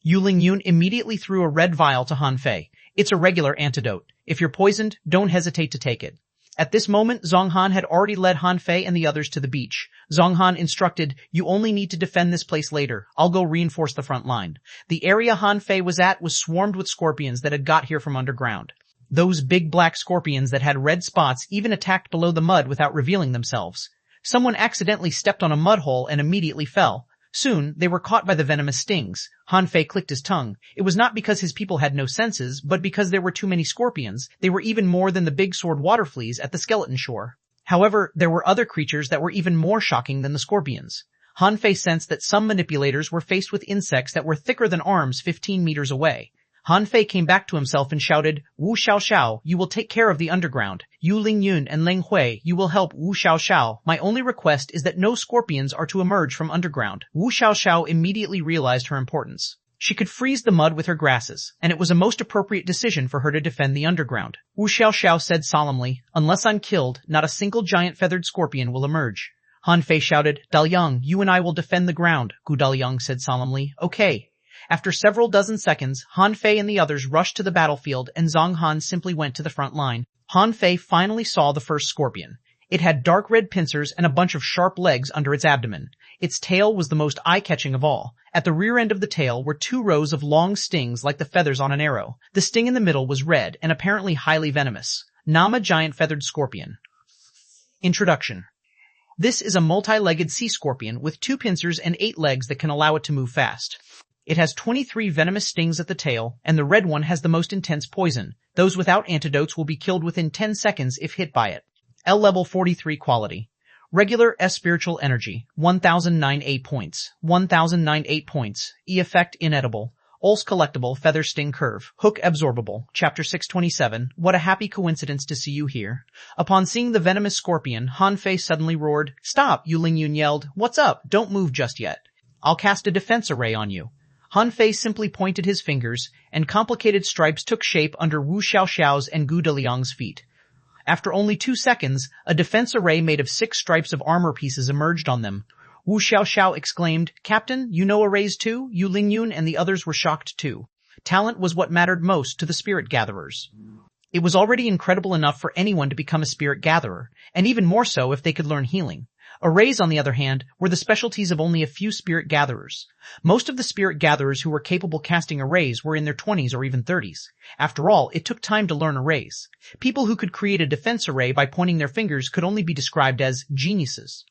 Yu Lingyun immediately threw a red vial to Han Fei. "It's a regular antidote. If you're poisoned, don't hesitate to take it." At this moment, Zhonghan had already led Han Fei and the others to the beach. Zhonghan instructed, "You only need to defend this place later. I'll go reinforce the front line." The area Han Fei was at was swarmed with scorpions that had got here from underground. Those big black scorpions that had red spots even attacked below the mud without revealing themselves. Someone accidentally stepped on a mud hole and immediately fell. Soon, they were caught by the venomous stings. Han Fei clicked his tongue. It was not because his people had no senses, but because there were too many scorpions. They were even more than the big sword water fleas at the skeleton shore. However, there were other creatures that were even more shocking than the scorpions. Han Fei sensed that some manipulators were faced with insects that were thicker than arms 15 meters away. Han Fei came back to himself and shouted, Wu Xiaoxiao, you will take care of the underground. Yu Lingyun and Leng Hui, you will help Wu Xiaoxiao. My only request is that no scorpions are to emerge from underground. Wu Xiaoxiao immediately realized her importance. She could freeze the mud with her grasses, and it was a most appropriate decision for her to defend the underground. Wu Xiaoxiao said solemnly, unless I'm killed, not a single giant feathered scorpion will emerge. Han Fei shouted, Daliang, you and I will defend the ground. Gu Daliang said solemnly, okay. After several dozen seconds, Han Fei and the others rushed to the battlefield and Zhang Han simply went to the front line. Han Fei finally saw the first scorpion. It had dark red pincers and a bunch of sharp legs under its abdomen. Its tail was the most eye-catching of all. At the rear end of the tail were 2 rows of long stings like the feathers on an arrow. The sting in the middle was red and apparently highly venomous. Nama giant feathered scorpion. Introduction. This is a multi-legged sea scorpion with 2 pincers and 8 legs that can allow it to move fast. It has 23 venomous stings at the tail, and the red one has the most intense poison. Those without antidotes will be killed within 10 seconds if hit by it. L level 43 quality. Regular S spiritual energy, 1009 A points, 1009 8 points, E effect inedible, Ols collectible feather sting curve, hook absorbable, chapter 627, what a happy coincidence to see you here. Upon seeing the venomous scorpion, Han Fei suddenly roared, stop, Yu Lingyun yelled, what's up, don't move just yet. I'll cast a defense array on you. Han Fei simply pointed his fingers, and complicated stripes took shape under Wu Xiaoxiao's and Gu Daliang's feet. After only 2 seconds, a defense array made of 6 stripes of armor pieces emerged on them. Wu Xiaoxiao exclaimed, Captain, you know arrays too? Yu Lingyun and the others were shocked too. Talent was what mattered most to the spirit gatherers. It was already incredible enough for anyone to become a spirit gatherer, and even more so if they could learn healing. Arrays, on the other hand, were the specialties of only a few spirit gatherers. Most of the spirit gatherers who were capable casting arrays were in their 20s or even 30s. After all, it took time to learn arrays. People who could create a defense array by pointing their fingers could only be described as geniuses.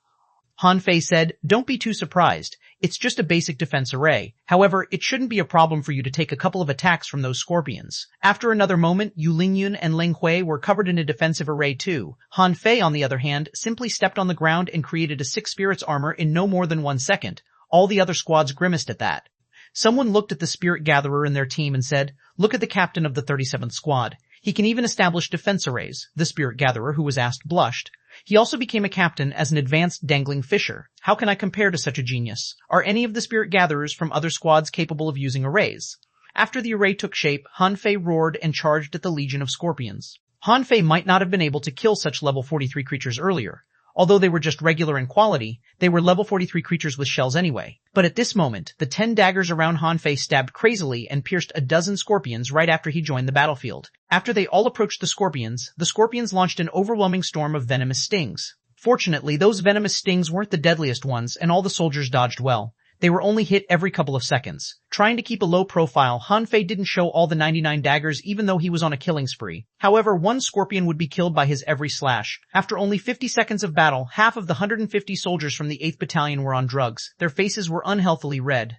Han Fei said, don't be too surprised. It's just a basic defense array. However, it shouldn't be a problem for you to take a couple of attacks from those scorpions. After another moment, Yu Lingyun and Leng Hui were covered in a defensive array too. Han Fei, on the other hand, simply stepped on the ground and created a 6 spirits armor in no more than 1 second. All the other squads grimaced at that. Someone looked at the spirit gatherer in their team and said, look at the captain of the 37th squad. He can even establish defense arrays. The spirit gatherer who was asked blushed. He also became a captain as an advanced dangling fisher. How can I compare to such a genius? Are any of the spirit gatherers from other squads capable of using arrays? After the array took shape, Han Fei roared and charged at the legion of scorpions. Han Fei might not have been able to kill such level 43 creatures earlier. Although they were just regular in quality, they were level 43 creatures with shells anyway. But at this moment, the 10 daggers around Han Fei stabbed crazily and pierced a dozen scorpions right after he joined the battlefield. After they all approached the scorpions launched an overwhelming storm of venomous stings. Fortunately, those venomous stings weren't the deadliest ones, and all the soldiers dodged well. They were only hit every couple of seconds. Trying to keep a low profile, Han Fei didn't show all the 99 daggers even though he was on a killing spree. However, one scorpion would be killed by his every slash. After only 50 seconds of battle, half of the 150 soldiers from the 8th Battalion were on drugs. Their faces were unhealthily red.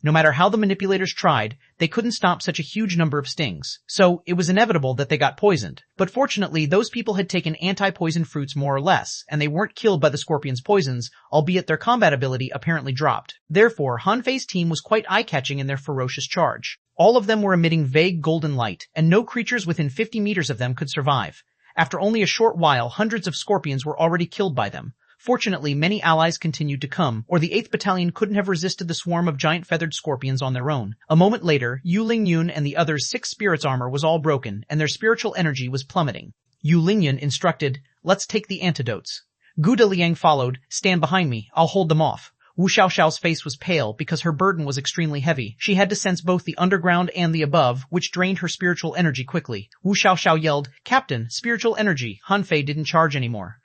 No matter how the manipulators tried, they couldn't stop such a huge number of stings. So, it was inevitable that they got poisoned. But fortunately, those people had taken anti-poison fruits more or less, and they weren't killed by the scorpion's poisons, albeit their combat ability apparently dropped. Therefore, Han Fei's team was quite eye-catching in their ferocious charge. All of them were emitting vague golden light, and no creatures within 50 meters of them could survive. After only a short while, hundreds of scorpions were already killed by them. Fortunately, many allies continued to come, or the 8th Battalion couldn't have resisted the swarm of giant feathered scorpions on their own. A moment later, Yu Lingyun and the others' 6 spirits armor was all broken, and their spiritual energy was plummeting. Yu Lingyun instructed, let's take the antidotes. Gu Daliang followed, stand behind me, I'll hold them off. Wu Xiaoxiao's face was pale because her burden was extremely heavy. She had to sense both the underground and the above, which drained her spiritual energy quickly. Wu Xiaoxiao yelled, Captain, spiritual energy. Han Fei didn't charge anymore.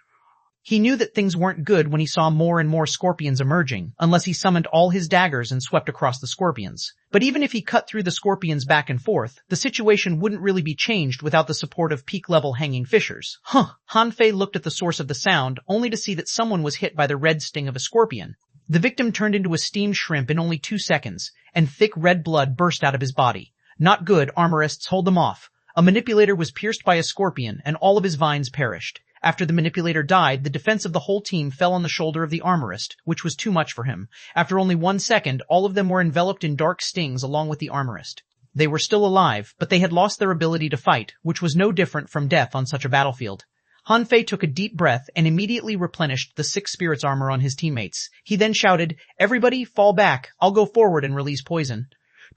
He knew that things weren't good when he saw more and more scorpions emerging, unless he summoned all his daggers and swept across the scorpions. But even if he cut through the scorpions back and forth, the situation wouldn't really be changed without the support of peak-level hanging fishers. Han Fei looked at the source of the sound, only to see that someone was hit by the red sting of a scorpion. The victim turned into a steamed shrimp in only 2 seconds, and thick red blood burst out of his body. Not good, armorists, hold them off. A manipulator was pierced by a scorpion, and all of his vines perished. After the manipulator died, the defense of the whole team fell on the shoulder of the armorist, which was too much for him. After only 1 second, all of them were enveloped in dark stings along with the armorist. They were still alive, but they had lost their ability to fight, which was no different from death on such a battlefield. Han Fei took a deep breath and immediately replenished the 6 spirits armor on his teammates. He then shouted, "Everybody, fall back. I'll go forward and release poison."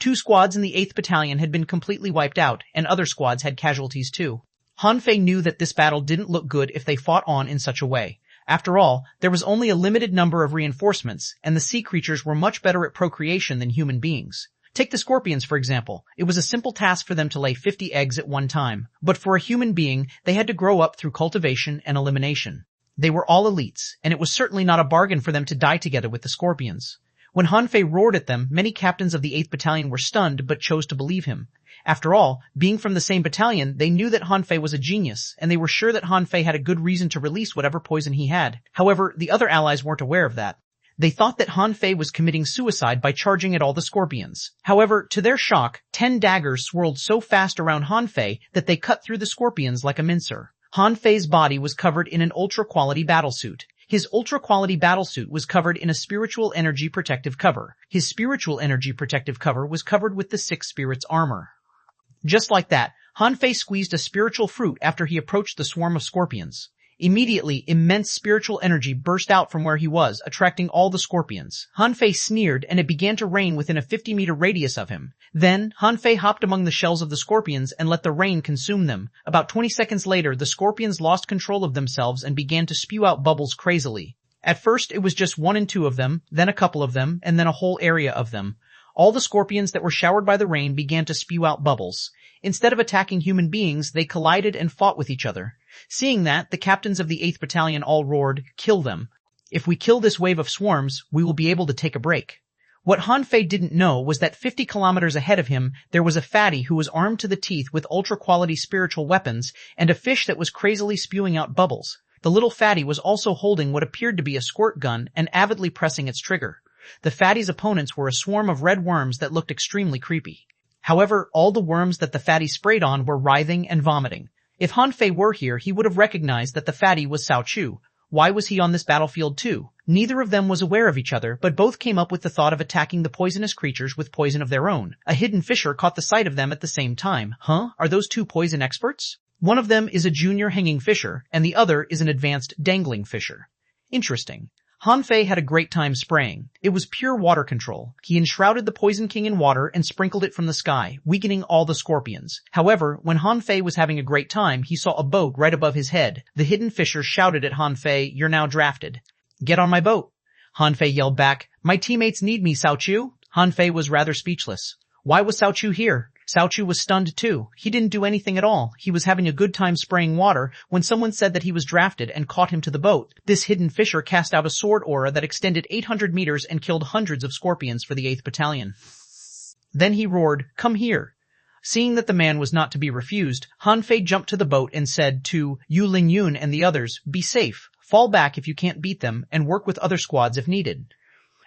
2 squads in the 8th Battalion had been completely wiped out, and other squads had casualties too. Han Fei knew that this battle didn't look good if they fought on in such a way. After all, there was only a limited number of reinforcements, and the sea creatures were much better at procreation than human beings. Take the scorpions, for example. It was a simple task for them to lay 50 eggs at one time, but for a human being, they had to grow up through cultivation and elimination. They were all elites, and it was certainly not a bargain for them to die together with the scorpions. When Han Fei roared at them, many captains of the 8th Battalion were stunned but chose to believe him. After all, being from the same battalion, they knew that Han Fei was a genius, and they were sure that Han Fei had a good reason to release whatever poison he had. However, the other allies weren't aware of that. They thought that Han Fei was committing suicide by charging at all the scorpions. However, to their shock, 10 daggers swirled so fast around Han Fei that they cut through the scorpions like a mincer. Han Fei's body was covered in an ultra-quality battlesuit. His ultra-quality battlesuit was covered in a spiritual energy protective cover. His spiritual energy protective cover was covered with the 6 spirits armor. Just like that, Han Fei squeezed a spiritual fruit after he approached the swarm of scorpions. Immediately, immense spiritual energy burst out from where he was, attracting all the scorpions. Han Fei sneered, and it began to rain within a 50-meter radius of him. Then, Han Fei hopped among the shells of the scorpions and let the rain consume them. About 20 seconds later, the scorpions lost control of themselves and began to spew out bubbles crazily. At first, it was just 1 and 2 of them, then a couple of them, and then a whole area of them. All the scorpions that were showered by the rain began to spew out bubbles. Instead of attacking human beings, they collided and fought with each other. Seeing that, the captains of the 8th Battalion all roared, "Kill them. If we kill this wave of swarms, we will be able to take a break." What Han Fei didn't know was that 50 kilometers ahead of him, there was a fatty who was armed to the teeth with ultra-quality spiritual weapons and a fish that was crazily spewing out bubbles. The little fatty was also holding what appeared to be a squirt gun and avidly pressing its trigger. The fatty's opponents were a swarm of red worms that looked extremely creepy. However, all the worms that the fatty sprayed on were writhing and vomiting. If Han Fei were here, he would have recognized that the fatty was Cao Chu. Why was he on this battlefield too? Neither of them was aware of each other, but both came up with the thought of attacking the poisonous creatures with poison of their own. A hidden fisher caught the sight of them at the same time. Huh? Are those 2 poison experts? One of them is a junior hanging fisher, and the other is an advanced dangling fisher. Interesting. Han Fei had a great time spraying. It was pure water control. He enshrouded the Poison King in water and sprinkled it from the sky, weakening all the scorpions. However, when Han Fei was having a great time, he saw a boat right above his head. The hidden fisher shouted at Han Fei, "You're now drafted." "Get on my boat." Han Fei yelled back, "My teammates need me, Cao Chu." Han Fei was rather speechless. Why was Cao Chu here? Cao Chu was stunned too. He didn't do anything at all. He was having a good time spraying water when someone said that he was drafted and caught him to the boat. This hidden fisher cast out a sword aura that extended 800 meters and killed hundreds of scorpions for the 8th Battalion. Then he roared, "Come here." Seeing that the man was not to be refused, Han Fei jumped to the boat and said to Yu Lingyun and the others, "Be safe. Fall back if you can't beat them, and work with other squads if needed."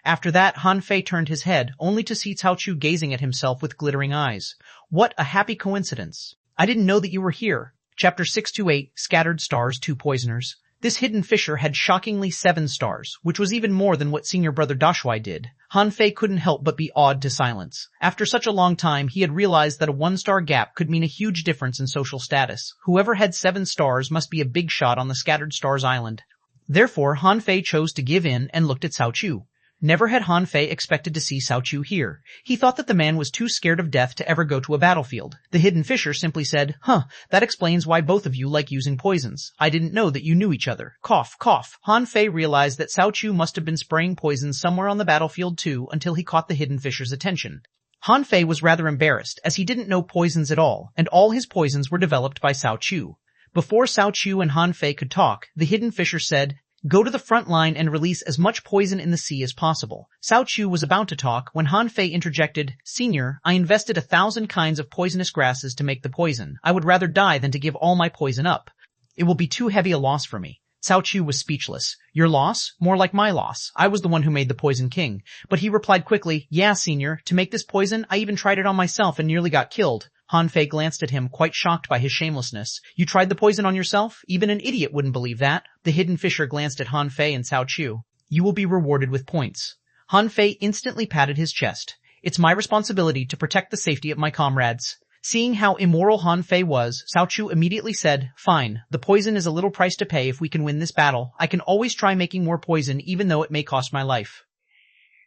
After that, Han Fei turned his head, only to see Cao Chu gazing at himself with glittering eyes. What a happy coincidence. "I didn't know that you were here." Chapter 628, Scattered Stars, 2 Poisoners. This hidden fisher had shockingly 7 stars, which was even more than what senior brother Dashuai did. Han Fei couldn't help but be awed to silence. After such a long time, he had realized that a 1-star gap could mean a huge difference in social status. Whoever had 7 stars must be a big shot on the Scattered Stars Island. Therefore, Han Fei chose to give in and looked at Cao Chu. Never had Han Fei expected to see Cao Chu here. He thought that the man was too scared of death to ever go to a battlefield. The hidden fisher simply said, "Huh, that explains why both of you like using poisons. I didn't know that you knew each other." Cough, cough. Han Fei realized that Cao Chu must have been spraying poison somewhere on the battlefield too until he caught the hidden fisher's attention. Han Fei was rather embarrassed as he didn't know poisons at all, and all his poisons were developed by Cao Chu. Before Cao Chu and Han Fei could talk, the hidden fisher said, "Go to the front line and release as much poison in the sea as possible." Cao Chu was about to talk when Han Fei interjected, "Senior, I invested 1,000 kinds of poisonous grasses to make the poison. I would rather die than to give all my poison up. It will be too heavy a loss for me." Cao Chu was speechless. "Your loss? More like my loss. I was the one who made the Poison King." But he replied quickly, "Yeah, Senior, to make this poison, I even tried it on myself and nearly got killed." Han Fei glanced at him, quite shocked by his shamelessness. "You tried the poison on yourself? Even an idiot wouldn't believe that." The hidden fisher glanced at Han Fei and Cao Chu. "You will be rewarded with points." Han Fei instantly patted his chest. It's my responsibility to protect the safety of my comrades. Seeing how immoral Han Fei was, Cao Chu immediately said, fine, the poison is a little price to pay if we can win this battle. I can always try making more poison even though it may cost my life.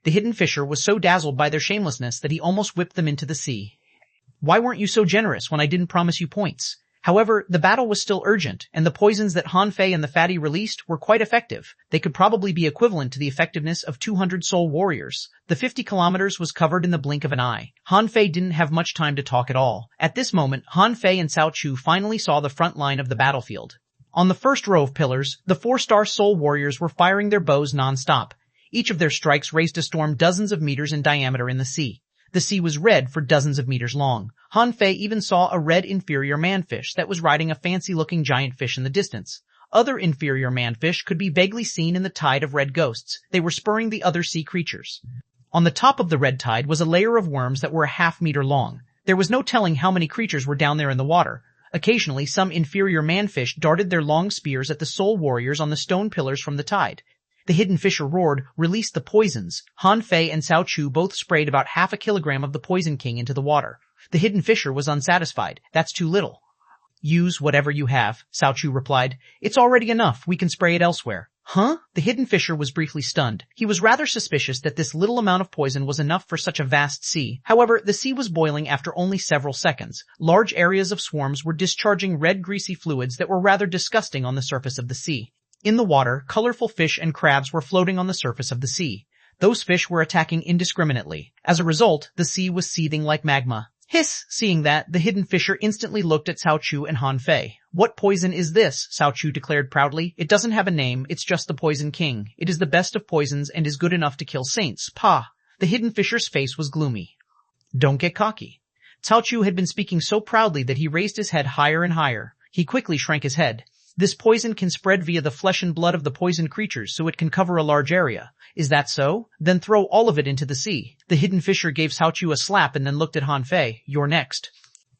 The hidden fisher was so dazzled by their shamelessness that he almost whipped them into the sea. Why weren't you so generous when I didn't promise you points? However, the battle was still urgent, and the poisons that Han Fei and the fatty released were quite effective. They could probably be equivalent to the effectiveness of 200 soul warriors. The 50 kilometers was covered in the blink of an eye. Han Fei didn't have much time to talk at all. At this moment, Han Fei and Cao Chu finally saw the front line of the battlefield. On the first row of pillars, the 4-star soul warriors were firing their bows non-stop. Each of their strikes raised a storm dozens of meters in diameter in the sea. The sea was red for dozens of meters long. Han Fei even saw a red inferior manfish that was riding a fancy-looking giant fish in the distance. Other inferior manfish could be vaguely seen in the tide of red ghosts. They were spurring the other sea creatures. On the top of the red tide was a layer of worms that were a half-meter long. There was no telling how many creatures were down there in the water. Occasionally, some inferior manfish darted their long spears at the soul warriors on the stone pillars from the tide. The hidden fisher roared, released the poisons. Han Fei and Cao Chu both sprayed about half a kilogram of the Poison King into the water. The hidden fisher was unsatisfied. That's too little. Use whatever you have, Cao Chu replied. It's already enough. We can spray it elsewhere. Huh? The hidden fisher was briefly stunned. He was rather suspicious that this little amount of poison was enough for such a vast sea. However, the sea was boiling after only several seconds. Large areas of swarms were discharging red greasy fluids that were rather disgusting on the surface of the sea. In the water, colorful fish and crabs were floating on the surface of the sea. Those fish were attacking indiscriminately. As a result, the sea was seething like magma. Hiss! Seeing that, the hidden fisher instantly looked at Cao Chu and Han Fei. What poison is this? Cao Chu declared proudly. It doesn't have a name, it's just the Poison King. It is the best of poisons and is good enough to kill saints. Pah! The hidden fisher's face was gloomy. Don't get cocky. Cao Chu had been speaking so proudly that he raised his head higher and higher. He quickly shrank his head. This poison can spread via the flesh and blood of the poisoned creatures, so it can cover a large area. Is that so? Then throw all of it into the sea. The hidden fisher gave Cao Chu a slap and then looked at Han Fei. You're next.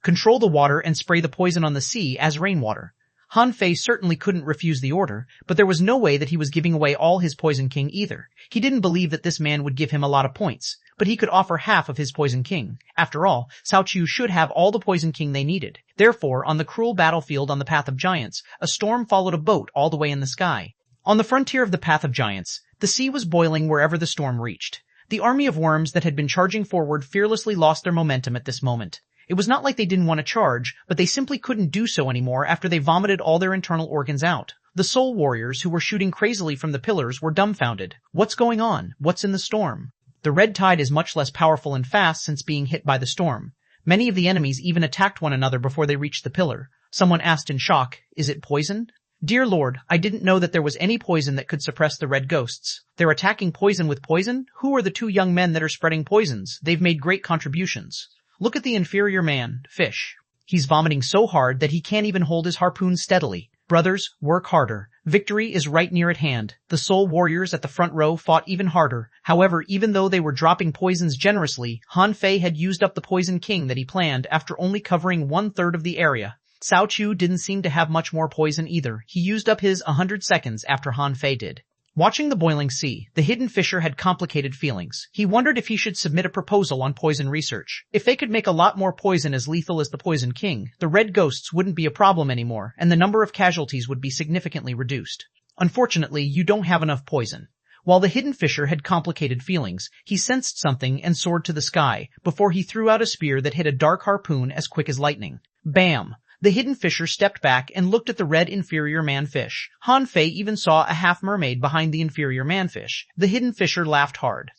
Control the water and spray the poison on the sea as rainwater. Han Fei certainly couldn't refuse the order, but there was no way that he was giving away all his Poison King either. He didn't believe that this man would give him a lot of points, but he could offer half of his Poison King. After all, Cao Chu should have all the Poison King they needed. Therefore, on the cruel battlefield on the Path of Giants, a storm followed a boat all the way in the sky. On the frontier of the Path of Giants, the sea was boiling wherever the storm reached. The army of worms that had been charging forward fearlessly lost their momentum at this moment. It was not like they didn't want to charge, but they simply couldn't do so anymore after they vomited all their internal organs out. The soul warriors who were shooting crazily from the pillars were dumbfounded. What's going on? What's in the storm? The red tide is much less powerful and fast since being hit by the storm. Many of the enemies even attacked one another before they reached the pillar. Someone asked in shock, is it poison? Dear Lord, I didn't know that there was any poison that could suppress the red ghosts. They're attacking poison with poison? Who are the two young men that are spreading poisons? They've made great contributions. Look at the inferior man, Fish. He's vomiting so hard that he can't even hold his harpoon steadily. Brothers, work harder. Victory is right near at hand. The soul warriors at the front row fought even harder. However, even though they were dropping poisons generously, Han Fei had used up the Poison King that he planned after only covering 1/3 of the area. Cao Chu didn't seem to have much more poison either. He used up his 100 seconds after Han Fei did. Watching the boiling sea, the hidden fisher had complicated feelings. He wondered if he should submit a proposal on poison research. If they could make a lot more poison as lethal as the Poison King, the red ghosts wouldn't be a problem anymore, and the number of casualties would be significantly reduced. Unfortunately, you don't have enough poison. While the hidden fisher had complicated feelings, he sensed something and soared to the sky, before he threw out a spear that hit a dark harpoon as quick as lightning. Bam! The hidden fisher stepped back and looked at the red inferior man-fish. Han Fei even saw a half-mermaid behind the inferior man-fish. The hidden fisher laughed hard.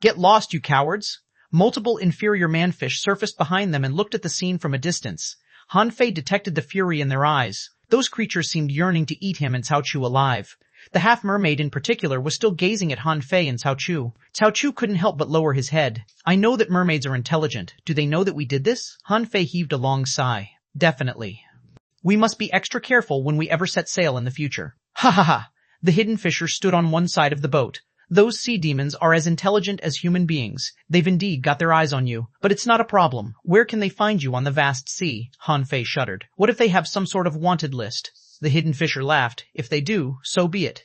Get lost, you cowards! Multiple inferior man-fish surfaced behind them and looked at the scene from a distance. Han Fei detected the fury in their eyes. Those creatures seemed yearning to eat him and Cao Chu alive. The half-mermaid in particular was still gazing at Han Fei and Cao Chu. Cao Chu couldn't help but lower his head. I know that mermaids are intelligent. Do they know that we did this? Han Fei heaved a long sigh. Definitely. We must be extra careful when we ever set sail in the future. Ha ha ha! The hidden fisher stood on one side of the boat. Those sea demons are as intelligent as human beings. They've indeed got their eyes on you. But it's not a problem. Where can they find you on the vast sea? Han Fei shuddered. What if they have some sort of wanted list? The hidden fisher laughed. If they do, so be it.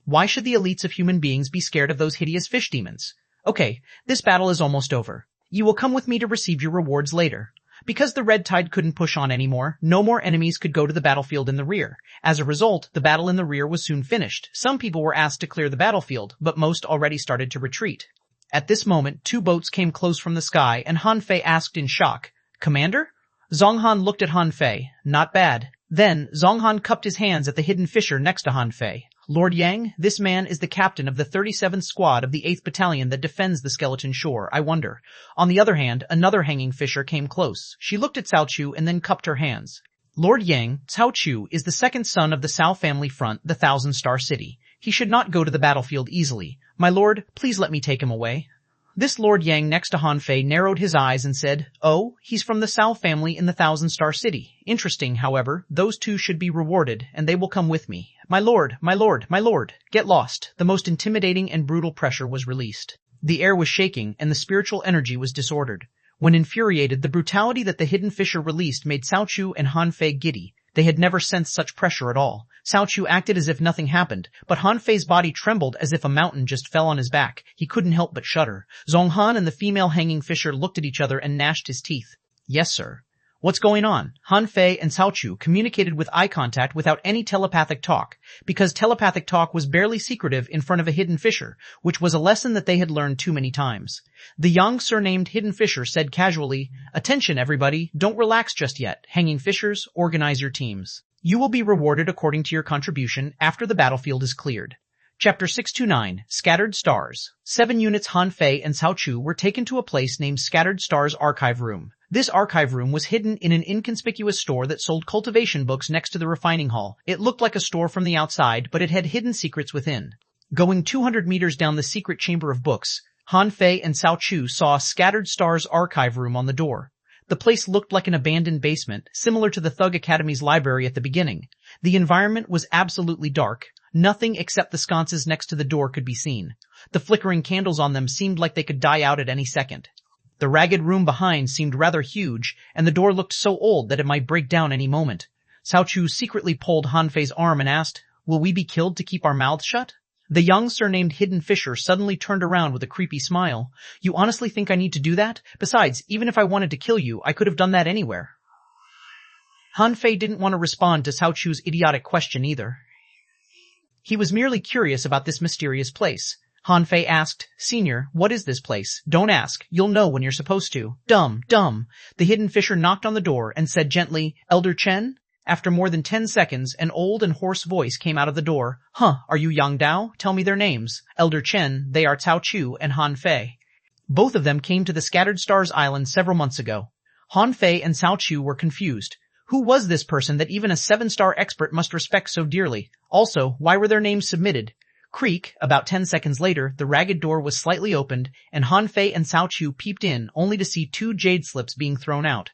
Why should the elites of human beings be scared of those hideous fish demons? Okay, this battle is almost over. You will come with me to receive your rewards later. Because the red tide couldn't push on anymore, no more enemies could go to the battlefield in the rear. As a result, the battle in the rear was soon finished. Some people were asked to clear the battlefield, but most already started to retreat. At this moment, 2 boats came close from the sky, and Han Fei asked in shock, "Commander?" Xuanhuan looked at Han Fei. Not bad. Then, Xuanhuan cupped his hands at the hidden fisher next to Han Fei. Lord Yang, this man is the captain of the 37th Squad of the 8th Battalion that defends the Skeleton Shore, I wonder. On the other hand, another hanging fisher came close. She looked at Cao Chu and then cupped her hands. Lord Yang, Cao Chu is the second son of the Cao family front, the Thousand-Star City. He should not go to the battlefield easily. My lord, please let me take him away. This Lord Yang next to Han Fei narrowed his eyes and said, "Oh, he's from the Cao family in the Thousand-Star City. Interesting, however, those 2 should be rewarded, and they will come with me. My lord, my lord, my lord, get lost." The most intimidating and brutal pressure was released. The air was shaking, and the spiritual energy was disordered. When infuriated, the brutality that the hidden fisher released made Cao Chu and Han Fei giddy. They had never sensed such pressure at all. Cao Chu acted as if nothing happened, but Han Fei's body trembled as if a mountain just fell on his back. He couldn't help but shudder. Xuanhuan and the female hanging fisher looked at each other and gnashed his teeth. "Yes, sir." "What's going on?" Han Fei and Cao Chu communicated with eye contact without any telepathic talk, because telepathic talk was barely secretive in front of a hidden fisher, which was a lesson that they had learned too many times. The young surnamed hidden fisher said casually, "Attention everybody, don't relax just yet. Hanging fishers, organize your teams. You will be rewarded according to your contribution after the battlefield is cleared." Chapter 629, Scattered Stars. 7 units Han Fei and Cao Chu were taken to a place named Scattered Stars Archive Room. This archive room was hidden in an inconspicuous store that sold cultivation books next to the refining hall. It looked like a store from the outside, but it had hidden secrets within. Going 200 meters down the secret chamber of books, Han Fei and Cao Chu saw Scattered Stars Archive Room on the door. The place looked like an abandoned basement, similar to the Thug Academy's library at the beginning. The environment was absolutely dark. Nothing except the sconces next to the door could be seen. The flickering candles on them seemed like they could die out at any second. The ragged room behind seemed rather huge, and the door looked so old that it might break down any moment. Cao Chu secretly pulled Han Fei's arm and asked, "Will we be killed to keep our mouths shut?" The young surnamed hidden fisher suddenly turned around with a creepy smile. "You honestly think I need to do that? Besides, even if I wanted to kill you, I could have done that anywhere." Han Fei didn't want to respond to Cao Chu's idiotic question either. He was merely curious about this mysterious place. Han Fei asked, "Senior, what is this place?" "Don't ask. You'll know when you're supposed to." "Dumb, dumb." The hidden fisher knocked on the door and said gently, "Elder Chen?" After more than 10 seconds, an old and hoarse voice came out of the door. "Huh, are you Yang Dao? Tell me their names." "Elder Chen, they are Cao Chu and Han Fei. Both of them came to the Scattered Stars Island several months ago." Han Fei and Cao Chu were confused. Who was this person that even a 7-star expert must respect so dearly? Also, why were their names submitted? Creak, about 10 seconds later, the ragged door was slightly opened, and Han Fei and Cao Chu peeped in, only to see 2 jade slips being thrown out.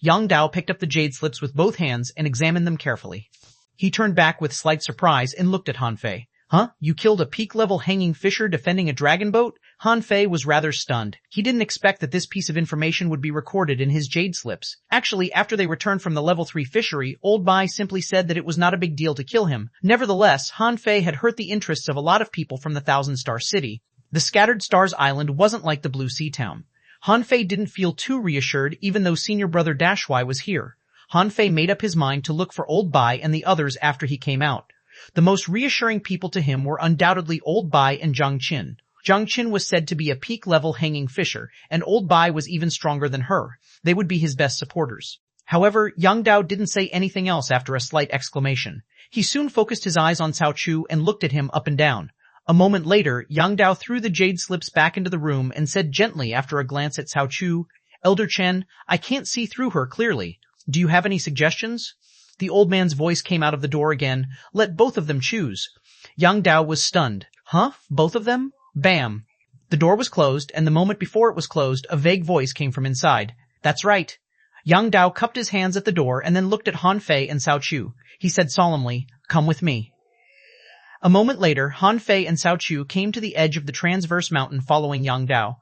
Yang Dao picked up the jade slips with both hands and examined them carefully. He turned back with slight surprise and looked at Han Fei. "Huh? You killed a peak-level hanging fisher defending a dragon boat?" Han Fei was rather stunned. He didn't expect that this piece of information would be recorded in his jade slips. Actually, after they returned from the level 3 fishery, Old Bai simply said that it was not a big deal to kill him. Nevertheless, Han Fei had hurt the interests of a lot of people from the Thousand-Star City. The Scattered Stars Island wasn't like the Blue Sea Town. Han Fei didn't feel too reassured even though senior brother Dashwai was here. Han Fei made up his mind to look for Old Bai and the others after he came out. The most reassuring people to him were undoubtedly Old Bai and Zhang Qin. Zhang Qin was said to be a peak-level hanging fisher, and Old Bai was even stronger than her. They would be his best supporters. However, Yang Dao didn't say anything else after a slight exclamation. He soon focused his eyes on Cao Chu and looked at him up and down. A moment later, Yang Dao threw the jade slips back into the room and said gently after a glance at Cao Chu, "Elder Chen, I can't see through her clearly. Do you have any suggestions?" The old man's voice came out of the door again. "Let both of them choose." Yang Dao was stunned. "Huh? Both of them?" Bam! The door was closed, and the moment before it was closed, a vague voice came from inside. "That's right." Yang Dao cupped his hands at the door and then looked at Han Fei and Cao Chu. He said solemnly, "Come with me." A moment later, Han Fei and Cao Chu came to the edge of the transverse mountain following Yang Dao.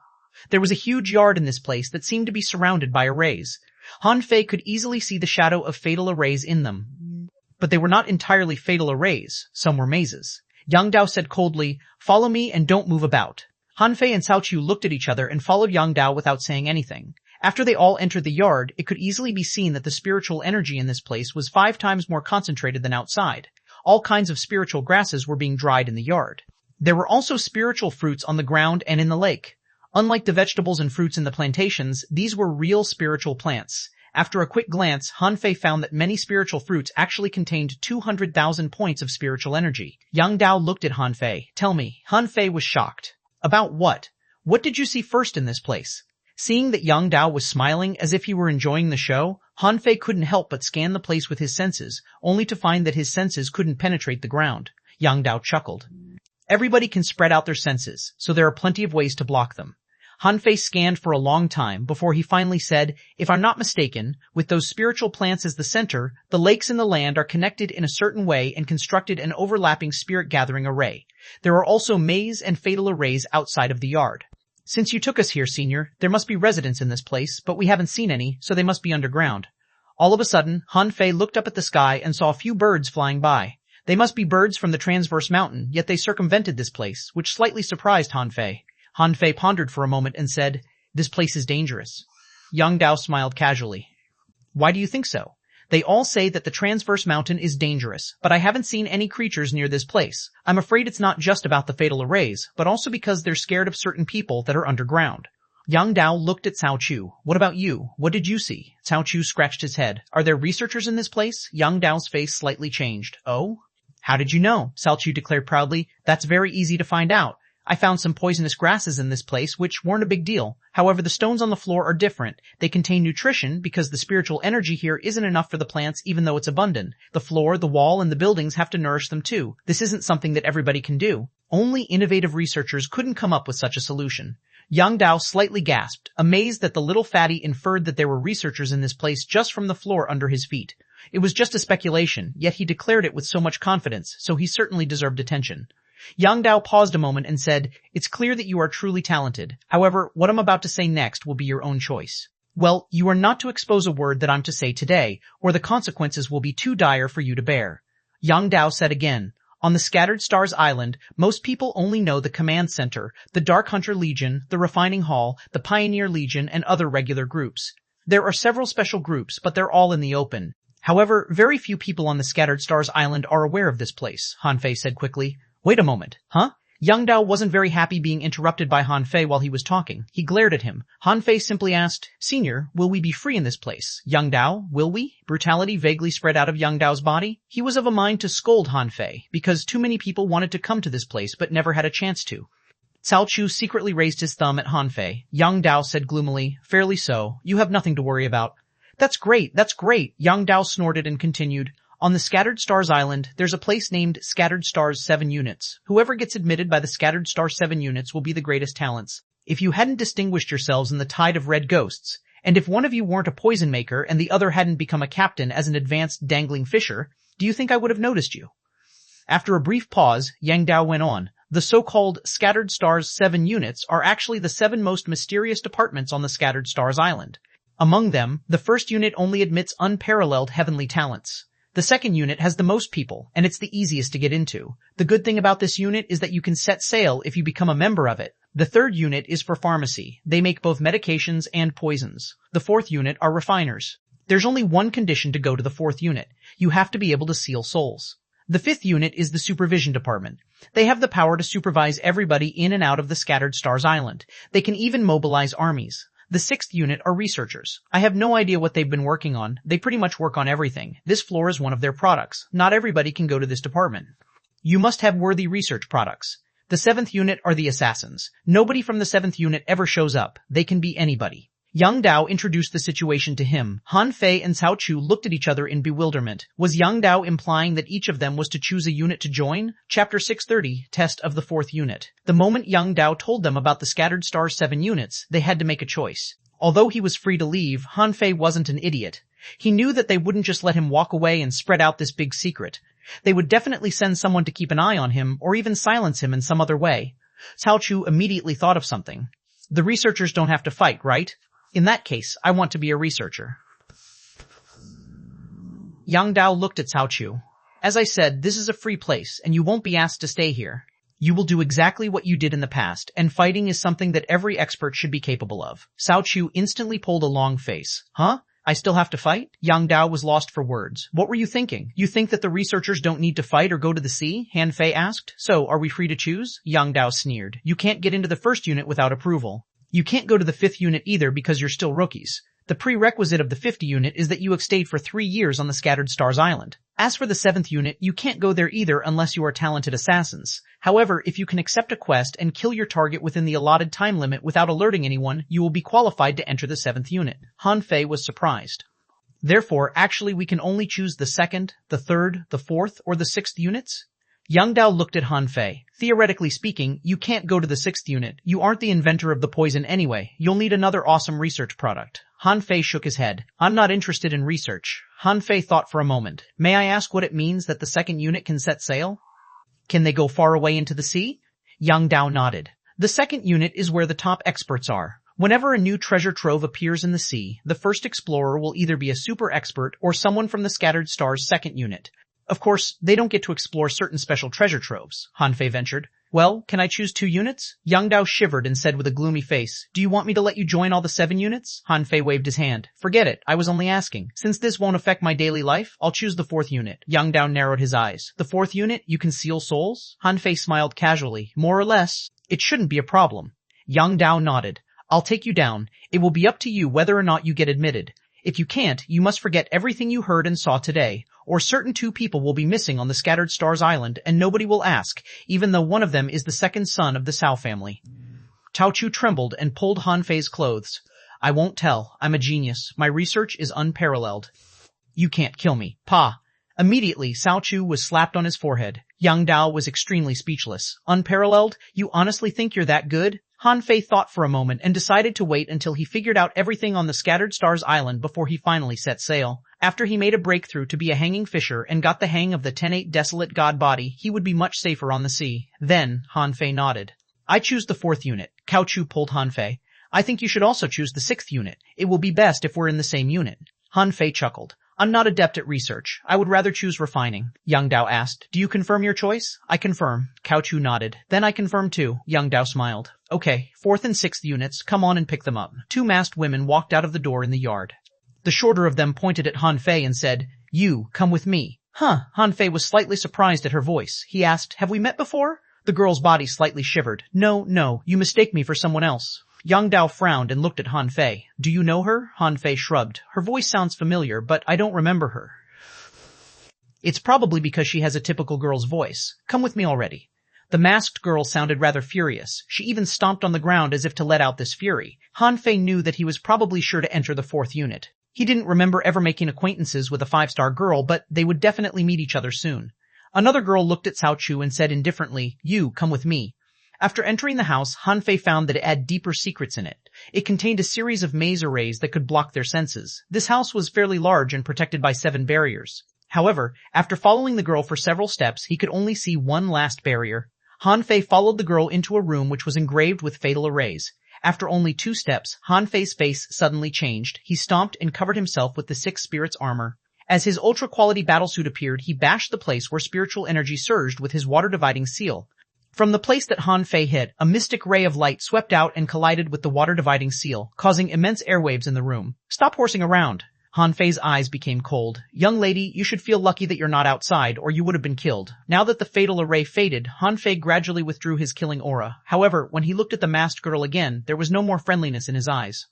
There was a huge yard in this place that seemed to be surrounded by arrays. Han Fei could easily see the shadow of fatal arrays in them. But they were not entirely fatal arrays. Some were mazes. Yang Dao said coldly, "Follow me and don't move about." Han Fei and Cao Chu looked at each other and followed Yang Dao without saying anything. After they all entered the yard, it could easily be seen that the spiritual energy in this place was 5 times more concentrated than outside. All kinds of spiritual grasses were being dried in the yard. There were also spiritual fruits on the ground and in the lake. Unlike the vegetables and fruits in the plantations, these were real spiritual plants. After a quick glance, Han Fei found that many spiritual fruits actually contained 200,000 points of spiritual energy. Yang Dao looked at Han Fei. Tell me. Han Fei was shocked. About what? What did you see first in this place? Seeing that Yang Dao was smiling as if he were enjoying the show, Han Fei couldn't help but scan the place with his senses, only to find that his senses couldn't penetrate the ground. Yang Dao chuckled. Everybody can spread out their senses, so there are plenty of ways to block them. Han Fei scanned for a long time before he finally said, if I'm not mistaken, with those spiritual plants as the center, the lakes in the land are connected in a certain way and constructed an overlapping spirit-gathering array. There are also maze and fatal arrays outside of the yard. Since you took us here, Senior, there must be residents in this place, but we haven't seen any, so they must be underground. All of a sudden, Han Fei looked up at the sky and saw a few birds flying by. They must be birds from the transverse mountain, yet they circumvented this place, which slightly surprised Han Fei. Han Fei pondered for a moment and said, this place is dangerous. Yang Dao smiled casually. Why do you think so? They all say that the transverse mountain is dangerous, but I haven't seen any creatures near this place. I'm afraid it's not just about the fatal arrays, but also because they're scared of certain people that are underground. Yang Dao looked at Cao Chu. What about you? What did you see? Cao Chu scratched his head. Are there researchers in this place? Yang Dao's face slightly changed. Oh? How did you know? Cao Chu declared proudly. That's very easy to find out. I found some poisonous grasses in this place which weren't a big deal. However, the stones on the floor are different. They contain nutrition because the spiritual energy here isn't enough for the plants even though it's abundant. The floor, the wall, and the buildings have to nourish them too. This isn't something that everybody can do. Only innovative researchers couldn't come up with such a solution. Yang Dao slightly gasped, amazed that the little fatty inferred that there were researchers in this place just from the floor under his feet. It was just a speculation, yet he declared it with so much confidence, so he certainly deserved attention. Yang Dao paused a moment and said, it's clear that you are truly talented. However, what I'm about to say next will be your own choice. Well, you are not to expose a word that I'm to say today, or the consequences will be too dire for you to bear. Yang Dao said again, on the Scattered Stars Island, most people only know the Command Center, the Dark Hunter Legion, the Refining Hall, the Pioneer Legion, and other regular groups. There are several special groups, but they're all in the open. However, very few people on the Scattered Stars Island are aware of this place, Han Fei said quickly. Wait a moment, huh? Yang Dao wasn't very happy being interrupted by Han Fei while he was talking. He glared at him. Han Fei simply asked, Senior, will we be free in this place? Yang Dao, will we? Brutality vaguely spread out of Yang Dao's body. He was of a mind to scold Han Fei, because too many people wanted to come to this place but never had a chance to. Cao Chu secretly raised his thumb at Han Fei. Yang Dao said gloomily, fairly so. You have nothing to worry about. That's great, that's great. Yang Dao snorted and continued. On the Scattered Stars Island, there's a place named Scattered Stars 7 Units. Whoever gets admitted by the Scattered Star 7 Units will be the greatest talents. If you hadn't distinguished yourselves in the tide of red ghosts, and if one of you weren't a poison maker and the other hadn't become a captain as an advanced dangling fisher, do you think I would have noticed you? After a brief pause, Yang Dao went on. The so-called Scattered Stars 7 Units are actually the 7 most mysterious departments on the Scattered Stars Island. Among them, the first unit only admits unparalleled heavenly talents. The second unit has the most people, and it's the easiest to get into. The good thing about this unit is that you can set sail if you become a member of it. The third unit is for pharmacy. They make both medications and poisons. The fourth unit are refiners. There's only one condition to go to the fourth unit. You have to be able to seal souls. The fifth unit is the supervision department. They have the power to supervise everybody in and out of the Scattered Stars Island. They can even mobilize armies. The sixth unit are researchers. I have no idea what they've been working on. They pretty much work on everything. This floor is one of their products. Not everybody can go to this department. You must have worthy research products. The seventh unit are the assassins. Nobody from the seventh unit ever shows up. They can be anybody. Yang Dao introduced the situation to him. Han Fei and Cao Chu looked at each other in bewilderment. Was Yang Dao implying that each of them was to choose a unit to join? Chapter 630, Test of the Fourth Unit. The moment Yang Dao told them about the Scattered Stars 7 units, they had to make a choice. Although he was free to leave, Han Fei wasn't an idiot. He knew that they wouldn't just let him walk away and spread out this big secret. They would definitely send someone to keep an eye on him or even silence him in some other way. Cao Chu immediately thought of something. The researchers don't have to fight, right? In that case, I want to be a researcher. Yang Dao looked at Cao Chu. As I said, this is a free place, and you won't be asked to stay here. You will do exactly what you did in the past, and fighting is something that every expert should be capable of. Cao Chu instantly pulled a long face. Huh? I still have to fight? Yang Dao was lost for words. What were you thinking? You think that the researchers don't need to fight or go to the sea? Han Fei asked. So, are we free to choose? Yang Dao sneered. You can't get into the first unit without approval. You can't go to the 5th unit either because you're still rookies. The prerequisite of the 50 unit is that you have stayed for 3 years on the Scattered Stars Island. As for the 7th unit, you can't go there either unless you are talented assassins. However, if you can accept a quest and kill your target within the allotted time limit without alerting anyone, you will be qualified to enter the 7th unit. Han Fei was surprised. Therefore, actually we can only choose the 2nd, the 3rd, the 4th, or the 6th units? Yang Dao looked at Han Fei. Theoretically speaking, you can't go to the 6th unit. You aren't the inventor of the poison anyway. You'll need another awesome research product. Han Fei shook his head. I'm not interested in research. Han Fei thought for a moment. May I ask what it means that the 2nd unit can set sail? Can they go far away into the sea? Yang Dao nodded. The 2nd unit is where the top experts are. Whenever a new treasure trove appears in the sea, the first explorer will either be a super expert or someone from the Scattered Stars 2nd unit. Of course, they don't get to explore certain special treasure troves, Han Fei ventured. Well, can I choose 2 units? Yang Dao shivered and said with a gloomy face, Do you want me to let you join all the 7 units? Han Fei waved his hand. Forget it, I was only asking. Since this won't affect my daily life, I'll choose the 4th unit. Yang Dao narrowed his eyes. The 4th unit, you can seal souls? Han Fei smiled casually. More or less. It shouldn't be a problem. Yang Dao nodded. I'll take you down. It will be up to you whether or not you get admitted. If you can't, you must forget everything you heard and saw today, or certain 2 people will be missing on the Scattered Stars Island and nobody will ask, even though one of them is the 2nd son of the Cao family. Cao Chu trembled and pulled Han Fei's clothes. I won't tell. I'm a genius. My research is unparalleled. You can't kill me. Pa. Immediately, Cao Chu was slapped on his forehead. Yang Dao was extremely speechless. Unparalleled? You honestly think you're that good? Han Fei thought for a moment and decided to wait until he figured out everything on the Scattered Stars Island before he finally set sail. After he made a breakthrough to be a hanging fisher and got the hang of the 10-8 desolate god body, he would be much safer on the sea. Then, Han Fei nodded. I choose the 4th unit. Cao Chu pulled Han Fei. I think you should also choose the 6th unit. It will be best if we're in the same unit. Han Fei chuckled. I'm not adept at research. I would rather choose refining. Yang Dao asked, Do you confirm your choice? I confirm. Cao Chu nodded. Then I confirm too. Yang Dao smiled. Okay, 4th and 6th units, come on and pick them up. 2 masked women walked out of the door in the yard. The shorter of them pointed at Han Fei and said, You, come with me. Huh, Han Fei was slightly surprised at her voice. He asked, Have we met before? The girl's body slightly shivered. No, you mistake me for someone else. Yang Dao frowned and looked at Han Fei. Do you know her? Han Fei shrugged. Her voice sounds familiar, but I don't remember her. It's probably because she has a typical girl's voice. Come with me already. The masked girl sounded rather furious. She even stomped on the ground as if to let out this fury. Han Fei knew that he was probably sure to enter the 4th unit. He didn't remember ever making acquaintances with a 5-star girl, but they would definitely meet each other soon. Another girl looked at Cao Chu and said indifferently, You, come with me. After entering the house, Han Fei found that it had deeper secrets in it. It contained a series of maze arrays that could block their senses. This house was fairly large and protected by 7 barriers. However, after following the girl for several steps, he could only see one last barrier. Han Fei followed the girl into a room which was engraved with fatal arrays. After only 2 steps, Han Fei's face suddenly changed. He stomped and covered himself with the 6 spirits armor. As his ultra-quality battlesuit appeared, he bashed the place where spiritual energy surged with his water-dividing seal. From the place that Han Fei hit, a mystic ray of light swept out and collided with the water-dividing seal, causing immense airwaves in the room. Stop horsing around. Han Fei's eyes became cold. Young lady, you should feel lucky that you're not outside, or you would have been killed. Now that the fatal array faded, Han Fei gradually withdrew his killing aura. However, when he looked at the masked girl again, there was no more friendliness in his eyes.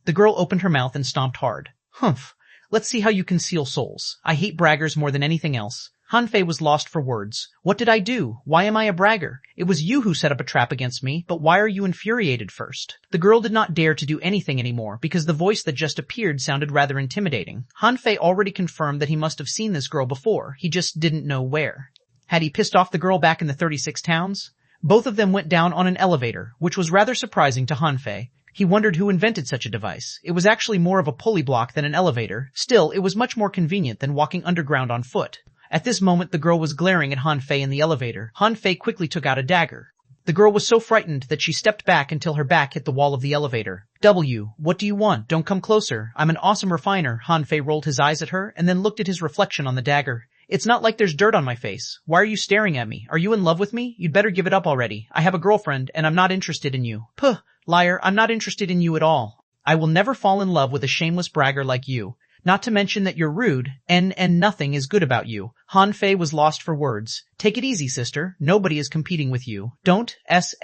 The girl opened her mouth and stomped hard. Humph. Let's see how you conceal souls. I hate braggers more than anything else. Han Fei was lost for words. What did I do? Why am I a bragger? It was you who set up a trap against me, but why are you infuriated first? The girl did not dare to do anything anymore, because the voice that just appeared sounded rather intimidating. Han Fei already confirmed that he must have seen this girl before, he just didn't know where. Had he pissed off the girl back in the 36 towns? Both of them went down on an elevator, which was rather surprising to Han Fei. He wondered who invented such a device. It was actually more of a pulley block than an elevator. Still, it was much more convenient than walking underground on foot. At this moment, the girl was glaring at Han Fei in the elevator. Han Fei quickly took out a dagger. The girl was so frightened that she stepped back until her back hit the wall of the elevator. What do you want? Don't come closer. I'm an awesome refiner. Han Fei rolled his eyes at her and then looked at his reflection on the dagger. It's not like there's dirt on my face. Why are you staring at me? Are you in love with me? You'd better give it up already. I have a girlfriend, and I'm not interested in you. Puh, liar, I'm not interested in you at all. I will never fall in love with a shameless bragger like you. Not to mention that you're rude, and nothing is good about you. Han Fei was lost for words. Take it easy, sister. Nobody is competing with you. Don't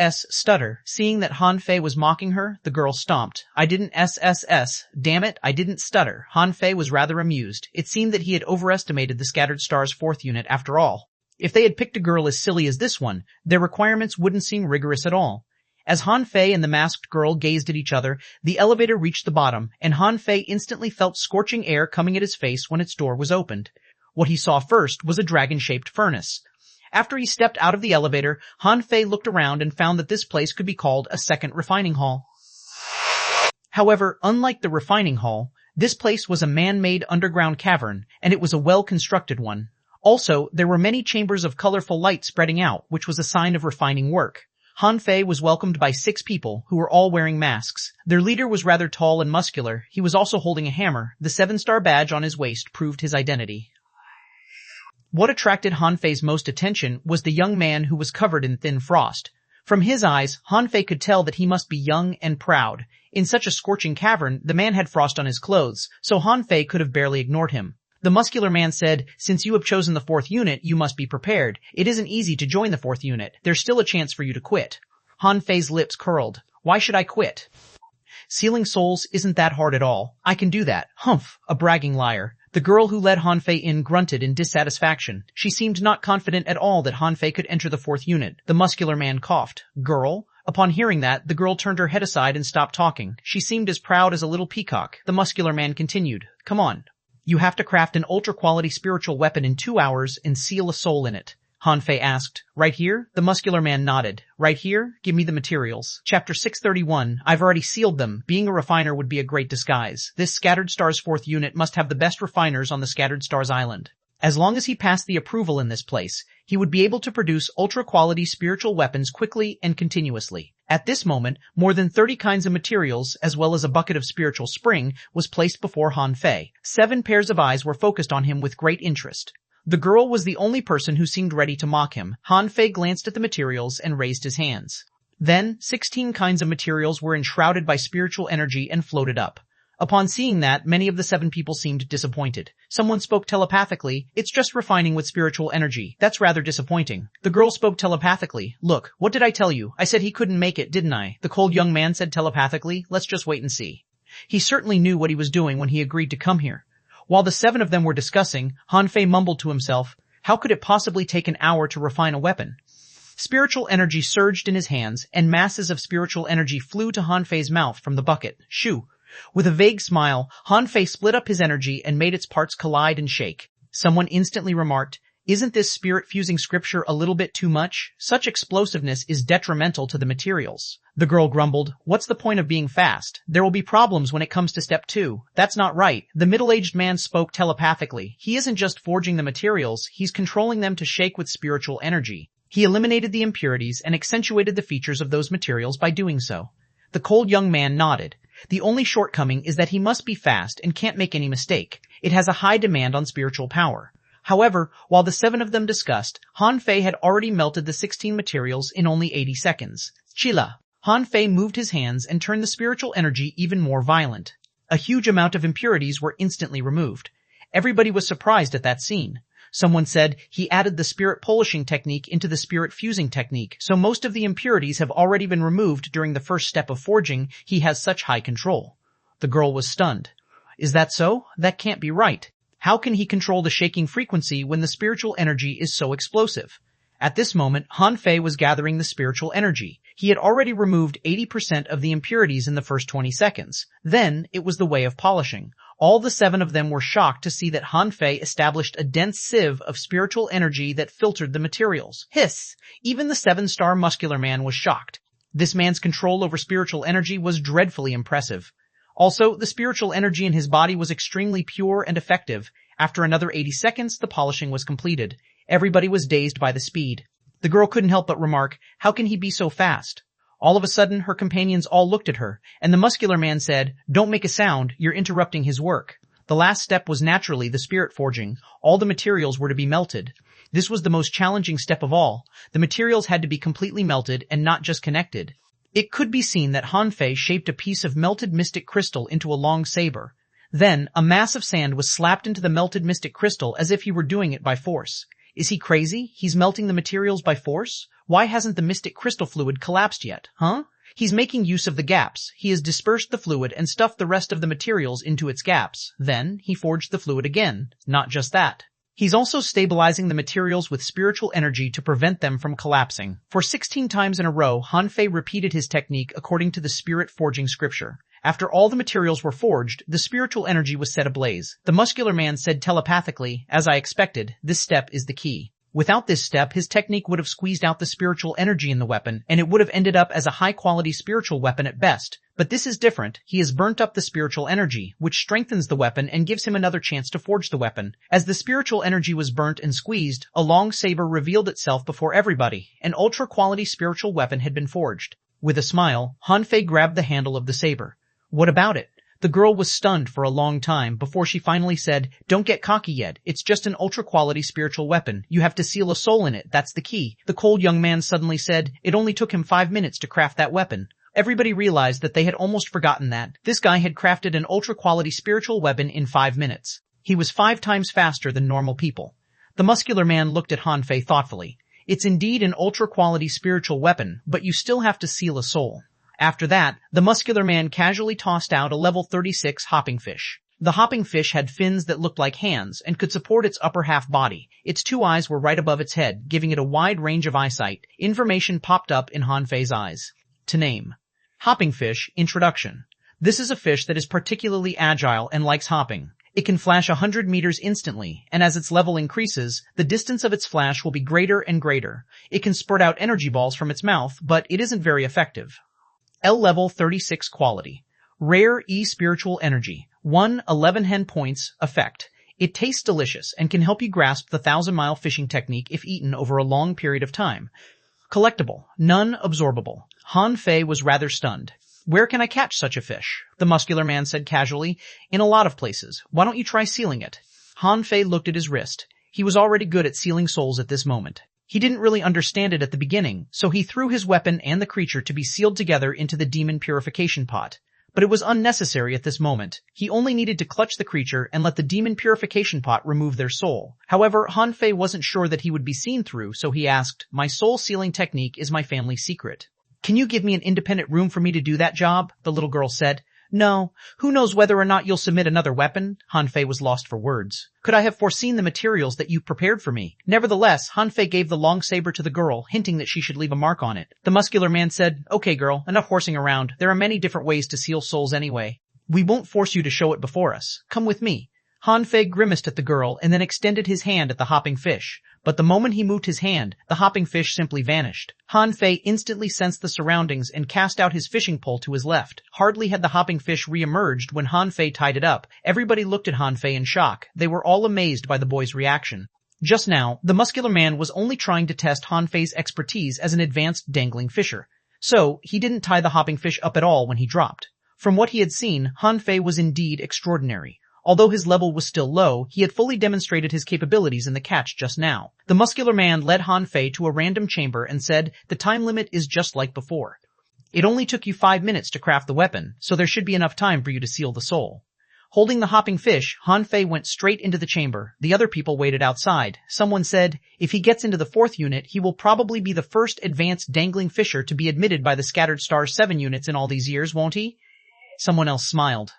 stutter. Seeing that Han Fei was mocking her, the girl stomped. I didn't Damn it, I didn't stutter. Han Fei was rather amused. It seemed that he had overestimated the Scattered Stars' 4th unit after all. If they had picked a girl as silly as this one, their requirements wouldn't seem rigorous at all. As Han Fei and the masked girl gazed at each other, the elevator reached the bottom, and Han Fei instantly felt scorching air coming at his face when its door was opened. What he saw first was a dragon-shaped furnace. After he stepped out of the elevator, Han Fei looked around and found that this place could be called a second refining hall. However, unlike the refining hall, this place was a man-made underground cavern, and it was a well-constructed one. Also, there were many chambers of colorful light spreading out, which was a sign of refining work. Han Fei was welcomed by 6 people, who were all wearing masks. Their leader was rather tall and muscular. He was also holding a hammer. The 7-star badge on his waist proved his identity. What attracted Han Fei's most attention was the young man who was covered in thin frost. From his eyes, Han Fei could tell that he must be young and proud. In such a scorching cavern, the man had frost on his clothes, so Han Fei could have barely ignored him. The muscular man said, since you have chosen the 4th unit, you must be prepared. It isn't easy to join the 4th unit. There's still a chance for you to quit. Han Fei's lips curled. Why should I quit? Sealing souls isn't that hard at all. I can do that. Humph, a bragging liar. The girl who led Han Fei in grunted in dissatisfaction. She seemed not confident at all that Han Fei could enter the 4th unit. The muscular man coughed. Girl? Upon hearing that, the girl turned her head aside and stopped talking. She seemed as proud as a little peacock. The muscular man continued. Come on. You have to craft an ultra-quality spiritual weapon in 2 hours and seal a soul in it. Han Fei asked. Right here? The muscular man nodded. Right here? Give me the materials. Chapter 631. I've already sealed them. Being a refiner would be a great disguise. This Scattered Stars 4th unit must have the best refiners on the Scattered Stars Island. As long as he passed the approval in this place, he would be able to produce ultra-quality spiritual weapons quickly and continuously. At this moment, more than 30 kinds of materials, as well as a bucket of spiritual spring, was placed before Han Fei. 7 pairs of eyes were focused on him with great interest. The girl was the only person who seemed ready to mock him. Han Fei glanced at the materials and raised his hands. Then, 16 kinds of materials were enshrouded by spiritual energy and floated up. Upon seeing that, many of the 7 people seemed disappointed. Someone spoke telepathically. It's just refining with spiritual energy. That's rather disappointing. The girl spoke telepathically. Look, what did I tell you? I said he couldn't make it, didn't I? The cold young man said telepathically. Let's just wait and see. He certainly knew what he was doing when he agreed to come here. While the 7 of them were discussing, Han Fei mumbled to himself, how could it possibly take an hour to refine a weapon? Spiritual energy surged in his hands, and masses of spiritual energy flew to Han Fei's mouth from the bucket. Shoo! With a vague smile, Han Fei split up his energy and made its parts collide and shake. Someone instantly remarked, isn't this spirit-fusing scripture a little bit too much? Such explosiveness is detrimental to the materials. The girl grumbled, what's the point of being fast? There will be problems when it comes to step 2. That's not right. The middle-aged man spoke telepathically. He isn't just forging the materials, he's controlling them to shake with spiritual energy. He eliminated the impurities and accentuated the features of those materials by doing so. The cold young man nodded. The only shortcoming is that he must be fast and can't make any mistake. It has a high demand on spiritual power. However, while the 7 of them discussed, Han Fei had already melted the 16 materials in only 80 seconds. Chila. Han Fei moved his hands and turned the spiritual energy even more violent. A huge amount of impurities were instantly removed. Everybody was surprised at that scene. Someone said he added the spirit polishing technique into the spirit fusing technique, so most of the impurities have already been removed during the first step of forging. He has such high control. The girl was stunned. Is that so? That can't be right. How can he control the shaking frequency when the spiritual energy is so explosive? At this moment, Han Fei was gathering the spiritual energy. He had already removed 80% of the impurities in the first 20 seconds. Then, it was the way of polishing. All the 7 of them were shocked to see that Han Fei established a dense sieve of spiritual energy that filtered the materials. Hiss! Even the 7-star muscular man was shocked. This man's control over spiritual energy was dreadfully impressive. Also, the spiritual energy in his body was extremely pure and effective. After another 80 seconds, the polishing was completed. Everybody was dazed by the speed. The girl couldn't help but remark, how can he be so fast? All of a sudden, her companions all looked at her, and the muscular man said, don't make a sound, you're interrupting his work. The last step was naturally the spirit forging. All the materials were to be melted. This was the most challenging step of all. The materials had to be completely melted and not just connected. It could be seen that Han Fei shaped a piece of melted mystic crystal into a long saber. Then, a mass of sand was slapped into the melted mystic crystal as if he were doing it by force. Is he crazy? He's melting the materials by force? Why hasn't the mystic crystal fluid collapsed yet, huh? He's making use of the gaps. He has dispersed the fluid and stuffed the rest of the materials into its gaps. Then, he forged the fluid again. Not just that. He's also stabilizing the materials with spiritual energy to prevent them from collapsing. For 16 times in a row, Han Fei repeated his technique according to the spirit forging scripture. After all the materials were forged, the spiritual energy was set ablaze. The muscular man said telepathically, "As I expected, this step is the key." Without this step, his technique would have squeezed out the spiritual energy in the weapon, and it would have ended up as a high-quality spiritual weapon at best. But this is different. He has burnt up the spiritual energy, which strengthens the weapon and gives him another chance to forge the weapon. As the spiritual energy was burnt and squeezed, a long saber revealed itself before everybody. An ultra-quality spiritual weapon had been forged. With a smile, Han Fei grabbed the handle of the saber. What about it? The girl was stunned for a long time before she finally said, "Don't get cocky yet. It's just an ultra-quality spiritual weapon. You have to seal a soul in it. That's the key." The cold young man suddenly said, "It only took him 5 minutes to craft that weapon." Everybody realized that they had almost forgotten that. This guy had crafted an ultra-quality spiritual weapon in 5 minutes. He was 5 times faster than normal people. The muscular man looked at Han Fei thoughtfully. "It's indeed an ultra-quality spiritual weapon, but you still have to seal a soul." After that, the muscular man casually tossed out a level 36 hopping fish. The hopping fish had fins that looked like hands and could support its upper half body. Its 2 eyes were right above its head, giving it a wide range of eyesight. Information popped up in Han Fei's eyes. To name. Hopping fish, introduction. This is a fish that is particularly agile and likes hopping. It can flash 100 meters instantly, and as its level increases, the distance of its flash will be greater and greater. It can spurt out energy balls from its mouth, but it isn't very effective. L level 36 quality. Rare E spiritual energy. 11 hen points, effect. It tastes delicious and can help you grasp the 1,000-mile fishing technique if eaten over a long period of time. Collectible. None absorbable. Han Fei was rather stunned. "Where can I catch such a fish?" the muscular man said casually. "In a lot of places. Why don't you try sealing it?" Han Fei looked at his wrist. He was already good at sealing souls at this moment. He didn't really understand it at the beginning, so he threw his weapon and the creature to be sealed together into the demon purification pot. But it was unnecessary at this moment. He only needed to clutch the creature and let the demon purification pot remove their soul. However, Han Fei wasn't sure that he would be seen through, so he asked, "My soul sealing technique is my family secret." "Can you give me an independent room for me to do that job?" the little girl said. "No. Who knows whether or not you'll submit another weapon?" Han Fei was lost for words. "Could I have foreseen the materials that you prepared for me?" Nevertheless, Han Fei gave the long saber to the girl, hinting that she should leave a mark on it. The muscular man said, "Okay, girl, enough horsing around. There are many different ways to seal souls anyway. We won't force you to show it before us. Come with me." Han Fei grimaced at the girl and then extended his hand at the hopping fish. But the moment he moved his hand, the hopping fish simply vanished. Han Fei instantly sensed the surroundings and cast out his fishing pole to his left. Hardly had the hopping fish re-emerged when Han Fei tied it up. Everybody looked at Han Fei in shock. They were all amazed by the boy's reaction. Just now, the muscular man was only trying to test Han Fei's expertise as an advanced dangling fisher. So, he didn't tie the hopping fish up at all when he dropped. From what he had seen, Han Fei was indeed extraordinary. Although his level was still low, he had fully demonstrated his capabilities in the catch just now. The muscular man led Han Fei to a random chamber and said, "The time limit is just like before. It only took you 5 minutes to craft the weapon, so there should be enough time for you to seal the soul." Holding the hopping fish, Han Fei went straight into the chamber. The other people waited outside. Someone said, "If he gets into the 4th unit, he will probably be the first advanced dangling fisher to be admitted by the Scattered Stars 7 units in all these years, won't he?" Someone else smiled.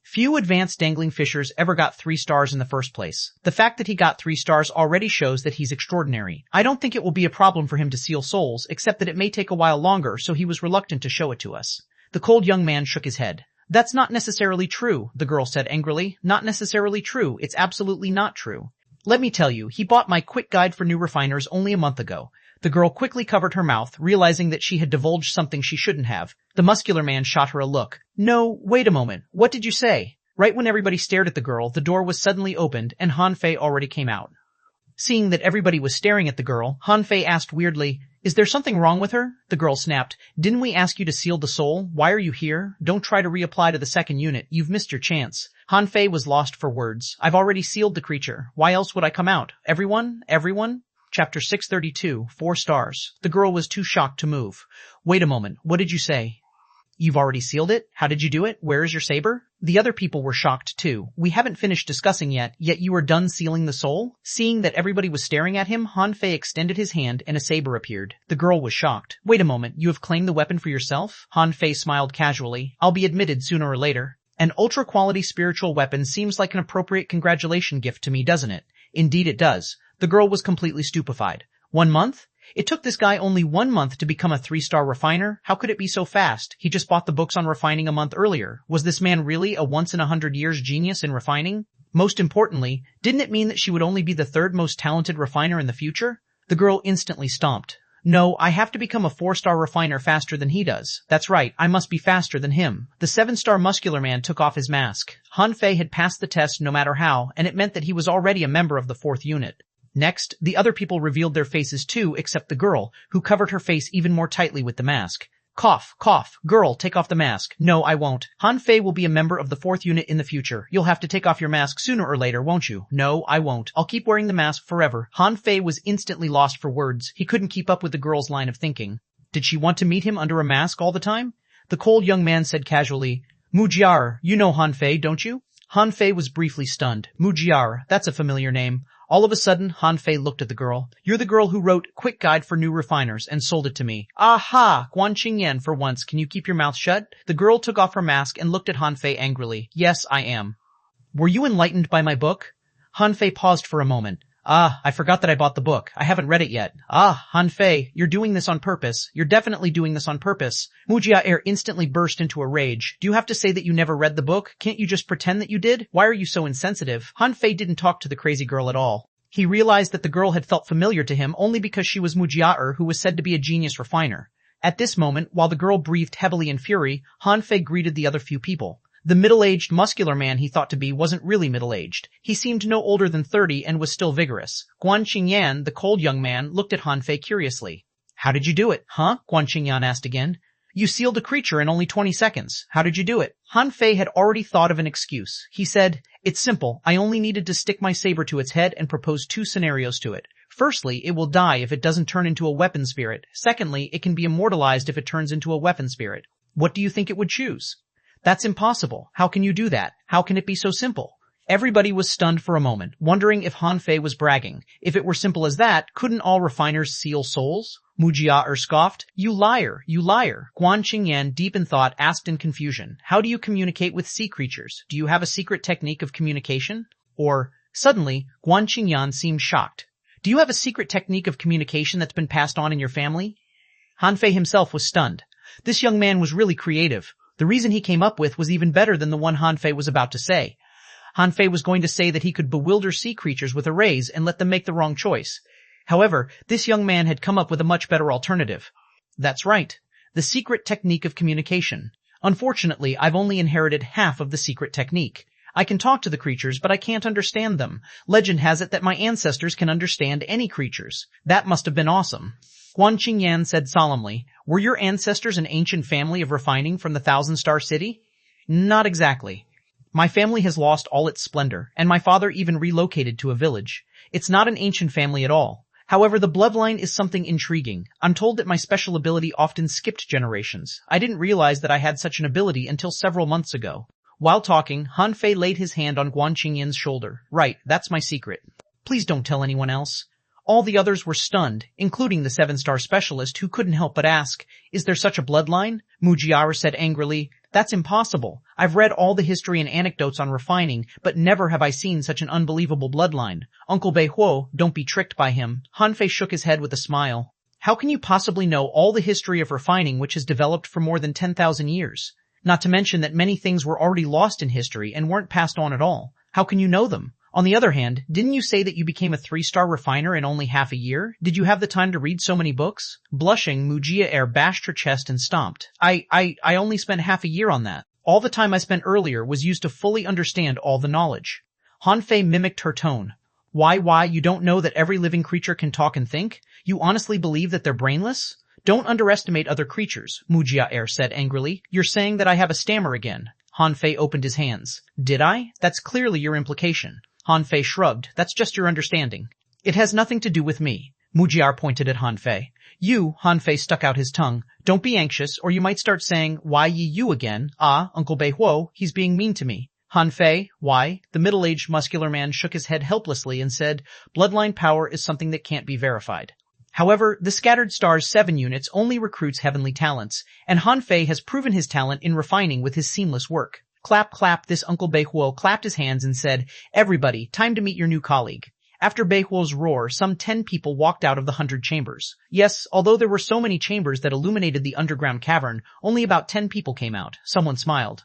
Few advanced dangling fishers ever got 3 stars in the first place. The fact that he got 3 stars already shows that he's extraordinary. I don't think it will be a problem for him to seal souls, except that it may take a while longer, so he was reluctant to show it to us. The cold young man shook his head. "That's not necessarily true," the girl said angrily. "Not necessarily true. It's absolutely not true. Let me tell you, he bought my quick guide for new refiners only a month ago." The girl quickly covered her mouth, realizing that she had divulged something she shouldn't have. The muscular man shot her a look. "No, wait a moment. What did you say?" Right when everybody stared at the girl, the door was suddenly opened and Han Fei already came out. Seeing that everybody was staring at the girl, Han Fei asked weirdly, "Is there something wrong with her?" The girl snapped, "Didn't we ask you to seal the soul? Why are you here? Don't try to reapply to the 2nd unit. You've missed your chance." Han Fei was lost for words. I've already sealed the creature. Why else would I come out? Everyone? Everyone? Chapter 632, 4 stars. The girl was too shocked to move. Wait a moment, what did you say? You've already sealed it? How did you do it? Where is your saber? The other people were shocked too. We haven't finished discussing yet you were done sealing the soul? Seeing that everybody was staring at him, Han Fei extended his hand and a saber appeared. The girl was shocked. Wait a moment, you have claimed the weapon for yourself? Han Fei smiled casually. I'll be admitted sooner or later. An ultra-quality spiritual weapon seems like an appropriate congratulation gift to me, doesn't it? Indeed it does. The girl was completely stupefied. 1 month? It took this guy only 1 month to become a 3-star refiner? How could it be so fast? He just bought the books on refining a month earlier. Was this man really a once-in-100 years genius in refining? Most importantly, didn't it mean that she would only be the 3rd most talented refiner in the future? The girl instantly stomped. No, I have to become a 4-star refiner faster than he does. That's right, I must be faster than him. The 7-star muscular man took off his mask. Han Fei had passed the test no matter how, and it meant that he was already a member of the 4th unit. Next, the other people revealed their faces too, except the girl, who covered her face even more tightly with the mask. Cough, cough. Girl, take off the mask. No, I won't. Han Fei will be a member of the 4th unit in the future. You'll have to take off your mask sooner or later, won't you? No, I won't. I'll keep wearing the mask forever. Han Fei was instantly lost for words. He couldn't keep up with the girl's line of thinking. Did she want to meet him under a mask all the time? The cold young man said casually, Mujiar, you know Han Fei, don't you? Han Fei was briefly stunned. Mujiar, that's a familiar name. All of a sudden, Han Fei looked at the girl. You're the girl who wrote Quick Guide for New Refiners and sold it to me. Aha! Xuanhuan, for once, can you keep your mouth shut? The girl took off her mask and looked at Han Fei angrily. Yes, I am. Were you enlightened by my book? Han Fei paused for a moment. I forgot that I bought the book. I haven't read it yet. Han Fei, you're doing this on purpose. You're definitely doing this on purpose. Mujiaer instantly burst into a rage. Do you have to say that you never read the book? Can't you just pretend that you did? Why are you so insensitive? Han Fei didn't talk to the crazy girl at all. He realized that the girl had felt familiar to him only because she was Mujiaer, who was said to be a genius refiner. At this moment, while the girl breathed heavily in fury, Han Fei greeted the other few people. The middle-aged, muscular man he thought to be wasn't really middle-aged. He seemed no older than 30 and was still vigorous. Guan Qingyan, the cold young man, looked at Han Fei curiously. How did you do it, huh? Guan Qingyan asked again. You sealed a creature in only 20 seconds. How did you do it? Han Fei had already thought of an excuse. He said, It's simple. I only needed to stick my saber to its head and propose 2 scenarios to it. Firstly, it will die if it doesn't turn into a weapon spirit. Secondly, it can be immortalized if it turns into a weapon spirit. What do you think it would choose? That's impossible. How can you do that? How can it be so simple? Everybody was stunned for a moment, wondering if Han Fei was bragging. If it were simple as that, couldn't all refiners seal souls? Mujiaer scoffed. You liar, you liar. Guan Qingyan, deep in thought, asked in confusion. How do you communicate with sea creatures? Do you have a secret technique of communication? Suddenly, Guan Qingyan seemed shocked. Do you have a secret technique of communication that's been passed on in your family? Han Fei himself was stunned. This young man was really creative. The reason he came up with was even better than the one Han Fei was about to say. Han Fei was going to say that he could bewilder sea creatures with arrays and let them make the wrong choice. However, this young man had come up with a much better alternative. That's right. The secret technique of communication. Unfortunately, I've only inherited half of the secret technique. I can talk to the creatures, but I can't understand them. Legend has it that my ancestors can understand any creatures. That must have been awesome. Guan Qingyan said solemnly, Were your ancestors an ancient family of refining from the 1,000-star city? Not exactly. My family has lost all its splendor, and my father even relocated to a village. It's not an ancient family at all. However, the bloodline is something intriguing. I'm told that my special ability often skipped generations. I didn't realize that I had such an ability until several months ago. While talking, Han Fei laid his hand on Guan Qingyan's shoulder. Right, that's my secret. Please don't tell anyone else. All the others were stunned, including the 7-star specialist who couldn't help but ask, Is there such a bloodline? Mujiaer said angrily, That's impossible. I've read all the history and anecdotes on refining, but never have I seen such an unbelievable bloodline. Uncle Beihuo, don't be tricked by him. Han Fei shook his head with a smile. How can you possibly know all the history of refining which has developed for more than 10,000 years? Not to mention that many things were already lost in history and weren't passed on at all. How can you know them? On the other hand, didn't you say that you became a 3-star refiner in only half a year? Did you have the time to read so many books? Blushing, Mujiaer bashed her chest and stomped. I only spent half a year on that. All the time I spent earlier was used to fully understand all the knowledge. Han Fei mimicked her tone. Why, you don't know that every living creature can talk and think? You honestly believe that they're brainless? Don't underestimate other creatures, Mujiaer said angrily. You're saying that I have a stammer again. Han Fei opened his hands. Did I? That's clearly your implication. Han Fei shrugged. That's just your understanding. It has nothing to do with me. Mujiar pointed at Han Fei. You, Han Fei stuck out his tongue. Don't be anxious, or you might start saying, why ye you again? Ah, Uncle Bei Huo, he's being mean to me. Han Fei, why? The middle-aged muscular man shook his head helplessly and said, bloodline power is something that can't be verified. However, the Scattered Stars 7 units only recruits heavenly talents, and Han Fei has proven his talent in refining with his seamless work. Clap, clap, this Uncle Bei Huo clapped his hands and said, everybody, time to meet your new colleague. After Bei Huo's roar, some 10 people walked out of the 100 chambers. Yes, although there were so many chambers that illuminated the underground cavern, only about 10 people came out. Someone smiled.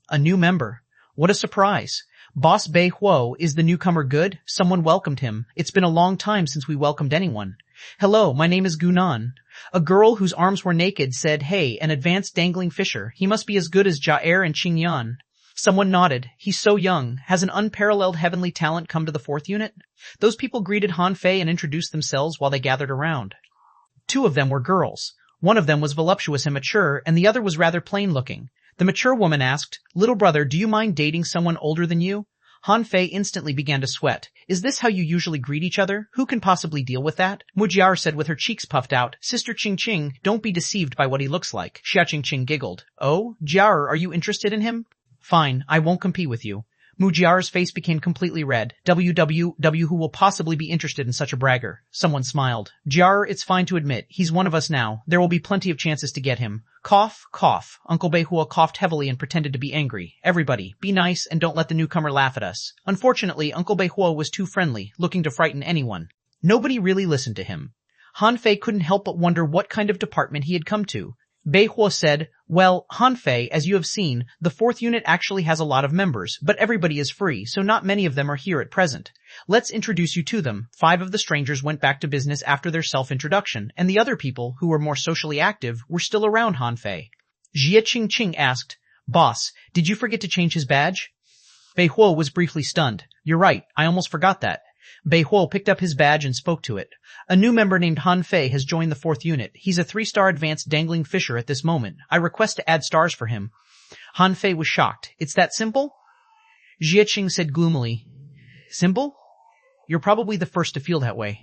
A new member. What a surprise. Boss Bei Huo, is the newcomer good? Someone welcomed him. It's been a long time since we welcomed anyone. Hello, my name is Gunan. A girl whose arms were naked said, hey, an advanced dangling fisher. He must be as good as Jair and Qingyan. Someone nodded. He's so young. Has an unparalleled heavenly talent come to the 4th unit? Those people greeted Han Fei and introduced themselves while they gathered around. 2 of them were girls. One of them was voluptuous and mature, and the other was rather plain-looking. The mature woman asked, little brother, do you mind dating someone older than you? Han Fei instantly began to sweat. Is this how you usually greet each other? Who can possibly deal with that? Mujiar said with her cheeks puffed out, Sister Qingqing, don't be deceived by what he looks like. Xia Qingqing giggled. Oh, Jiar, are you interested in him? Fine, I won't compete with you. Mujiar's face became completely red. WWW, who will possibly be interested in such a bragger? Someone smiled. Jiar, it's fine to admit, he's one of us now. There will be plenty of chances to get him. Cough, cough. Uncle Bei Huo coughed heavily and pretended to be angry. Everybody, be nice and don't let the newcomer laugh at us. Unfortunately, Uncle Bei Huo was too friendly, looking to frighten anyone. Nobody really listened to him. Han Fei couldn't help but wonder what kind of department he had come to. Bei Huo said, well, Han Fei, as you have seen, the 4th unit actually has a lot of members, but everybody is free, so not many of them are here at present. Let's introduce you to them. 5 of the strangers went back to business after their self-introduction, and the other people, who were more socially active, were still around Han Fei. Xia Qingqing asked, Boss, did you forget to change his badge? Bei Huo was briefly stunned. You're right, I almost forgot that. Bei Huo picked up his badge and spoke to it. A new member named Han Fei has joined the 4th unit. He's a 3-star advanced dangling fisher at this moment. I request to add stars for him. Han Fei was shocked. It's that simple? Xia Qing said gloomily. Simple? You're probably the first to feel that way.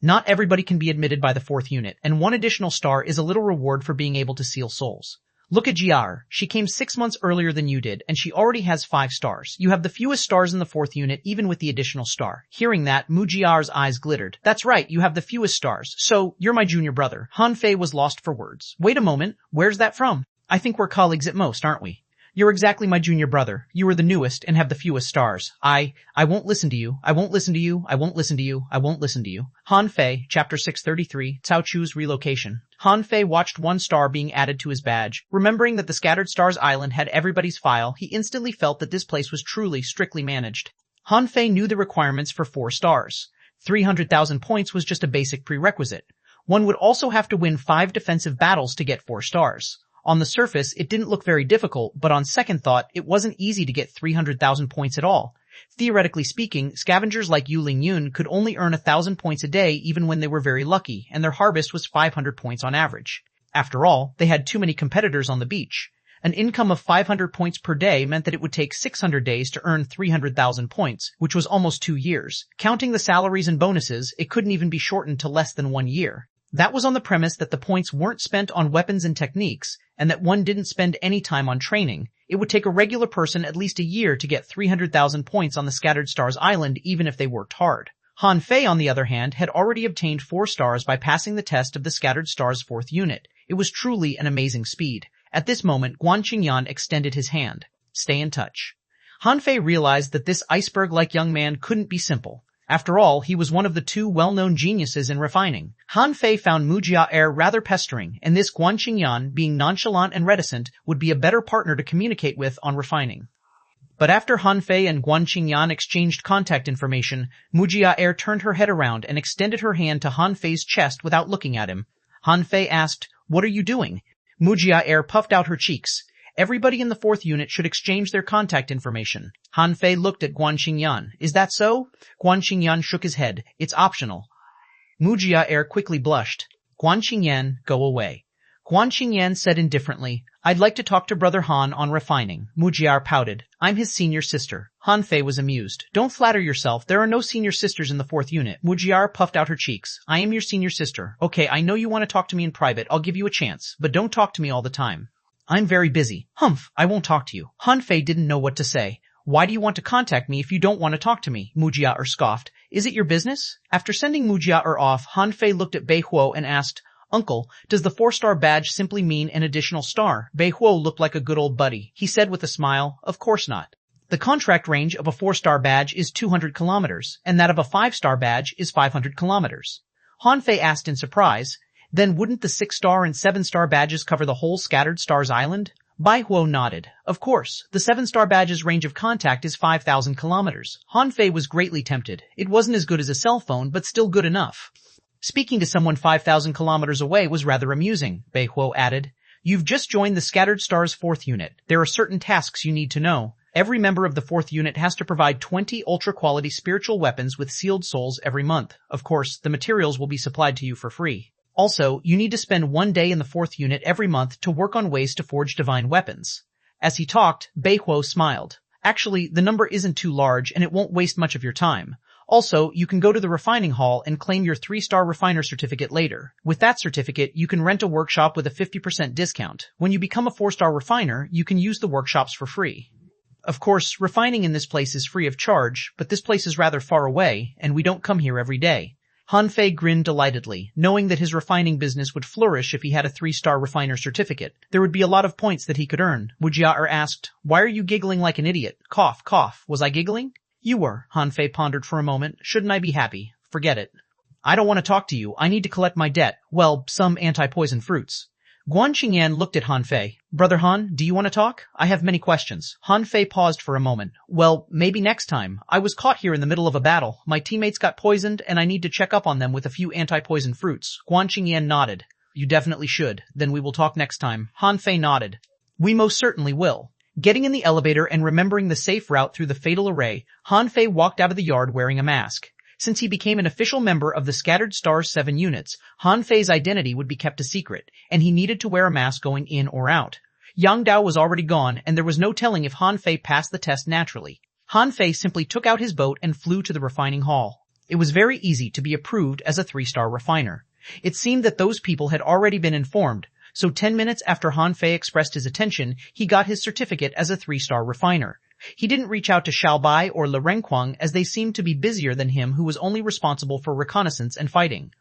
Not everybody can be admitted by the 4th unit, and 1 additional star is a little reward for being able to seal souls. Look at Jiar. She came 6 months earlier than you did, and she already has 5 stars. You have the fewest stars in the 4th unit, even with the additional star. Hearing that, Mujiar's eyes glittered. That's right, you have the fewest stars. So, you're my junior brother. Han Fei was lost for words. Wait a moment, where's that from? I think we're colleagues at most, aren't we? You're exactly my junior brother. You are the newest and have the fewest stars. I won't listen to you. I won't listen to you. I won't listen to you. I won't listen to you. Han Fei, Chapter 633, Cao Chu's Relocation. Han Fei watched 1 star being added to his badge. Remembering that the Scattered Stars Island had everybody's file, he instantly felt that this place was truly strictly managed. Han Fei knew the requirements for 4 stars. 300,000 points was just a basic prerequisite. One would also have to win 5 defensive battles to get 4 stars. On the surface, it didn't look very difficult, but on second thought, it wasn't easy to get 300,000 points at all. Theoretically speaking, scavengers like Yu Ling Yun could only earn 1,000 points a day even when they were very lucky, and their harvest was 500 points on average. After all, they had too many competitors on the beach. An income of 500 points per day meant that it would take 600 days to earn 300,000 points, which was almost 2 years. Counting the salaries and bonuses, it couldn't even be shortened to less than 1 year. That was on the premise that the points weren't spent on weapons and techniques, and that one didn't spend any time on training. It would take a regular person at least a year to get 300,000 points on the Scattered Stars Island even if they worked hard. Han Fei, on the other hand, had already obtained 4 stars by passing the test of the Scattered Stars 4th unit. It was truly an amazing speed. At this moment, Guan Qingyan extended his hand. Stay in touch. Han Fei realized that this iceberg-like young man couldn't be simple. After all, he was one of the 2 well-known geniuses in refining. Han Fei found Mujiar rather pestering, and this Guan Qingyan, being nonchalant and reticent, would be a better partner to communicate with on refining. But after Han Fei and Guan Qingyan exchanged contact information, Mujiar turned her head around and extended her hand to Han Fei's chest without looking at him. Han Fei asked, "What are you doing?" Mujiar puffed out her cheeks. Everybody in the 4th unit should exchange their contact information. Han Fei looked at Guan Qingyan. Is that so? Guan Qingyan shook his head. It's optional. Mujiar quickly blushed. Guan Qingyan, go away. Xuanhuan said indifferently, I'd like to talk to Brother Han on refining. Mujiar pouted. I'm his senior sister. Han Fei was amused. Don't flatter yourself. There are no senior sisters in the 4th unit. Mujiar puffed out her cheeks. I am your senior sister. Okay, I know you want to talk to me in private. I'll give you a chance. But don't talk to me all the time. I'm very busy. Humph, I won't talk to you. Han Fei didn't know what to say. Why do you want to contact me if you don't want to talk to me? Mujiar scoffed. Is it your business? After sending Mujiar off, Han Fei looked at Bei Huo and asked, Uncle, does the 4-star badge simply mean an additional star? Bei Huo looked like a good old buddy. He said with a smile, Of course not. The contract range of a 4-star badge is 200 kilometers, and that of a 5-star badge is 500 kilometers. Han Fei asked in surprise, Then wouldn't the 6-star and 7-star badges cover the whole Scattered Stars Island? Bai Huo nodded. Of course, the 7-star badge's range of contact is 5,000 kilometers. Han Fei was greatly tempted. It wasn't as good as a cell phone, but still good enough. Speaking to someone 5,000 kilometers away was rather amusing, Bei Huo added. You've just joined the Scattered Stars 4th unit. There are certain tasks you need to know. Every member of the 4th unit has to provide 20 ultra-quality spiritual weapons with sealed souls every month. Of course, the materials will be supplied to you for free. Also, you need to spend 1 day in the 4th unit every month to work on ways to forge divine weapons. As he talked, Bei Huo smiled. Actually, the number isn't too large and it won't waste much of your time. Also, you can go to the refining hall and claim your 3-star refiner certificate later. With that certificate, you can rent a workshop with a 50% discount. When you become a 4-star refiner, you can use the workshops for free. Of course, refining in this place is free of charge, but this place is rather far away, and we don't come here every day. Han Fei grinned delightedly, knowing that his refining business would flourish if he had a 3-star refiner certificate. There would be a lot of points that he could earn. Mujiar asked, Why are you giggling like an idiot? Cough, cough. Was I giggling? You were. Han Fei pondered for a moment. Shouldn't I be happy? Forget it. I don't want to talk to you. I need to collect my debt. Well, some anti-poison fruits. Xuanhuan looked at Han Fei. Brother Han, do you want to talk? I have many questions. Han Fei paused for a moment. Well, maybe next time. I was caught here in the middle of a battle. My teammates got poisoned, and I need to check up on them with a few anti-poison fruits. Xuanhuan nodded. You definitely should. Then we will talk next time. Han Fei nodded. We most certainly will. Getting in the elevator and remembering the safe route through the fatal array, Han Fei walked out of the yard wearing a mask. Since he became an official member of the Scattered Stars 7 units, Han Fei's identity would be kept a secret, and he needed to wear a mask going in or out. Yang Dao was already gone, and there was no telling if Han Fei passed the test naturally. Han Fei simply took out his boat and flew to the refining hall. It was very easy to be approved as a 3-star refiner. It seemed that those people had already been informed, so 10 minutes after Han Fei expressed his attention, he got his certificate as a 3-star refiner. He didn't reach out to Xiaobai or Le Renquang as they seemed to be busier than him, who was only responsible for reconnaissance and fighting.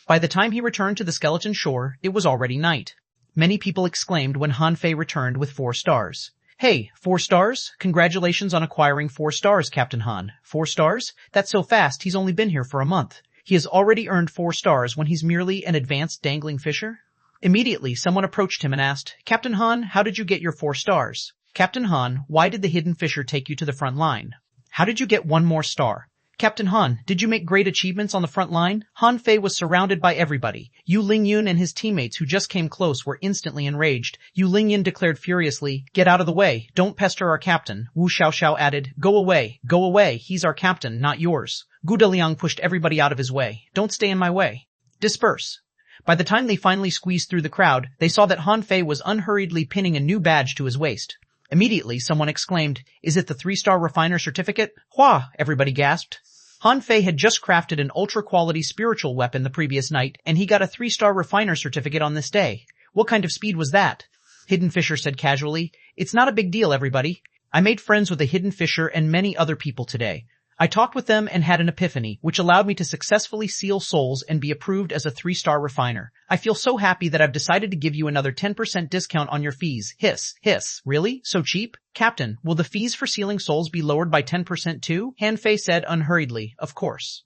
By the time he returned to the skeleton shore, it was already night. Many people exclaimed when Han Fei returned with 4 stars. Hey, 4 stars? Congratulations on acquiring 4 stars, Captain Han. 4 stars? That's so fast, he's only been here for a month. He has already earned 4 stars when he's merely an advanced dangling fisher? Immediately, someone approached him and asked, Captain Han, how did you get your 4 stars? Captain Han, why did the hidden fisher take you to the front line? How did you get 1 more star? Captain Han, did you make great achievements on the front line? Han Fei was surrounded by everybody. Yu Lingyun and his teammates who just came close were instantly enraged. Yu Lingyun declared furiously, Get out of the way. Don't pester our captain. Wu Xiaoxiao added, Go away. Go away. He's our captain, not yours. Gu Deliang pushed everybody out of his way. Don't stay in my way. Disperse. By the time they finally squeezed through the crowd, they saw that Han Fei was unhurriedly pinning a new badge to his waist. Immediately, someone exclaimed, Is it the 3-star refiner certificate? Hua! Everybody gasped. Han Fei had just crafted an ultra-quality spiritual weapon the previous night, and he got a 3-star refiner certificate on this day. What kind of speed was that? Hidden Fisher said casually, It's not a big deal, everybody. I made friends with the Hidden Fisher and many other people today. I talked with them and had an epiphany, which allowed me to successfully seal souls and be approved as a 3-star refiner. I feel so happy that I've decided to give you another 10% discount on your fees. Hiss, hiss. Really? So cheap? Captain, will the fees for sealing souls be lowered by 10% too? Han Fei said unhurriedly, Of course.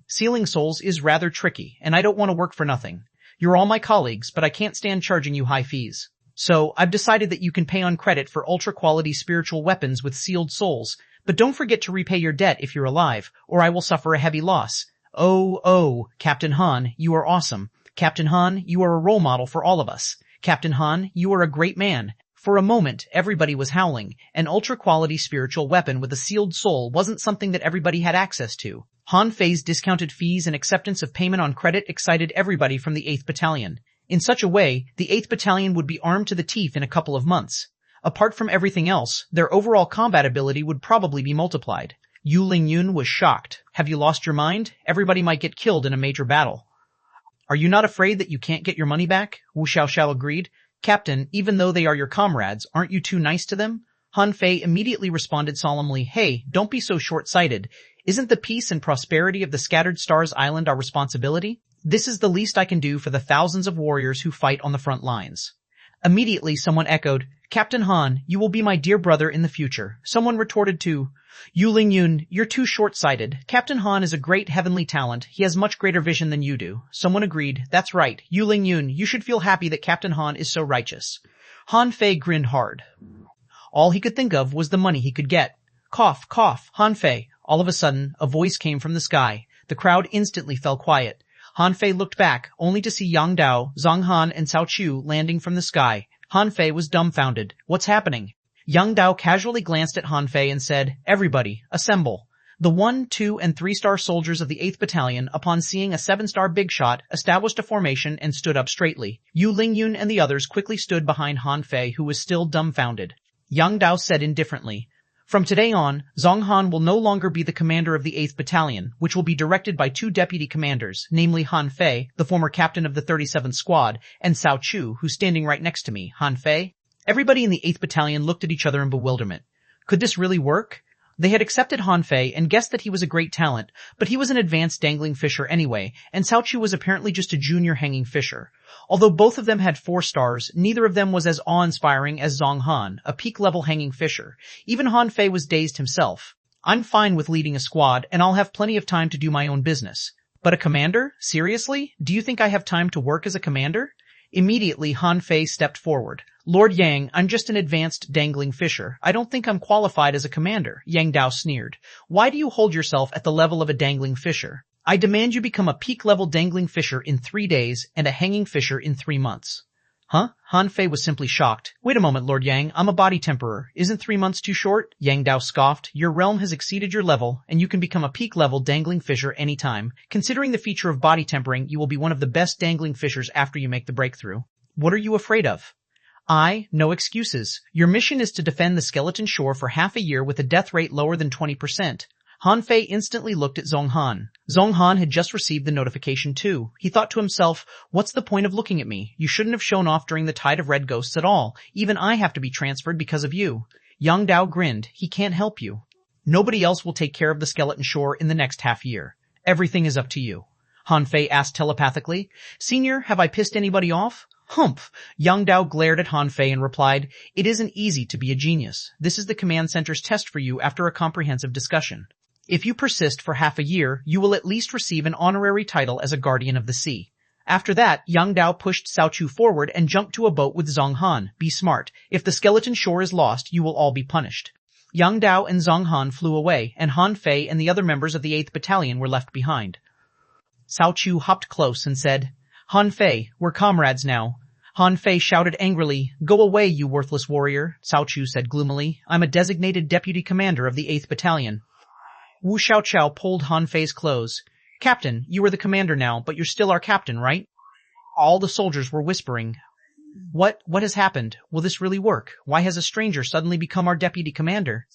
Sealing souls is rather tricky, and I don't want to work for nothing. You're all my colleagues, but I can't stand charging you high fees. So, I've decided that you can pay on credit for ultra-quality spiritual weapons with sealed souls, but don't forget to repay your debt if you're alive, or I will suffer a heavy loss. Oh, Captain Han, you are awesome. Captain Han, you are a role model for all of us. Captain Han, you are a great man. For a moment, everybody was howling. An ultra-quality spiritual weapon with a sealed soul wasn't something that everybody had access to. Han Fei's discounted fees and acceptance of payment on credit excited everybody from the 8th Battalion. In such a way, the 8th Battalion would be armed to the teeth in a couple of months. Apart from everything else, their overall combat ability would probably be multiplied. Yu Lingyun was shocked. Have you lost your mind? Everybody might get killed in a major battle. Are you not afraid that you can't get your money back? Wu Xiaoxiao agreed. Captain, even though they are your comrades, aren't you too nice to them? Han Fei immediately responded solemnly, Hey, don't be so short-sighted. Isn't the peace and prosperity of the Scattered Stars Island our responsibility? This is the least I can do for the thousands of warriors who fight on the front lines. Immediately someone echoed, Captain Han, you will be my dear brother in the future. Someone retorted to, Yu Lingyun, you're too short-sighted. Captain Han is a great heavenly talent. He has much greater vision than you do. Someone agreed, That's right. Yu Lingyun, you should feel happy that Captain Han is so righteous. Han Fei grinned hard. All he could think of was the money he could get. Cough, cough, Han Fei. All of a sudden, a voice came from the sky. The crowd instantly fell quiet. Han Fei looked back, only to see Yang Dao, Zhang Han, and Cao Chu landing from the sky. Han Fei was dumbfounded. What's happening? Yang Dao casually glanced at Han Fei and said, Everybody, assemble. The 1-, 2-, and 3-star soldiers of the 8th Battalion, upon seeing a 7-star big shot, established a formation and stood up straightly. Yu Lingyun and the others quickly stood behind Han Fei, who was still dumbfounded. Yang Dao said indifferently, From today on, Zhang Han will no longer be the commander of the 8th Battalion, which will be directed by 2 deputy commanders, namely Han Fei, the former captain of the 37th Squad, and Cao Chu, who's standing right next to me. Han Fei? Everybody in the 8th Battalion looked at each other in bewilderment. Could this really work? They had accepted Han Fei and guessed that he was a great talent, but he was an advanced dangling fisher anyway, and Cao Chu was apparently just a junior hanging fisher. Although both of them had 4 stars, neither of them was as awe-inspiring as Zhang Han, a peak-level hanging fisher. Even Han Fei was dazed himself. I'm fine with leading a squad, and I'll have plenty of time to do my own business. But a commander? Seriously? Do you think I have time to work as a commander? Immediately, Han Fei stepped forward. Lord Yang, I'm just an advanced dangling fisher. I don't think I'm qualified as a commander, Yang Dao sneered. Why do you hold yourself at the level of a dangling fisher? I demand you become a peak-level dangling fisher in 3 days and a hanging fisher in 3 months. Huh? Han Fei was simply shocked. Wait a moment, Lord Yang, I'm a body temperer. Isn't 3 months too short? Yang Dao scoffed. Your realm has exceeded your level, and you can become a peak-level dangling fisher anytime. Considering the feature of body tempering, you will be one of the best dangling fishers after you make the breakthrough. What are you afraid of? No excuses. Your mission is to defend the skeleton shore for half a year with a death rate lower than 20%. Han Fei instantly looked at Zhang Han. Zhang Han had just received the notification too. He thought to himself, what's the point of looking at me? You shouldn't have shown off during the tide of red ghosts at all. Even I have to be transferred because of you. Yang Dao grinned. He can't help you. Nobody else will take care of the skeleton shore in the next half year. Everything is up to you. Han Fei asked telepathically. Senior, have I pissed anybody off? Humph! Yang Dao glared at Han Fei and replied, It isn't easy to be a genius. This is the command center's test for you after a comprehensive discussion. If you persist for half a year, you will at least receive an honorary title as a guardian of the sea. After that, Yang Dao pushed Cao Chu forward and jumped to a boat with Zhang Han. Be smart. If the skeleton shore is lost, you will all be punished. Yang Dao and Zhang Han flew away, and Han Fei and the other members of the 8th Battalion were left behind. Cao Chu hopped close and said, Han Fei, we're comrades now. Han Fei shouted angrily, Go away, you worthless warrior. Cao Chu said gloomily, I'm a designated deputy commander of the 8th Battalion. Wu Xiaoxiao pulled Han Fei's clothes. Captain, you are the commander now, but you're still our captain, right? All the soldiers were whispering. What has happened? Will this really work? Why has a stranger suddenly become our deputy commander?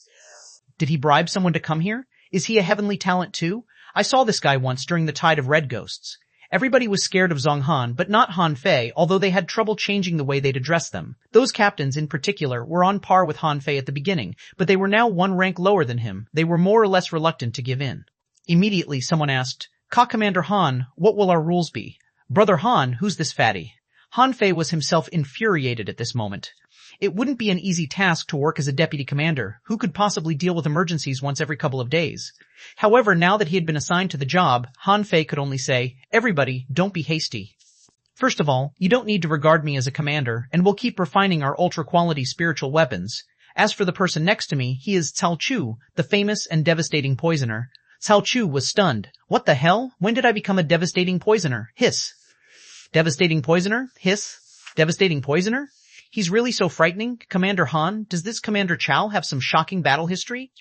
Did he bribe someone to come here? Is he a heavenly talent too? I saw this guy once during the tide of red ghosts. Everybody was scared of Zhang Han, but not Han Fei, although they had trouble changing the way they'd address them. Those captains, in particular, were on par with Han Fei at the beginning, but they were now 1 rank lower than him. They were more or less reluctant to give in. Immediately, someone asked, Commander Han, what will our rules be? Brother Han, who's this fatty? Han Fei was himself infuriated at this moment. It wouldn't be an easy task to work as a deputy commander. Who could possibly deal with emergencies once every couple of days? However, now that he had been assigned to the job, Han Fei could only say, Everybody, don't be hasty. First of all, you don't need to regard me as a commander, and we'll keep refining our ultra-quality spiritual weapons. As for the person next to me, he is Cao Chu, the famous and devastating poisoner. Cao Chu was stunned. What the hell? When did I become a devastating poisoner? Hiss. Devastating poisoner? Hiss. Devastating poisoner? He's really so frightening. Commander Han, does this Commander Chow have some shocking battle history?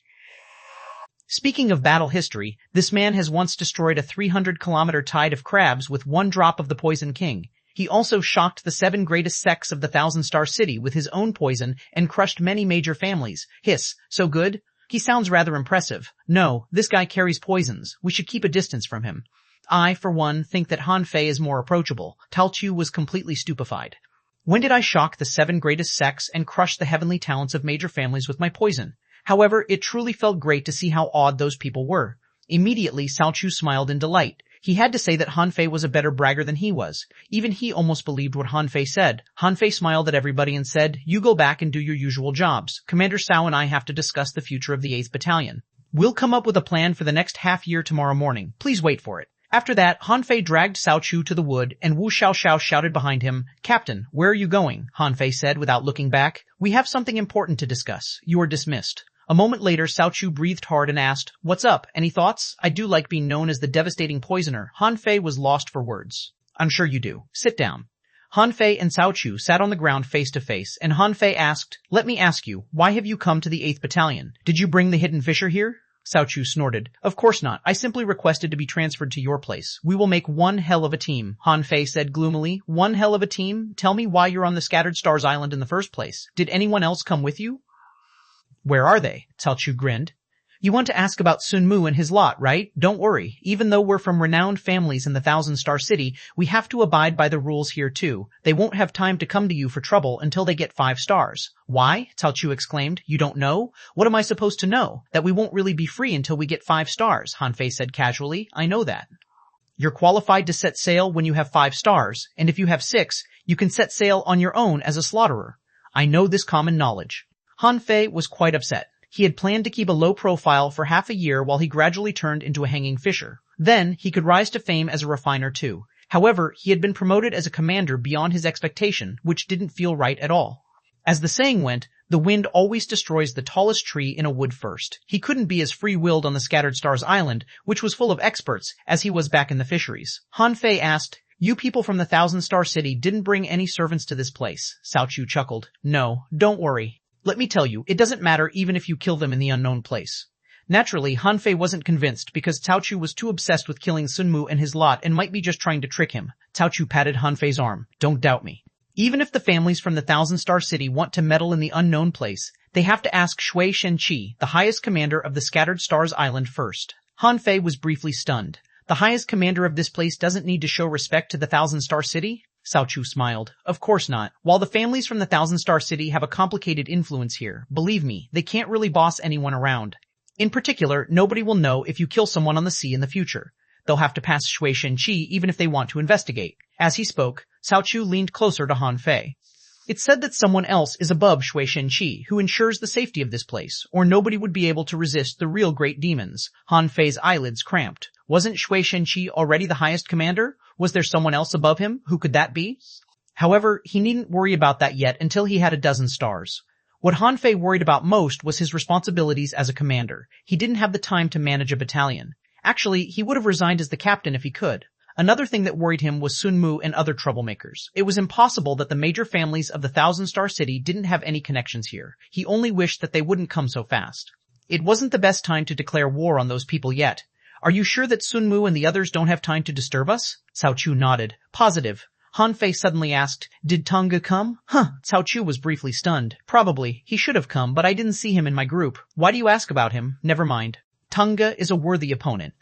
Speaking of battle history, this man has once destroyed a 300-kilometer tide of crabs with 1 drop of the Poison King. He also shocked the 7 greatest sects of the Thousand-Star City with his own poison and crushed many major families. Hiss, so good? He sounds rather impressive. No, this guy carries poisons. We should keep a distance from him. I, for one, think that Han Fei is more approachable. Tao Chu was completely stupefied. When did I shock the 7 greatest sects and crush the heavenly talents of major families with my poison? However, it truly felt great to see how awed those people were. Immediately, Cao Chu smiled in delight. He had to say that Han Fei was a better bragger than he was. Even he almost believed what Han Fei said. Han Fei smiled at everybody and said, "You go back and do your usual jobs. Commander Cao and I have to discuss the future of the 8th Battalion. We'll come up with a plan for the next half year tomorrow morning. Please wait for it." After that, Han Fei dragged Cao Chu to the wood, and Wu Xiaoxiao shouted behind him, "Captain, where are you going?" Han Fei said without looking back. "We have something important to discuss. You are dismissed." A moment later, Cao Chu breathed hard and asked, "What's up? Any thoughts? I do like being known as the devastating poisoner." Han Fei was lost for words. "I'm sure you do. Sit down." Han Fei and Cao Chu sat on the ground face to face, and Han Fei asked, "Let me ask you, why have you come to the 8th Battalion? Did you bring the hidden fisher here?" Cao Chu snorted. "Of course not. I simply requested to be transferred to your place. We will make one hell of a team," Han Fei said gloomily. "One hell of a team? Tell me why you're on the Scattered Stars Island in the first place. Did anyone else come with you?" "Where are they?" Cao Chu grinned. "You want to ask about Sun Mu and his lot, right? Don't worry. Even though we're from renowned families in the Thousand-Star City, we have to abide by the rules here too. They won't have time to come to you for trouble until they get 5 stars. "Why?" Cao Chu exclaimed. "You don't know? What am I supposed to know? That we won't really be free until we get 5 stars, Han Fei said casually. "I know that. You're qualified to set sail when you have 5 stars, and if you have 6, you can set sail on your own as a slaughterer. I know this common knowledge." Han Fei was quite upset. He had planned to keep a low profile for half a year while he gradually turned into a hanging fisher. Then, he could rise to fame as a refiner too. However, he had been promoted as a commander beyond his expectation, which didn't feel right at all. As the saying went, the wind always destroys the tallest tree in a wood first. He couldn't be as free-willed on the Scattered Stars Island, which was full of experts, as he was back in the fisheries. Han Fei asked, "You people from the Thousand-Star City didn't bring any servants to this place?" Cao Chu chuckled. "No, don't worry. Let me tell you, it doesn't matter even if you kill them in the unknown place." Naturally, Han Fei wasn't convinced because Cao Chu was too obsessed with killing Sun Mu and his lot and might be just trying to trick him. Cao Chu patted Han Fei's arm. "Don't doubt me. Even if the families from the Thousand-Star City want to meddle in the unknown place, they have to ask Shen Chi, the highest commander of the Scattered Stars Island, first." Han Fei was briefly stunned. "The highest commander of this place doesn't need to show respect to the Thousand-Star City?" Cao Chu smiled. "Of course not. While the families from the Thousand-Star City have a complicated influence here, believe me, they can't really boss anyone around. In particular, nobody will know if you kill someone on the sea in the future. They'll have to pass Shen Chi even if they want to investigate." As he spoke, Cao Chu leaned closer to Han Fei. "It's said that someone else is above Shen Chi who ensures the safety of this place, or nobody would be able to resist the real great demons." Han Fei's eyelids cramped. Wasn't Shen Chi already the highest commander? Was there someone else above him? Who could that be? However, he needn't worry about that yet until he had a dozen stars. What Han Fei worried about most was his responsibilities as a commander. He didn't have the time to manage a battalion. Actually, he would have resigned as the captain if he could. Another thing that worried him was Sun Mu and other troublemakers. It was impossible that the major families of the Thousand-Star City didn't have any connections here. He only wished that they wouldn't come so fast. It wasn't the best time to declare war on those people yet. "Are you sure that Sun Mu and the others don't have time to disturb us?" Cao Chu nodded. "Positive." Han Fei suddenly asked, "Did Tonga come?" Cao Chu was briefly stunned. "Probably. He should have come, but I didn't see him in my group." "Why do you ask about him?" "Never mind. Tonga is a worthy opponent."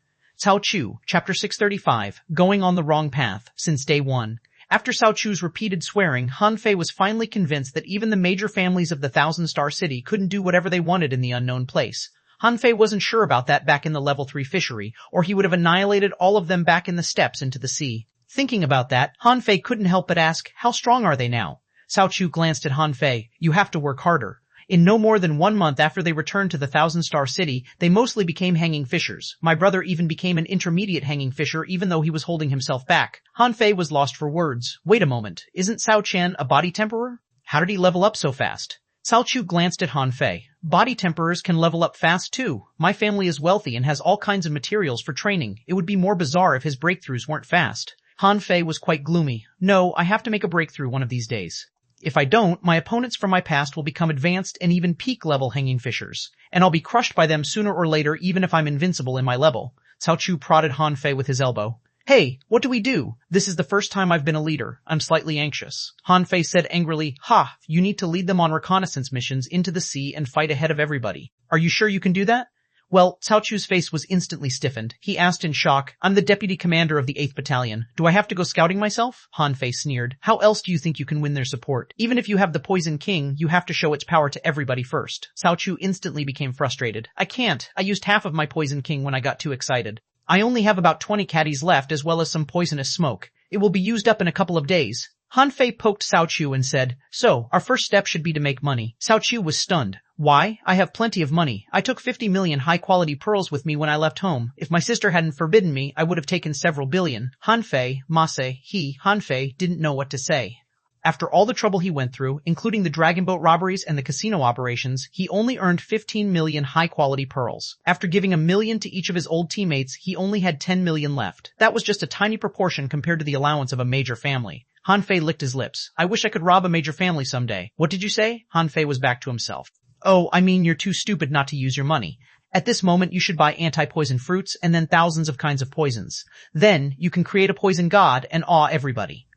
Cao Chu, Chapter 635, Going on the Wrong Path, Since Day 1. After Cao Chu's repeated swearing, Han Fei was finally convinced that even the major families of the Thousand-Star City couldn't do whatever they wanted in the unknown place. Han Fei wasn't sure about that back in the level 3 fishery, or he would have annihilated all of them back in the steppes into the sea. Thinking about that, Han Fei couldn't help but ask, "How strong are they now?" Cao Chu glanced at Han Fei. "You have to work harder." In no more than 1 month after they returned to the Thousand-Star City, they mostly became hanging fishers. My brother even became an intermediate hanging fisher even though he was holding himself back. Han Fei was lost for words. Wait a moment, isn't Cao Chen a body temperer? How did he level up so fast? Cao Chu glanced at Han Fei. "Body temperers can level up fast too. My family is wealthy and has all kinds of materials for training. It would be more bizarre if his breakthroughs weren't fast." Han Fei was quite gloomy. "No, I have to make a breakthrough one of these days. If I don't, my opponents from my past will become advanced and even peak-level hanging fishers, and I'll be crushed by them sooner or later even if I'm invincible in my level." Cao Chu prodded Han Fei with his elbow. Hey, what do we do? This is the first time I've been a leader. I'm slightly anxious. Han Fei said angrily, Ha, you need to lead them on reconnaissance missions into the sea and fight ahead of everybody. Are you sure you can do that? Well, Cao Chu's face was instantly stiffened. He asked in shock, I'm the deputy commander of the 8th Battalion. Do I have to go scouting myself? Han Fei sneered. How else do you think you can win their support? Even if you have the Poison King, you have to show its power to everybody first. Cao Chu instantly became frustrated. I can't. I used half of my Poison King when I got too excited. I only have about 20 caddies left as well as some poisonous smoke. It will be used up in a couple of days. Han Fei poked Cao Chu and said, So, our first step should be to make money. Cao Chu was stunned. Why? I have plenty of money. I took 50 million high-quality pearls with me when I left home. If my sister hadn't forbidden me, I would have taken several billion. Han Fei didn't know what to say. After all the trouble he went through, including the dragon boat robberies and the casino operations, he only earned 15 million high-quality pearls. After giving 1 million to each of his old teammates, he only had 10 million left. That was just a tiny proportion compared to the allowance of a major family. Han Fei licked his lips. I wish I could rob a major family someday. What did you say? Han Fei was back to himself. Oh, I mean you're too stupid not to use your money. At this moment you should buy anti-poison fruits and then thousands of kinds of poisons. Then you can create a poison god and awe everybody.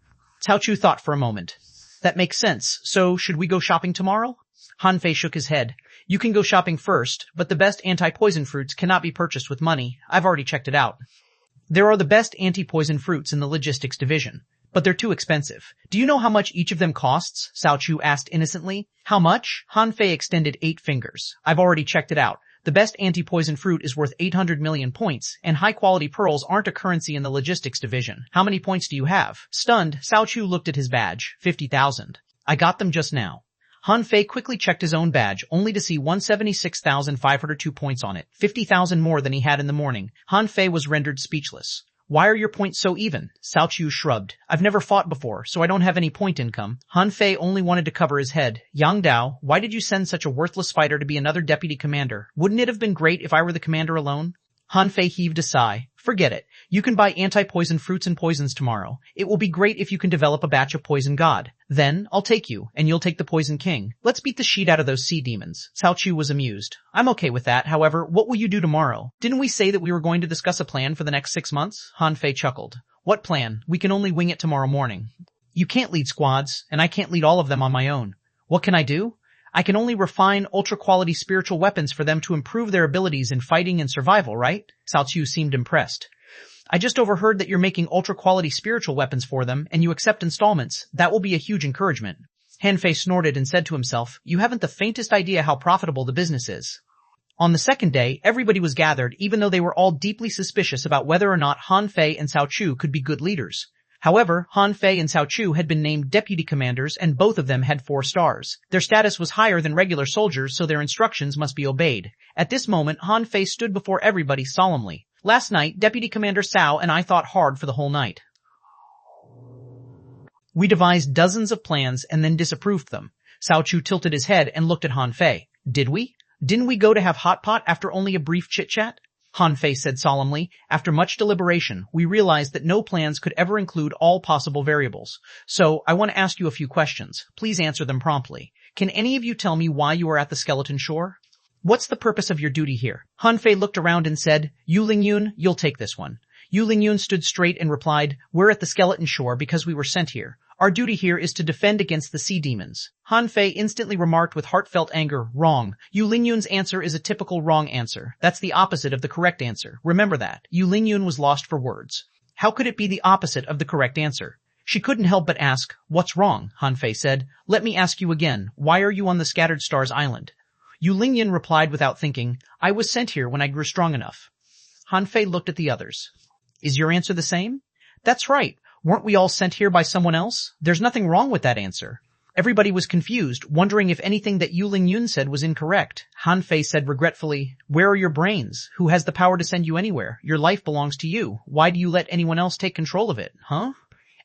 Cao Chu thought for a moment. That makes sense. So should we go shopping tomorrow? Han Fei shook his head. You can go shopping first, but the best anti-poison fruits cannot be purchased with money. I've already checked it out. There are the best anti-poison fruits in the logistics division. But they're too expensive. Do you know how much each of them costs? Cao Chu asked innocently. How much? Han Fei extended 8 fingers. I've already checked it out. The best anti-poison fruit is worth 800 million points, and high-quality pearls aren't a currency in the logistics division. How many points do you have? Stunned, Cao Chu looked at his badge. 50,000. I got them just now. Han Fei quickly checked his own badge, only to see 176,502 points on it. 50,000 more than he had in the morning. Han Fei was rendered speechless. Why are your points so even? Cao Chu shrugged. I've never fought before, so I don't have any point income. Han Fei only wanted to cover his head. Yang Dao, why did you send such a worthless fighter to be another deputy commander? Wouldn't it have been great if I were the commander alone? Han Fei heaved a sigh. Forget it. You can buy anti-poison fruits and poisons tomorrow. It will be great if you can develop a batch of Poison God. Then, I'll take you, and you'll take the Poison King. Let's beat the shit out of those sea demons. Cao Chu was amused. I'm okay with that, however, what will you do tomorrow? Didn't we say that we were going to discuss a plan for the next 6 months? Han Fei chuckled. What plan? We can only wing it tomorrow morning. You can't lead squads, and I can't lead all of them on my own. What can I do? I can only refine ultra-quality spiritual weapons for them to improve their abilities in fighting and survival, right? Cao Chu seemed impressed. I just overheard that you're making ultra-quality spiritual weapons for them, and you accept installments. That will be a huge encouragement. Han Fei snorted and said to himself, You haven't the faintest idea how profitable the business is. On the second day, everybody was gathered, even though they were all deeply suspicious about whether or not Han Fei and Cao Chu could be good leaders. However, Han Fei and Cao Chu had been named deputy commanders and both of them had 4 stars. Their status was higher than regular soldiers, so their instructions must be obeyed. At this moment, Han Fei stood before everybody solemnly. Last night, Deputy Commander Cao and I thought hard for the whole night. We devised dozens of plans and then disapproved them. Cao Chu tilted his head and looked at Han Fei. Did we? Didn't we go to have hot pot after only a brief chit-chat? Han Fei said solemnly. After much deliberation, we realized that no plans could ever include all possible variables. So, I want to ask you a few questions. Please answer them promptly. Can any of you tell me why you are at the skeleton shore? What's the purpose of your duty here? Han Fei looked around and said, Yu Lingyun, you'll take this one. Yu Lingyun stood straight and replied, We're at the skeleton shore because we were sent here. Our duty here is to defend against the sea demons. Han Fei instantly remarked with heartfelt anger, Wrong. Yu Lingyun's answer is a typical wrong answer. That's the opposite of the correct answer. Remember that. Yu Lingyun was lost for words. How could it be the opposite of the correct answer? She couldn't help but ask, What's wrong? Han Fei said. Let me ask you again. Why are you on the Scattered Stars Island? Yu Lingyun replied without thinking, I was sent here when I grew strong enough. Han Fei looked at the others. Is your answer the same? That's right. Weren't we all sent here by someone else? There's nothing wrong with that answer. Everybody was confused, wondering if anything that Yu Lingyun said was incorrect. Han Fei said regretfully, Where are your brains? Who has the power to send you anywhere? Your life belongs to you. Why do you let anyone else take control of it, huh?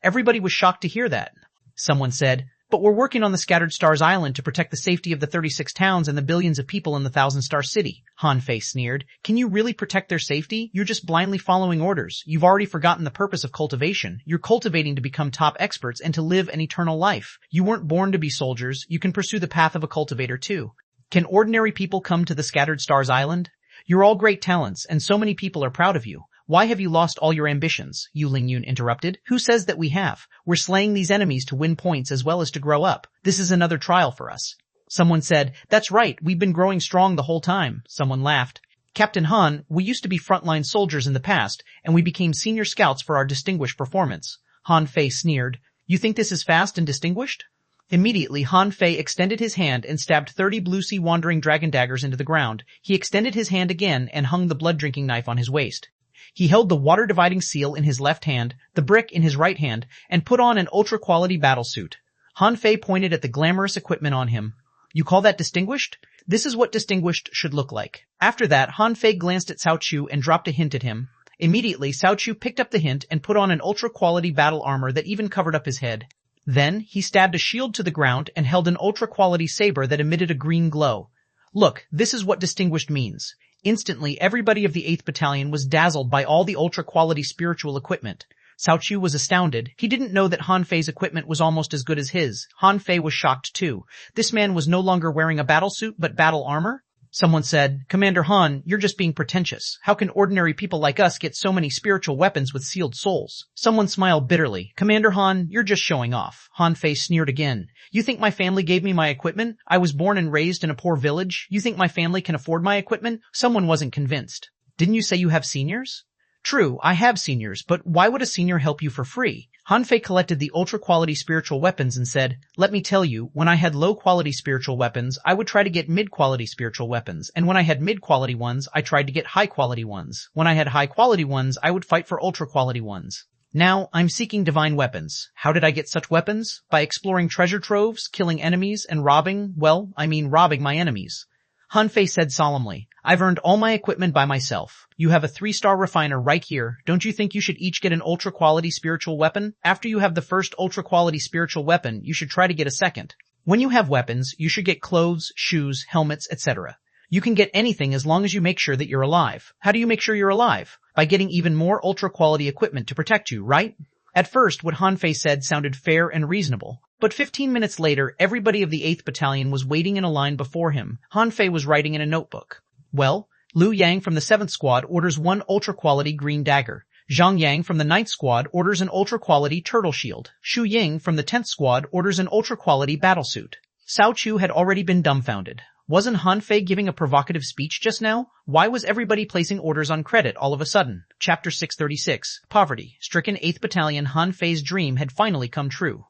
Everybody was shocked to hear that. Someone said, But we're working on the Scattered Stars Island to protect the safety of the 36 towns and the billions of people in the 1,000-star city. Han Fei sneered. Can you really protect their safety? You're just blindly following orders. You've already forgotten the purpose of cultivation. You're cultivating to become top experts and to live an eternal life. You weren't born to be soldiers. You can pursue the path of a cultivator too. Can ordinary people come to the Scattered Stars Island? You're all great talents, and so many people are proud of you. Why have you lost all your ambitions? Yu Lingyun interrupted. Who says that we have? We're slaying these enemies to win points as well as to grow up. This is another trial for us. Someone said, that's right, we've been growing strong the whole time. Someone laughed. Captain Han, we used to be frontline soldiers in the past, and we became senior scouts for our distinguished performance. Han Fei sneered. You think this is fast and distinguished? Immediately, Han Fei extended his hand and stabbed 30 blue sea wandering dragon daggers into the ground. He extended his hand again and hung the blood-drinking knife on his waist. He held the water-dividing seal in his left hand, the brick in his right hand, and put on an ultra-quality battlesuit. Han Fei pointed at the glamorous equipment on him. You call that distinguished? This is what distinguished should look like. After that, Han Fei glanced at Cao Chu and dropped a hint at him. Immediately, Cao Chu picked up the hint and put on an ultra-quality battle armor that even covered up his head. Then, he stabbed a shield to the ground and held an ultra-quality saber that emitted a green glow. Look, this is what distinguished means. Instantly, everybody of the 8th Battalion was dazzled by all the ultra-quality spiritual equipment. Cao Chu was astounded. He didn't know that Han Fei's equipment was almost as good as his. Han Fei was shocked too. This man was no longer wearing a battlesuit but battle armor? Someone said, Commander Han, you're just being pretentious. How can ordinary people like us get so many spiritual weapons with sealed souls? Someone smiled bitterly. Commander Han, you're just showing off. Han Fei sneered again. You think my family gave me my equipment? I was born and raised in a poor village. You think my family can afford my equipment? Someone wasn't convinced. Didn't you say you have seniors? True, I have seniors, but why would a senior help you for free? Han Fei collected the ultra-quality spiritual weapons and said, let me tell you, when I had low-quality spiritual weapons, I would try to get mid-quality spiritual weapons, and when I had mid-quality ones, I tried to get high-quality ones. When I had high-quality ones, I would fight for ultra-quality ones. Now, I'm seeking divine weapons. How did I get such weapons? By exploring treasure troves, killing enemies, and robbing my enemies. Han Fei said solemnly, I've earned all my equipment by myself. You have a 3-star refiner right here. Don't you think you should each get an ultra-quality spiritual weapon? After you have the first ultra-quality spiritual weapon, you should try to get a second. When you have weapons, you should get clothes, shoes, helmets, etc. You can get anything as long as you make sure that you're alive. How do you make sure you're alive? By getting even more ultra-quality equipment to protect you, right? At first, what Han Fei said sounded fair and reasonable. But 15 minutes later, everybody of the 8th Battalion was waiting in a line before him. Han Fei was writing in a notebook. Well, Liu Yang from the 7th Squad orders 1 ultra-quality green dagger. Zhang Yang from the 9th Squad orders an ultra-quality turtle shield. Xu Ying from the 10th Squad orders an ultra-quality battlesuit. Cao Chu had already been dumbfounded. Wasn't Han Fei giving a provocative speech just now? Why was everybody placing orders on credit all of a sudden? Chapter 636. Poverty. Stricken 8th Battalion. Han Fei's dream had finally come true.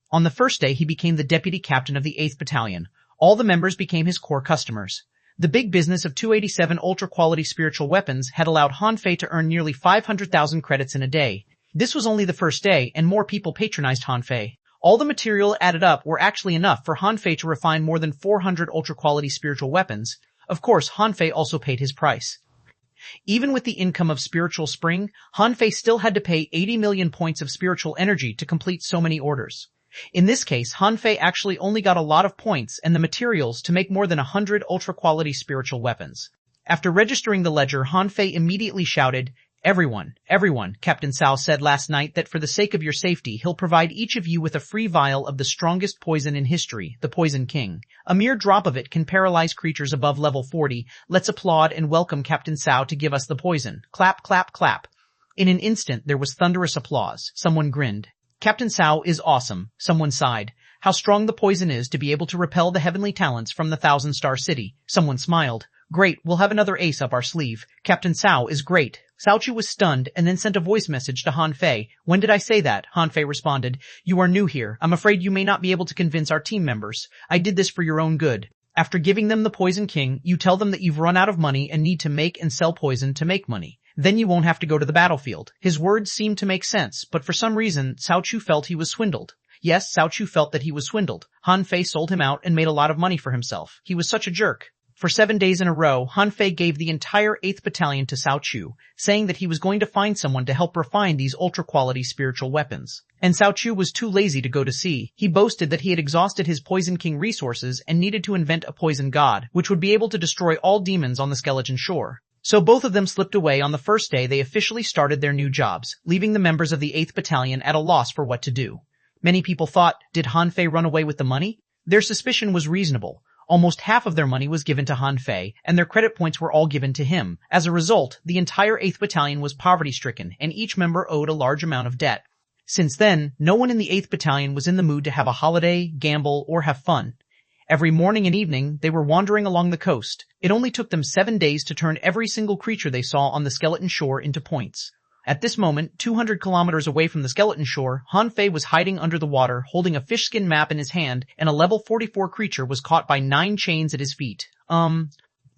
On the first day, he became the deputy captain of the 8th Battalion. All the members became his core customers. The big business of 287 ultra-quality spiritual weapons had allowed Han Fei to earn nearly 500,000 credits in a day. This was only the first day, and more people patronized Han Fei. All the material added up were actually enough for Han Fei to refine more than 400 ultra-quality spiritual weapons. Of course, Han Fei also paid his price. Even with the income of Spiritual Spring, Han Fei still had to pay 80 million points of spiritual energy to complete so many orders. In this case, Han Fei actually only got a lot of points and the materials to make more than 100 ultra-quality spiritual weapons. After registering the ledger, Han Fei immediately shouted, Everyone, Captain Cao said last night that for the sake of your safety, he'll provide each of you with a free vial of the strongest poison in history, the Poison King. A mere drop of it can paralyze creatures above level 40. Let's applaud and welcome Captain Cao to give us the poison. Clap, clap, clap. In an instant, there was thunderous applause. Someone grinned. Captain Cao is awesome, someone sighed. How strong the poison is to be able to repel the heavenly talents from the 1,000-star city. Someone smiled. Great, we'll have another ace up our sleeve. Captain Cao is great. Cao Chu was stunned and then sent a voice message to Han Fei. When did I say that? Han Fei responded. You are new here. I'm afraid you may not be able to convince our team members. I did this for your own good. After giving them the Poison King, you tell them that you've run out of money and need to make and sell poison to make money. Then you won't have to go to the battlefield. His words seemed to make sense, but for some reason, Cao Chu felt he was swindled. Yes, Cao Chu felt that he was swindled. Han Fei sold him out and made a lot of money for himself. He was such a jerk. For 7 days in a row, Han Fei gave the entire 8th Battalion to Cao Chu, saying that he was going to find someone to help refine these ultra-quality spiritual weapons. And Cao Chu was too lazy to go to sea. He boasted that he had exhausted his Poison King resources and needed to invent a poison god, which would be able to destroy all demons on the skeleton shore. So both of them slipped away on the first day they officially started their new jobs, leaving the members of the 8th Battalion at a loss for what to do. Many people thought, did Han Fei run away with the money? Their suspicion was reasonable. Almost half of their money was given to Han Fei, and their credit points were all given to him. As a result, the entire 8th Battalion was poverty-stricken, and each member owed a large amount of debt. Since then, no one in the 8th Battalion was in the mood to have a holiday, gamble, or have fun. Every morning and evening, they were wandering along the coast. It only took them 7 days to turn every single creature they saw on the skeleton shore into points. At this moment, 200 kilometers away from the skeleton shore, Han Fei was hiding under the water, holding a fishskin map in his hand, and a level 44 creature was caught by 9 chains at his feet.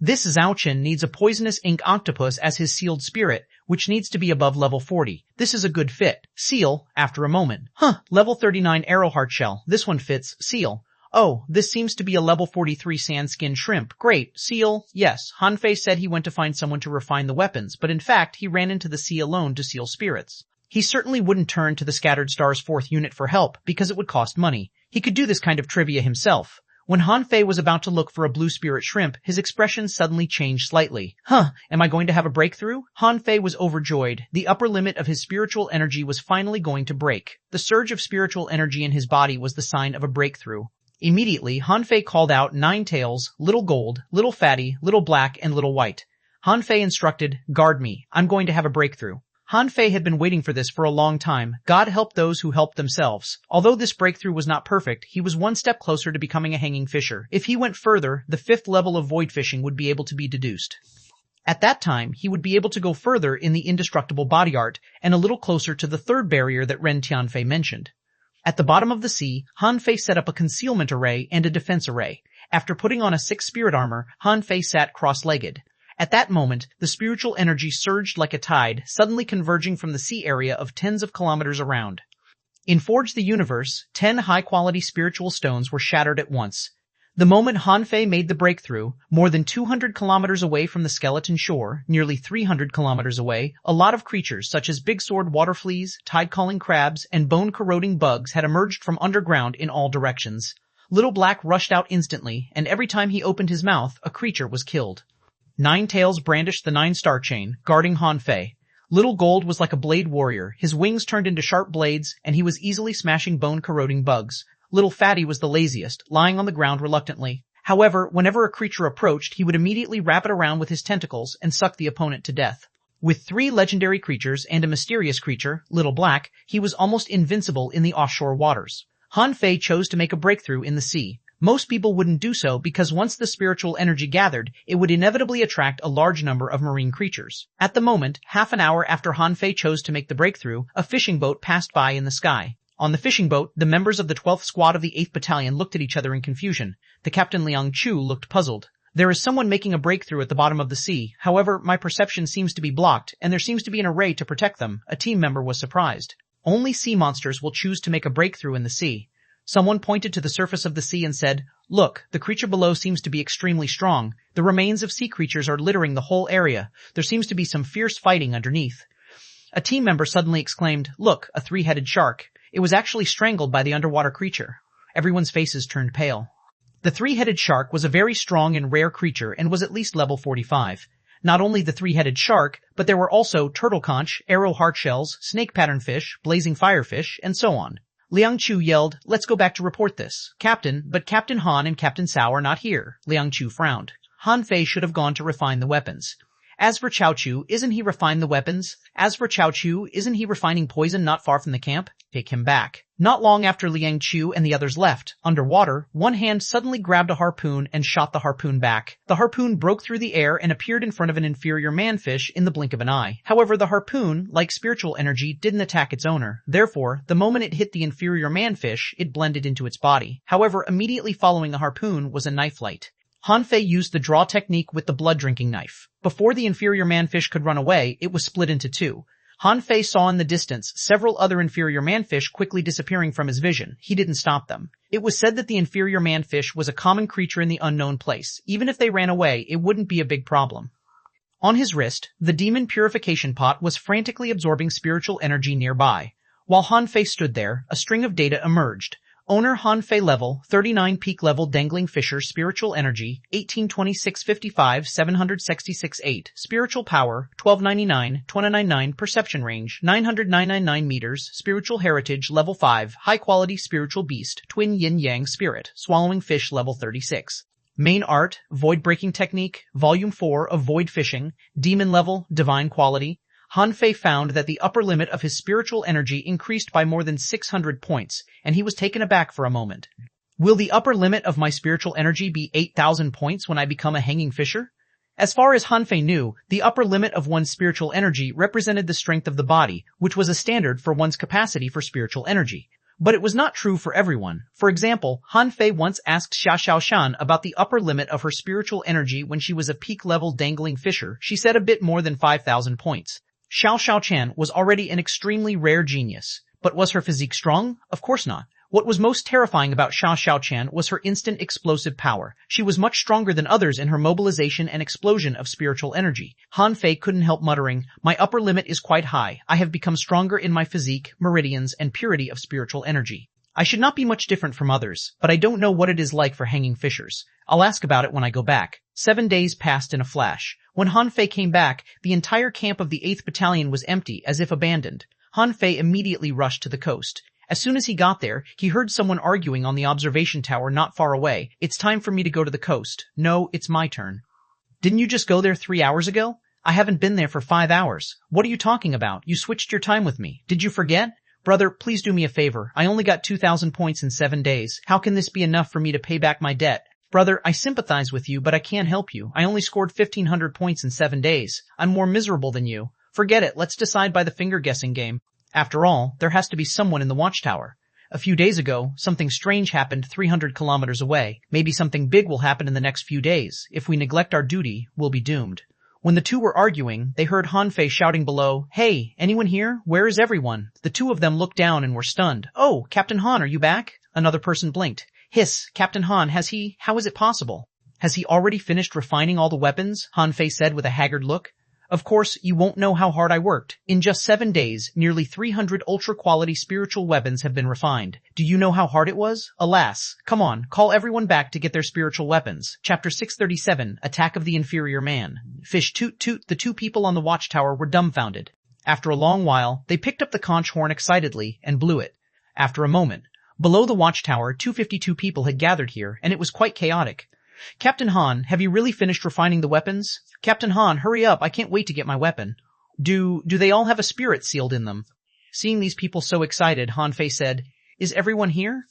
This xuanhuan needs a poisonous ink octopus as his sealed spirit, which needs to be above level 40. This is a good fit. Seal, after a moment. Level 39 arrowheart shell. This one fits. Seal. Oh, this seems to be a level 43 sandskin shrimp. Great. Seal. Yes, Han Fei said he went to find someone to refine the weapons, but in fact he ran into the sea alone to seal spirits. He certainly wouldn't turn to the Scattered Stars 4th unit for help, because it would cost money. He could do this kind of trivia himself. When Han Fei was about to look for a blue spirit shrimp, his expression suddenly changed slightly. Am I going to have a breakthrough? Han Fei was overjoyed. The upper limit of his spiritual energy was finally going to break. The surge of spiritual energy in his body was the sign of a breakthrough. Immediately, Han Fei called out 9 tails, little gold, little fatty, little black, and little white. Han Fei instructed, guard me. I'm going to have a breakthrough. Han Fei had been waiting for this for a long time. God help those who help themselves. Although this breakthrough was not perfect, he was one step closer to becoming a hanging fisher. If he went further, the 5th level of void fishing would be able to be deduced. At that time, he would be able to go further in the indestructible body art and a little closer to the 3rd barrier that Ren Tianfei mentioned. At the bottom of the sea, Han Fei set up a concealment array and a defense array. After putting on a 6 spirit armor, Han Fei sat cross-legged. At that moment, the spiritual energy surged like a tide, suddenly converging from the sea area of tens of kilometers around. In Forge the Universe, 10 high-quality spiritual stones were shattered at once. The moment Han Fei made the breakthrough, more than 200 kilometers away from the skeleton shore, nearly 300 kilometers away, a lot of creatures such as big sword water fleas, tide-calling crabs, and bone-corroding bugs had emerged from underground in all directions. Little Black rushed out instantly, and every time he opened his mouth, a creature was killed. 9 Tails brandished the 9-star chain, guarding Han Fei. Little Gold was like a blade warrior. His wings turned into sharp blades, and he was easily smashing bone-corroding bugs. Little Fatty was the laziest, lying on the ground reluctantly. However, whenever a creature approached, he would immediately wrap it around with his tentacles and suck the opponent to death. With 3 legendary creatures and a mysterious creature, Little Black, he was almost invincible in the offshore waters. Han Fei chose to make a breakthrough in the sea. Most people wouldn't do so because once the spiritual energy gathered, it would inevitably attract a large number of marine creatures. At the moment, half an hour after Han Fei chose to make the breakthrough, a fishing boat passed by in the sky. On the fishing boat, the members of the 12th Squad of the 8th Battalion looked at each other in confusion. The Captain Liang Chu looked puzzled. There is someone making a breakthrough at the bottom of the sea. However, my perception seems to be blocked, and there seems to be an array to protect them. A team member was surprised. Only sea monsters will choose to make a breakthrough in the sea. Someone pointed to the surface of the sea and said, "Look, the creature below seems to be extremely strong. The remains of sea creatures are littering the whole area. There seems to be some fierce fighting underneath." A team member suddenly exclaimed, "Look, a 3-headed shark." It was actually strangled by the underwater creature. Everyone's faces turned pale. The 3-headed shark was a very strong and rare creature and was at least level 45. Not only the 3-headed shark, but there were also turtle conch, arrow heart shells, snake pattern fish, blazing firefish, and so on. Liang Chu yelled, "Let's go back to report this. Captain, but Captain Han and Captain Cao are not here." Liang Chu frowned. Han Fei should have gone to refine the weapons. As for Cao Chu, isn't he refining the weapons? As for Cao Chu, isn't he refining poison not far from the camp? Take him back. Not long after Liang Chu and the others left, underwater, one hand suddenly grabbed a harpoon and shot the harpoon back. The harpoon broke through the air and appeared in front of an inferior manfish in the blink of an eye. However, the harpoon, like spiritual energy, didn't attack its owner. Therefore, the moment it hit the inferior manfish, it blended into its body. However, immediately following the harpoon was a knife light. Han Fei used the draw technique with the blood-drinking knife. Before the inferior manfish could run away, it was split into 2. Han Fei saw in the distance several other inferior manfish quickly disappearing from his vision. He didn't stop them. It was said that the inferior manfish was a common creature in the unknown place. Even if they ran away, it wouldn't be a big problem. On his wrist, the demon purification pot was frantically absorbing spiritual energy nearby. While Han Fei stood there, a string of data emerged. Owner Han Fei level, 39 peak level dangling fisher spiritual energy, 182655 766 spiritual power, 1299 299 perception range, 999 meters, spiritual heritage level 5, high quality spiritual beast, twin yin yang spirit, swallowing fish level 36. Main Art, Void Breaking Technique, Volume 4 of Void Fishing, Demon Level, Divine Quality. Han Fei found that the upper limit of his spiritual energy increased by more than 600 points, and he was taken aback for a moment. Will the upper limit of my spiritual energy be 8,000 points when I become a hanging fisher? As far as Han Fei knew, the upper limit of one's spiritual energy represented the strength of the body, which was a standard for one's capacity for spiritual energy. But it was not true for everyone. For example, Han Fei once asked xuanhuan about the upper limit of her spiritual energy when she was a peak-level dangling fisher. She said a bit more than 5,000 points. Xuanhuan was already an extremely rare genius. But was her physique strong? Of course not. What was most terrifying about Xuanhuan was her instant explosive power. She was much stronger than others in her mobilization and explosion of spiritual energy. Han Fei couldn't help muttering, "My upper limit is quite high. I have become stronger in my physique, meridians, and purity of spiritual energy. I should not be much different from others, but I don't know what it is like for hanging fishers. I'll ask about it when I go back." 7 days passed in a flash. When Han Fei came back, the entire camp of the 8th Battalion was empty, as if abandoned. Han Fei immediately rushed to the coast. As soon as he got there, he heard someone arguing on the observation tower not far away. "It's time for me to go to the coast." "No, it's my turn." "Didn't you just go there 3 hours ago?" "I haven't been there for 5 hours." "What are you talking about? You switched your time with me. Did you forget?" "Brother, please do me a favor. I only got 2,000 points in 7 days. How can this be enough for me to pay back my debt?" "Brother, I sympathize with you, but I can't help you. I only scored 1,500 points in 7 days. I'm more miserable than you." "Forget it. Let's decide by the finger-guessing game. After all, there has to be someone in the watchtower. A few days ago, something strange happened 300 kilometers away. Maybe something big will happen in the next few days. If we neglect our duty, we'll be doomed." When the two were arguing, they heard Han Fei shouting below, "Hey, anyone here? Where is everyone?" The two of them looked down and were stunned. "Oh, Captain Han, are you back?" Another person blinked. "Hiss, Captain Han, how is it possible?" "Has he already finished refining all the weapons?" Han Fei said with a haggard look. "Of course, you won't know how hard I worked. In just 7 days, nearly 300 ultra-quality spiritual weapons have been refined. Do you know how hard it was? Alas. Come on, call everyone back to get their spiritual weapons." Chapter 637, Attack of the Inferior Man. Fish toot toot, the two people on the watchtower were dumbfounded. After a long while, they picked up the conch horn excitedly and blew it. After a moment, below the watchtower, 252 people had gathered here, and it was quite chaotic. "Captain Han, have you really finished refining the weapons?" "Captain Han, hurry up, I can't wait to get my weapon." Do they all have a spirit sealed in them?" Seeing these people so excited, Han Fei said, "Is everyone here?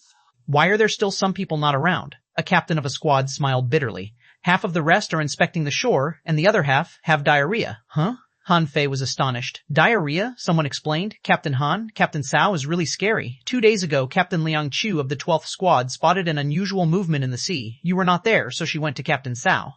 Why are there still some people not around?" A captain of a squad smiled bitterly. "Half of the rest are inspecting the shore, and the other half have diarrhea." "Huh?" Han Fei was astonished. "Diarrhea?" someone explained. "Captain Han, Captain Cao is really scary. 2 days ago, Captain Liang Chu of the 12th Squad spotted an unusual movement in the sea. You were not there, so she went to Captain Cao.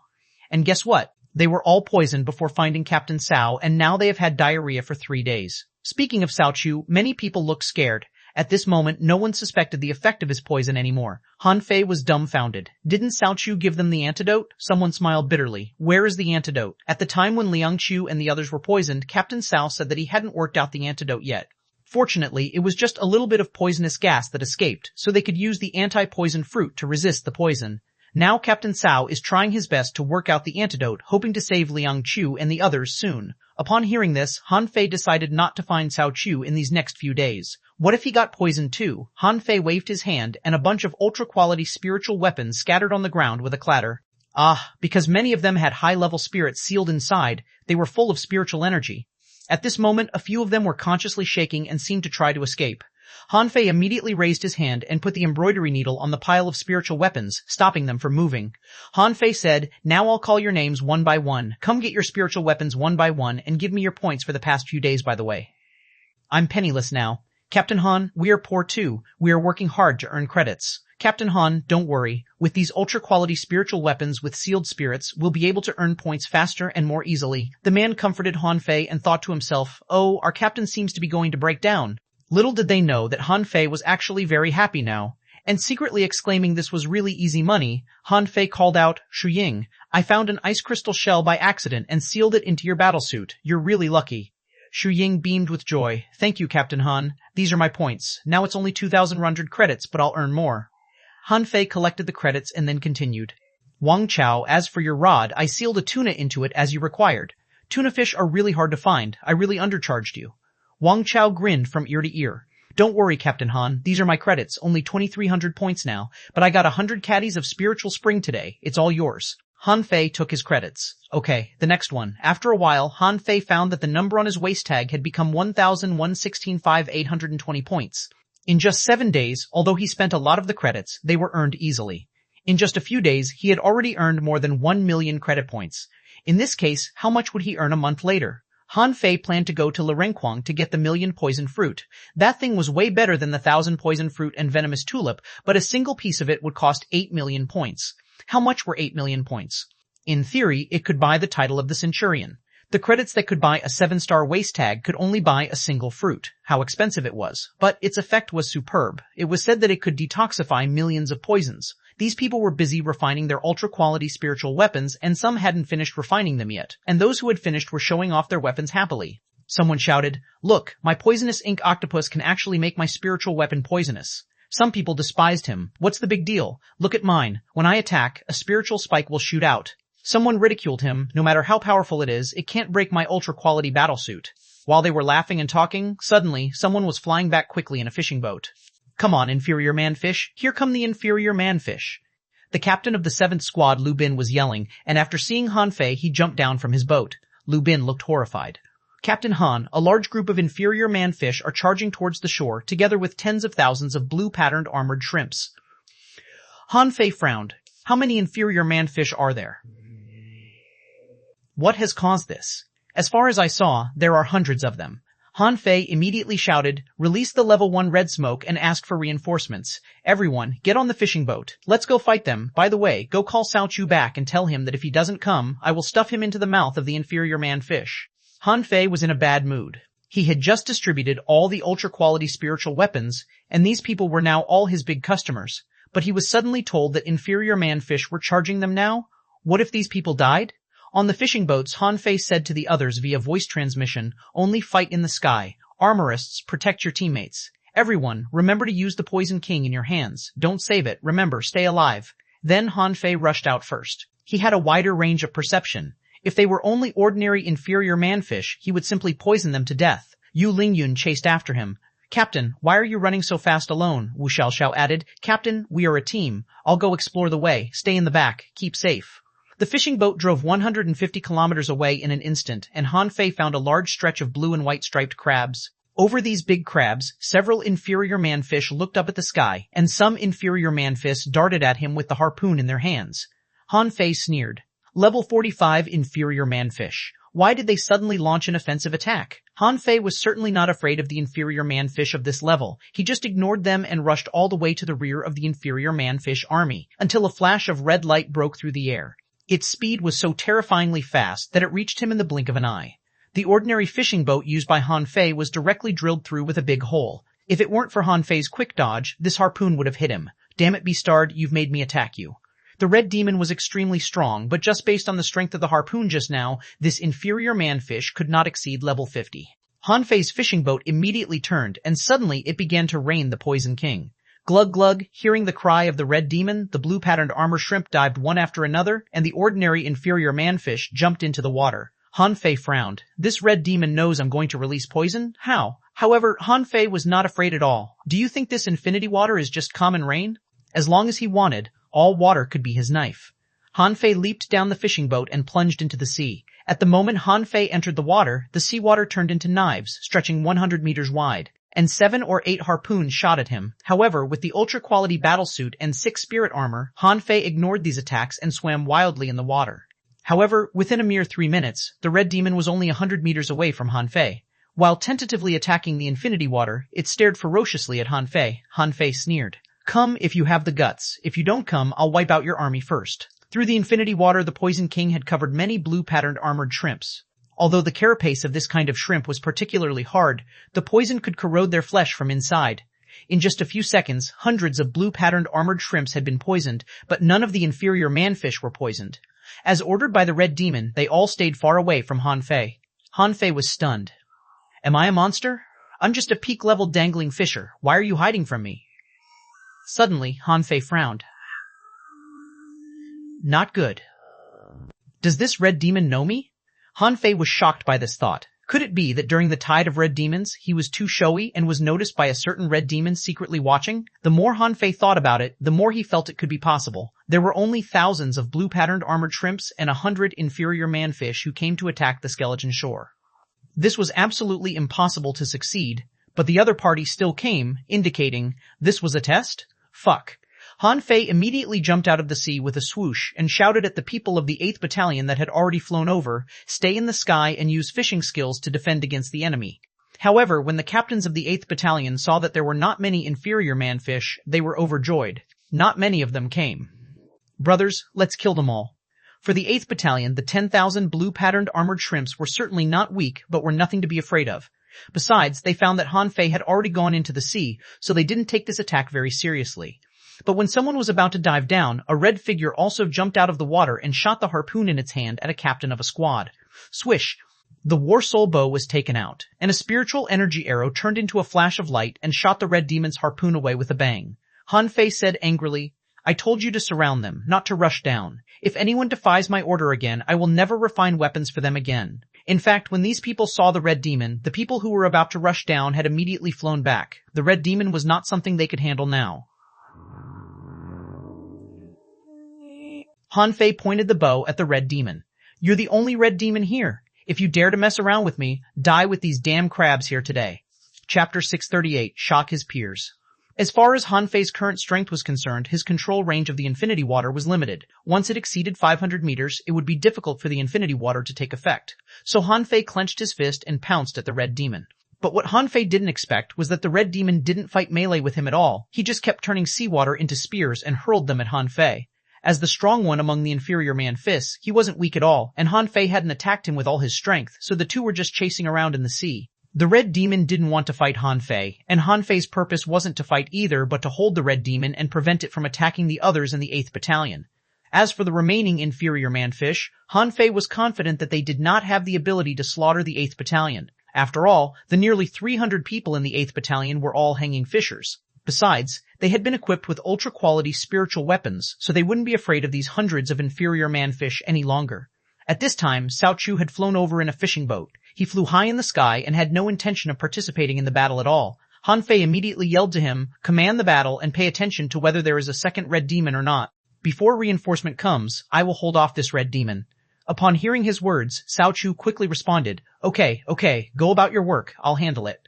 And guess what? They were all poisoned before finding Captain Cao, and now they have had diarrhea for 3 days. Speaking of Cao Chu, many people look scared. At this moment, no one suspected the effect of his poison anymore. Han Fei was dumbfounded. Didn't Cao Chu give them the antidote? Someone smiled bitterly. Where is the antidote? At the time when Liang Chu and the others were poisoned, Captain Cao said that he hadn't worked out the antidote yet. Fortunately, it was just a little bit of poisonous gas that escaped, so they could use the anti-poison fruit to resist the poison. Now Captain Cao is trying his best to work out the antidote, hoping to save Liang Chu and the others soon. Upon hearing this, Han Fei decided not to find Cao Chu in these next few days. What if he got poisoned too? Han Fei waved his hand, and a bunch of ultra-quality spiritual weapons scattered on the ground with a clatter. Because many of them had high-level spirits sealed inside, they were full of spiritual energy. At this moment, a few of them were consciously shaking and seemed to try to escape. Han Fei immediately raised his hand and put the embroidery needle on the pile of spiritual weapons, stopping them from moving. Han Fei said, "Now I'll call your names one by one. Come get your spiritual weapons one by one, and give me your points for the past few days, by the way. I'm penniless now. Captain Han, we are poor too. We are working hard to earn credits." "Captain Han, don't worry. With these ultra-quality spiritual weapons with sealed spirits, we'll be able to earn points faster and more easily." The man comforted Han Fei and thought to himself, "Oh, our captain seems to be going to break down." Little did they know that Han Fei was actually very happy now. And secretly exclaiming this was really easy money, Han Fei called out, "Shu Ying, I found an ice crystal shell by accident and sealed it into your battlesuit. You're really lucky." Shu Ying beamed with joy. "Thank you, Captain Han. These are my points. Now it's only 2,100 credits, but I'll earn more." Han Fei collected the credits and then continued. "Wang Chao, as for your rod, I sealed a tuna into it as you required. Tuna fish are really hard to find. I really undercharged you." Wang Chao grinned from ear to ear. Don't worry, Captain Han, these are my credits, only 2,300 points now, but I got 100 caddies of spiritual spring today, it's all yours. Han Fei took his credits. Okay, the next one. After a while, Han Fei found that the number on his waist tag had become 1,116,820 points. In just 7 days, although he spent a lot of the credits, they were earned easily. In just a few days, he had already earned more than 1 million credit points. In this case, how much would he earn a month later? Han Fei planned to go to Lerenquang to get the 1,000,000 poison fruit. That thing was way better than the 1,000 poison fruit and venomous tulip, but a single piece of it would cost 8 million points. How much were 8 million points? In theory, it could buy the title of the Centurion. The credits that could buy a 7-star waist tag could only buy a single fruit. How expensive it was. But its effect was superb. It was said that it could detoxify millions of poisons. These people were busy refining their ultra-quality spiritual weapons, and some hadn't finished refining them yet. And those who had finished were showing off their weapons happily. Someone shouted, "Look, my poisonous ink octopus can actually make my spiritual weapon poisonous." Some people despised him. What's the big deal? Look at mine. When I attack, a spiritual spike will shoot out. Someone ridiculed him. No matter how powerful it is, it can't break my ultra-quality battlesuit. While they were laughing and talking, suddenly, someone was flying back quickly in a fishing boat. Come on, inferior manfish. Here come the inferior manfish. The captain of the 7th squad, Lu Bin, was yelling, and after seeing Han Fei, he jumped down from his boat. Lu Bin looked horrified. Captain Han, a large group of inferior manfish are charging towards the shore, together with tens of thousands of blue-patterned armored shrimps. Han Fei frowned. How many inferior manfish are there? What has caused this? As far as I saw, there are hundreds of them. Han Fei immediately shouted, "Release the level 1 red smoke and ask for reinforcements. Everyone, get on the fishing boat. Let's go fight them. By the way, go call Cao Chu back and tell him that if he doesn't come, I will stuff him into the mouth of the inferior manfish." Han Fei was in a bad mood. He had just distributed all the ultra-quality spiritual weapons, and these people were now all his big customers. But he was suddenly told that inferior manfish were charging them now? What if these people died? On the fishing boats, Han Fei said to the others via voice transmission, "Only fight in the sky. Armorists, protect your teammates. Everyone, remember to use the Poison King in your hands. Don't save it. Remember, stay alive." Then Han Fei rushed out first. He had a wider range of perception. If they were only ordinary inferior manfish, he would simply poison them to death. Yu Lingyun chased after him. "Captain, why are you running so fast alone?" Wu Xiaoxiao added. "Captain, we are a team. I'll go explore the way. Stay in the back. Keep safe." The fishing boat drove 150 kilometers away in an instant, and Han Fei found a large stretch of blue and white striped crabs. Over these big crabs, several inferior manfish looked up at the sky, and some inferior manfish darted at him with the harpoon in their hands. Han Fei sneered. Level 45 inferior manfish. Why did they suddenly launch an offensive attack? Han Fei was certainly not afraid of the inferior manfish of this level. He just ignored them and rushed all the way to the rear of the inferior manfish army, until a flash of red light broke through the air. Its speed was so terrifyingly fast that it reached him in the blink of an eye. The ordinary fishing boat used by Han Fei was directly drilled through with a big hole. If it weren't for Han Fei's quick dodge, this harpoon would have hit him. Damn it, Beastard, you've made me attack you. The red demon was extremely strong, but just based on the strength of the harpoon just now, this inferior manfish could not exceed level 50. Han Fei's fishing boat immediately turned, and suddenly it began to rain the Poison King. Glug glug, hearing the cry of the red demon, the blue-patterned armor shrimp dived one after another, and the ordinary inferior manfish jumped into the water. Han Fei frowned. This red demon knows I'm going to release poison? How? However, Han Fei was not afraid at all. Do you think this infinity water is just common rain? As long as he wanted, all water could be his knife. Han Fei leaped down the fishing boat and plunged into the sea. At the moment Han Fei entered the water, the seawater turned into knives, stretching 100 meters wide. And 7 or 8 harpoons shot at him. However, with the ultra-quality battlesuit and 6 spirit armor, Han Fei ignored these attacks and swam wildly in the water. However, within a mere 3 minutes, the red demon was only 100 meters away from Han Fei. While tentatively attacking the infinity water, it stared ferociously at Han Fei. Han Fei sneered. "Come if you have the guts. If you don't come, I'll wipe out your army first." Through the infinity water, the Poison King had covered many blue-patterned armored shrimps. Although the carapace of this kind of shrimp was particularly hard, the poison could corrode their flesh from inside. In just a few seconds, hundreds of blue-patterned armored shrimps had been poisoned, but none of the inferior manfish were poisoned. As ordered by the red demon, they all stayed far away from Han Fei. Han Fei was stunned. "Am I a monster? I'm just a peak-level dangling fisher. Why are you hiding from me?" Suddenly, Han Fei frowned. Not good. Does this red demon know me? Han Fei was shocked by this thought. Could it be that during the tide of red demons, he was too showy and was noticed by a certain red demon secretly watching? The more Han Fei thought about it, the more he felt it could be possible. There were only thousands of blue-patterned armored shrimps and 100 inferior manfish who came to attack the skeleton shore. This was absolutely impossible to succeed, but the other party still came, indicating this was a test? Fuck. Han Fei immediately jumped out of the sea with a swoosh and shouted at the people of the 8th Battalion that had already flown over, stay in the sky and use fishing skills to defend against the enemy. However, when the captains of the 8th Battalion saw that there were not many inferior manfish, they were overjoyed. Not many of them came. Brothers, let's kill them all. For the 8th Battalion, the 10,000 blue-patterned armored shrimps were certainly not weak, but were nothing to be afraid of. Besides, they found that Han Fei had already gone into the sea, so they didn't take this attack very seriously. But when someone was about to dive down, a red figure also jumped out of the water and shot the harpoon in its hand at a captain of a squad. Swish! The war soul bow was taken out, and a spiritual energy arrow turned into a flash of light and shot the red demon's harpoon away with a bang. Han Fei said angrily, I told you to surround them, not to rush down. If anyone defies my order again, I will never refine weapons for them again. In fact, when these people saw the red demon, the people who were about to rush down had immediately flown back. The red demon was not something they could handle now. Han Fei pointed the bow at the red demon. You're the only red demon here. If you dare to mess around with me, die with these damn crabs here today. Chapter 638, Shock His Peers. As far as Han Fei's current strength was concerned, his control range of the infinity water was limited. Once it exceeded 500 meters, it would be difficult for the infinity water to take effect. So Han Fei clenched his fist and pounced at the red demon. But what Han Fei didn't expect was that the red demon didn't fight melee with him at all. He just kept turning seawater into spears and hurled them at Han Fei. As the strong one among the inferior man-fists, he wasn't weak at all, and Han Fei hadn't attacked him with all his strength, so the two were just chasing around in the sea. The red demon didn't want to fight Han Fei, and Han Fei's purpose wasn't to fight either but to hold the red demon and prevent it from attacking the others in the 8th Battalion. As for the remaining inferior man-fish, Han Fei was confident that they did not have the ability to slaughter the 8th Battalion. After all, the nearly 300 people in the 8th Battalion were all hanging fishers. Besides, they had been equipped with ultra-quality spiritual weapons, so they wouldn't be afraid of these hundreds of inferior man-fish any longer. At this time, Cao Chu had flown over in a fishing boat. He flew high in the sky and had no intention of participating in the battle at all. Han Fei immediately yelled to him, command the battle and pay attention to whether there is a second red demon or not. Before reinforcement comes, I will hold off this red demon. Upon hearing his words, Cao Chu quickly responded, okay, go about your work, I'll handle it.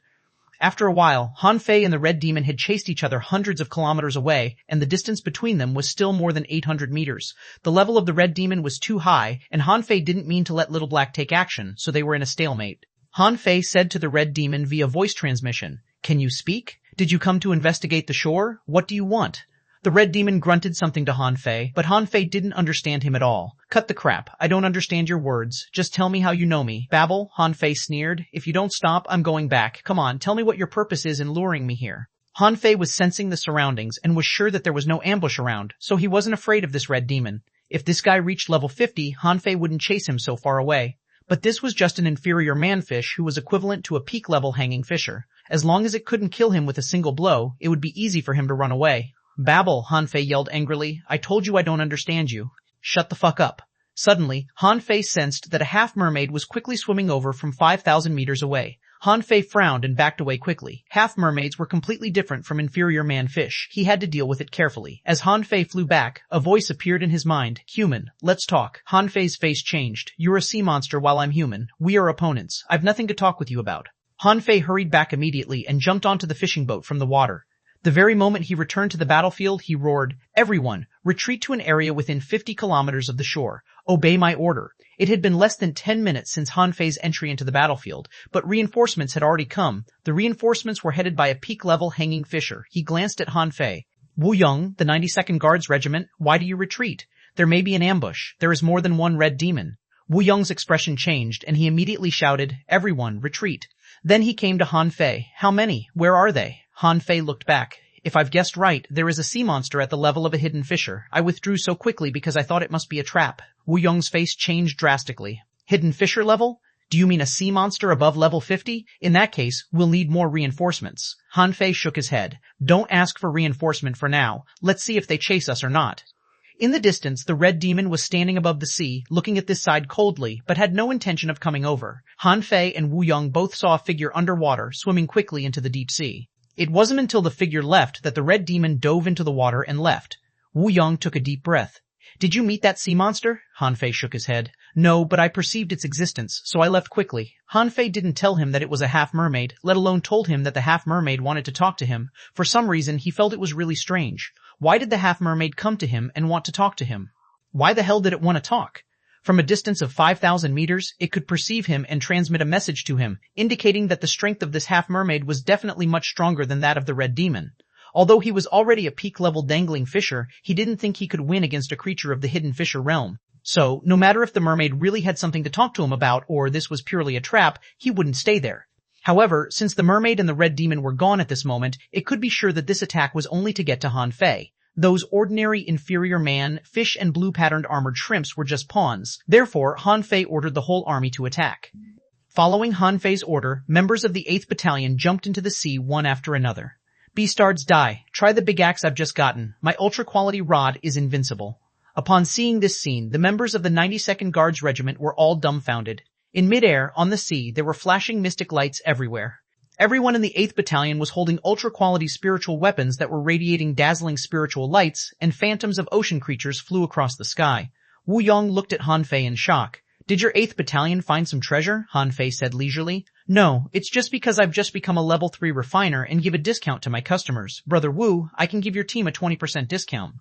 After a while, Han Fei and the red demon had chased each other hundreds of kilometers away, and the distance between them was still more than 800 meters. The level of the red demon was too high, and Han Fei didn't mean to let Little Black take action, so they were in a stalemate. Han Fei said to the red demon via voice transmission, Can you speak? Did you come to investigate the shore? What do you want? The red demon grunted something to Han Fei, but Han Fei didn't understand him at all. Cut the crap. I don't understand your words. Just tell me how you know me. Babble, Han Fei sneered. If you don't stop, I'm going back. Come on, tell me what your purpose is in luring me here. Han Fei was sensing the surroundings and was sure that there was no ambush around, so he wasn't afraid of this red demon. If this guy reached level 50, Han Fei wouldn't chase him so far away. But this was just an inferior manfish who was equivalent to a peak-level hanging fisher. As long as it couldn't kill him with a single blow, it would be easy for him to run away. Babble, Han Fei yelled angrily. I told you I don't understand you. Shut the fuck up. Suddenly, Han Fei sensed that a half-mermaid was quickly swimming over from 5,000 meters away. Han Fei frowned and backed away quickly. Half-mermaids were completely different from inferior man-fish. He had to deal with it carefully. As Han Fei flew back, a voice appeared in his mind. Human, let's talk. Han Fei's face changed. You're a sea monster while I'm human. We are opponents. I've nothing to talk with you about. Han Fei hurried back immediately and jumped onto the fishing boat from the water. The very moment he returned to the battlefield, he roared, Everyone, retreat to an area within 50 kilometers of the shore. Obey my order. It had been less than 10 minutes since Han Fei's entry into the battlefield, but reinforcements had already come. The reinforcements were headed by a peak-level hanging fisher. He glanced at Han Fei. Wu Yong, the 92nd Guards Regiment, why do you retreat? There may be an ambush. There is more than one red demon. Wu Yong's expression changed, and he immediately shouted, Everyone, retreat. Then he came to Han Fei. How many? Where are they? Han Fei looked back. If I've guessed right, there is a sea monster at the level of a hidden fisher. I withdrew so quickly because I thought it must be a trap. Wu Yong's face changed drastically. Hidden fisher level? Do you mean a sea monster above level 50? In that case, we'll need more reinforcements. Han Fei shook his head. Don't ask for reinforcement for now. Let's see if they chase us or not. In the distance, the red demon was standing above the sea, looking at this side coldly, but had no intention of coming over. Han Fei and Wu Yong both saw a figure underwater, swimming quickly into the deep sea. It wasn't until the figure left that the red demon dove into the water and left. Wu Yong took a deep breath. Did you meet that sea monster? Han Fei shook his head. No, but I perceived its existence, so I left quickly. Han Fei didn't tell him that it was a half-mermaid, let alone told him that the half-mermaid wanted to talk to him. For some reason, he felt it was really strange. Why did the half-mermaid come to him and want to talk to him? Why the hell did it want to talk? From a distance of 5,000 meters, it could perceive him and transmit a message to him, indicating that the strength of this half-mermaid was definitely much stronger than that of the red demon. Although he was already a peak-level dangling fisher, he didn't think he could win against a creature of the hidden fisher realm. So, no matter if the mermaid really had something to talk to him about or this was purely a trap, he wouldn't stay there. However, since the mermaid and the red demon were gone at this moment, it could be sure that this attack was only to get to Han Fei. Those ordinary inferior man, fish and blue-patterned armored shrimps were just pawns. Therefore, Han Fei ordered the whole army to attack. Following Han Fei's order, members of the 8th Battalion jumped into the sea one after another. Beastards die. Try the big axe I've just gotten. My ultra-quality rod is invincible. Upon seeing this scene, the members of the 92nd Guards Regiment were all dumbfounded. In midair, on the sea, there were flashing mystic lights everywhere. Everyone in the 8th Battalion was holding ultra-quality spiritual weapons that were radiating dazzling spiritual lights, and phantoms of ocean creatures flew across the sky. Wu Yong looked at Han Fei in shock. Did your 8th Battalion find some treasure? Han Fei said leisurely. No, it's just because I've just become a level 3 refiner and give a discount to my customers. Brother Wu, I can give your team a 20% discount.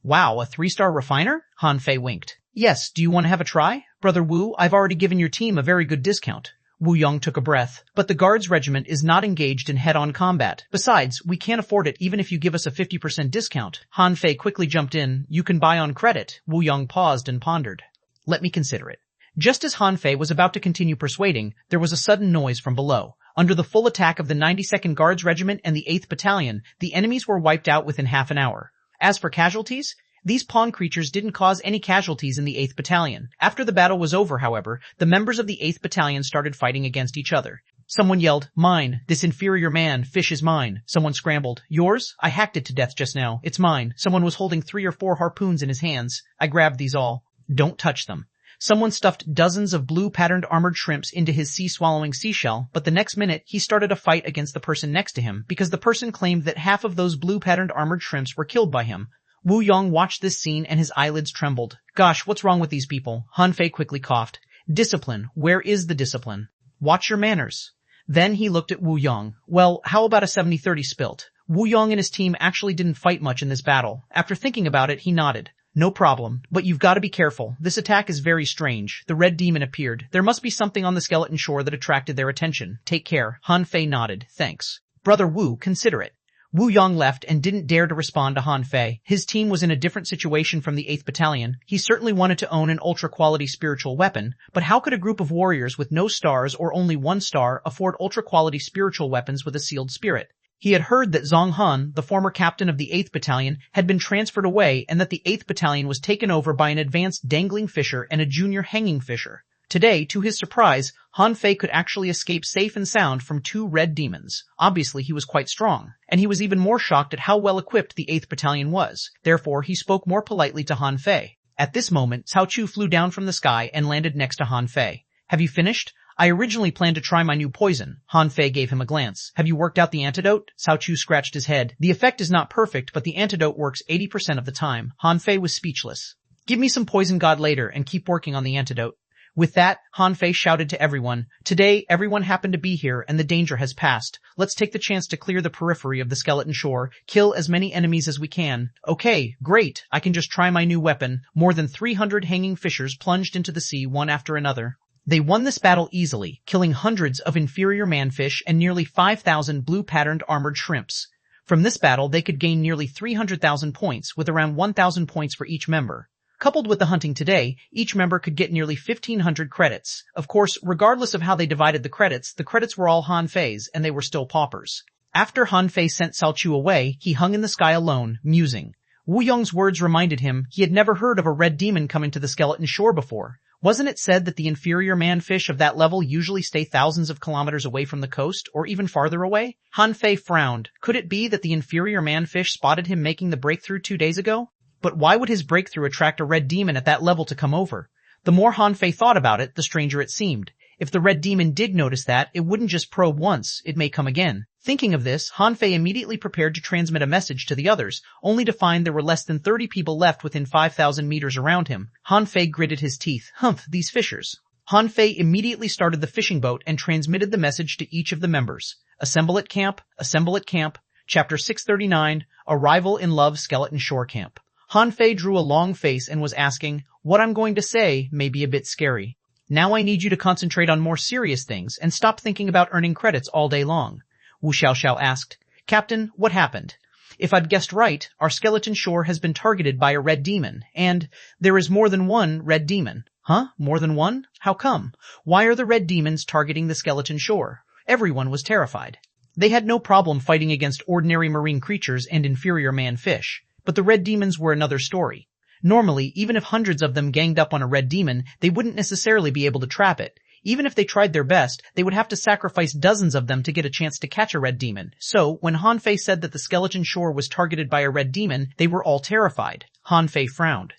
Wow, a 3-star refiner? Han Fei winked. Yes, do you want to have a try? Brother Wu, I've already given your team a very good discount. Wu Yong took a breath. But the Guards Regiment is not engaged in head-on combat. Besides, we can't afford it even if you give us a 50% discount. Han Fei quickly jumped in. You can buy on credit. Wu Yong paused and pondered. Let me consider it. Just as Han Fei was about to continue persuading, there was a sudden noise from below. Under the full attack of the 92nd Guards Regiment and the 8th Battalion, the enemies were wiped out within half an hour. As for casualties, these pawn creatures didn't cause any casualties in the 8th Battalion. After the battle was over, however, the members of the 8th Battalion started fighting against each other. Someone yelled, "Mine! This inferior man, fish is mine." Someone scrambled, "Yours? I hacked it to death just now. It's mine." Someone was holding 3 or 4 harpoons in his hands. I grabbed these all. Don't touch them. Someone stuffed dozens of blue-patterned armored shrimps into his sea-swallowing seashell, but the next minute he started a fight against the person next to him because the person claimed that half of those blue-patterned armored shrimps were killed by him. Wu Yong watched this scene and his eyelids trembled. Gosh, what's wrong with these people? Han Fei quickly coughed. Discipline. Where is the discipline? Watch your manners. Then he looked at Wu Yong. Well, how about a 70-30 spilt? Wu Yong and his team actually didn't fight much in this battle. After thinking about it, he nodded. No problem, but you've got to be careful. This attack is very strange. The red demon appeared. There must be something on the skeleton shore that attracted their attention. Take care. Han Fei nodded. Thanks. Brother Wu, consider it. Wu Yong left and didn't dare to respond to Han Fei. His team was in a different situation from the 8th Battalion. He certainly wanted to own an ultra-quality spiritual weapon, but how could a group of warriors with no stars or only 1 star afford ultra-quality spiritual weapons with a sealed spirit? He had heard that xuanhuan, the former captain of the 8th Battalion, had been transferred away and that the 8th Battalion was taken over by an advanced dangling fisher and a junior hanging fisher. Today, to his surprise, Han Fei could actually escape safe and sound from 2 red demons. Obviously, he was quite strong, and he was even more shocked at how well equipped the 8th Battalion was. Therefore, he spoke more politely to Han Fei. At this moment, Cao Chu flew down from the sky and landed next to Han Fei. Have you finished? I originally planned to try my new poison. Han Fei gave him a glance. Have you worked out the antidote? Cao Chu scratched his head. The effect is not perfect, but the antidote works 80% of the time. Han Fei was speechless. Give me some poison god later and keep working on the antidote. With that, Han Fei shouted to everyone, "Today, everyone happened to be here and the danger has passed. Let's take the chance to clear the periphery of the skeleton shore, kill as many enemies as we can." Okay, great. I can just try my new weapon. More than 300 hanging fishers plunged into the sea one after another. They won this battle easily, killing hundreds of inferior manfish and nearly 5,000 blue-patterned armored shrimps. From this battle, they could gain nearly 300,000 points, with around 1,000 points for each member. Coupled with the hunting today, each member could get nearly 1,500 credits. Of course, regardless of how they divided the credits were all Han Fei's, and they were still paupers. After Han Fei sent Cao Chu away, he hung in the sky alone, musing. Wu Yong's words reminded him he had never heard of a red demon coming to the skeleton shore before. Wasn't it said that the inferior manfish of that level usually stay thousands of kilometers away from the coast, or even farther away? Han Fei frowned. Could it be that the inferior manfish spotted him making the breakthrough 2 days ago? But why would his breakthrough attract a red demon at that level to come over? The more Han Fei thought about it, the stranger it seemed. If the red demon did notice that, it wouldn't just probe once, it may come again. Thinking of this, Han Fei immediately prepared to transmit a message to the others, only to find there were less than 30 people left within 5,000 meters around him. Han Fei gritted his teeth. Humph, these fishers. Han Fei immediately started the fishing boat and transmitted the message to each of the members. Assemble at camp, assemble at camp. Chapter 639, Arrival in Love Skeleton Shore Camp. Han Fei drew a long face and was asking, what I'm going to say may be a bit scary. Now I need you to concentrate on more serious things and stop thinking about earning credits all day long. Wu Xiaoxiao asked, Captain, what happened? If I've guessed right, our skeleton shore has been targeted by a red demon, and there is more than one red demon. Huh? More than one? How come? Why are the red demons targeting the skeleton shore? Everyone was terrified. They had no problem fighting against ordinary marine creatures and inferior man fish, but the red demons were another story. Normally, even if hundreds of them ganged up on a red demon, they wouldn't necessarily be able to trap it. Even if they tried their best, they would have to sacrifice dozens of them to get a chance to catch a red demon. So, when Han Fei said that the skeleton shore was targeted by a red demon, they were all terrified. Han Fei frowned.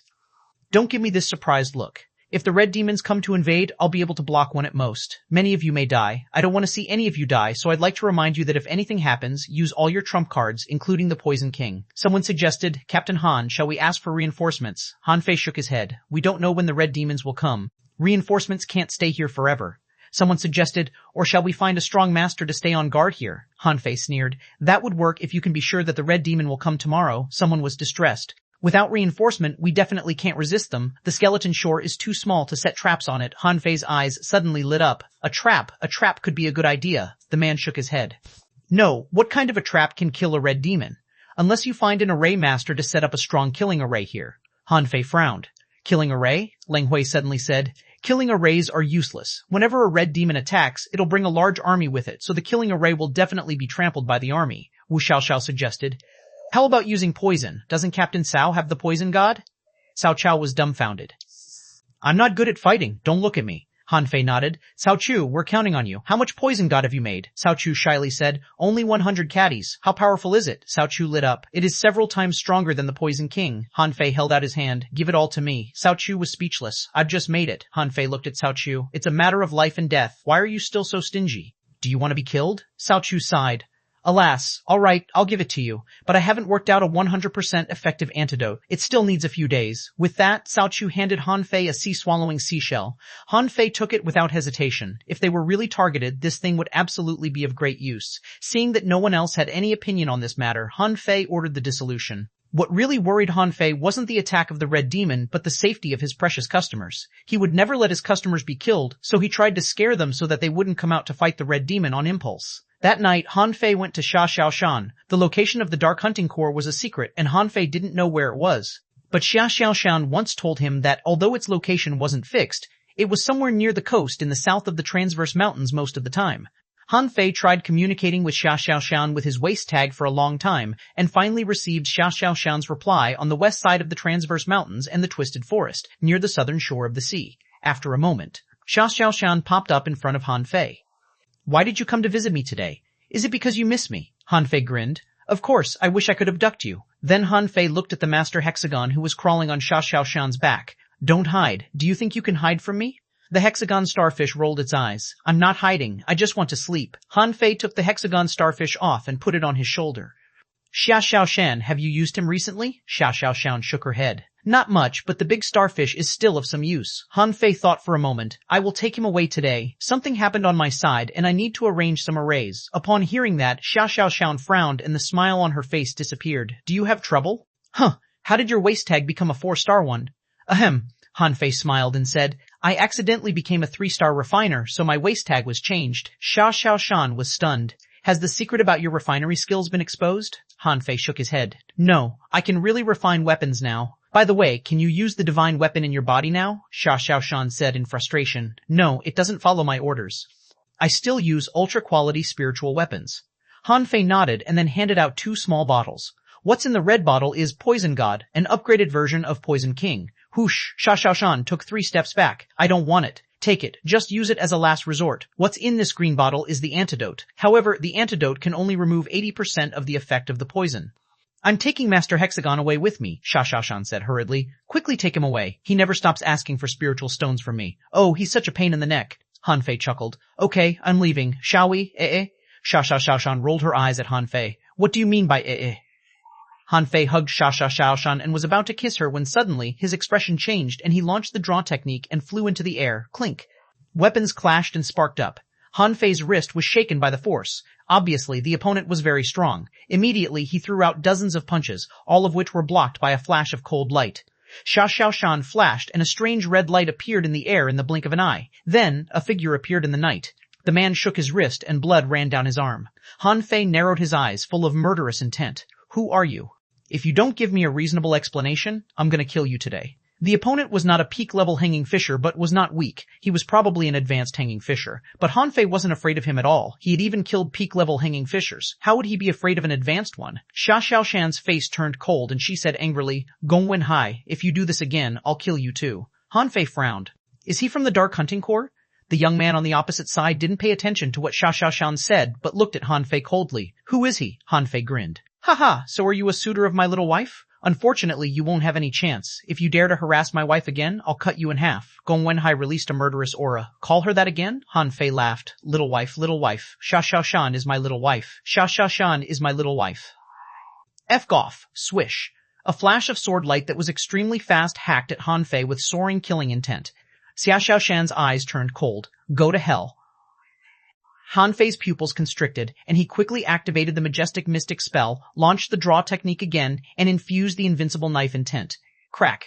Don't give me this surprised look. If the red demons come to invade, I'll be able to block one at most. Many of you may die. I don't want to see any of you die, so I'd like to remind you that if anything happens, use all your trump cards, including the Poison King. Someone suggested, Captain Han, shall we ask for reinforcements? Han Fei shook his head. We don't know when the red demons will come. Reinforcements can't stay here forever. Someone suggested, or shall we find a strong master to stay on guard here? Han Fei sneered. That would work if you can be sure that the red demon will come tomorrow. Someone was distressed. Without reinforcement, we definitely can't resist them. The skeleton shore is too small to set traps on it. Han Fei's eyes suddenly lit up. A trap could be a good idea. The man shook his head. No, what kind of a trap can kill a red demon? Unless you find an array master to set up a strong killing array here. Han Fei frowned. Killing array? Leng Hui suddenly said. Killing arrays are useless. Whenever a red demon attacks, it'll bring a large army with it, so the killing array will definitely be trampled by the army. Wu Xiaoxiao suggested. How about using poison? Doesn't Captain Cao have the poison god? Cao Cao was dumbfounded. I'm not good at fighting. Don't look at me. Han Fei nodded. Cao Chu, we're counting on you. How much poison god have you made? Cao Chu shyly said. Only 100 caddies. How powerful is it? Cao Chu lit up. It is several times stronger than the Poison King. Han Fei held out his hand. Give it all to me. Cao Chu was speechless. I've just made it. Han Fei looked at Cao Chu. It's a matter of life and death. Why are you still so stingy? Do you want to be killed? Cao Chu sighed. Alas, all right, I'll give it to you, but I haven't worked out a 100% effective antidote. It still needs a few days. With that, Cao Chu handed Han Fei a sea-swallowing seashell. Han Fei took it without hesitation. If they were really targeted, this thing would absolutely be of great use. Seeing that no one else had any opinion on this matter, Han Fei ordered the dissolution. What really worried Han Fei wasn't the attack of the red demon, but the safety of his precious customers. He would never let his customers be killed, so he tried to scare them so that they wouldn't come out to fight the red demon on impulse. That night, Han Fei went to Xiaoshan. The location of the Dark Hunting Corps was a secret, and Han Fei didn't know where it was. But Xiaoshan once told him that although its location wasn't fixed, it was somewhere near the coast in the south of the Transverse Mountains most of the time. Han Fei tried communicating with Xiaoshan with his waist tag for a long time, and finally received Xiaoshan's reply on the west side of the Transverse Mountains and the Twisted Forest, near the southern shore of the sea. After a moment, Xiaoshan popped up in front of Han Fei. Why did you come to visit me today? Is it because you miss me? Han Fei grinned. Of course, I wish I could abduct you. Then Han Fei looked at the master hexagon who was crawling on Xiaoshan's back. Don't hide. Do you think you can hide from me? The hexagon starfish rolled its eyes. I'm not hiding. I just want to sleep. Han Fei took the hexagon starfish off and put it on his shoulder. Xiaoshan, have you used him recently? Xiaoshan shook her head. Not much, but the big starfish is still of some use. Han Fei thought for a moment. I will take him away today. Something happened on my side, and I need to arrange some arrays. Upon hearing that, Xiaoshan frowned and the smile on her face disappeared. Do you have trouble? Huh. How did your waist tag become a 4-star one? Ahem. Han Fei smiled and said, I accidentally became a 3-star refiner, so my waist tag was changed. Xiaoshan was stunned. Has the secret about your refinery skills been exposed? Han Fei shook his head. No, I can really refine weapons now. By the way, can you use the divine weapon in your body now? Xiaoshan said in frustration. No, it doesn't follow my orders. I still use ultra-quality spiritual weapons. Han Fei nodded and then handed out 2 small bottles. What's in the red bottle is Poison God, an upgraded version of Poison King. Whoosh, Xiaoshan took 3 steps back. I don't want it. Take it. Just use it as a last resort. What's in this green bottle is the antidote. However, the antidote can only remove 80% of the effect of the poison. I'm taking Master Hexagon away with me, Xuanhuan said hurriedly. Quickly take him away. He never stops asking for spiritual stones from me. Oh, he's such a pain in the neck. Han Fei chuckled. Okay, I'm leaving. Shall we? Xuanhuan rolled her eyes at Han Fei. What do you mean by Han Fei hugged Xuanhuan and was about to kiss her when suddenly his expression changed and he launched the draw technique and flew into the air. Clink. Weapons clashed and sparked up. Han Fei's wrist was shaken by the force. Obviously, the opponent was very strong. Immediately, he threw out dozens of punches, all of which were blocked by a flash of cold light. Xuanhuan flashed, and a strange red light appeared in the air in the blink of an eye. Then, a figure appeared in the night. The man shook his wrist, and blood ran down his arm. Han Fei narrowed his eyes, full of murderous intent. Who are you? If you don't give me a reasonable explanation, I'm gonna kill you today. The opponent was not a peak-level hanging fisher, but was not weak. He was probably an advanced hanging fisher. But Han Fei wasn't afraid of him at all. He had even killed peak-level hanging fishers. How would he be afraid of an advanced one? Xuanhuan's face turned cold, and she said angrily, "xuanhuan, if you do this again, I'll kill you too." Han Fei frowned. Is he from the Dark Hunting Corps? The young man on the opposite side didn't pay attention to what Xuanhuan said, but looked at Han Fei coldly. Who is he? Han Fei grinned. "Ha, so are you a suitor of my little wife? Unfortunately, you won't have any chance. If you dare to harass my wife again, I'll cut you in half." Xuanhuan released a murderous aura. Call her that again? Han Fei laughed. Little wife. Xuanhuan is my little wife. Xuanhuan is my little wife. F off. Swish. A flash of sword light that was extremely fast hacked at Han Fei with soaring killing intent. Xuanhuan's eyes turned cold. Go to hell. Han Fei's pupils constricted, and he quickly activated the majestic mystic spell, launched the draw technique again, and infused the invincible knife intent. Crack.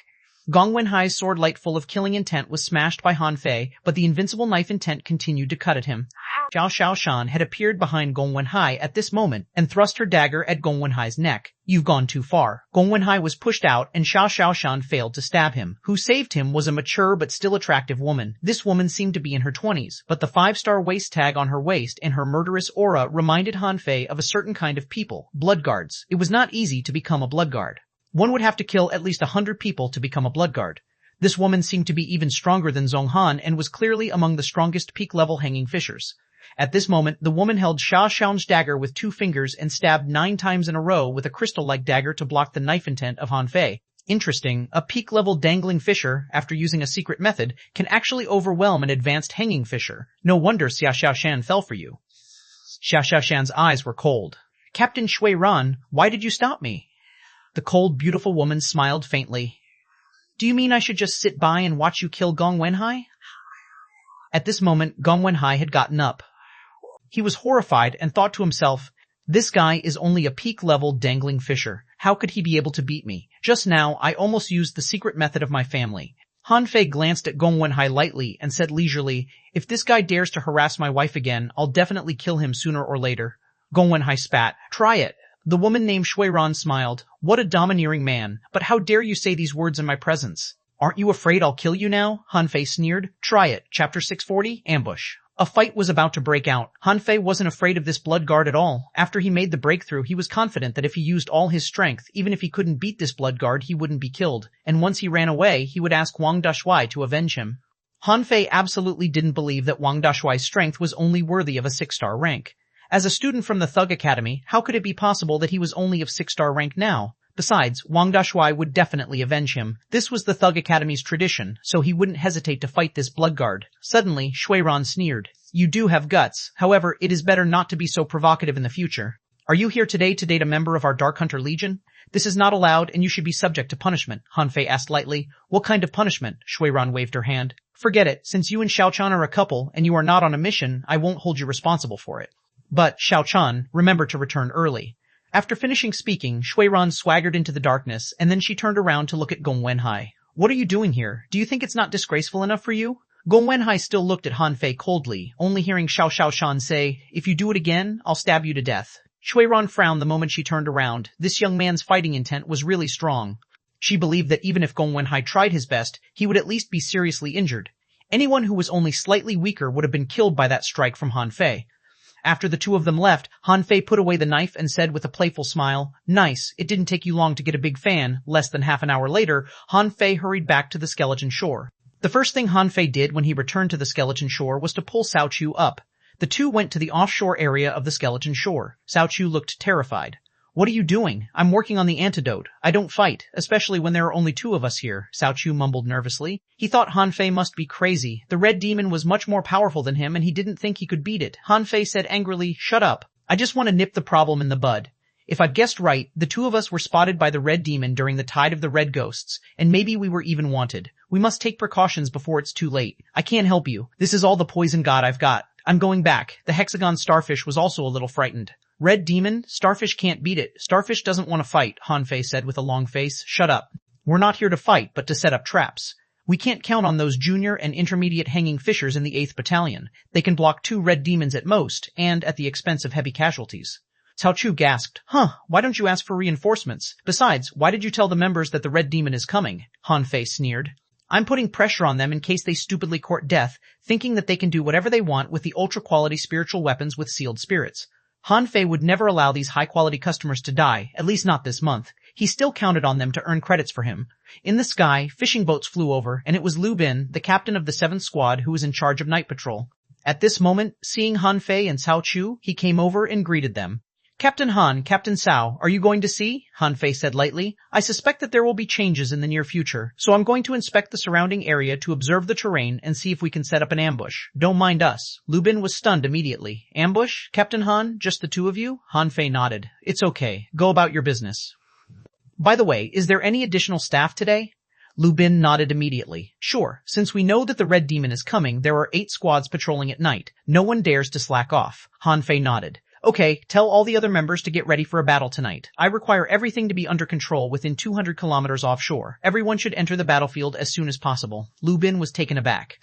Xuanhuan's sword light full of killing intent was smashed by Han Fei, but the invincible knife intent continued to cut at him. Xuanhuan had appeared behind Xuanhuan at this moment and thrust her dagger at Xuanhuan's neck. You've gone too far. Xuanhuan was pushed out and Xuanhuan failed to stab him. Who saved him was a mature but still attractive woman. This woman seemed to be in her 20s, but the 5-star waist tag on her waist and her murderous aura reminded Han Fei of a certain kind of people, bloodguards. It was not easy to become a bloodguard. One would have to kill at least 100 people to become a bloodguard. This woman seemed to be even stronger than Xuanhuan and was clearly among the strongest peak-level hanging fishers. At this moment, the woman held Xuanhuan's dagger with 2 fingers and stabbed 9 times in a row with a crystal-like dagger to block the knife intent of Han Fei. Interesting, a peak-level dangling fisher, after using a secret method, can actually overwhelm an advanced hanging fisher. No wonder Xuanhuan fell for you. Xuanhuan's eyes were cold. Captain Xuanhuan, why did you stop me? The cold, beautiful woman smiled faintly. Do you mean I should just sit by and watch you kill Xuanhuan? At this moment, Xuanhuan had gotten up. He was horrified and thought to himself, this guy is only a peak-level dangling fisher. How could he be able to beat me? Just now, I almost used the secret method of my family. Han Fei glanced at Xuanhuan lightly and said leisurely, if this guy dares to harass my wife again, I'll definitely kill him sooner or later. Xuanhuan spat. Try it. The woman named Xuanhuan smiled. What a domineering man, but how dare you say these words in my presence? Aren't you afraid I'll kill you now? Han Fei sneered. Try it. Chapter 640, Ambush. A fight was about to break out. Han Fei wasn't afraid of this blood guard at all. After he made the breakthrough, he was confident that if he used all his strength, even if he couldn't beat this blood guard, he wouldn't be killed. And once he ran away, he would ask Wang Dashui to avenge him. Han Fei absolutely didn't believe that Wang Dashui's strength was only worthy of a 6-star rank. As a student from the Thug Academy, how could it be possible that he was only of 6-star rank now? Besides, Wang Dashui would definitely avenge him. This was the Thug Academy's tradition, so he wouldn't hesitate to fight this bloodguard. Suddenly, Xuanhuan sneered. You do have guts. However, it is better not to be so provocative in the future. Are you here today to date a member of our Dark Hunter Legion? This is not allowed and you should be subject to punishment, Han Fei asked lightly. What kind of punishment? Xuanhuan waved her hand. Forget it. Since you and Xiaochan are a couple and you are not on a mission, I won't hold you responsible for it. But, Xiaochan, remember to return early. After finishing speaking, Xuanhuan swaggered into the darkness, and then she turned around to look at Xuanhuan. What are you doing here? Do you think it's not disgraceful enough for you? Xuanhuan still looked at Han Fei coldly, only hearing Xiaochan say, if you do it again, I'll stab you to death. Xuanhuan frowned the moment she turned around. This young man's fighting intent was really strong. She believed that even if Xuanhuan tried his best, he would at least be seriously injured. Anyone who was only slightly weaker would have been killed by that strike from Han Fei. After the two of them left, Han Fei put away the knife and said with a playful smile, nice, it didn't take you long to get a big fan. Less than half an hour later, Han Fei hurried back to the skeleton shore. The first thing Han Fei did when he returned to the skeleton shore was to pull Cao Chu up. The two went to the offshore area of the skeleton shore. Cao Chu looked terrified. What are you doing? I'm working on the antidote. I don't fight, especially when there are only 2 of us here, Cao Chu mumbled nervously. He thought Han Fei must be crazy. The red demon was much more powerful than him and he didn't think he could beat it. Han Fei said angrily, "Shut up. I just want to nip the problem in the bud. If I've guessed right, the 2 of us were spotted by the red demon during the tide of the red ghosts, and maybe we were even wanted. We must take precautions before it's too late. I can't help you. This is all the poison god I've got. I'm going back." The hexagon starfish was also a little frightened. "Red demon? Starfish can't beat it. Starfish doesn't want to fight," Han Fei said with a long face. "Shut up. We're not here to fight, but to set up traps. We can't count on those junior and intermediate hanging fishers in the 8th Battalion. They can block 2 red demons at most, and at the expense of heavy casualties." Cao Chu gasped. Why don't you ask for reinforcements? Besides, why did you tell the members that the red demon is coming? Han Fei sneered. "I'm putting pressure on them in case they stupidly court death, thinking that they can do whatever they want with the ultra-quality spiritual weapons with sealed spirits. Han Fei would never allow these high-quality customers to die, at least not this month. He still counted on them to earn credits for him. In the sky, fishing boats flew over, and it was Lu Bin, the captain of the 7th Squad, who was in charge of night patrol. At this moment, seeing Han Fei and Cao Chu, he came over and greeted them. "Captain Han, Captain Cao, are you going to sea?" Han Fei said lightly. "I suspect that there will be changes in the near future, so I'm going to inspect the surrounding area to observe the terrain and see if we can set up an ambush. Don't mind us." Lu Bin was stunned immediately. "Ambush? Captain Han? Just the 2 of you?" Han Fei nodded. "It's okay. Go about your business. By the way, is there any additional staff today?" Lu Bin nodded immediately. "Sure. Since we know that the red demon is coming, there are 8 squads patrolling at night. No one dares to slack off." Han Fei nodded. "Okay, tell all the other members to get ready for a battle tonight. I require everything to be under control within 200 kilometers offshore. Everyone should enter the battlefield as soon as possible." Lu Bin was taken aback.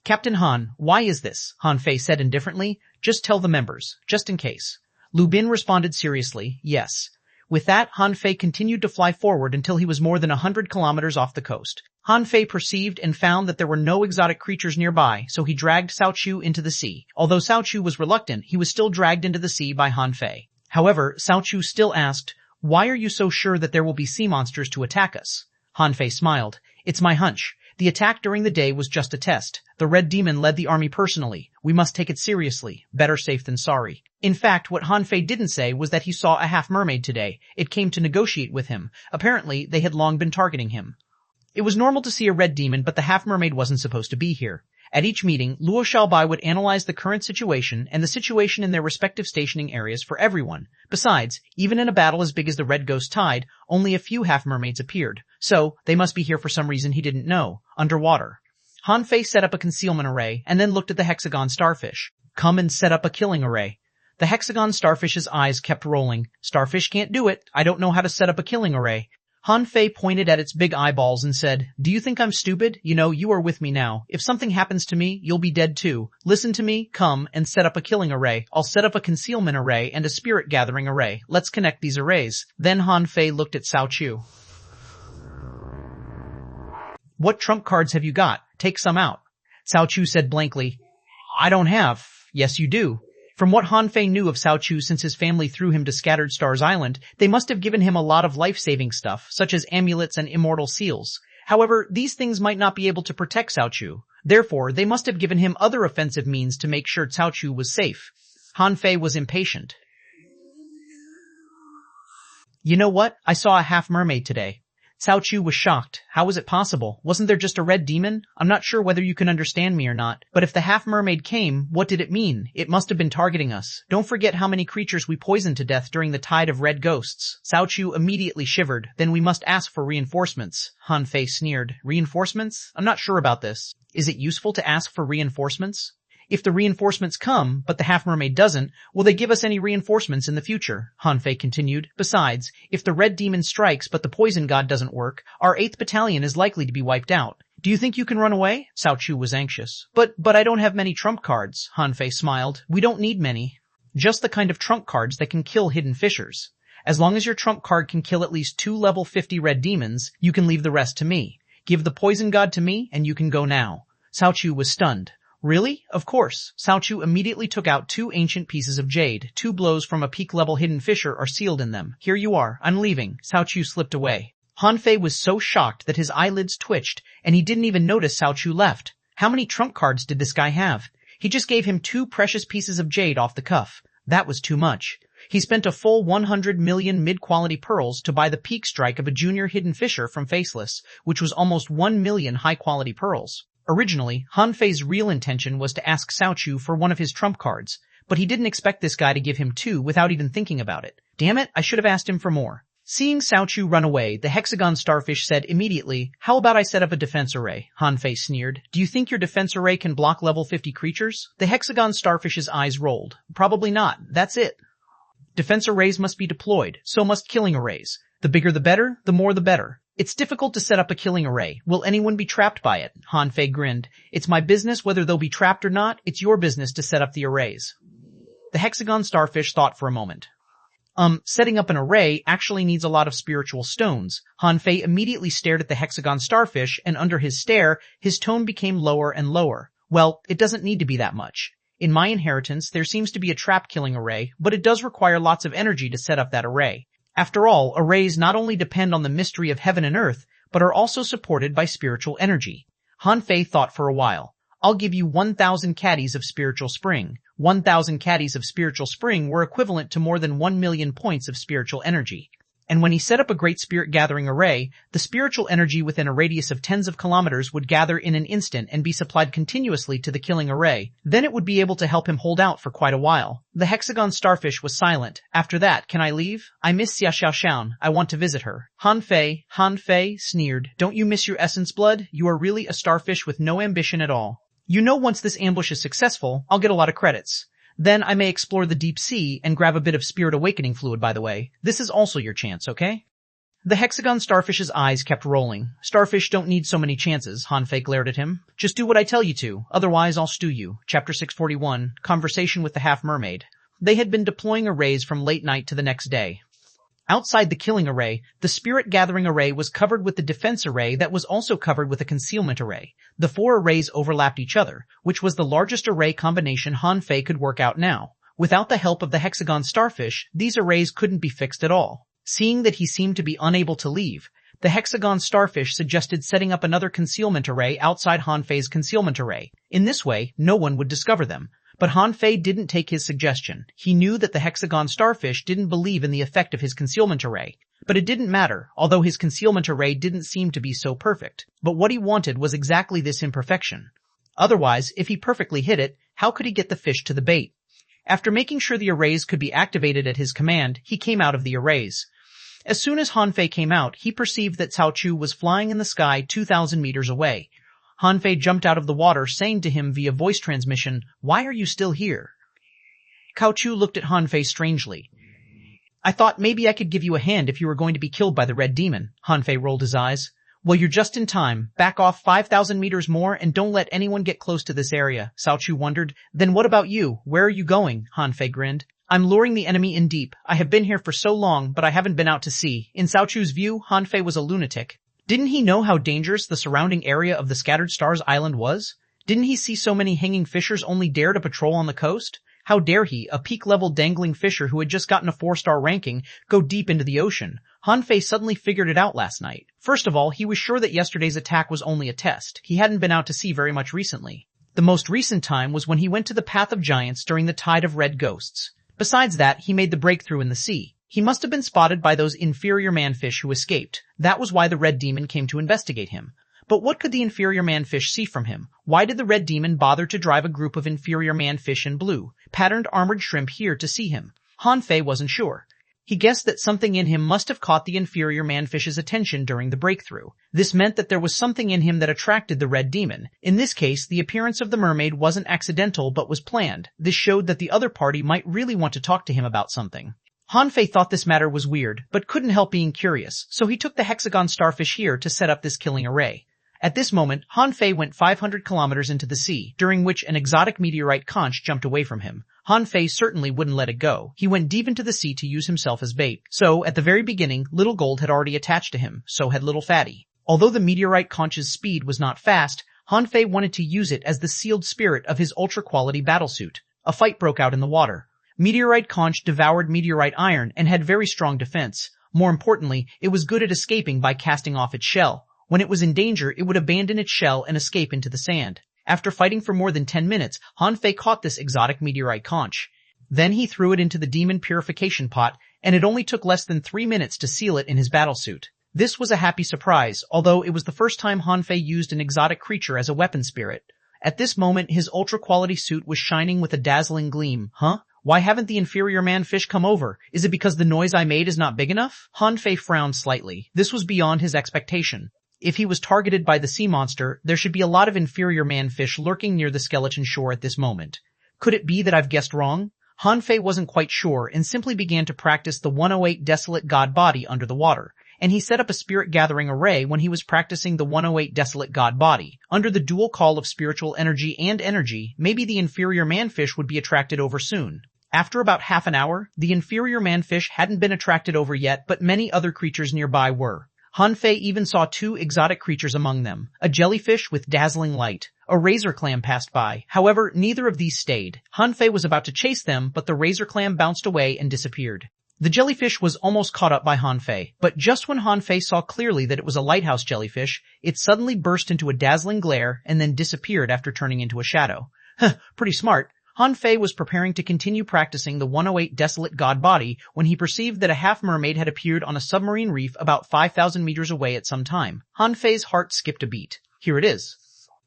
"Captain Han, why is this?" Han Fei said indifferently. "Just tell the members, just in case." Lu Bin responded seriously, "Yes." With that, Han Fei continued to fly forward until he was more than 100 kilometers off the coast. Han Fei perceived and found that there were no exotic creatures nearby, so he dragged Cao Chu into the sea. Although Cao Chu was reluctant, he was still dragged into the sea by Han Fei. However, Cao Chu still asked, "Why are you so sure that there will be sea monsters to attack us?" Han Fei smiled. "It's my hunch. The attack during the day was just a test. The Red Demon led the army personally. We must take it seriously. Better safe than sorry." In fact, what Han Fei didn't say was that he saw a half-mermaid today. It came to negotiate with him. Apparently, they had long been targeting him. It was normal to see a red demon, but the half-mermaid wasn't supposed to be here. At each meeting, Luo Xiaobai would analyze the current situation and the situation in their respective stationing areas for everyone. Besides, even in a battle as big as the Red Ghost Tide, only a few half-mermaids appeared. So, they must be here for some reason he didn't know. Underwater. Han Fei set up a concealment array and then looked at the hexagon starfish. "Come and set up a killing array." The hexagon starfish's eyes kept rolling. "Starfish can't do it. I don't know how to set up a killing array." Han Fei pointed at its big eyeballs and said, "Do you think I'm stupid? You know, you are with me now. If something happens to me, you'll be dead too. Listen to me, come, and set up a killing array. I'll set up a concealment array and a spirit gathering array. Let's connect these arrays." Then Han Fei looked at Cao Chu. "What trump cards have you got? Take some out." Cao Chu said blankly, "I don't have." "Yes, you do." From what Han Fei knew of Cao Chu since his family threw him to Scattered Stars Island, they must have given him a lot of life-saving stuff, such as amulets and immortal seals. However, these things might not be able to protect Cao Chu. Therefore, they must have given him other offensive means to make sure Cao Chu was safe. Han Fei was impatient. "You know what? I saw a half-mermaid today." Cao Chu was shocked. How was it possible? Wasn't there just a red demon? "I'm not sure whether you can understand me or not, but if the half-mermaid came, what did it mean? It must have been targeting us. Don't forget how many creatures we poisoned to death during the tide of red ghosts." Cao Chu immediately shivered. "Then we must ask for reinforcements." Han Fei sneered. "Reinforcements? I'm not sure about this. Is it useful to ask for reinforcements? If the reinforcements come, but the half-mermaid doesn't, will they give us any reinforcements in the future?" Han Fei continued. "Besides, if the red demon strikes but the poison god doesn't work, our 8th battalion is likely to be wiped out. Do you think you can run away?" Cao Chu was anxious. But I don't have many trump cards." Han Fei smiled. "We don't need many. Just the kind of trump cards that can kill hidden fishers. As long as your trump card can kill at least 2 level 50 red demons, you can leave the rest to me. Give the poison god to me, and you can go now." Cao Chu was stunned. "Really? Of course." Cao Chu immediately took out 2 ancient pieces of jade. 2 blows from a peak-level hidden fisher are sealed in them. "Here you are. I'm leaving." Cao Chu slipped away. Han Fei was so shocked that his eyelids twitched, and he didn't even notice Cao Chu left. How many trump cards did this guy have? He just gave him 2 precious pieces of jade off the cuff. That was too much. He spent a full 100 million mid-quality pearls to buy the peak strike of a junior hidden fisher from Faceless, which was almost 1 million high-quality pearls. Originally, Han Fei's real intention was to ask Cao Chu for one of his trump cards, but he didn't expect this guy to give him 2 without even thinking about it. Damn it, I should have asked him for more. Seeing Cao Chu run away, the hexagon starfish said immediately, "How about I set up a defense array?" Han Fei sneered. "Do you think your defense array can block level 50 creatures?" The hexagon starfish's eyes rolled. "Probably not. That's it. Defense arrays must be deployed, so must killing arrays. The bigger the better, the more the better. It's difficult to set up a killing array. Will anyone be trapped by it?" Han Fei grinned. "It's my business whether they'll be trapped or not. It's your business to set up the arrays." The hexagon starfish thought for a moment. Setting up an array actually needs a lot of spiritual stones." Han Fei immediately stared at the hexagon starfish, and under his stare, his tone became lower and lower. "Well, it doesn't need to be that much. In my inheritance, there seems to be a trap-killing array, but it does require lots of energy to set up that array. After all, arrays not only depend on the mystery of heaven and earth, but are also supported by spiritual energy." Han Fei thought for a while. "I'll give you 1,000 caddies of spiritual spring." 1,000 caddies of spiritual spring were equivalent to more than 1 million points of spiritual energy. And when he set up a great spirit gathering array, the spiritual energy within a radius of tens of kilometers would gather in an instant and be supplied continuously to the killing array. Then it would be able to help him hold out for quite a while. The hexagon starfish was silent. "After that, can I leave? I miss Xia Xiaoshan. I want to visit her." Han Fei sneered. "Don't you miss your essence blood? You are really a starfish with no ambition at all. You know, once this ambush is successful, I'll get a lot of credits. Then I may explore the deep sea and grab a bit of spirit awakening fluid, by the way. This is also your chance, okay?" The hexagon starfish's eyes kept rolling. "Starfish don't need so many chances," Han Fei glared at him. "Just do what I tell you to, otherwise I'll stew you." Chapter 641, Conversation with the Half-Mermaid. They had been deploying arrays from late night to the next day. Outside the killing array, the spirit gathering array was covered with the defense array that was also covered with a concealment array. The 4 arrays overlapped each other, which was the largest array combination Han Fei could work out now. Without the help of the hexagon starfish, these arrays couldn't be fixed at all. Seeing that he seemed to be unable to leave, the hexagon starfish suggested setting up another concealment array outside Han Fei's concealment array. In this way, no one would discover them. But Han Fei didn't take his suggestion. He knew that the hexagon starfish didn't believe in the effect of his concealment array. But it didn't matter, although his concealment array didn't seem to be so perfect. But what he wanted was exactly this imperfection. Otherwise, if he perfectly hit it, how could he get the fish to the bait? After making sure the arrays could be activated at his command, he came out of the arrays. As soon as Han Fei came out, he perceived that Cao Chu was flying in the sky 2,000 meters away. Han Fei jumped out of the water, saying to him via voice transmission, "Why are you still here?" Cao Chu looked at Han Fei strangely. "I thought maybe I could give you a hand if you were going to be killed by the red demon." Han Fei rolled his eyes. "Well, you're just in time. Back off 5,000 meters more and don't let anyone get close to this area," Cao Chu wondered. "Then what about you? Where are you going?" Han Fei grinned. "I'm luring the enemy in deep. I have been here for so long, but I haven't been out to sea." In Cao Chu's view, Han Fei was a lunatic. Didn't he know how dangerous the surrounding area of the Scattered Stars Island was? Didn't he see so many hanging fishers only dare to patrol on the coast? How dare he, a peak-level dangling fisher who had just gotten a 4-star ranking, go deep into the ocean? Han Fei suddenly figured it out last night. First of all, he was sure that yesterday's attack was only a test. He hadn't been out to sea very much recently. The most recent time was when he went to the Path of Giants during the Tide of Red Ghosts. Besides that, he made the breakthrough in the sea. He must have been spotted by those inferior manfish who escaped. That was why the red demon came to investigate him. But what could the inferior manfish see from him? Why did the red demon bother to drive a group of inferior manfish in blue, patterned armored shrimp here to see him? Han Fei wasn't sure. He guessed that something in him must have caught the inferior manfish's attention during the breakthrough. This meant that there was something in him that attracted the red demon. In this case, the appearance of the mermaid wasn't accidental but was planned. This showed that the other party might really want to talk to him about something. Han Fei thought this matter was weird, but couldn't help being curious, so he took the hexagon starfish here to set up this killing array. At this moment, Han Fei went 500 kilometers into the sea, during which an exotic meteorite conch jumped away from him. Han Fei certainly wouldn't let it go. He went deep into the sea to use himself as bait. So, at the very beginning, Little Gold had already attached to him, so had Little Fatty. Although the meteorite conch's speed was not fast, Han Fei wanted to use it as the sealed spirit of his ultra-quality battlesuit. A fight broke out in the water. Meteorite conch devoured meteorite iron and had very strong defense. More importantly, it was good at escaping by casting off its shell. When it was in danger, it would abandon its shell and escape into the sand. After fighting for more than 10 minutes, Han Fei caught this exotic meteorite conch. Then he threw it into the demon purification pot, and it only took less than 3 minutes to seal it in his battlesuit. This was a happy surprise, although it was the first time Han Fei used an exotic creature as a weapon spirit. At this moment, his ultra-quality suit was shining with a dazzling gleam. Huh? Why haven't the inferior man fish come over? Is it because the noise I made is not big enough? Han Fei frowned slightly. This was beyond his expectation. If he was targeted by the sea monster, there should be a lot of inferior man fish lurking near the skeleton shore at this moment. Could it be that I've guessed wrong? Han Fei wasn't quite sure and simply began to practice the 108 desolate god body under the water. And he set up a spirit gathering array when he was practicing the 108 desolate god body. Under the dual call of spiritual energy and energy, maybe the inferior manfish would be attracted over soon. After about half an hour, the inferior manfish hadn't been attracted over yet, but many other creatures nearby were. Han Fei even saw 2 exotic creatures among them, a jellyfish with dazzling light. A razor clam passed by. However, neither of these stayed. Han Fei was about to chase them, but the razor clam bounced away and disappeared. The jellyfish was almost caught up by Han Fei, but just when Han Fei saw clearly that it was a lighthouse jellyfish, it suddenly burst into a dazzling glare and then disappeared after turning into a shadow. Pretty smart. Han Fei was preparing to continue practicing the 108 desolate god body when he perceived that a half-mermaid had appeared on a submarine reef about 5,000 meters away at some time. Han Fei's heart skipped a beat. Here it is.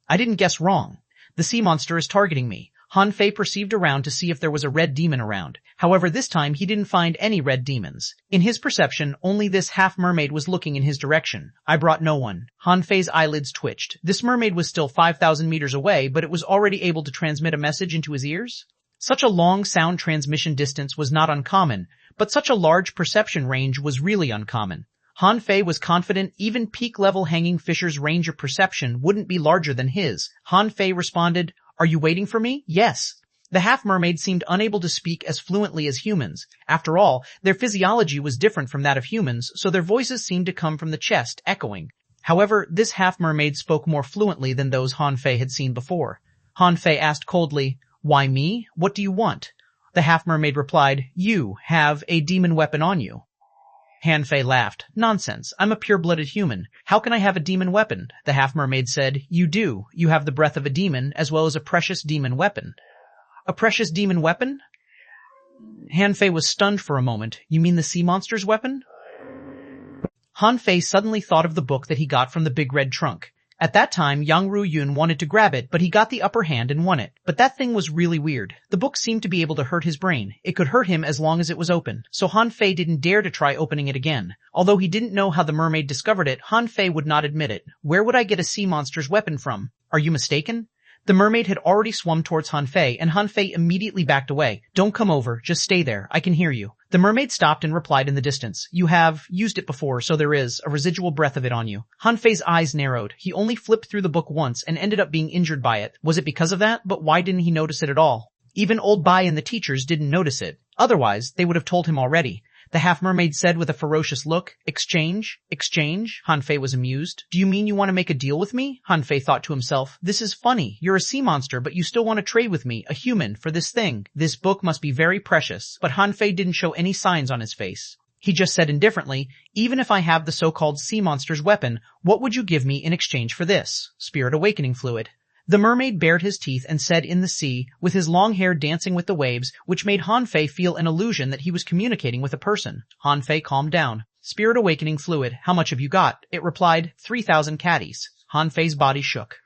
I didn't guess wrong. The sea monster is targeting me. Han Fei perceived around to see if there was a red demon around. However, this time he didn't find any red demons. In his perception, only this half-mermaid was looking in his direction. I brought no one. Han Fei's eyelids twitched. This mermaid was still 5,000 meters away, but it was already able to transmit a message into his ears? Such a long sound transmission distance was not uncommon, but such a large perception range was really uncommon. Han Fei was confident even peak-level hanging fisher's range of perception wouldn't be larger than his. Han Fei responded, "Are you waiting for me?" "Yes." The half-mermaid seemed unable to speak as fluently as humans. After all, their physiology was different from that of humans, so their voices seemed to come from the chest, echoing. However, this half-mermaid spoke more fluently than those Han Fei had seen before. Han Fei asked coldly, "Why me? What do you want?" The half-mermaid replied, "You have a demon weapon on you." Han Fei laughed. "Nonsense. I'm a pure-blooded human. How can I have a demon weapon?" The half-mermaid said, "You do. You have the breath of a demon, as well as a precious demon weapon." "A precious demon weapon?" Han Fei was stunned for a moment. "You mean the sea monster's weapon?" Han Fei suddenly thought of the book that he got from the big red trunk. At that time, Yang Ruyun wanted to grab it, but he got the upper hand and won it. But that thing was really weird. The book seemed to be able to hurt his brain. It could hurt him as long as it was open. So Han Fei didn't dare to try opening it again. Although he didn't know how the mermaid discovered it, Han Fei would not admit it. "Where would I get a sea monster's weapon from?" "Are you mistaken?" The mermaid had already swum towards Han Fei, and Han Fei immediately backed away. "Don't come over. Just stay there. I can hear you." The mermaid stopped and replied in the distance, "You have used it before, so there is a residual breath of it on you." Han Fei's eyes narrowed. He only flipped through the book once and ended up being injured by it. Was it because of that? But why didn't he notice it at all? Even Old Bai and the teachers didn't notice it. Otherwise, they would have told him already. The half-mermaid said with a ferocious look, "Exchange? Exchange?" Han Fei was amused. "Do you mean you want to make a deal with me?" Han Fei thought to himself. "This is funny. You're a sea monster, but you still want to trade with me, a human, for this thing. This book must be very precious." But Han Fei didn't show any signs on his face. He just said indifferently, "Even if I have the so-called sea monster's weapon, what would you give me in exchange for this?" "Spirit awakening fluid." The mermaid bared his teeth and said in the sea, with his long hair dancing with the waves, which made Han Fei feel an illusion that he was communicating with a person. Han Fei calmed down. "Spirit awakening fluid, how much have you got?" It replied, 3,000 caddies. Han Fei's body shook.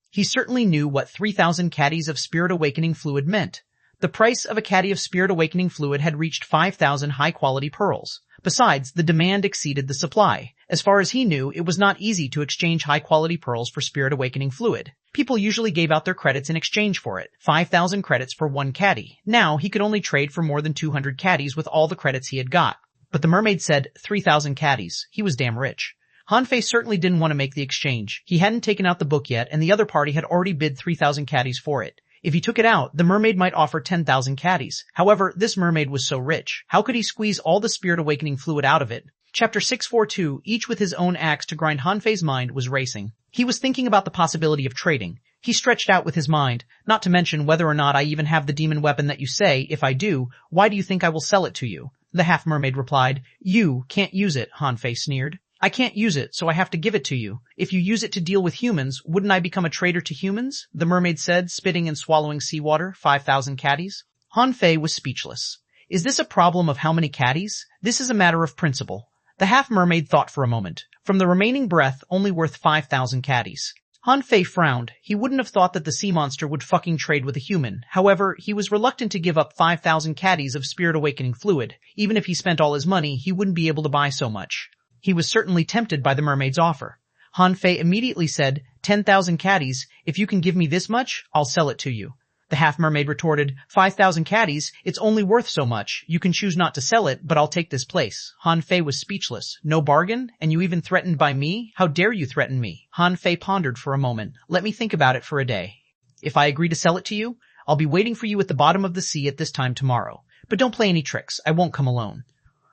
He certainly knew what 3,000 caddies of spirit awakening fluid meant. The price of a caddy of spirit awakening fluid had reached 5,000 high-quality pearls. Besides, the demand exceeded the supply. As far as he knew, it was not easy to exchange high-quality pearls for spirit awakening fluid. People usually gave out their credits in exchange for it. 5,000 credits for one caddy. Now, he could only trade for more than 200 caddies with all the credits he had got. But the mermaid said 3,000 caddies. He was damn rich. Han Fei certainly didn't want to make the exchange. He hadn't taken out the book yet, and the other party had already bid 3,000 caddies for it. If he took it out, the mermaid might offer 10,000 caddies. However, this mermaid was so rich. How could he squeeze all the spirit awakening fluid out of it? Chapter 642, each with his own axe to grind. Han Fei's mind was racing. He was thinking about the possibility of trading. He stretched out with his mind, not to mention whether or not I even have the demon weapon that you say. If I do, why do you think I will sell it to you? The half-mermaid replied. "You can't use it," Han Fei sneered. "I can't use it, so I have to give it to you. If you use it to deal with humans, wouldn't I become a traitor to humans?" The mermaid said, spitting and swallowing seawater, 5,000 caddies. Han Fei was speechless. Is this a problem of how many caddies? This is a matter of principle. The half-mermaid thought for a moment. From the remaining breath, only worth 5,000 caddies. Han Fei frowned. He wouldn't have thought that the sea monster would fucking trade with a human. However, he was reluctant to give up 5,000 caddies of spirit awakening fluid. Even if he spent all his money, he wouldn't be able to buy so much. He was certainly tempted by the mermaid's offer. Han Fei immediately said, 10,000 caddies. If you can give me this much, I'll sell it to you. The half-mermaid retorted, 5,000 caddies, it's only worth so much. You can choose not to sell it, but I'll take this place. Han Fei was speechless. No bargain? And you even threatened by me? How dare you threaten me? Han Fei pondered for a moment. Let me think about it for a day. If I agree to sell it to you, I'll be waiting for you at the bottom of the sea at this time tomorrow. But don't play any tricks. I won't come alone.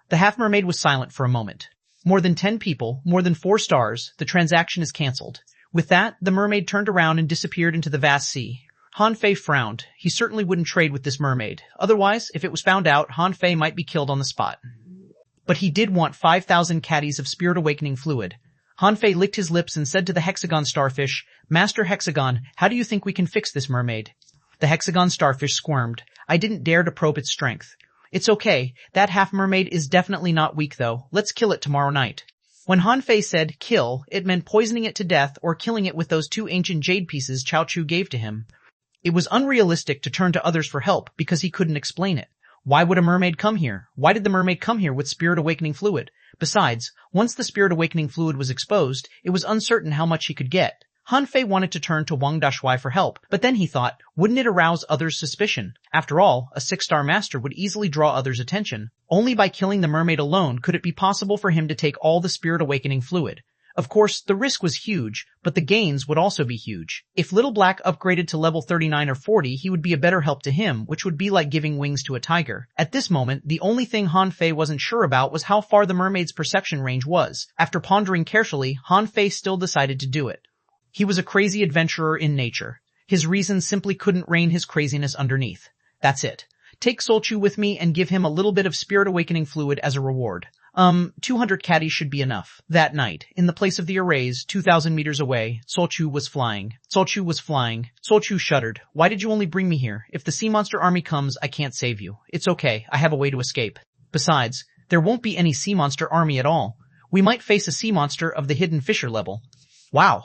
The half-mermaid was silent for a moment. More than 10 people, more than 4 stars, the transaction is cancelled. With that, the mermaid turned around and disappeared into the vast sea. Han Fei frowned. He certainly wouldn't trade with this mermaid. Otherwise, if it was found out, Han Fei might be killed on the spot. But he did want 5,000 caddies of spirit awakening fluid. Han Fei licked his lips and said to the hexagon starfish, Master Hexagon, how do you think we can fix this mermaid? The hexagon starfish squirmed. I didn't dare to probe its strength. It's okay. That half-mermaid is definitely not weak though. Let's kill it tomorrow night. When Han Fei said kill, it meant poisoning it to death or killing it with those 2 ancient jade pieces Chao Chu gave to him. It was unrealistic to turn to others for help because he couldn't explain it. Why would a mermaid come here? Why did the mermaid come here with spirit awakening fluid? Besides, once the spirit awakening fluid was exposed, it was uncertain how much he could get. Han Fei wanted to turn to Wang Dashui for help, but then he thought, wouldn't it arouse others' suspicion? After all, a 6-star master would easily draw others' attention. Only by killing the mermaid alone could it be possible for him to take all the spirit awakening fluid. Of course, the risk was huge, but the gains would also be huge. If Little Black upgraded to level 39 or 40, he would be a better help to him, which would be like giving wings to a tiger. At this moment, the only thing Han Fei wasn't sure about was how far the mermaid's perception range was. After pondering carefully, Han Fei still decided to do it. He was a crazy adventurer in nature. His reason simply couldn't rein his craziness underneath. That's it. Take Solchu with me and give him a little bit of spirit awakening fluid as a reward. 200 caddies should be enough. That night, in the place of the arrays, 2,000 meters away, Solchu was flying. Solchu was flying. Solchu shuddered. Why did you only bring me here? If the sea monster army comes, I can't save you. It's okay. I have a way to escape. Besides, there won't be any sea monster army at all. We might face a sea monster of the hidden fisher level. Wow.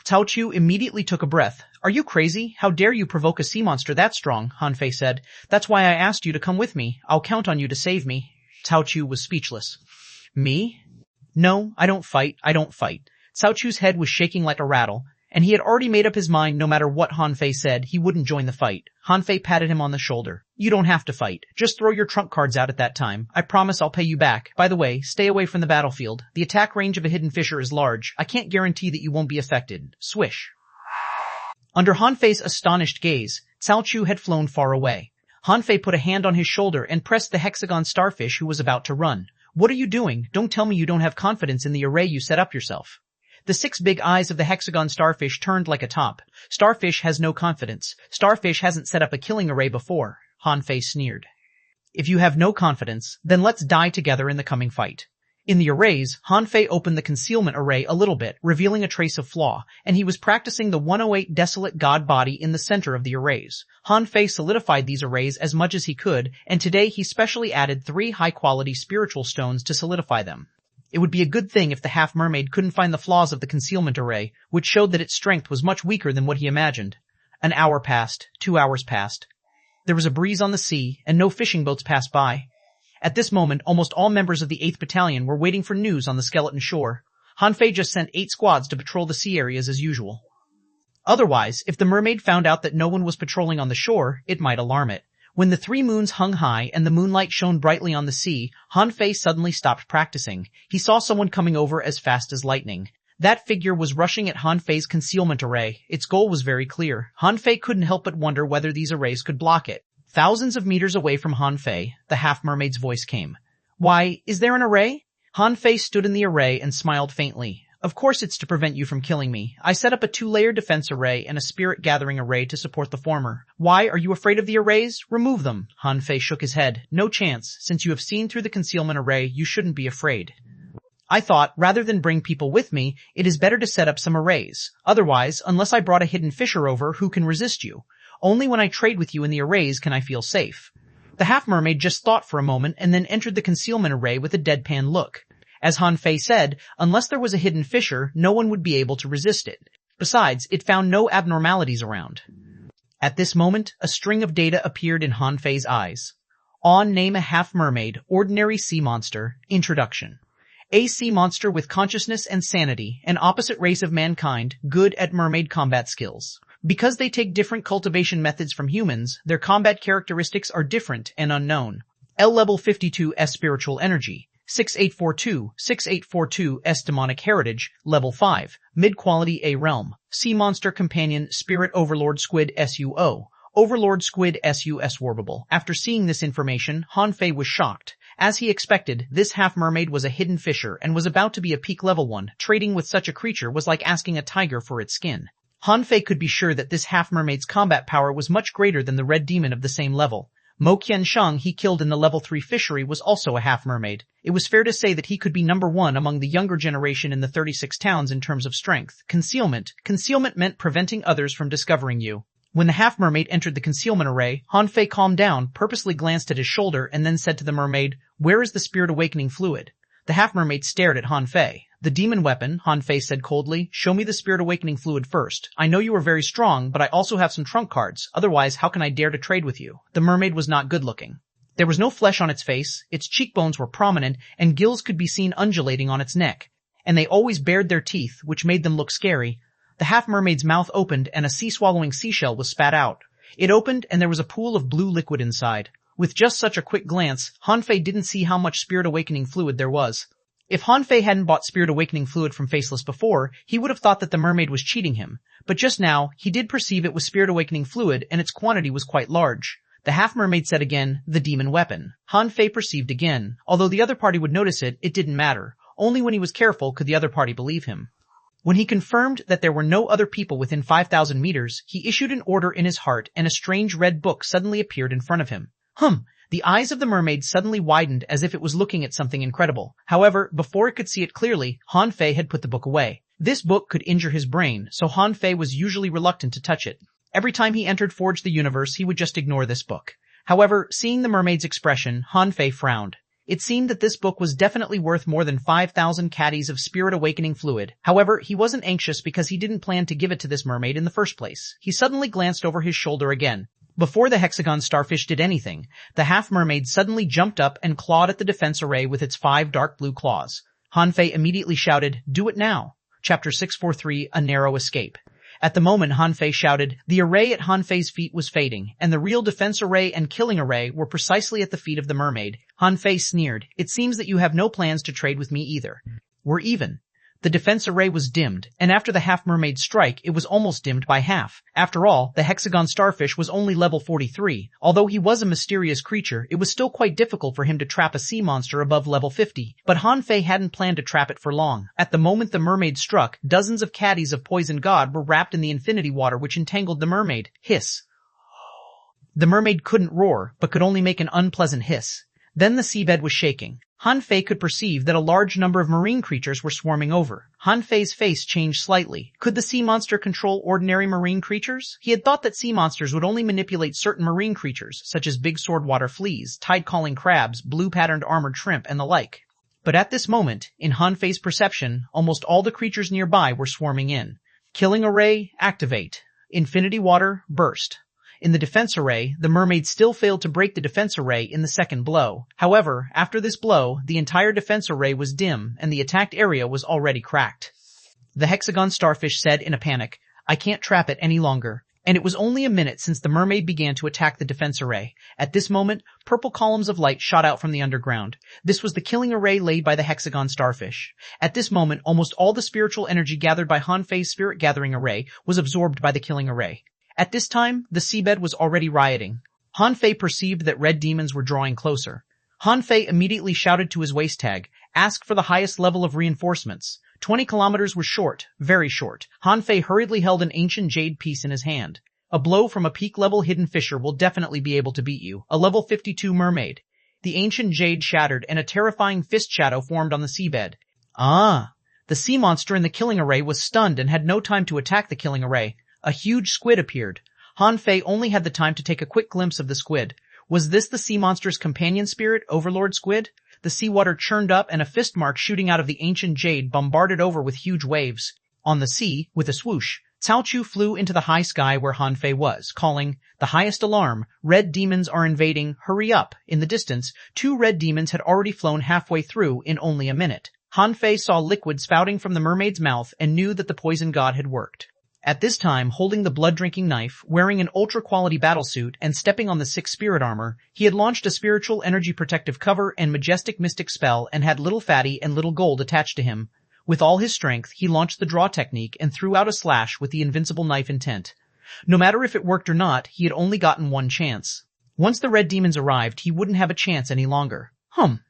Cao Chu immediately took a breath. Are you crazy? How dare you provoke a sea monster that strong? Han Fei said. That's why I asked you to come with me. I'll count on you to save me. Cao Chu was speechless. Me? No, I don't fight. Cao Chu's head was shaking like a rattle, and he had already made up his mind no matter what Han Fei said, he wouldn't join the fight. Han Fei patted him on the shoulder. You don't have to fight. Just throw your trump cards out at that time. I promise I'll pay you back. By the way, stay away from the battlefield. The attack range of a hidden fisher is large. I can't guarantee that you won't be affected. Swish. Under Han Fei's astonished gaze, Cao Chu had flown far away. Han Fei put a hand on his shoulder and pressed the hexagon starfish who was about to run. What are you doing? Don't tell me you don't have confidence in the array you set up yourself. The 6 big eyes of the hexagon starfish turned like a top. Starfish has no confidence. Starfish hasn't set up a killing array before. Han Fei sneered. If you have no confidence, then let's die together in the coming fight. In the arrays, Han Fei opened the concealment array a little bit, revealing a trace of flaw, and he was practicing the 108 desolate god body in the center of the arrays. Han Fei solidified these arrays as much as he could, and today he specially added 3 high-quality spiritual stones to solidify them. It would be a good thing if the half-mermaid couldn't find the flaws of the concealment array, which showed that its strength was much weaker than what he imagined. An hour passed, 2 hours passed. There was a breeze on the sea, and no fishing boats passed by. At this moment, almost all members of the 8th Battalion were waiting for news on the skeleton shore. Han Fei just sent 8 squads to patrol the sea areas as usual. Otherwise, if the mermaid found out that no one was patrolling on the shore, it might alarm it. When the 3 moons hung high and the moonlight shone brightly on the sea, Han Fei suddenly stopped practicing. He saw someone coming over as fast as lightning. That figure was rushing at Han Fei's concealment array. Its goal was very clear. Han Fei couldn't help but wonder whether these arrays could block it. Thousands of meters away from Han Fei, the half-mermaid's voice came. Why, is there an array? Han Fei stood in the array and smiled faintly. Of course it's to prevent you from killing me. I set up a 2-layer defense array and a spirit-gathering array to support the former. Why, are you afraid of the arrays? Remove them. Han Fei shook his head. No chance. Since you have seen through the concealment array, you shouldn't be afraid. I thought, rather than bring people with me, it is better to set up some arrays. Otherwise, unless I brought a hidden fisher over, who can resist you? Only when I trade with you in the arrays can I feel safe. The half-mermaid just thought for a moment and then entered the concealment array with a deadpan look. As Han Fei said, unless there was a hidden fissure, no one would be able to resist it. Besides, it found no abnormalities around. At this moment, a string of data appeared in Han Fei's eyes. Name a half-mermaid, ordinary sea monster, introduction. A sea monster with consciousness and sanity, an opposite race of mankind, good at mermaid combat skills. Because they take different cultivation methods from humans, their combat characteristics are different and unknown. L level 52 S spiritual energy, 6842 S demonic heritage, level 5, mid-quality A realm, sea monster companion spirit overlord squid SUO, overlord squid SUS warbable. After seeing this information, Han Fei was shocked. As he expected, this half-mermaid was a hidden fissure and was about to be a peak level one. Trading with such a creature was like asking a tiger for its skin. Han Fei could be sure that this half-mermaid's combat power was much greater than the red demon of the same level. Mo Qiansheng he killed in the level 3 fishery was also a half-mermaid. It was fair to say that he could be number one among the younger generation in the 36 towns in terms of strength. Concealment. Concealment meant preventing others from discovering you. When the half-mermaid entered the concealment array, Han Fei calmed down, purposely glanced at his shoulder, and then said to the mermaid, "Where is the spirit awakening fluid?" The half-mermaid stared at Han Fei. "The demon weapon," Han Fei said coldly. "Show me the spirit awakening fluid first. I know you are very strong, but I also have some trump cards. Otherwise, how can I dare to trade with you?" The mermaid was not good-looking. There was no flesh on its face, its cheekbones were prominent, and gills could be seen undulating on its neck. And they always bared their teeth, which made them look scary. The half-mermaid's mouth opened and a sea-swallowing seashell was spat out. It opened and there was a pool of blue liquid inside. With just such a quick glance, Han Fei didn't see how much spirit awakening fluid there was. If Han Fei hadn't bought spirit awakening fluid from Faceless before, he would have thought that the mermaid was cheating him. But just now, he did perceive it was spirit awakening fluid and its quantity was quite large. The half-mermaid said again, "The demon weapon." Han Fei perceived again. Although the other party would notice it, it didn't matter. Only when he was careful could the other party believe him. When he confirmed that there were no other people within 5,000 meters, he issued an order in his heart and a strange red book suddenly appeared in front of him. The eyes of the mermaid suddenly widened as if it was looking at something incredible. However, before it could see it clearly, Han Fei had put the book away. This book could injure his brain, so Han Fei was usually reluctant to touch it. Every time he entered Forge the Universe, he would just ignore this book. However, seeing the mermaid's expression, Han Fei frowned. It seemed that this book was definitely worth more than 5,000 caddies of spirit awakening fluid. However, he wasn't anxious because he didn't plan to give it to this mermaid in the first place. He suddenly glanced over his shoulder again. Before the hexagon starfish did anything, the half-mermaid suddenly jumped up and clawed at the defense array with its 5 dark blue claws. Han Fei immediately shouted, "Do it now." Chapter 643, A Narrow Escape. At the moment Han Fei shouted, the array at Han Fei's feet was fading, and the real defense array and killing array were precisely at the feet of the mermaid. Han Fei sneered, "It seems that you have no plans to trade with me either. We're even." The defense array was dimmed, and after the half-mermaid's strike, it was almost dimmed by half. After all, the hexagon starfish was only level 43. Although he was a mysterious creature, it was still quite difficult for him to trap a sea monster above level 50. But Han Fei hadn't planned to trap it for long. At the moment the mermaid struck, dozens of caddies of poison god were wrapped in the infinity water which entangled the mermaid. Hiss. The mermaid couldn't roar, but could only make an unpleasant hiss. Then the seabed was shaking. Han Fei could perceive that a large number of marine creatures were swarming over. Han Fei's face changed slightly. Could the sea monster control ordinary marine creatures? He had thought that sea monsters would only manipulate certain marine creatures, such as big swordwater fleas, tide-calling crabs, blue-patterned armored shrimp, and the like. But at this moment, in Han Fei's perception, almost all the creatures nearby were swarming in. Killing array, activate. Infinity water, burst. In the defense array, the mermaid still failed to break the defense array in the second blow. However, after this blow, the entire defense array was dim, and the attacked area was already cracked. The hexagon starfish said in a panic, "I can't trap it any longer." And it was only a minute since the mermaid began to attack the defense array. At this moment, purple columns of light shot out from the underground. This was the killing array laid by the hexagon starfish. At this moment, almost all the spiritual energy gathered by Han Fei's spirit gathering array was absorbed by the killing array. At this time, the seabed was already rioting. Han Fei perceived that red demons were drawing closer. Han Fei immediately shouted to his waist tag, "Ask for the highest level of reinforcements." 20 kilometers was short, very short. Han Fei hurriedly held an ancient jade piece in his hand. A blow from a peak-level hidden fisher will definitely be able to beat you. A level 52 mermaid. The ancient jade shattered and a terrifying fist shadow formed on the seabed. The sea monster in the killing array was stunned and had no time to attack the killing array. A huge squid appeared. Han Fei only had the time to take a quick glimpse of the squid. Was this the sea monster's companion spirit, Overlord Squid? The seawater churned up and a fist mark shooting out of the ancient jade bombarded over with huge waves. On the sea, with a swoosh, Cao Chu flew into the high sky where Han Fei was, calling, "The highest alarm! Red demons are invading! Hurry up!" In the distance, 2 red demons had already flown halfway through in only a minute. Han Fei saw liquid spouting from the mermaid's mouth and knew that the poison god had worked. At this time, holding the blood-drinking knife, wearing an ultra-quality battlesuit, and stepping on the 6 spirit armor, he had launched a spiritual energy protective cover and majestic mystic spell and had Little Fatty and Little Gold attached to him. With all his strength, he launched the draw technique and threw out a slash with the invincible knife intent. No matter if it worked or not, he had only gotten one chance. Once the red demons arrived, he wouldn't have a chance any longer.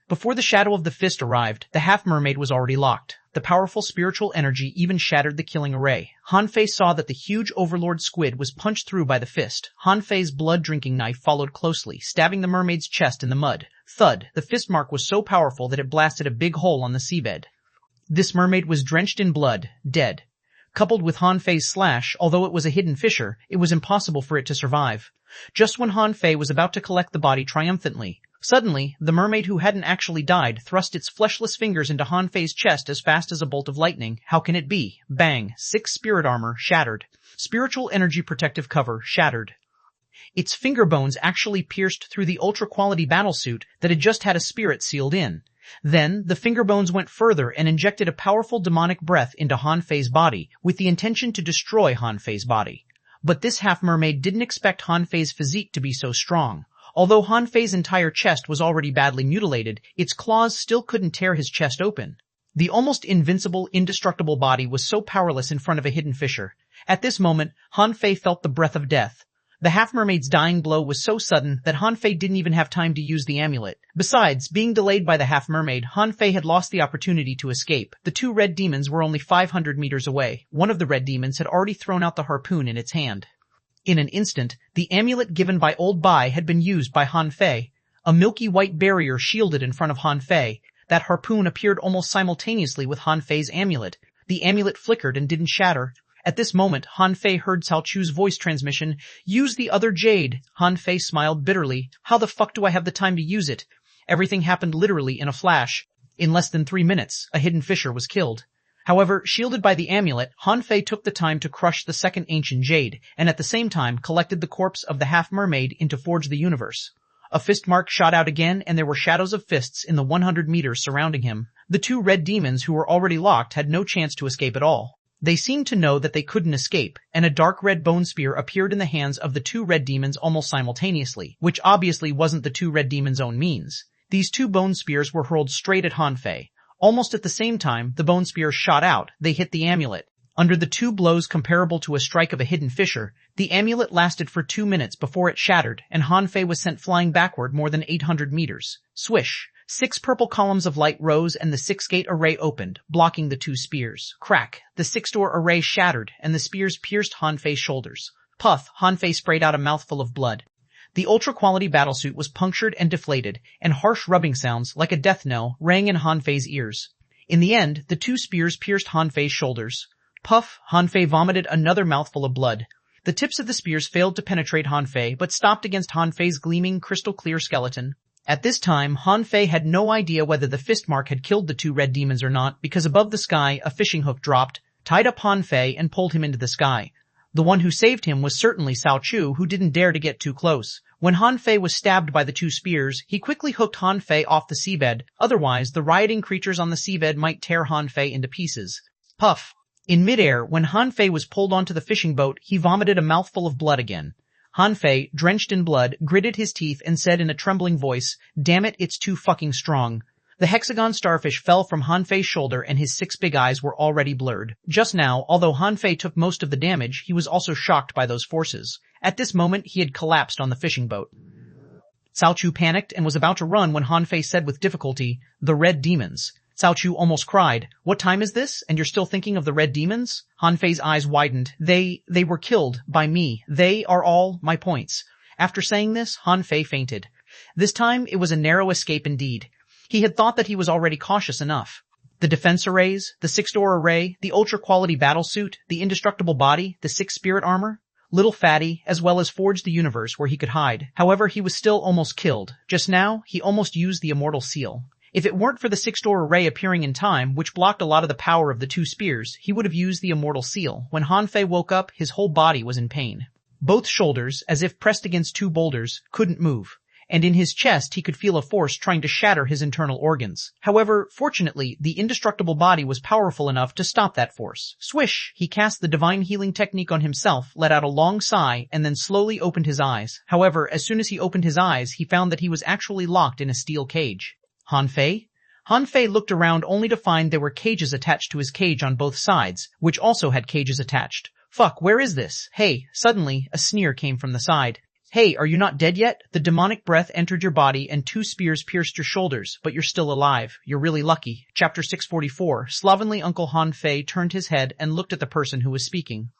Before the shadow of the fist arrived, the half-mermaid was already locked. The powerful spiritual energy even shattered the killing array. Han Fei saw that the huge overlord squid was punched through by the fist. Han Fei's blood-drinking knife followed closely, stabbing the mermaid's chest in the mud. Thud! The fist mark was so powerful that it blasted a big hole on the seabed. This mermaid was drenched in blood, dead. Coupled with Han Fei's slash, although it was a hidden fissure, it was impossible for it to survive. Just when Han Fei was about to collect the body triumphantly, suddenly, the mermaid who hadn't actually died thrust its fleshless fingers into Han Fei's chest as fast as a bolt of lightning. How can it be? Bang! 6 spirit armor, shattered. Spiritual energy protective cover, shattered. Its finger bones actually pierced through the ultra-quality battlesuit that had just had a spirit sealed in. Then, the finger bones went further and injected a powerful demonic breath into Han Fei's body, with the intention to destroy Han Fei's body. But this half-mermaid didn't expect Han Fei's physique to be so strong. Although Han Fei's entire chest was already badly mutilated, its claws still couldn't tear his chest open. The almost invincible, indestructible body was so powerless in front of a hidden fissure. At this moment, Han Fei felt the breath of death. The half-mermaid's dying blow was so sudden that Han Fei didn't even have time to use the amulet. Besides, being delayed by the half-mermaid, Han Fei had lost the opportunity to escape. The 2 red demons were only 500 meters away. One of the red demons had already thrown out the harpoon in its hand. In an instant, the amulet given by Old Bai had been used by Han Fei. A milky white barrier shielded in front of Han Fei. That harpoon appeared almost simultaneously with Han Fei's amulet. The amulet flickered and didn't shatter. At this moment, Han Fei heard Cao Chu's voice transmission, "Use the other jade." Han Fei smiled bitterly. "How the fuck do I have the time to use it?" Everything happened literally in a flash. In less than 3 minutes, a hidden fissure was killed. However, shielded by the amulet, Han Fei took the time to crush the second ancient jade, and at the same time collected the corpse of the half-mermaid into Forge the Universe. A fist mark shot out again, and there were shadows of fists in the 100 meters surrounding him. The 2 red demons who were already locked had no chance to escape at all. They seemed to know that they couldn't escape, and a dark red bone spear appeared in the hands of the 2 red demons almost simultaneously, which obviously wasn't the 2 red demons' own means. These 2 bone spears were hurled straight at Han Fei. Almost at the same time, the bone spears shot out. They hit the amulet. Under the 2 blows comparable to a strike of a hidden fissure, the amulet lasted for 2 minutes before it shattered, and Han Fei was sent flying backward more than 800 meters. Swish! 6 purple columns of light rose and the 6-gate array opened, blocking the 2 spears. Crack! The 6-door array shattered, and the spears pierced Han Fei's shoulders. Puff! Han Fei sprayed out a mouthful of blood. The ultra-quality battlesuit was punctured and deflated, and harsh rubbing sounds, like a death knell, rang in Han Fei's ears. In the end, the 2 spears pierced Han Fei's shoulders. Puff! Han Fei vomited another mouthful of blood. The tips of the spears failed to penetrate Han Fei, but stopped against Han Fei's gleaming, crystal-clear skeleton. At this time, Han Fei had no idea whether the fist mark had killed the 2 red demons or not, because above the sky, a fishing hook dropped, tied up Han Fei, and pulled him into the sky. The one who saved him was certainly Cao Chu, who didn't dare to get too close. When Han Fei was stabbed by the 2 spears, he quickly hooked Han Fei off the seabed, otherwise the rioting creatures on the seabed might tear Han Fei into pieces. Puff! In midair, when Han Fei was pulled onto the fishing boat, he vomited a mouthful of blood again. Han Fei, drenched in blood, gritted his teeth and said in a trembling voice, "Damn it, it's too fucking strong." The hexagon starfish fell from Han Fei's shoulder and his 6 big eyes were already blurred. Just now, although Han Fei took most of the damage, he was also shocked by those forces. At this moment, he had collapsed on the fishing boat. Cao Chu panicked and was about to run when Han Fei said with difficulty, "The red demons." Cao Chu almost cried. "What time is this? And you're still thinking of the red demons?" Han Fei's eyes widened. They were killed by me. They are all my points. After saying this, Han Fei fainted. This time, it was a narrow escape indeed. He had thought that he was already cautious enough. The defense arrays, the 6-door array, the ultra-quality battlesuit, the indestructible body, the 6 spirit armor. little fatty, as well as forged the universe where he could hide. However, he was still almost killed. Just now, he almost used the immortal seal. If it weren't for the six-door array appearing in time, which blocked a lot of the power of the two spears, he would have used the immortal seal. When Han Fei woke up, his whole body was in pain. Both shoulders, as if pressed against two boulders, couldn't move. And in his chest he could feel a force trying to shatter his internal organs. However, fortunately, the indestructible body was powerful enough to stop that force. Swish! He cast the divine healing technique on himself, let out a long sigh, and then slowly opened his eyes. However, as soon as he opened his eyes, he found that he was actually locked in a steel cage. Han Fei? Han Fei looked around only to find there were cages attached to his cage on both sides, which also had cages attached. Fuck, where is this? Hey, suddenly, a sneer came from the side. Hey, are you not dead yet? The demonic breath entered your body and 2 spears pierced your shoulders, but you're still alive. You're really lucky. Chapter 644. Slovenly Uncle Han Fei turned his head and looked at the person who was speaking.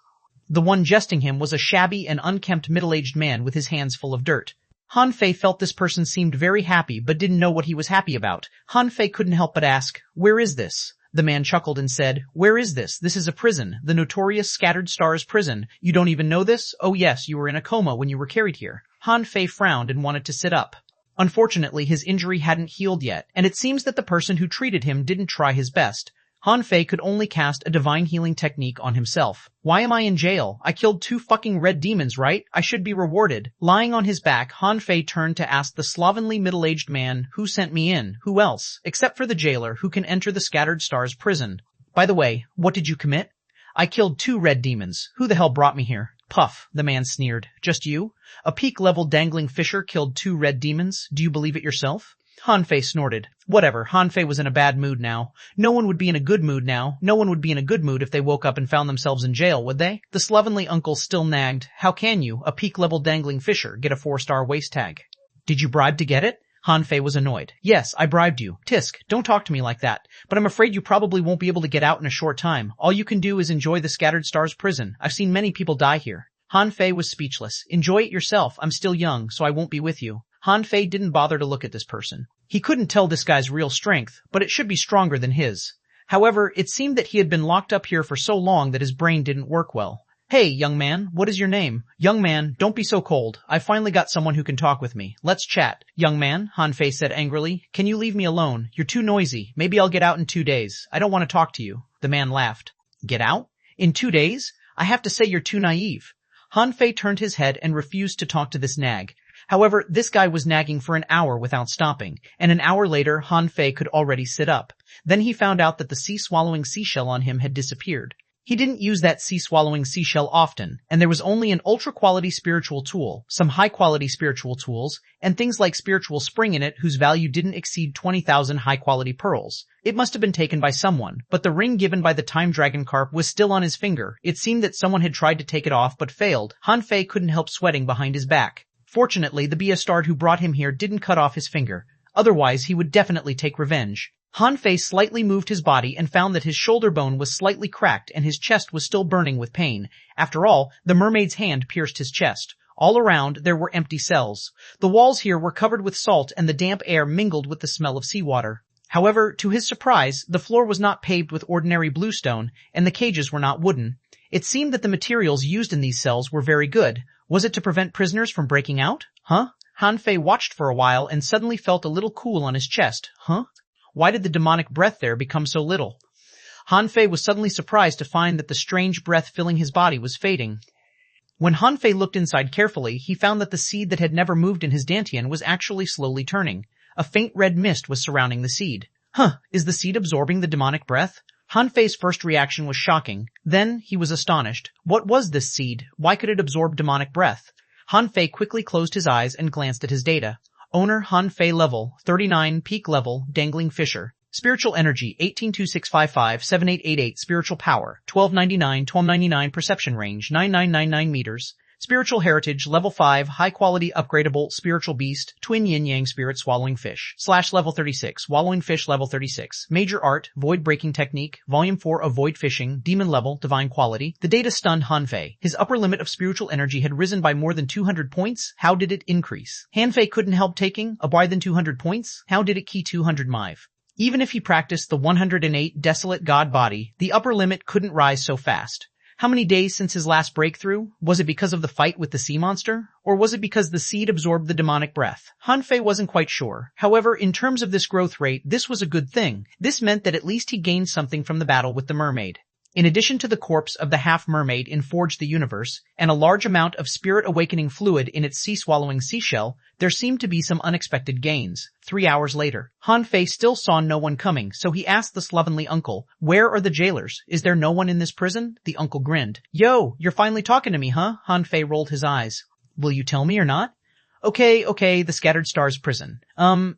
The one jesting him was a shabby and unkempt middle-aged man with his hands full of dirt. Han Fei felt this person seemed very happy but didn't know what he was happy about. Han Fei couldn't help but ask, "Where is this?" The man chuckled and said, "Where is this? This is a prison, the notorious Scattered Stars prison. You don't even know this? Oh yes, you were in a coma when you were carried here." Han Fei frowned and wanted to sit up. Unfortunately, his injury hadn't healed yet, and it seems that the person who treated him didn't try his best. Han Fei could only cast a divine healing technique on himself. Why am I in jail? I killed 2 fucking red demons, right? I should be rewarded. Lying on his back, Han Fei turned to ask the slovenly middle-aged man, "Who sent me in? Who else? Except for the jailer who can enter the Scattered Stars prison. By the way, what did you commit?" "I killed 2 red demons. Who the hell brought me here?" "Puff," the man sneered. "Just you? A peak-level dangling fisher killed 2 red demons? Do you believe it yourself?" Han Fei snorted. Whatever, Han Fei was in a bad mood now. No one would be in a good mood now. No one would be in a good mood if they woke up and found themselves in jail, would they? The slovenly uncle still nagged. "How can you, a peak-level dangling fisher, get a 4-star waist tag?" "Did you bribe to get it?" Han Fei was annoyed. "Yes, I bribed you. Tisk, don't talk to me like that. But I'm afraid you probably won't be able to get out in a short time. All you can do is enjoy the Scattered Stars prison. I've seen many people die here." Han Fei was speechless. "Enjoy it yourself. I'm still young, so I won't be with you." Han Fei didn't bother to look at this person. He couldn't tell this guy's real strength, but it should be stronger than his. However, it seemed that he had been locked up here for so long that his brain didn't work well. "Hey, young man, what is your name?" "Young man, don't be so cold. I finally got someone who can talk with me. Let's chat." "Young man," Han Fei said angrily, "can you leave me alone? You're too noisy. Maybe I'll get out in 2 days. I don't want to talk to you." The man laughed. "Get out? In 2 days? I have to say you're too naive." Han Fei turned his head and refused to talk to this nag. However, this guy was nagging for an hour without stopping, and an hour later Han Fei could already sit up. Then he found out that the sea-swallowing seashell on him had disappeared. He didn't use that sea-swallowing seashell often, and there was only an ultra-quality spiritual tool, some high-quality spiritual tools, and things like spiritual spring in it whose value didn't exceed 20,000 high-quality pearls. It must have been taken by someone, but the ring given by the time dragon carp was still on his finger. It seemed that someone had tried to take it off but failed. Han Fei couldn't help sweating behind his back. Fortunately, the bastard who brought him here didn't cut off his finger. Otherwise, he would definitely take revenge. Han Fei slightly moved his body and found that his shoulder bone was slightly cracked and his chest was still burning with pain. After all, the mermaid's hand pierced his chest. All around, there were empty cells. The walls here were covered with salt and the damp air mingled with the smell of seawater. However, to his surprise, the floor was not paved with ordinary bluestone and the cages were not wooden. It seemed that the materials used in these cells were very good. Was it to prevent prisoners from breaking out? Huh? Han Fei watched for a while and suddenly felt a little cool on his chest. Huh? Why did the demonic breath there become so little? Han Fei was suddenly surprised to find that the strange breath filling his body was fading. When Han Fei looked inside carefully, he found that the seed that had never moved in his dantian was actually slowly turning. A faint red mist was surrounding the seed. Huh, is the seed absorbing the demonic breath? Han Fei's first reaction was shocking. Then he was astonished. What was this seed? Why could it absorb demonic breath? Han Fei quickly closed his eyes and glanced at his data. Owner Han Fei level, 39, peak level, dangling fisher. Spiritual energy, 182655-7888, spiritual power, 1299-1299, perception range, 9999 meters. Spiritual heritage, level 5, high-quality upgradable spiritual beast, twin yin-yang spirit swallowing fish, / level 36, wallowing fish level 36, major art, void breaking technique, volume 4 of void fishing, demon level, divine quality. The data stunned Han Fei. His upper limit of spiritual energy had risen by more than 200 points. How did it increase? Han Fei couldn't help taking a more than 200 points. How did it key 200 mive? Even if he practiced the 108 desolate god body, the upper limit couldn't rise so fast. How many days since his last breakthrough? Was it because of the fight with the sea monster? Or was it because the seed absorbed the demonic breath? Han Fei wasn't quite sure. However, in terms of this growth rate, this was a good thing. This meant that at least he gained something from the battle with the mermaid. In addition to the corpse of the half-mermaid in Forge the Universe, and a large amount of spirit-awakening fluid in its sea-swallowing seashell, there seemed to be some unexpected gains. 3 hours later, Han Fei still saw no one coming, so he asked the slovenly uncle, "Where are the jailers? Is there no one in this prison?" The uncle grinned. "Yo, you're finally talking to me, huh?" Han Fei rolled his eyes. "Will you tell me or not?" Okay, the Scattered Stars prison.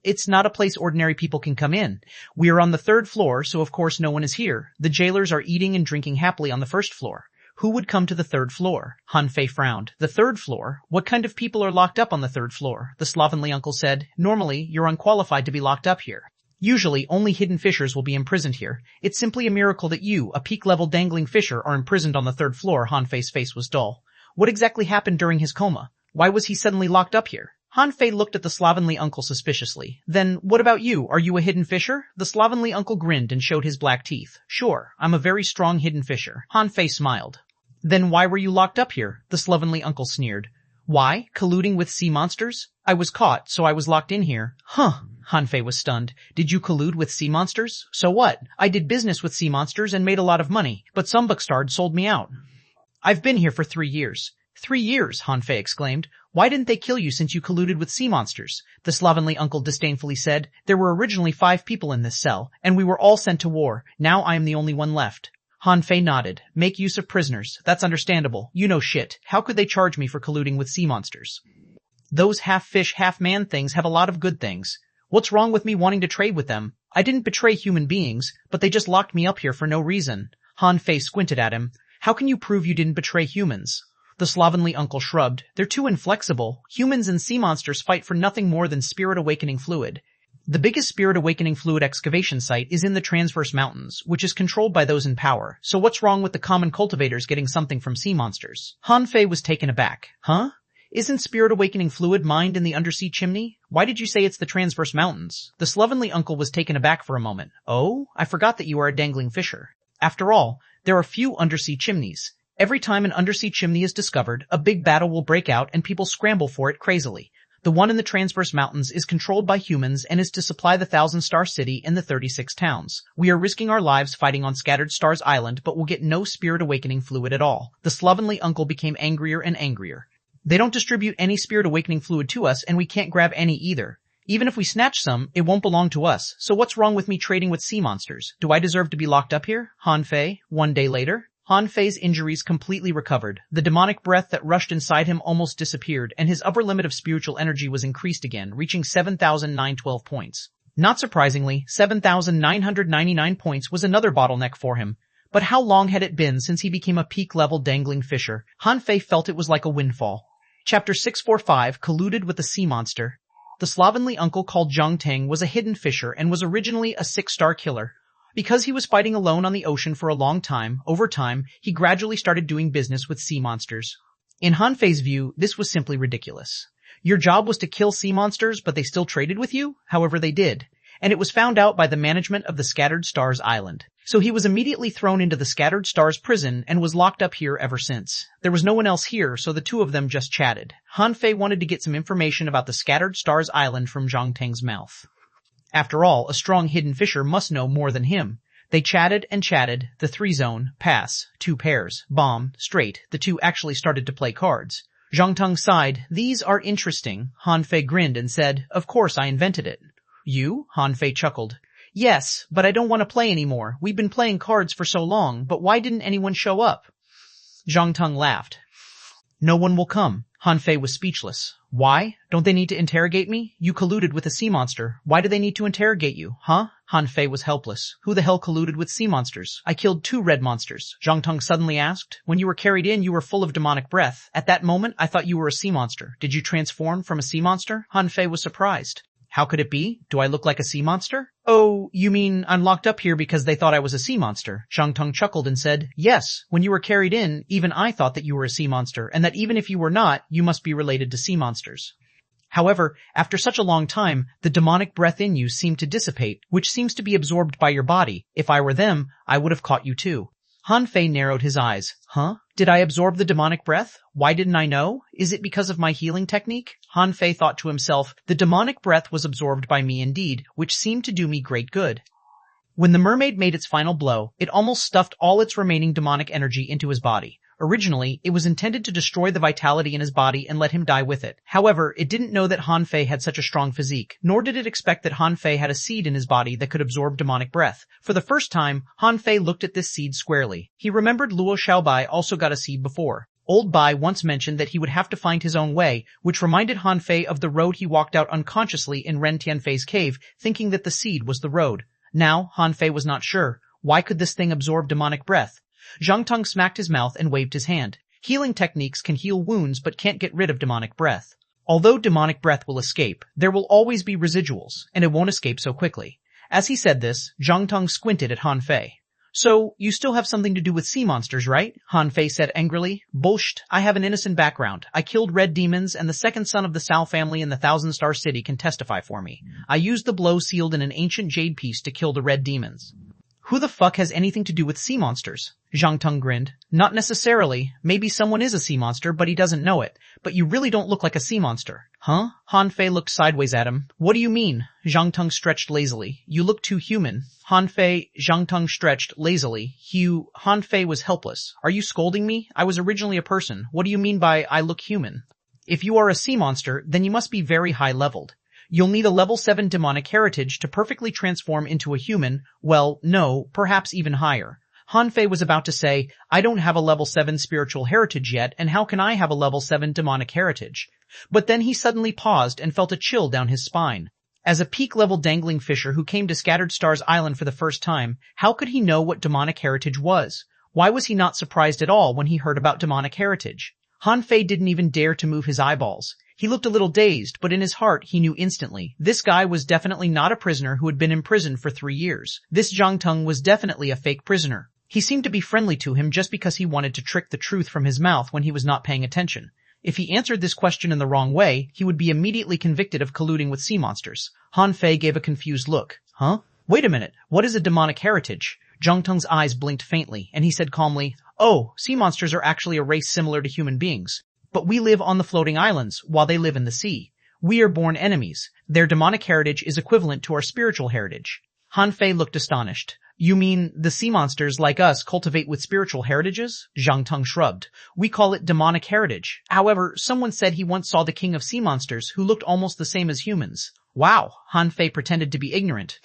It's not a place ordinary people can come in. We are on the 3rd floor, so of course no one is here. The jailers are eating and drinking happily on the 1st floor. Who would come to the 3rd floor? Han Fei frowned. The 3rd floor? What kind of people are locked up on the 3rd floor? The slovenly uncle said, "Normally, you're unqualified to be locked up here. Usually, only hidden fishers will be imprisoned here. It's simply a miracle that you, a peak-level dangling fisher, are imprisoned on the 3rd floor." Han Fei's face was dull. What exactly happened during his coma? Why was he suddenly locked up here? Han Fei looked at the slovenly uncle suspiciously. "Then, what about you? Are you a hidden fisher?" The slovenly uncle grinned and showed his black teeth. "Sure, I'm a very strong hidden fisher." Han Fei smiled. "Then why were you locked up here?" The slovenly uncle sneered. "Why? Colluding with sea monsters? I was caught, so I was locked in here." "Huh." Han Fei was stunned. "Did you collude with sea monsters?" "So what? I did business with sea monsters and made a lot of money, but some Buckstard sold me out. I've been here for 3 years. 3 years, Han Fei exclaimed. Why didn't they kill you since you colluded with sea monsters? The slovenly uncle disdainfully said. There were originally 5 people in this cell, and we were all sent to war. Now I am the only one left. Han Fei nodded. Make use of prisoners. That's understandable. You know shit. How could they charge me for colluding with sea monsters? Those half-fish, half-man things have a lot of good things. What's wrong with me wanting to trade with them? I didn't betray human beings, but they just locked me up here for no reason. Han Fei squinted at him. How can you prove you didn't betray humans? The slovenly uncle shrugged. They're too inflexible. Humans and sea monsters fight for nothing more than spirit-awakening fluid. The biggest spirit-awakening fluid excavation site is in the Transverse Mountains, which is controlled by those in power. So what's wrong with the common cultivators getting something from sea monsters? Han Fei was taken aback. Huh? Isn't spirit-awakening fluid mined in the undersea chimney? Why did you say it's the Transverse Mountains? The slovenly uncle was taken aback for a moment. Oh, I forgot that you are a dangling fisher. After all, there are few undersea chimneys. Every time an undersea chimney is discovered, a big battle will break out and people scramble for it crazily. The one in the Transverse Mountains is controlled by humans and is to supply the 1,000-star city and the 36 towns. We are risking our lives fighting on Scattered Stars Island, but will get no spirit-awakening fluid at all. The slovenly uncle became angrier and angrier. They don't distribute any spirit-awakening fluid to us, and we can't grab any either. Even if we snatch some, it won't belong to us. So what's wrong with me trading with sea monsters? Do I deserve to be locked up here? Han Fei, 1 day later. Han Fei's injuries completely recovered. The demonic breath that rushed inside him almost disappeared, and his upper limit of spiritual energy was increased again, reaching 7,912 points. Not surprisingly, 7,999 points was another bottleneck for him. But how long had it been since he became a peak-level dangling fisher? Han Fei felt it was like a windfall. Chapter 645, Colluded with a Sea Monster. The slovenly uncle called Zhang Teng was a hidden fisher and was originally a 6-star killer. Because he was fighting alone on the ocean for a long time, over time, he gradually started doing business with sea monsters. In Han Fei's view, this was simply ridiculous. Your job was to kill sea monsters, but they still traded with you? However, they did. And it was found out by the management of the Scattered Stars Island. So he was immediately thrown into the Scattered Stars prison and was locked up here ever since. There was no one else here, so the two of them just chatted. Han Fei wanted to get some information about the Scattered Stars Island from Zhang Teng's mouth. After all, a strong hidden fisher must know more than him. They chatted and chatted, the 3-zone, pass, 2 pairs, bomb, straight, the two actually started to play cards. Zhang Teng sighed, these are interesting. Han Fei grinned and said, of course I invented it. You? Han Fei chuckled. Yes, but I don't want to play anymore. We've been playing cards for so long, but why didn't anyone show up? Zhang Teng laughed. No one will come. Han Fei was speechless. Why? Don't they need to interrogate me? You colluded with a sea monster. Why do they need to interrogate you, huh? Han Fei was helpless. Who the hell colluded with sea monsters? I killed 2 red monsters. Zhang Teng suddenly asked. When you were carried in, you were full of demonic breath. At that moment, I thought you were a sea monster. Did you transform from a sea monster? Han Fei was surprised. How could it be? Do I look like a sea monster? Oh, you mean I'm locked up here because they thought I was a sea monster? Zhang Teng chuckled and said, yes, when you were carried in, even I thought that you were a sea monster, and that even if you were not, you must be related to sea monsters. However, after such a long time, the demonic breath in you seemed to dissipate, which seems to be absorbed by your body. If I were them, I would have caught you too. Han Fei narrowed his eyes. Huh? Did I absorb the demonic breath? Why didn't I know? Is it because of my healing technique? Han Fei thought to himself, the demonic breath was absorbed by me indeed, which seemed to do me great good. When the mermaid made its final blow, it almost stuffed all its remaining demonic energy into his body. Originally, it was intended to destroy the vitality in his body and let him die with it. However, it didn't know that Han Fei had such a strong physique, nor did it expect that Han Fei had a seed in his body that could absorb demonic breath. For the first time, Han Fei looked at this seed squarely. He remembered Luo Xiaobai also got a seed before. Old Bai once mentioned that he would have to find his own way, which reminded Han Fei of the road he walked out unconsciously in Ren Tianfei's cave, thinking that the seed was the road. Now, Han Fei was not sure. Why could this thing absorb demonic breath? Zhang Tong smacked his mouth and waved his hand. Healing techniques can heal wounds but can't get rid of demonic breath. Although demonic breath will escape, there will always be residuals, and it won't escape so quickly. As he said this, Zhang Tong squinted at Han Fei. So, you still have something to do with sea monsters, right? Han Fei said angrily. Bullshit, I have an innocent background. I killed red demons, and the second son of the Sao family in the Thousand Star City can testify for me. I used the blow sealed in an ancient jade piece to kill the red demons. Who the fuck has anything to do with sea monsters? Zhang Tong grinned. Not necessarily. Maybe someone is a sea monster, but he doesn't know it. But you really don't look like a sea monster. Huh? Han Fei looked sideways at him. What do you mean? Zhang Tong stretched lazily. You look too human. Zhang Tong stretched lazily. Han Fei was helpless. Are you scolding me? I was originally a person. What do you mean by I look human? If you are a sea monster, then you must be very high-leveled. You'll need a level 7 demonic heritage to perfectly transform into a human, well, no, perhaps even higher. Han Fei was about to say, I don't have a level 7 spiritual heritage yet, and how can I have a level 7 demonic heritage? But then he suddenly paused and felt a chill down his spine. As a peak-level dangling fisher who came to Scattered Stars Island for the first time, how could he know what demonic heritage was? Why was he not surprised at all when he heard about demonic heritage? Han Fei didn't even dare to move his eyeballs. He looked a little dazed, but in his heart he knew instantly. This guy was definitely not a prisoner who had been imprisoned for 3 years. This Zhang Tong was definitely a fake prisoner. He seemed to be friendly to him just because he wanted to trick the truth from his mouth when he was not paying attention. If he answered this question in the wrong way, he would be immediately convicted of colluding with sea monsters. Han Fei gave a confused look. Huh? Wait a minute, what is a demonic heritage? Zhang Tong's eyes blinked faintly, and he said calmly, Oh, sea monsters are actually a race similar to human beings. But we live on the floating islands, while they live in the sea. We are born enemies. Their demonic heritage is equivalent to our spiritual heritage. Han Fei looked astonished. You mean the sea monsters like us cultivate with spiritual heritages? Zhang Tong shrugged. We call it demonic heritage. However, someone said he once saw the king of sea monsters who looked almost the same as humans. Wow, Han Fei pretended to be ignorant.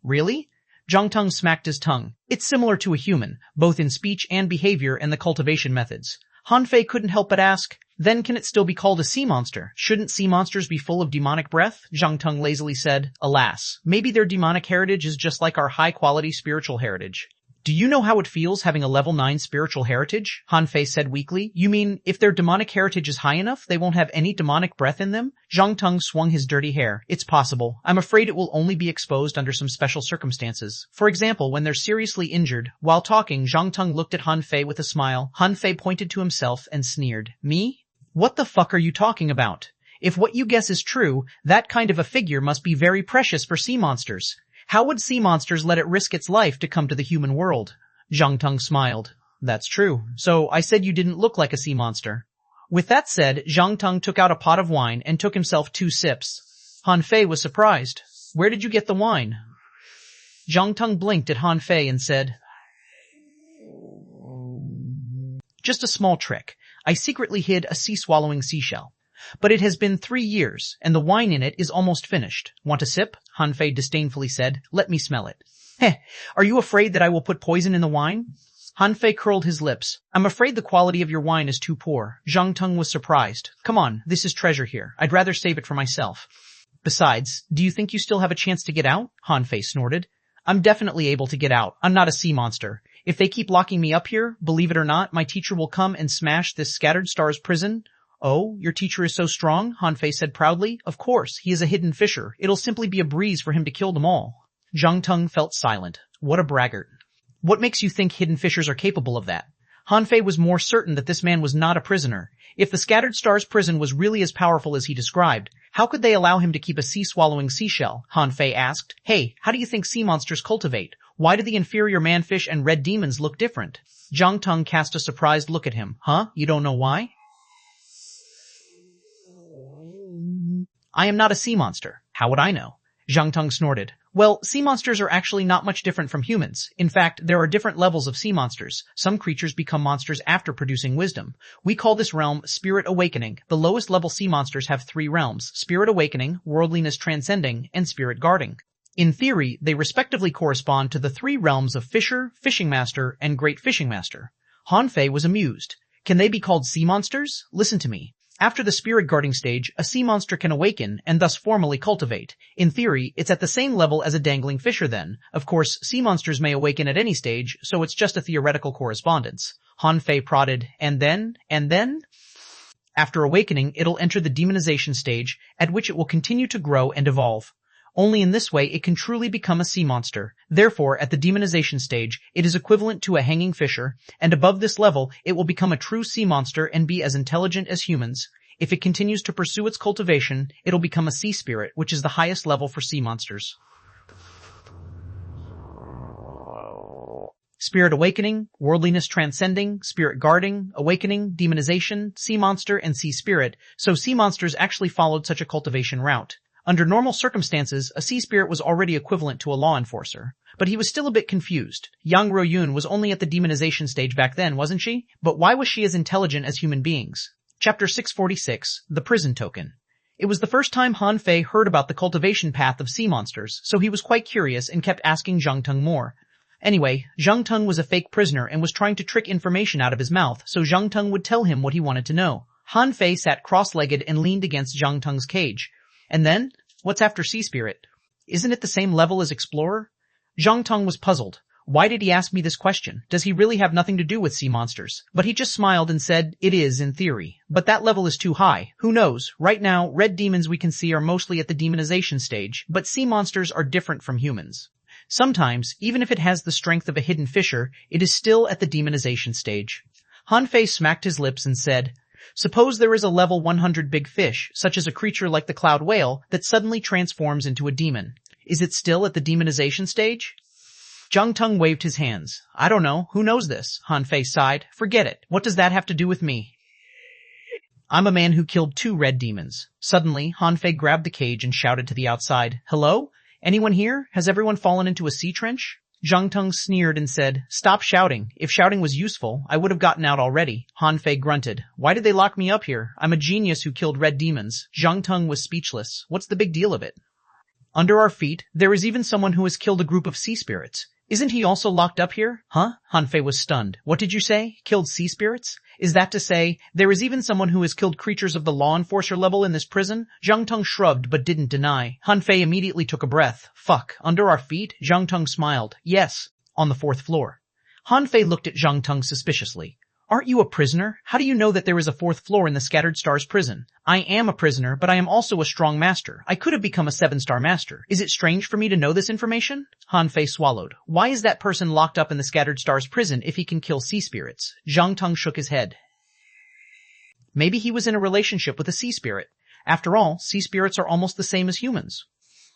Really? Zhang Tong smacked his tongue. It's similar to a human, both in speech and behavior and the cultivation methods. Han Fei couldn't help but ask, then can it still be called a sea monster? Shouldn't sea monsters be full of demonic breath? Zhang Tong lazily said, Alas, maybe their demonic heritage is just like our high-quality spiritual heritage. Do you know how it feels having a level 9 spiritual heritage? Han Fei said weakly. You mean, if their demonic heritage is high enough, they won't have any demonic breath in them? Zhang Tong swung his dirty hair. It's possible. I'm afraid it will only be exposed under some special circumstances. For example, when they're seriously injured. While talking, Zhang Tong looked at Han Fei with a smile. Han Fei pointed to himself and sneered. Me? What the fuck are you talking about? If what you guess is true, that kind of a figure must be very precious for sea monsters. How would sea monsters let it risk its life to come to the human world? Zhang Tong smiled. That's true. So I said you didn't look like a sea monster. With that said, Zhang Tong took out a pot of wine and took himself 2 sips. Han Fei was surprised. Where did you get the wine? Zhang Tong blinked at Han Fei and said, Just a small trick. I secretly hid a sea-swallowing seashell. But it has been 3 years, and the wine in it is almost finished. Want a sip? Han Fei disdainfully said. Let me smell it. Heh, are you afraid that I will put poison in the wine? Han Fei curled his lips. I'm afraid the quality of your wine is too poor. Zhang Tong was surprised. Come on, this is treasure here. I'd rather save it for myself. Besides, do you think you still have a chance to get out? Han Fei snorted. I'm definitely able to get out. I'm not a sea monster. If they keep locking me up here, believe it or not, my teacher will come and smash this Scattered Stars prison. Oh, your teacher is so strong? Han Fei said proudly. Of course, he is a hidden fisher. It'll simply be a breeze for him to kill them all. Zhang Tong felt silent. What a braggart. What makes you think hidden fishers are capable of that? Han Fei was more certain that this man was not a prisoner. If the Scattered Stars prison was really as powerful as he described, how could they allow him to keep a sea-swallowing seashell? Han Fei asked. Hey, how do you think sea monsters cultivate? Why do the inferior manfish and red demons look different? Zhang Teng cast a surprised look at him. Huh? You don't know why? I am not a sea monster. How would I know? Zhang Teng snorted. Well, sea monsters are actually not much different from humans. In fact, there are different levels of sea monsters. Some creatures become monsters after producing wisdom. We call this realm Spirit Awakening. The lowest level sea monsters have 3 realms: Spirit Awakening, Worldliness Transcending, and Spirit Guarding. In theory, they respectively correspond to the 3 realms of Fisher, Fishing Master, and Great Fishing Master. Han Fei was amused. Can they be called sea monsters? Listen to me. After the spirit guarding stage, a sea monster can awaken and thus formally cultivate. In theory, it's at the same level as a dangling fisher then. Of course, sea monsters may awaken at any stage, so it's just a theoretical correspondence. Han Fei prodded, and then? After awakening, it'll enter the demonization stage, at which it will continue to grow and evolve. Only in this way it can truly become a sea monster. Therefore, at the demonization stage, it is equivalent to a hanging fisher, and above this level, it will become a true sea monster and be as intelligent as humans. If it continues to pursue its cultivation, it'll become a sea spirit, which is the highest level for sea monsters. Spirit Awakening, Worldliness Transcending, Spirit Guarding, Awakening, Demonization, Sea Monster, and Sea Spirit, so sea monsters actually followed such a cultivation route. Under normal circumstances, a sea spirit was already equivalent to a law enforcer. But he was still a bit confused. Yang Ruoyun was only at the demonization stage back then, wasn't she? But why was she as intelligent as human beings? Chapter 646, The Prison Token. It was the first time Han Fei heard about the cultivation path of sea monsters, so he was quite curious and kept asking Zhang Teng more. Anyway, Zhang Teng was a fake prisoner and was trying to trick information out of his mouth, so Zhang Teng would tell him what he wanted to know. Han Fei sat cross-legged and leaned against Zhang Teng's cage. And then? What's after Sea Spirit? Isn't it the same level as Explorer? Zhang Teng was puzzled. Why did he ask me this question? Does he really have nothing to do with sea monsters? But he just smiled and said, it is in theory. But that level is too high. Who knows? Right now, red demons we can see are mostly at the demonization stage, but sea monsters are different from humans. Sometimes, even if it has the strength of a hidden fisher, it is still at the demonization stage. Han Fei smacked his lips and said, Suppose there is a level 100 big fish, such as a creature like the cloud whale, that suddenly transforms into a demon. Is it still at the demonization stage? Zhang Teng waved his hands. I don't know. Who knows this? Han Fei sighed. Forget it. What does that have to do with me? I'm a man who killed 2 red demons. Suddenly, Han Fei grabbed the cage and shouted to the outside. Hello? Anyone here? Has everyone fallen into a sea trench? Zhang Teng sneered and said, Stop shouting. If shouting was useful, I would have gotten out already. Han Fei grunted. Why did they lock me up here? I'm a genius who killed red demons. Zhang Teng was speechless. What's the big deal of it? Under our feet, there is even someone who has killed a group of sea spirits. Isn't he also locked up here? Huh? Han Fei was stunned. What did you say? Killed sea spirits? Is that to say, there is even someone who has killed creatures of the law enforcer level in this prison? Zhang Teng shrugged but didn't deny. Han Fei immediately took a breath. Fuck. Under our feet? Zhang Teng smiled. Yes. On the 4th floor. Han Fei looked at Zhang Teng suspiciously. Aren't you a prisoner? How do you know that there is a 4th floor in the Scattered Stars prison? I am a prisoner, but I am also a strong master. I could have become a 7-star master. Is it strange for me to know this information? Han Fei swallowed. Why is that person locked up in the Scattered Stars prison if he can kill sea spirits? Zhang Teng shook his head. Maybe he was in a relationship with a sea spirit. After all, sea spirits are almost the same as humans.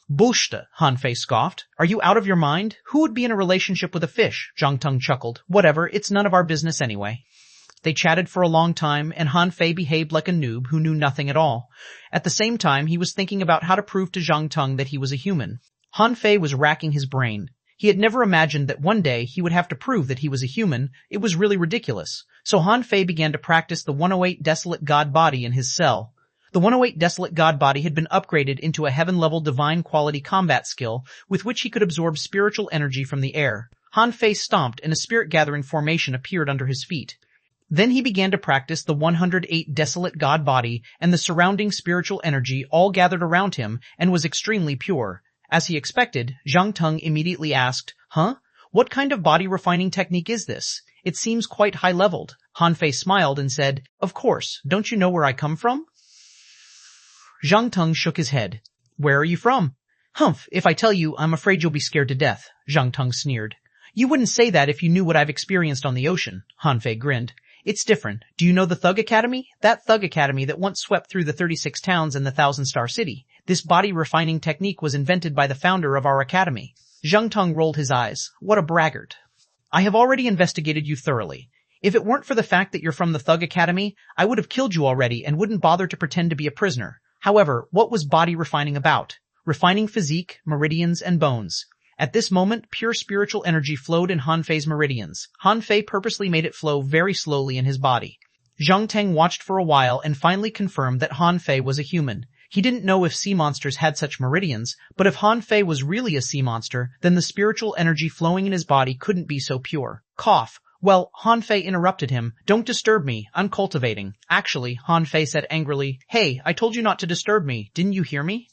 Bullshit, Han Fei scoffed. Are you out of your mind? Who would be in a relationship with a fish? Zhang Teng chuckled. Whatever, it's none of our business anyway. They chatted for a long time, and Han Fei behaved like a noob who knew nothing at all. At the same time, he was thinking about how to prove to Zhang Teng that he was a human. Han Fei was racking his brain. He had never imagined that one day he would have to prove that he was a human. It was really ridiculous. So Han Fei began to practice the 108 Desolate God Body in his cell. The 108 Desolate God Body had been upgraded into a heaven-level divine quality combat skill with which he could absorb spiritual energy from the air. Han Fei stomped, and a spirit-gathering formation appeared under his feet. Then he began to practice the 108 Desolate God Body, and the surrounding spiritual energy all gathered around him and was extremely pure. As he expected, Zhang Teng immediately asked, Huh? What kind of body refining technique is this? It seems quite high-leveled. Han Fei smiled and said, Of course, don't you know where I come from? Zhang Teng shook his head. Where are you from? Humph, if I tell you, I'm afraid you'll be scared to death, Zhang Teng sneered. You wouldn't say that if you knew what I've experienced on the ocean, Han Fei grinned. It's different. Do you know the Thug Academy? That Thug Academy that once swept through the 36 towns and the 1,000-star city. This body refining technique was invented by the founder of our academy. Zhang Tong rolled his eyes. What a braggart. I have already investigated you thoroughly. If it weren't for the fact that you're from the Thug Academy, I would have killed you already and wouldn't bother to pretend to be a prisoner. However, what was body refining about? Refining physique, meridians, and bones. At this moment, pure spiritual energy flowed in Han Fei's meridians. Han Fei purposely made it flow very slowly in his body. Zhang Teng watched for a while and finally confirmed that Han Fei was a human. He didn't know if sea monsters had such meridians, but if Han Fei was really a sea monster, then the spiritual energy flowing in his body couldn't be so pure. Cough. Well, Han Fei interrupted him. Don't disturb me. I'm cultivating. Actually, Han Fei said angrily, Hey, I told you not to disturb me. Didn't you hear me?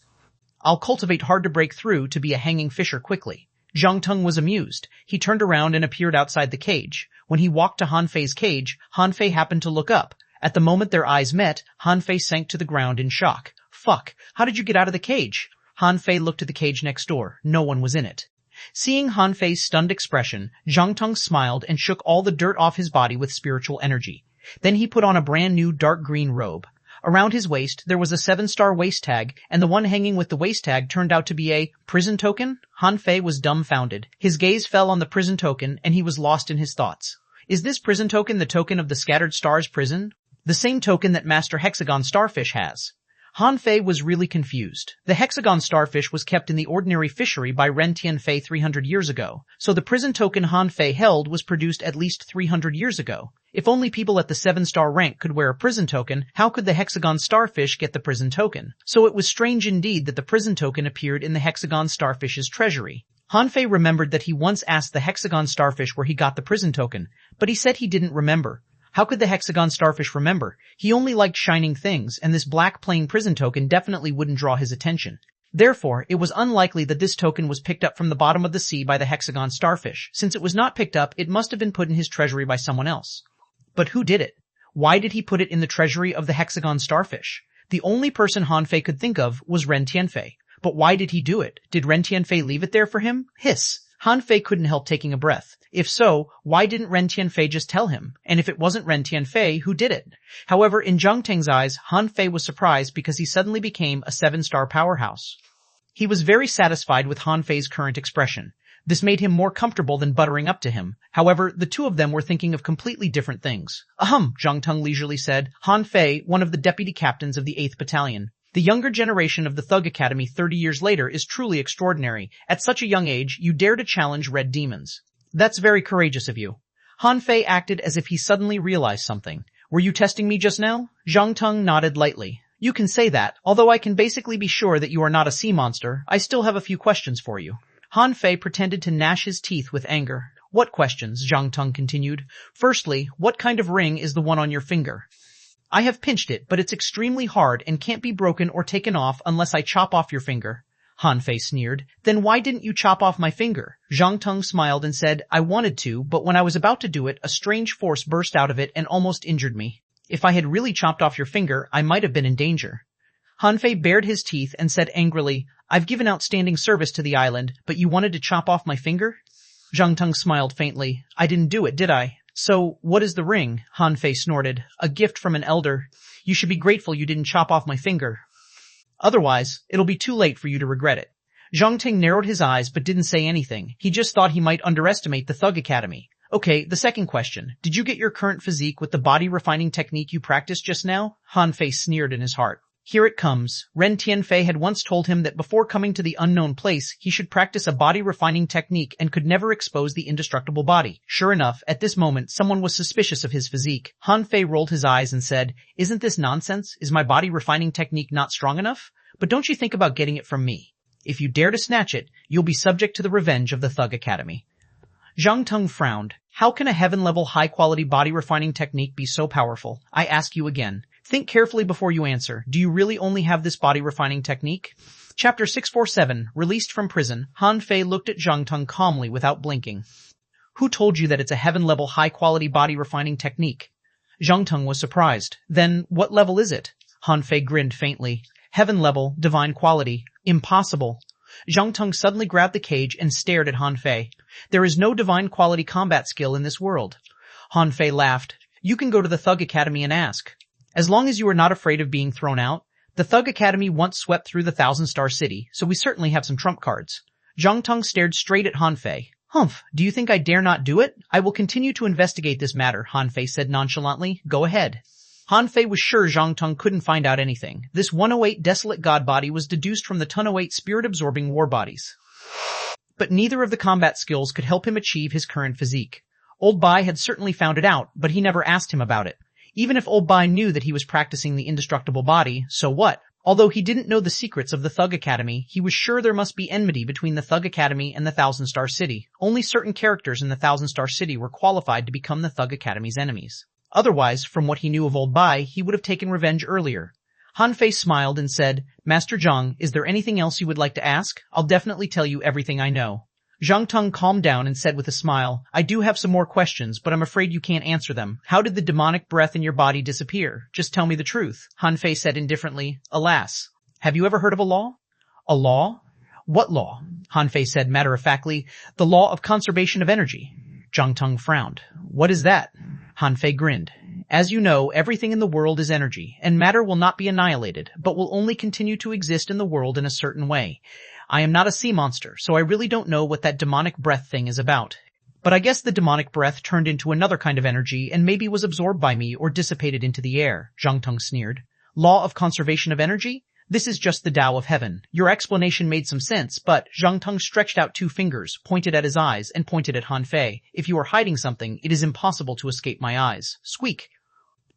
I'll cultivate hard to break through to be a hanging fisher quickly. Zhang Teng was amused. He turned around and appeared outside the cage. When he walked to Han Fei's cage, Han Fei happened to look up. At the moment their eyes met, Han Fei sank to the ground in shock. Fuck, how did you get out of the cage? Han Fei looked at the cage next door. No one was in it. Seeing Han Fei's stunned expression, Zhang Teng smiled and shook all the dirt off his body with spiritual energy. Then he put on a brand new dark green robe. Around his waist, there was a 7-star waist tag, and the one hanging with the waist tag turned out to be a prison token? Han Fei was dumbfounded. His gaze fell on the prison token, and he was lost in his thoughts. Is this prison token the token of the Scattered Stars prison? The same token that Master Hexagon Starfish has. Han Fei was really confused. The hexagon starfish was kept in the ordinary fishery by Ren Tianfei 300 years ago, so the prison token Han Fei held was produced at least 300 years ago. If only people at the 7-star rank could wear a prison token, how could the hexagon starfish get the prison token? So it was strange indeed that the prison token appeared in the hexagon starfish's treasury. Han Fei remembered that he once asked the hexagon starfish where he got the prison token, but he said he didn't remember. How could the hexagon starfish remember? He only liked shining things, and this black plain prison token definitely wouldn't draw his attention. Therefore, it was unlikely that this token was picked up from the bottom of the sea by the hexagon starfish. Since it was not picked up, it must have been put in his treasury by someone else. But who did it? Why did he put it in the treasury of the hexagon starfish? The only person Han Fei could think of was Ren Tianfei. But why did he do it? Did Ren Tianfei leave it there for him? Hiss. Han Fei couldn't help taking a breath. If so, why didn't Ren Tianfei just tell him? And if it wasn't Ren Tianfei, who did it? However, in Zhang Teng's eyes, Han Fei was surprised because he suddenly became a 7-star powerhouse. He was very satisfied with Han Fei's current expression. This made him more comfortable than buttering up to him. However, the two of them were thinking of completely different things. Zhang Teng leisurely said. Han Fei, one of the deputy captains of the 8th Battalion. The younger generation of the Thug Academy 30 years later is truly extraordinary. At such a young age, you dare to challenge red demons. That's very courageous of you. Han Fei acted as if he suddenly realized something. Were you testing me just now? Zhang Teng nodded lightly. You can say that. Although I can basically be sure that you are not a sea monster, I still have a few questions for you. Han Fei pretended to gnash his teeth with anger. What questions? Zhang Teng continued. Firstly, what kind of ring is the one on your finger? I have pinched it, but it's extremely hard and can't be broken or taken off unless I chop off your finger. Han Fei sneered. Then why didn't you chop off my finger? Zhang Teng smiled and said, I wanted to, but when I was about to do it, a strange force burst out of it and almost injured me. If I had really chopped off your finger, I might have been in danger. Han Fei bared his teeth and said angrily, I've given outstanding service to the island, but you wanted to chop off my finger? Zhang Teng smiled faintly. I didn't do it, did I? So, what is the ring? Han Fei snorted. A gift from an elder. You should be grateful you didn't chop off my finger. Otherwise, it'll be too late for you to regret it. Zhang Teng narrowed his eyes but didn't say anything. He just thought he might underestimate the Thug Academy. Okay, the second question. Did you get your current physique with the body refining technique you practiced just now? Han Fei sneered in his heart. Here it comes. Ren Tianfei had once told him that before coming to the unknown place, he should practice a body-refining technique and could never expose the indestructible body. Sure enough, at this moment, someone was suspicious of his physique. Han Fei rolled his eyes and said, Isn't this nonsense? Is my body-refining technique not strong enough? But don't you think about getting it from me. If you dare to snatch it, you'll be subject to the revenge of the Thug Academy. Zhang Teng frowned. How can a heaven-level high-quality body-refining technique be so powerful? I ask you again. Think carefully before you answer. Do you really only have this body-refining technique? Chapter 647, Released from Prison. Han Fei looked at Zhang Teng calmly without blinking. Who told you that it's a heaven-level high-quality body-refining technique? Zhang Teng was surprised. Then, what level is it? Han Fei grinned faintly. Heaven-level, divine quality. Impossible. Zhang Teng suddenly grabbed the cage and stared at Han Fei. There is no divine quality combat skill in this world. Han Fei laughed. You can go to the Thug Academy and ask. As long as you are not afraid of being thrown out, the Thug Academy once swept through the 1,000-star city, so we certainly have some trump cards. Zhang Tong stared straight at Han Fei. Humph, do you think I dare not do it? I will continue to investigate this matter, Han Fei said nonchalantly. Go ahead. Han Fei was sure Zhang Tong couldn't find out anything. This 108 desolate god body was deduced from the 108 spirit-absorbing war bodies. But neither of the combat skills could help him achieve his current physique. Old Bai had certainly found it out, but he never asked him about it. Even if Old Bai knew that he was practicing the indestructible body, so what? Although he didn't know the secrets of the Thug Academy, he was sure there must be enmity between the Thug Academy and the Thousand Star City. Only certain characters in the Thousand Star City were qualified to become the Thug Academy's enemies. Otherwise, from what he knew of Old Bai, he would have taken revenge earlier. Han Fei smiled and said, Master Zhang, is there anything else you would like to ask? I'll definitely tell you everything I know. Zhang Tong calmed down and said with a smile, I do have some more questions, but I'm afraid you can't answer them. How did the demonic breath in your body disappear? Just tell me the truth. Han Fei said indifferently, Alas. Have you ever heard of a law? A law? What law? Han Fei said matter-of-factly, the law of conservation of energy. Zhang Tong frowned. What is that? Han Fei grinned. As you know, everything in the world is energy, and matter will not be annihilated, but will only continue to exist in the world in a certain way. I am not a sea monster, so I really don't know what that demonic breath thing is about. But I guess the demonic breath turned into another kind of energy and maybe was absorbed by me or dissipated into the air, Zhang Tong sneered. Law of conservation of energy? This is just the Tao of heaven. Your explanation made some sense, but Zhang Tong stretched out 2 fingers, pointed at his eyes, and pointed at Han Fei. If you are hiding something, it is impossible to escape my eyes. Squeak.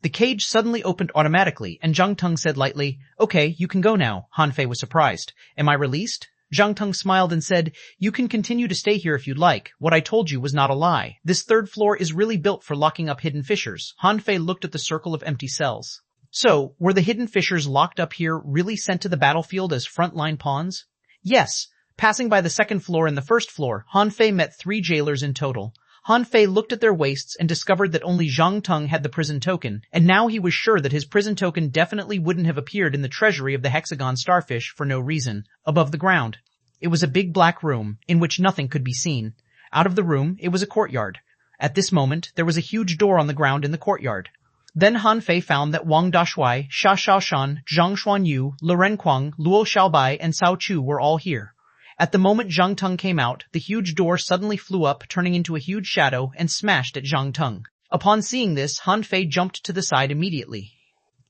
The cage suddenly opened automatically, and Zhang Tong said lightly, Okay, you can go now. Han Fei was surprised. Am I released? Zhang Tong smiled and said, You can continue to stay here if you'd like. What I told you was not a lie. This 3rd floor is really built for locking up hidden fissures. Han Fei looked at the circle of empty cells. So, were the hidden fissures locked up here really sent to the battlefield as frontline pawns? Yes. Passing by the 2nd floor and the 1st floor, Han Fei met 3 jailers in total. Han Fei looked at their waists and discovered that only Zhang Tong had the prison token, and now he was sure that his prison token definitely wouldn't have appeared in the treasury of the hexagon starfish for no reason. Above the ground. It was a big black room, in which nothing could be seen. Out of the room, it was a courtyard. At this moment, there was a huge door on the ground in the courtyard. Then Han Fei found that Wang Dashuai, Xia Shaoshan, Zhang Xuanyu, Lu Renquang, Luo Xiaobai, and Cao Chu were all here. At the moment Zhang Tong came out, the huge door suddenly flew up, turning into a huge shadow, and smashed at Zhang Tong. Upon seeing this, Han Fei jumped to the side immediately.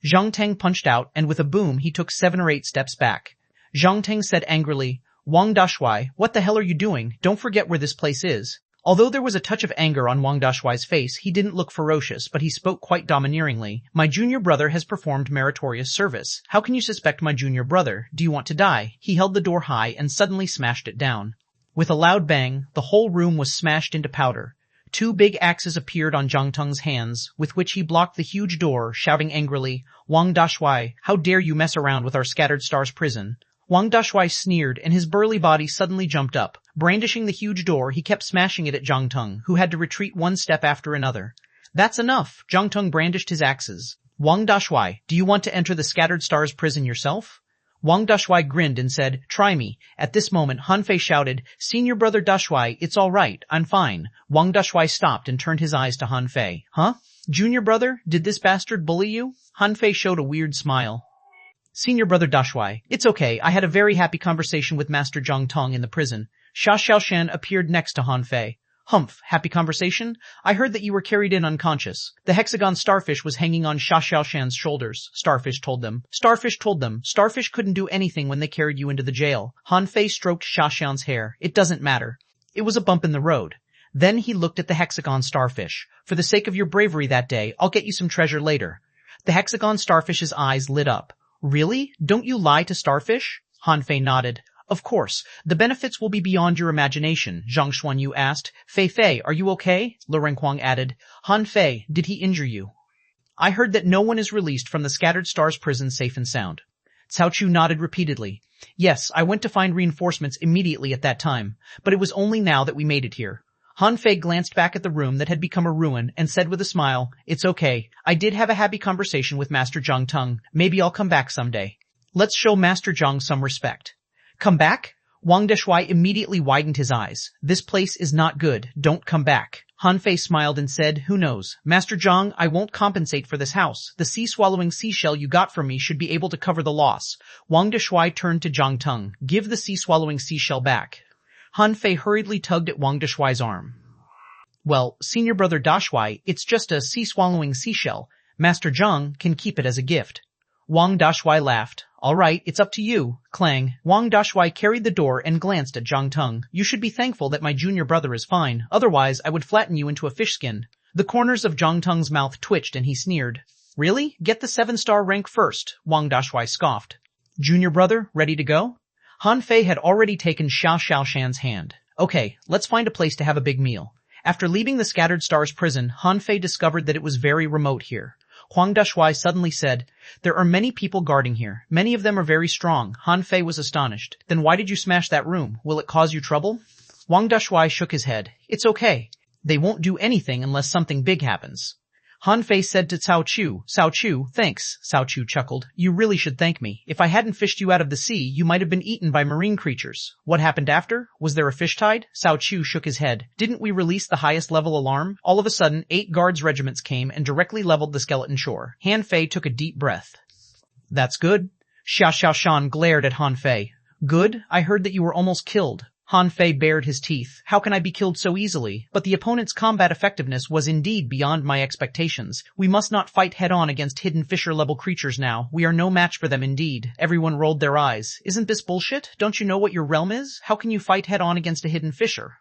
Zhang Teng punched out, and with a boom he took 7 or 8 steps back. Zhang Teng said angrily, Wang Dashuai, what the hell are you doing? Don't forget where this place is. Although there was a touch of anger on Wang Dashuai's face, he didn't look ferocious, but he spoke quite domineeringly. My junior brother has performed meritorious service. How can you suspect my junior brother? Do you want to die? He held the door high and suddenly smashed it down. With a loud bang, the whole room was smashed into powder. 2 big axes appeared on Zhang Tong's hands, with which he blocked the huge door, shouting angrily, Wang Dashuai, how dare you mess around with our Scattered Stars prison? Wang Dashuai sneered, and his burly body suddenly jumped up. Brandishing the huge door, he kept smashing it at Zhang Tong, who had to retreat 1 step after another. That's enough. Zhang Tong brandished his axes. Wang Dashuai, do you want to enter the Scattered Stars prison yourself? Wang Dashuai grinned and said, Try me. At this moment, Han Fei shouted, Senior brother Dashuai, it's all right. I'm fine. Wang Dashuai stopped and turned his eyes to Han Fei. Huh? Junior brother, did this bastard bully you? Han Fei showed a weird smile. Senior brother Dashuai, it's okay. I had a very happy conversation with Master Zhang Tong in the prison. Xia Xiaoshan appeared next to Han Fei. Humph, happy conversation? I heard that you were carried in unconscious. The hexagon starfish was hanging on Xia Xiaoshan's shoulders, Starfish told them. Starfish couldn't do anything when they carried you into the jail. Han Fei stroked Xia Xiaoshan's hair. It doesn't matter. It was a bump in the road. Then he looked at the hexagon starfish. For the sake of your bravery that day, I'll get you some treasure later. The hexagon starfish's eyes lit up. Really? Don't you lie to Starfish? Han Fei nodded. Of course. The benefits will be beyond your imagination, Zhang Xuanyu asked. Fei, are you okay? Lu Renquang added. Han Fei, did he injure you? I heard that no one is released from the Scattered Stars prison safe and sound. Cao Chu nodded repeatedly. Yes, I went to find reinforcements immediately at that time, but it was only now that we made it here. Han Fei glanced back at the room that had become a ruin and said with a smile, It's okay. I did have a happy conversation with Master Zhang Tong. Maybe I'll come back someday. Let's show Master Zhang some respect. Come back? Wang Dashuai immediately widened his eyes. This place is not good. Don't come back. Han Fei smiled and said, Who knows? Master Zhang, I won't compensate for this house. The sea-swallowing seashell you got from me should be able to cover the loss. Wang Dashuai turned to Zhang Tong. Give the sea-swallowing seashell back. Han Fei hurriedly tugged at Wang Dashuai's arm. Well, senior brother Dashuai, it's just a sea-swallowing seashell. Master Zhang can keep it as a gift. Wang Dashuai laughed. All right, it's up to you. Clang. Wang Dashuai carried the door and glanced at Zhang Teng. You should be thankful that my junior brother is fine. Otherwise, I would flatten you into a fish skin. The corners of Zhang Teng's mouth twitched and he sneered. Really? Get the 7-star rank first, Wang Dashuai scoffed. Junior brother, ready to go? Han Fei had already taken Xiao Xiaoshan's hand. Okay, let's find a place to have a big meal. After leaving the Scattered Stars prison, Han Fei discovered that it was very remote here. Wang Dashuai suddenly said, there are many people guarding here. Many of them are very strong. Han Fei was astonished. Then why did you smash that room? Will it cause you trouble? Wang Dashuai shook his head. It's okay. They won't do anything unless something big happens. Han Fei said to Cao Chu, Cao Chu, thanks. Cao Chu chuckled. You really should thank me. If I hadn't fished you out of the sea, you might have been eaten by marine creatures. What happened after? Was there a fish tide? Cao Chu shook his head. Didn't we release the highest level alarm? All of a sudden, 8 guards regiments came and directly leveled the skeleton shore. Han Fei took a deep breath. That's good. Xiao Xiaoshan glared at Han Fei. Good? I heard that you were almost killed. Han Fei bared his teeth. How can I be killed so easily? But the opponent's combat effectiveness was indeed beyond my expectations. We must not fight head-on against hidden fisher-level creatures now. We are no match for them indeed. Everyone rolled their eyes. Isn't this bullshit? Don't you know what your realm is? How can you fight head-on against a hidden fisher?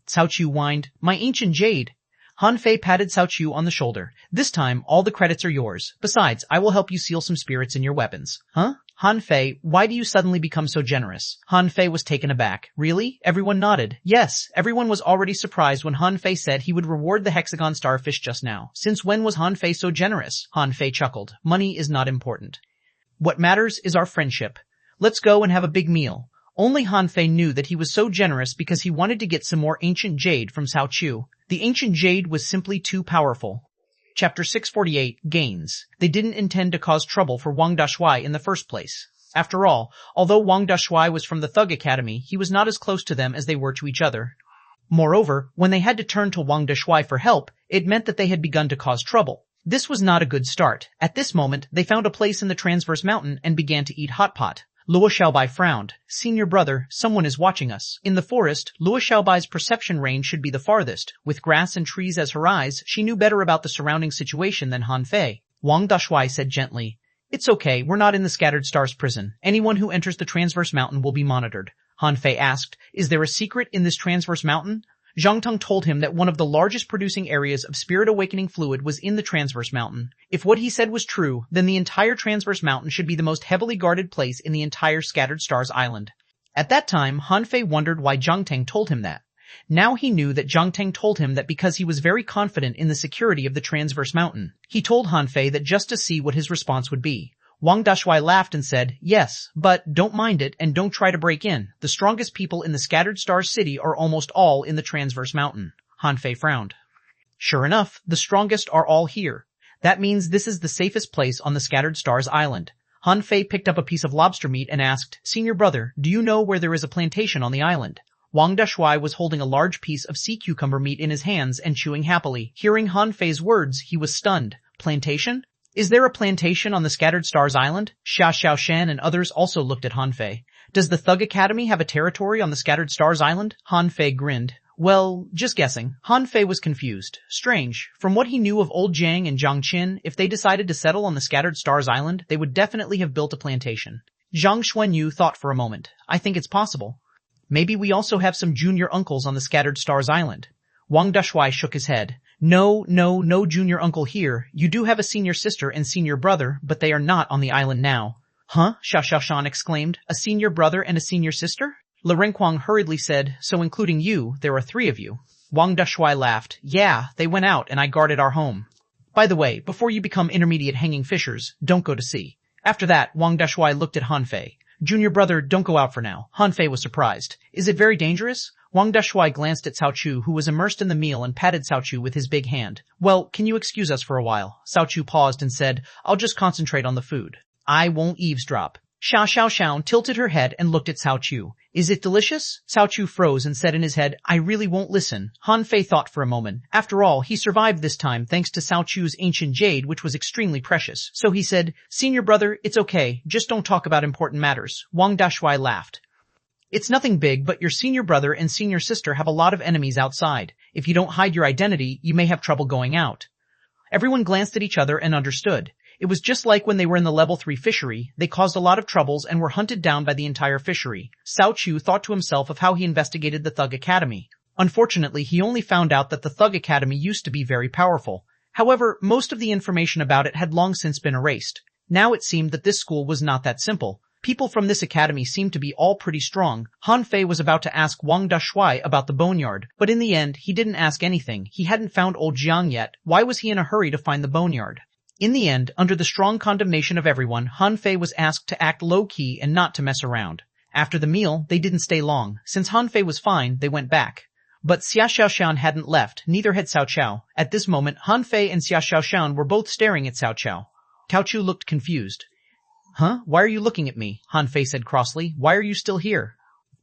Cao Chu whined. My ancient jade. Han Fei patted Cao Chu on the shoulder. This time, all the credits are yours. Besides, I will help you seal some spirits in your weapons. Huh? Han Fei, why do you suddenly become so generous? Han Fei was taken aback. Really? Everyone nodded. Yes, everyone was already surprised when Han Fei said he would reward the hexagon starfish just now. Since when was Han Fei so generous? Han Fei chuckled. Money is not important. What matters is our friendship. Let's go and have a big meal. Only Han Fei knew that he was so generous because he wanted to get some more ancient jade from Cao Chu. The ancient jade was simply too powerful. Chapter 648, Gains. They didn't intend to cause trouble for Wang Dashuai in the first place. After all, although Wang Dashuai was from the Thug Academy, he was not as close to them as they were to each other. Moreover, when they had to turn to Wang Dashuai for help, it meant that they had begun to cause trouble. This was not a good start. At this moment, they found a place in the transverse mountain and began to eat hot pot. Luo Xiaobai frowned. Senior brother, someone is watching us. In the forest, Luo Xiaobai's perception range should be the farthest. With grass and trees as her eyes, she knew better about the surrounding situation than Han Fei. Wang Dashuai said gently, It's okay, we're not in the Scattered Stars prison. Anyone who enters the transverse mountain will be monitored. Han Fei asked, Is there a secret in this transverse mountain? Zhang Teng told him that one of the largest producing areas of spirit awakening fluid was in the transverse mountain. If what he said was true, then the entire transverse mountain should be the most heavily guarded place in the entire Scattered Stars island. At that time, Han Fei wondered why Zhang Teng told him that. Now he knew that Zhang Teng told him that because he was very confident in the security of the transverse mountain. He told Han Fei that just to see what his response would be. Wang Dashuai laughed and said, Yes, but don't mind it and don't try to break in. The strongest people in the Scattered Stars city are almost all in the transverse mountain. Han Fei frowned. Sure enough, the strongest are all here. That means this is the safest place on the Scattered Stars island. Han Fei picked up a piece of lobster meat and asked, Senior brother, do you know where there is a plantation on the island? Wang Dashuai was holding a large piece of sea cucumber meat in his hands and chewing happily. Hearing Han Fei's words, he was stunned. Plantation? Is there a plantation on the Scattered Stars island? Xiao Xiaoshan and others also looked at Han Fei. Does the Thug Academy have a territory on the Scattered Stars island? Han Fei grinned. Well, just guessing. Han Fei was confused. Strange. From what he knew of old Jiang and Zhang Qin, if they decided to settle on the Scattered Stars island, they would definitely have built a plantation. Zhang Xuanyu thought for a moment. I think it's possible. Maybe we also have some junior uncles on the Scattered Stars island. Wang Dashuai shook his head. No junior uncle here. You do have a senior sister and senior brother, but they are not on the island now. Huh? Xiao Xiaoshan exclaimed. A senior brother and a senior sister? Le Renquang hurriedly said, So including you, there are 3 of you. Wang Dashuai laughed. Yeah, they went out and I guarded our home. By the way, before you become intermediate hanging fishers, don't go to sea. After that, Wang Dashuai looked at Han Fei. Junior brother, don't go out for now. Han Fei was surprised. Is it very dangerous? Wang Dashuai glanced at Cao Chu, who was immersed in the meal, and patted Cao Chu with his big hand. Well, can you excuse us for a while? Cao Chu paused and said, I'll just concentrate on the food. I won't eavesdrop. Xiao Xiaoshan tilted her head and looked at Cao Chu. Is it delicious? Cao Chu froze and said in his head, I really won't listen. Han Fei thought for a moment. After all, he survived this time thanks to Cao Chu's ancient jade, which was extremely precious. So he said, Senior brother, it's okay. Just don't talk about important matters. Wang Dashuai laughed. It's nothing big, but your senior brother and senior sister have a lot of enemies outside. If you don't hide your identity, you may have trouble going out. Everyone glanced at each other and understood. It was just like when they were in the level 3 fishery. They caused a lot of troubles and were hunted down by the entire fishery. Cao Chu thought to himself of how he investigated the Thug Academy. Unfortunately, he only found out that the Thug Academy used to be very powerful. However, most of the information about it had long since been erased. Now it seemed that this school was not that simple. People from this academy seemed to be all pretty strong. Han Fei was about to ask Wang Dashuai about the boneyard, but in the end, he didn't ask anything. He hadn't found old Jiang yet. Why was he in a hurry to find the boneyard? In the end, under the strong condemnation of everyone, Han Fei was asked to act low-key and not to mess around. After the meal, they didn't stay long. Since Han Fei was fine, they went back. But Xia Xiaoshan hadn't left, neither had Cao Chao. At this moment, Han Fei and Xia Xiaoshan were both staring at Cao Chao. Cao Chu looked confused. Huh? Why are you looking at me? Han Fei said crossly. Why are you still here?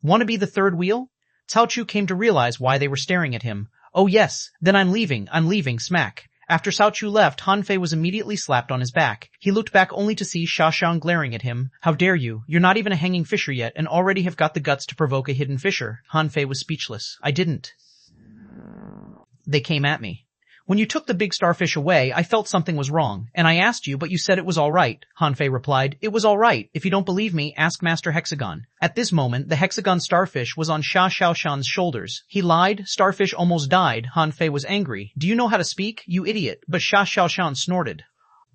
Want to be the third wheel? Cao Chu came to realize why they were staring at him. Oh yes, then I'm leaving, smack. After Cao Chu left, Han Fei was immediately slapped on his back. He looked back only to see Xia Xiang glaring at him. How dare you? You're not even a hanging fisher yet and already have got the guts to provoke a hidden fisher. Han Fei was speechless. I didn't. They came at me. When you took the big starfish away, I felt something was wrong, and I asked you, but you said it was all right. Han Fei replied, it was all right. If you don't believe me, ask Master Hexagon. At this moment, the hexagon starfish was on Xia Xiaoshan's shoulders. He lied. Starfish almost died. Han Fei was angry. Do you know how to speak? You idiot. But Xia Xiaoshan snorted.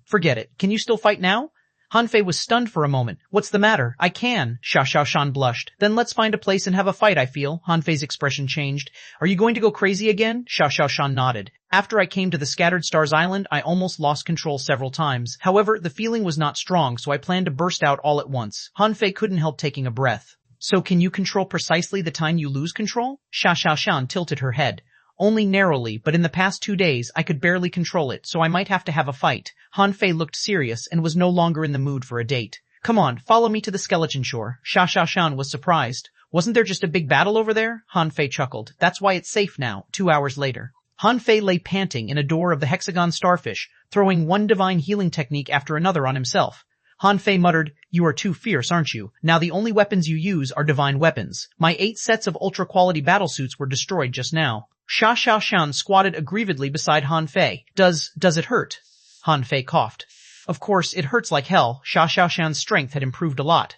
Forget it. Can you still fight now? Han Fei was stunned for a moment. What's the matter? I can. Xia Xiaoshan blushed. Then let's find a place and have a fight, I feel. Han Fei's expression changed. Are you going to go crazy again? Xia Xiaoshan nodded. After I came to the Scattered Stars Island, I almost lost control several times. However, the feeling was not strong, so I planned to burst out all at once. Han Fei couldn't help taking a breath. So can you control precisely the time you lose control? Xia Xiaoshan tilted her head. Only narrowly, but in the past 2 days, I could barely control it, so I might have to have a fight. Han Fei looked serious and was no longer in the mood for a date. Come on, follow me to the skeleton shore. Xia Xiaoshan was surprised. Wasn't there just a big battle over there? Han Fei chuckled. That's why it's safe now. 2 hours later. Han Fei lay panting in a door of the hexagon starfish, throwing one divine healing technique after another on himself. Han Fei muttered, you are too fierce, aren't you? Now the only weapons you use are divine weapons. My 8 sets of ultra-quality battlesuits were destroyed just now. Xia Xiaoshan squatted aggrievedly beside Han Fei. Does it hurt? Han Fei coughed. Of course, it hurts like hell. Xia Xiaoshan's strength had improved a lot.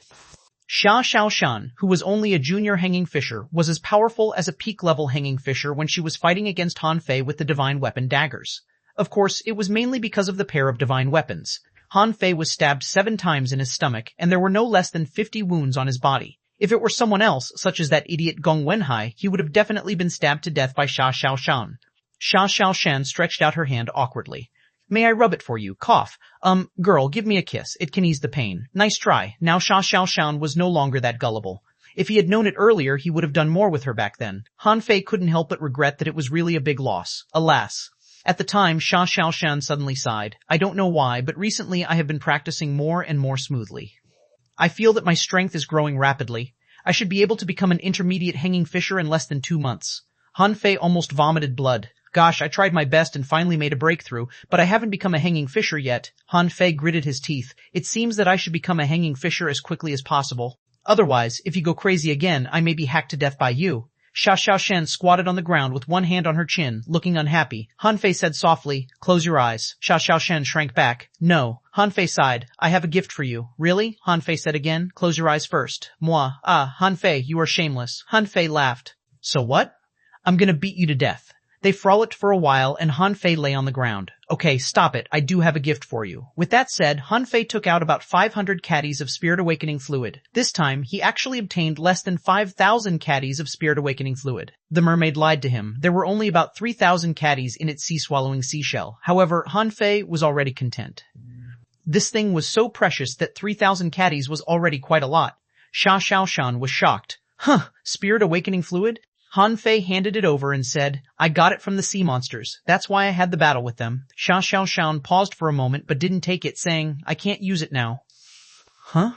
Xia Xiaoshan, who was only a junior hanging fisher, was as powerful as a peak-level hanging fisher when she was fighting against Han Fei with the divine weapon daggers. Of course, it was mainly because of the pair of divine weapons. Han Fei was stabbed 7 times in his stomach, and there were no less than 50 wounds on his body. If it were someone else, such as that idiot Gong Wenhai, he would have definitely been stabbed to death by Xia Xiaoshan. Xia Xiaoshan stretched out her hand awkwardly. May I rub it for you? Cough. Girl, give me a kiss. It can ease the pain. Nice try. Now Xia Xiaoshan was no longer that gullible. If he had known it earlier, he would have done more with her back then. Han Fei couldn't help but regret that it was really a big loss. Alas. At the time, Xia Xiaoshan suddenly sighed. I don't know why, but recently I have been practicing more and more smoothly. I feel that my strength is growing rapidly. I should be able to become an intermediate hanging fisher in less than 2 months. Han Fei almost vomited blood. Gosh, I tried my best and finally made a breakthrough, but I haven't become a hanging fisher yet. Han Fei gritted his teeth. It seems that I should become a hanging fisher as quickly as possible. Otherwise, if you go crazy again, I may be hacked to death by you. Xia Xiaoshan squatted on the ground with one hand on her chin, looking unhappy. Han Fei said softly, close your eyes. Xia Xiaoshan shrank back. No. Han Fei sighed. I have a gift for you. Really? Han Fei said again. Close your eyes first. Moi. Ah, Han Fei, you are shameless. Han Fei laughed. So what? I'm gonna beat you to death. They frolicked for a while and Han Fei lay on the ground. Okay, stop it. I do have a gift for you. With that said, Han Fei took out about 500 caddies of Spirit Awakening fluid. This time, he actually obtained less than 5,000 caddies of Spirit Awakening fluid. The mermaid lied to him. There were only about 3,000 caddies in its sea-swallowing seashell. However, Han Fei was already content. This thing was so precious that 3,000 caddies was already quite a lot. Xia Xiaoshan was shocked. Huh, Spirit Awakening fluid? Han Fei handed it over and said, I got it from the sea monsters. That's why I had the battle with them. Xia Xiaoshan paused for a moment but didn't take it, saying, I can't use it now. Huh?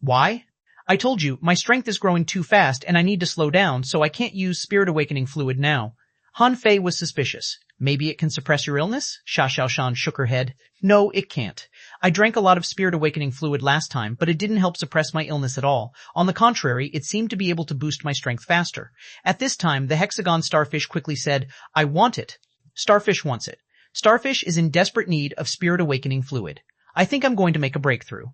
Why? I told you, my strength is growing too fast and I need to slow down, so I can't use Spirit Awakening fluid now. Han Fei was suspicious. Maybe it can suppress your illness? Xia Xiaoshan shook her head. No, it can't. I drank a lot of spirit awakening fluid last time, but it didn't help suppress my illness at all. On the contrary, it seemed to be able to boost my strength faster. At this time, the hexagon starfish quickly said, I want it. Starfish wants it. Starfish is in desperate need of spirit awakening fluid. I think I'm going to make a breakthrough.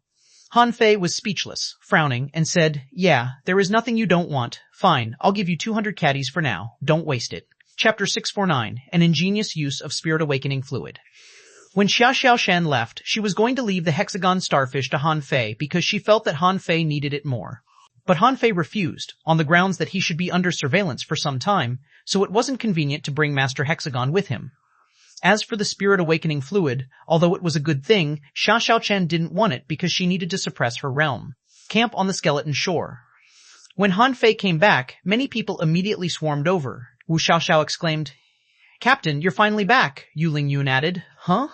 Han Fei was speechless, frowning, and said, yeah, there is nothing you don't want. Fine, I'll give you 200 caddies for now. Don't waste it. Chapter 649, An Ingenious Use of Spirit Awakening Fluid. When xuanhuan left, she was going to leave the hexagon starfish to Han Fei because she felt that Han Fei needed it more. But Han Fei refused, on the grounds that he should be under surveillance for some time, so it wasn't convenient to bring Master Hexagon with him. As for the spirit awakening fluid, although it was a good thing, xuanhuan didn't want it because she needed to suppress her realm. Camp on the skeleton shore. When Han Fei came back, many people immediately swarmed over. Wu Xiaoxiao exclaimed, Captain, you're finally back, Yu Lingyun added. Huh?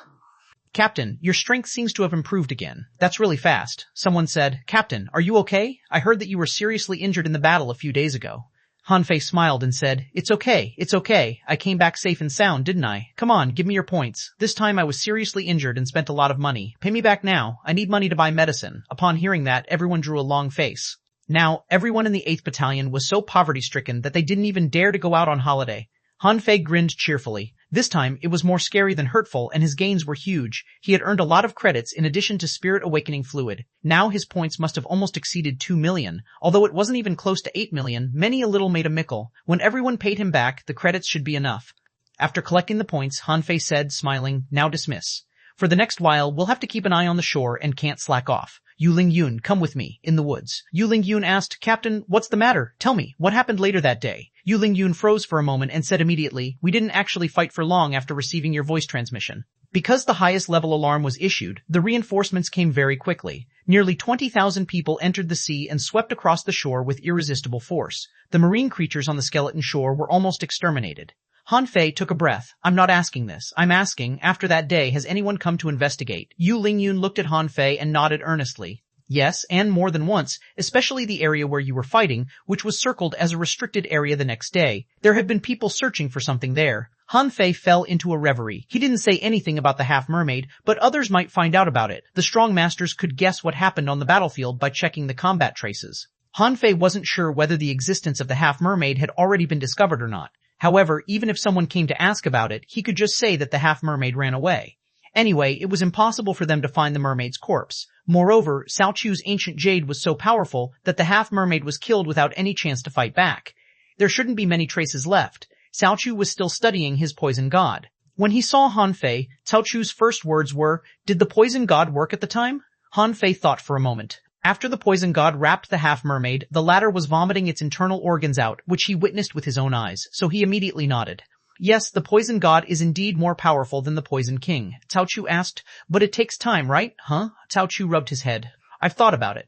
Captain, your strength seems to have improved again. That's really fast. Someone said, Captain, are you okay? I heard that you were seriously injured in the battle a few days ago. Han Fei smiled and said, It's okay. I came back safe and sound, didn't I? Come on, give me your points. This time I was seriously injured and spent a lot of money. Pay me back now. I need money to buy medicine. Upon hearing that, everyone drew a long face. Now, everyone in the 8th Battalion was so poverty-stricken that they didn't even dare to go out on holiday. Han Fei grinned cheerfully. This time, it was more scary than hurtful, and his gains were huge. He had earned a lot of credits in addition to spirit awakening fluid. Now his points must have almost exceeded 2 million. Although it wasn't even close to 8 million, many a little made a mickle. When everyone paid him back, the credits should be enough. After collecting the points, Han Fei said, smiling, Now dismiss. For the next while, we'll have to keep an eye on the shore and can't slack off. Yu Lingyun, come with me, in the woods. Yu Lingyun asked, Captain, what's the matter? Tell me, what happened later that day? Yu Lingyun froze for a moment and said immediately, We didn't actually fight for long after receiving your voice transmission. Because the highest level alarm was issued, the reinforcements came very quickly. Nearly 20,000 people entered the sea and swept across the shore with irresistible force. The marine creatures on the skeleton shore were almost exterminated. Han Fei took a breath. I'm not asking this. I'm asking, after that day, has anyone come to investigate? Yu Lingyun looked at Han Fei and nodded earnestly. Yes, and more than once, especially the area where you were fighting, which was circled as a restricted area the next day. There have been people searching for something there. Han Fei fell into a reverie. He didn't say anything about the half-mermaid, but others might find out about it. The strong masters could guess what happened on the battlefield by checking the combat traces. Han Fei wasn't sure whether the existence of the half-mermaid had already been discovered or not. However, even if someone came to ask about it, he could just say that the half-mermaid ran away. Anyway, it was impossible for them to find the mermaid's corpse. Moreover, Cao Chu's ancient jade was so powerful that the half-mermaid was killed without any chance to fight back. There shouldn't be many traces left. Cao Chu was still studying his poison god. When he saw Han Fei, Cao Chu's first words were, Did the poison god work at the time? Han Fei thought for a moment. After the poison god wrapped the half-mermaid, the latter was vomiting its internal organs out, which he witnessed with his own eyes, so he immediately nodded. Yes, the poison god is indeed more powerful than the poison king. Cao Chu asked, But it takes time, right? Huh? Cao Chu rubbed his head. I've thought about it.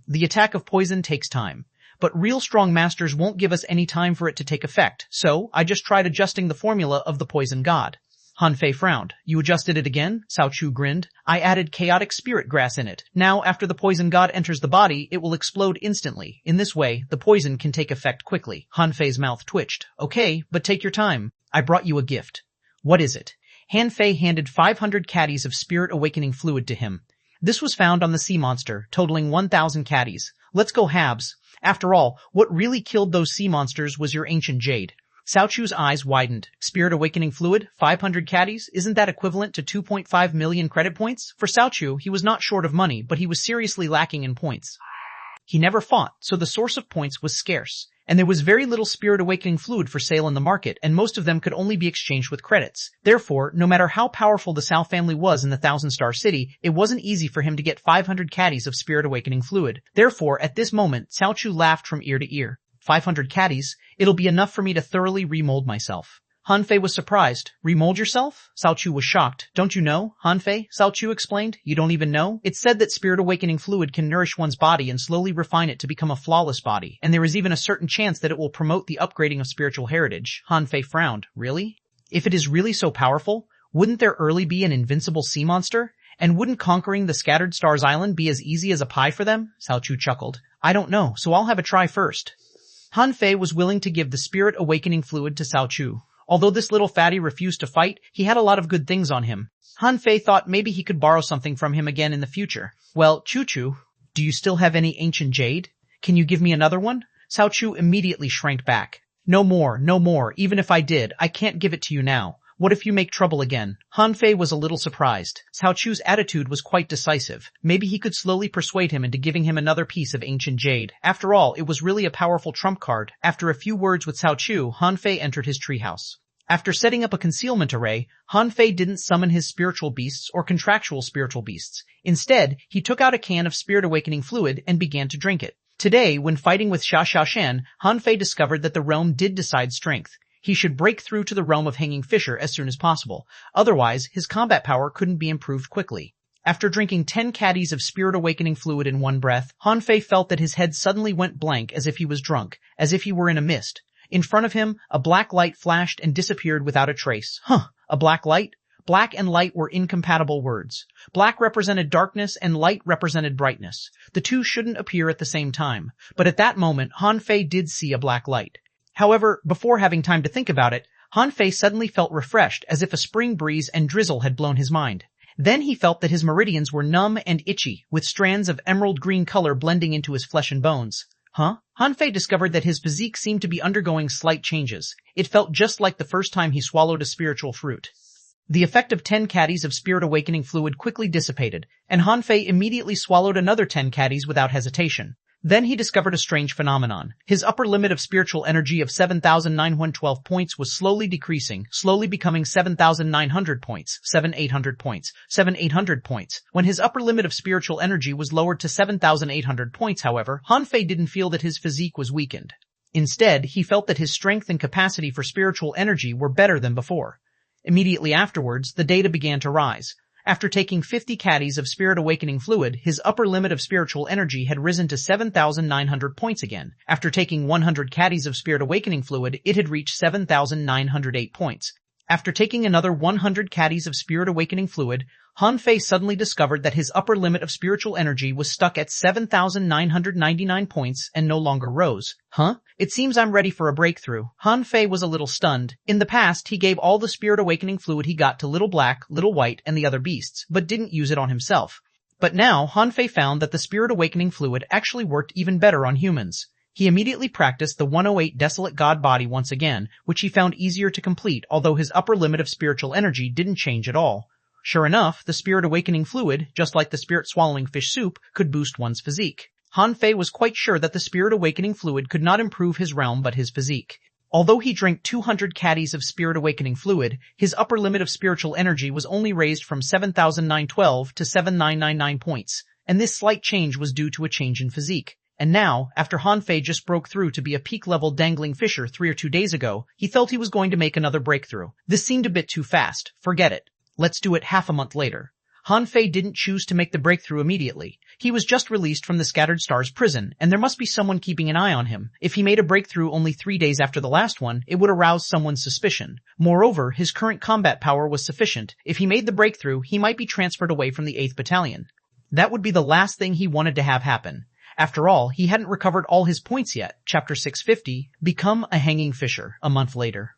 The attack of poison takes time. But real strong masters won't give us any time for it to take effect, so I just tried adjusting the formula of the poison god. Han Fei frowned. You adjusted it again? Cao Chu grinned. I added chaotic spirit grass in it. Now, after the poison god enters the body, it will explode instantly. In this way, the poison can take effect quickly. Han Fei's mouth twitched. Okay, but take your time. I brought you a gift. What is it? Han Fei handed 500 caddies of spirit awakening fluid to him. This was found on the sea monster, totaling 1,000 caddies. Let's go halves. After all, what really killed those sea monsters was your ancient jade. Cao Chu's eyes widened. Spirit awakening fluid, 500 caddies, isn't that equivalent to 2.5 million credit points? For Cao Chu, he was not short of money, but he was seriously lacking in points. He never fought, so the source of points was scarce. And there was very little spirit awakening fluid for sale in the market, and most of them could only be exchanged with credits. Therefore, no matter how powerful the Cao family was in the Thousand-Star City, it wasn't easy for him to get 500 caddies of spirit awakening fluid. Therefore, at this moment, Cao Chu laughed from ear to ear. 500 caddies, it'll be enough for me to thoroughly remold myself. Han Fei was surprised. Remold yourself? Cao Chu was shocked. Don't you know, Han Fei? Cao Chu explained. You don't even know? It's said that spirit awakening fluid can nourish one's body and slowly refine it to become a flawless body, and there is even a certain chance that it will promote the upgrading of spiritual heritage. Han Fei frowned. Really? If it is really so powerful, wouldn't there early be an invincible sea monster? And wouldn't conquering the Scattered Stars Island be as easy as a pie for them? Cao Chu chuckled. I don't know, so I'll have a try first. Han Fei was willing to give the spirit awakening fluid to Cao Chu. Although this little fatty refused to fight, he had a lot of good things on him. Han Fei thought maybe he could borrow something from him again in the future. Well, Chu, do you still have any ancient jade? Can you give me another one? Cao Chu immediately shrank back. No more, even if I did, I can't give it to you now. What if you make trouble again? Han Fei was a little surprised. Cao Chu's attitude was quite decisive. Maybe he could slowly persuade him into giving him another piece of ancient jade. After all, it was really a powerful trump card. After a few words with Cao Chu, Han Fei entered his treehouse. After setting up a concealment array, Han Fei didn't summon his spiritual beasts or contractual spiritual beasts. Instead, he took out a can of spirit awakening fluid and began to drink it. Today, when fighting with Xiaoshan, Han Fei discovered that the realm did decide strength. He should break through to the realm of Hanging Fisher as soon as possible. Otherwise, his combat power couldn't be improved quickly. After drinking 10 caddies of spirit awakening fluid in one breath, Han Fei felt that his head suddenly went blank as if he was drunk, as if he were in a mist. In front of him, a black light flashed and disappeared without a trace. A black light? Black and light were incompatible words. Black represented darkness and light represented brightness. The two shouldn't appear at the same time. But at that moment, Han Fei did see a black light. However, before having time to think about it, Han Fei suddenly felt refreshed as if a spring breeze and drizzle had blown his mind. Then he felt that his meridians were numb and itchy, with strands of emerald green color blending into his flesh and bones. Han Fei discovered that his physique seemed to be undergoing slight changes. It felt just like the first time he swallowed a spiritual fruit. The effect of 10 caddies of spirit awakening fluid quickly dissipated, and Han Fei immediately swallowed another 10 caddies without hesitation. Then he discovered a strange phenomenon. His upper limit of spiritual energy of 7,912 points was slowly decreasing, slowly becoming 7,900 points, 7,800 points, 7,800 points. When his upper limit of spiritual energy was lowered to 7,800 points, however, Han Fei didn't feel that his physique was weakened. Instead, he felt that his strength and capacity for spiritual energy were better than before. Immediately afterwards, the data began to rise. After taking 50 caddies of spirit awakening fluid, his upper limit of spiritual energy had risen to 7,900 points again. After taking 100 caddies of spirit awakening fluid, it had reached 7,908 points. After taking another 100 caddies of spirit awakening fluid, Han Fei suddenly discovered that his upper limit of spiritual energy was stuck at 7,999 points and no longer rose. It seems I'm ready for a breakthrough. Han Fei was a little stunned. In the past, he gave all the spirit awakening fluid he got to Little Black, Little White, and the other beasts, but didn't use it on himself. But now, Han Fei found that the spirit awakening fluid actually worked even better on humans. He immediately practiced the 108 Desolate God body once again, which he found easier to complete, although his upper limit of spiritual energy didn't change at all. Sure enough, the spirit awakening fluid, just like the spirit swallowing fish soup, could boost one's physique. Han Fei was quite sure that the spirit awakening fluid could not improve his realm but his physique. Although he drank 200 caddies of spirit awakening fluid, his upper limit of spiritual energy was only raised from 7,912 to 7,999 points, and this slight change was due to a change in physique. And now, after Han Fei just broke through to be a peak-level dangling fisher 3 or 2 days ago, he felt he was going to make another breakthrough. This seemed a bit too fast. Forget it. Let's do it half a month later. Han Fei didn't choose to make the breakthrough immediately. He was just released from the Scattered Stars prison, and there must be someone keeping an eye on him. If he made a breakthrough only 3 days after the last one, it would arouse someone's suspicion. Moreover, his current combat power was sufficient. If he made the breakthrough, he might be transferred away from the 8th Battalion. That would be the last thing he wanted to have happen. After all, he hadn't recovered all his points yet. Chapter 650, Become a Hanging Fisher, a month later.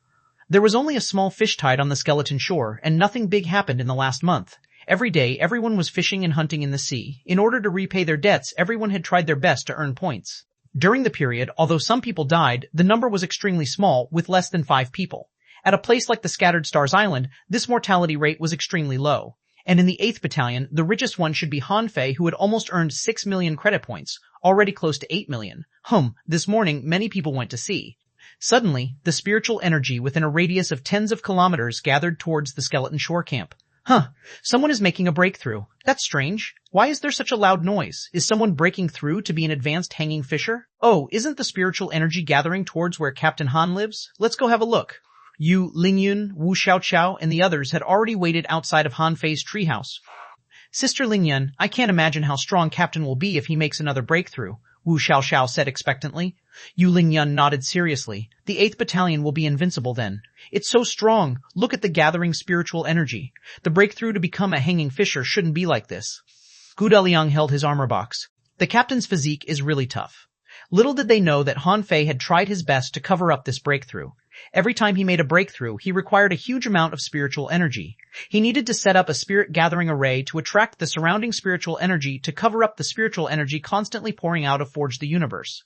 There was only a small fish tide on the skeleton shore, and nothing big happened in the last month. Every day, everyone was fishing and hunting in the sea. In order to repay their debts, everyone had tried their best to earn points. During the period, although some people died, the number was extremely small, with less than 5 people. At a place like the Scattered Stars Island, this mortality rate was extremely low. And in the 8th Battalion, the richest one should be Han Fei, who had almost earned 6 million credit points, already close to 8 million. This morning, many people went to sea. Suddenly, the spiritual energy within a radius of tens of kilometers gathered towards the skeleton shore camp. Someone is making a breakthrough. That's strange. Why is there such a loud noise? Is someone breaking through to be an advanced hanging fisher? Oh, isn't the spiritual energy gathering towards where Captain Han lives? Let's go have a look. Yu, Lingyun, Wu Xiaoqiao, and the others had already waited outside of Han Fei's treehouse. Sister Lingyun, I can't imagine how strong Captain will be if he makes another breakthrough, Wu Xiaoqiao said expectantly. Yu Lingyun nodded seriously. The 8th Battalion will be invincible then. It's so strong. Look at the gathering spiritual energy. The breakthrough to become a hanging fisher shouldn't be like this. Gu Daliang held his armor box. The captain's physique is really tough. Little did they know that Han Fei had tried his best to cover up this breakthrough. Every time he made a breakthrough, he required a huge amount of spiritual energy. He needed to set up a spirit gathering array to attract the surrounding spiritual energy to cover up the spiritual energy constantly pouring out of Forge the Universe.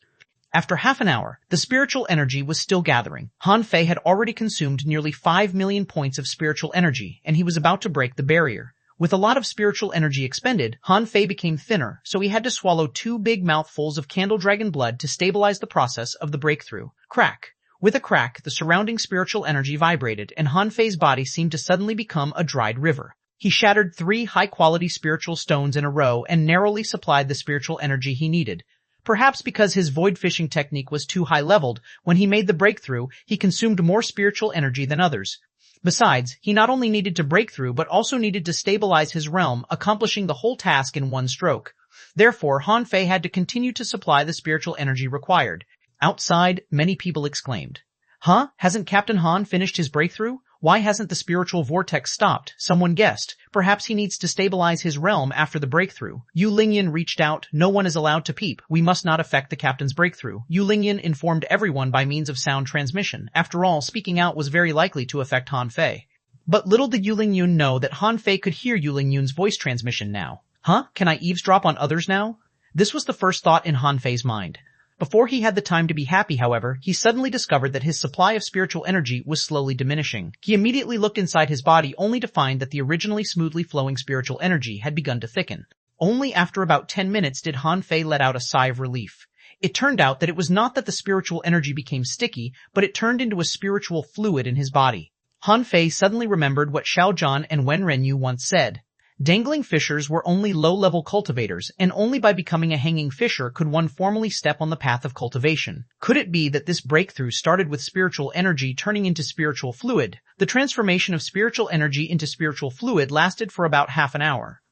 After half an hour, the spiritual energy was still gathering. Han Fei had already consumed nearly 5 million points of spiritual energy, and he was about to break the barrier. With a lot of spiritual energy expended, Han Fei became thinner, so he had to swallow 2 big mouthfuls of candle dragon blood to stabilize the process of the breakthrough. Crack. With a crack, the surrounding spiritual energy vibrated, and Han Fei's body seemed to suddenly become a dried river. He shattered 3 high-quality spiritual stones in a row and narrowly supplied the spiritual energy he needed. Perhaps because his void fishing technique was too high-leveled, when he made the breakthrough, he consumed more spiritual energy than others. Besides, he not only needed to break through but also needed to stabilize his realm, accomplishing the whole task in one stroke. Therefore, Han Fei had to continue to supply the spiritual energy required. Outside, many people exclaimed, "Huh? Hasn't Captain Han finished his breakthrough? Why hasn't the spiritual vortex stopped?" Someone guessed. Perhaps he needs to stabilize his realm after the breakthrough. Yu Lingyan reached out. "No one is allowed to peep. We must not affect the captain's breakthrough." Yu Lingyan informed everyone by means of sound transmission. After all, speaking out was very likely to affect Han Fei. But little did Yu Lingyan know that Han Fei could hear Yu Lingyan's voice transmission now. Huh? Can I eavesdrop on others now? This was the first thought in Han Fei's mind. Before he had the time to be happy, however, he suddenly discovered that his supply of spiritual energy was slowly diminishing. He immediately looked inside his body only to find that the originally smoothly flowing spiritual energy had begun to thicken. Only after about 10 minutes did Han Fei let out a sigh of relief. It turned out that it was not that the spiritual energy became sticky, but it turned into a spiritual fluid in his body. Han Fei suddenly remembered what Xiao Zhan and Wen Renyu once said. Dangling fishers were only low-level cultivators, and only by becoming a hanging fisher could one formally step on the path of cultivation. Could it be that this breakthrough started with spiritual energy turning into spiritual fluid? The transformation of spiritual energy into spiritual fluid lasted for about half an hour.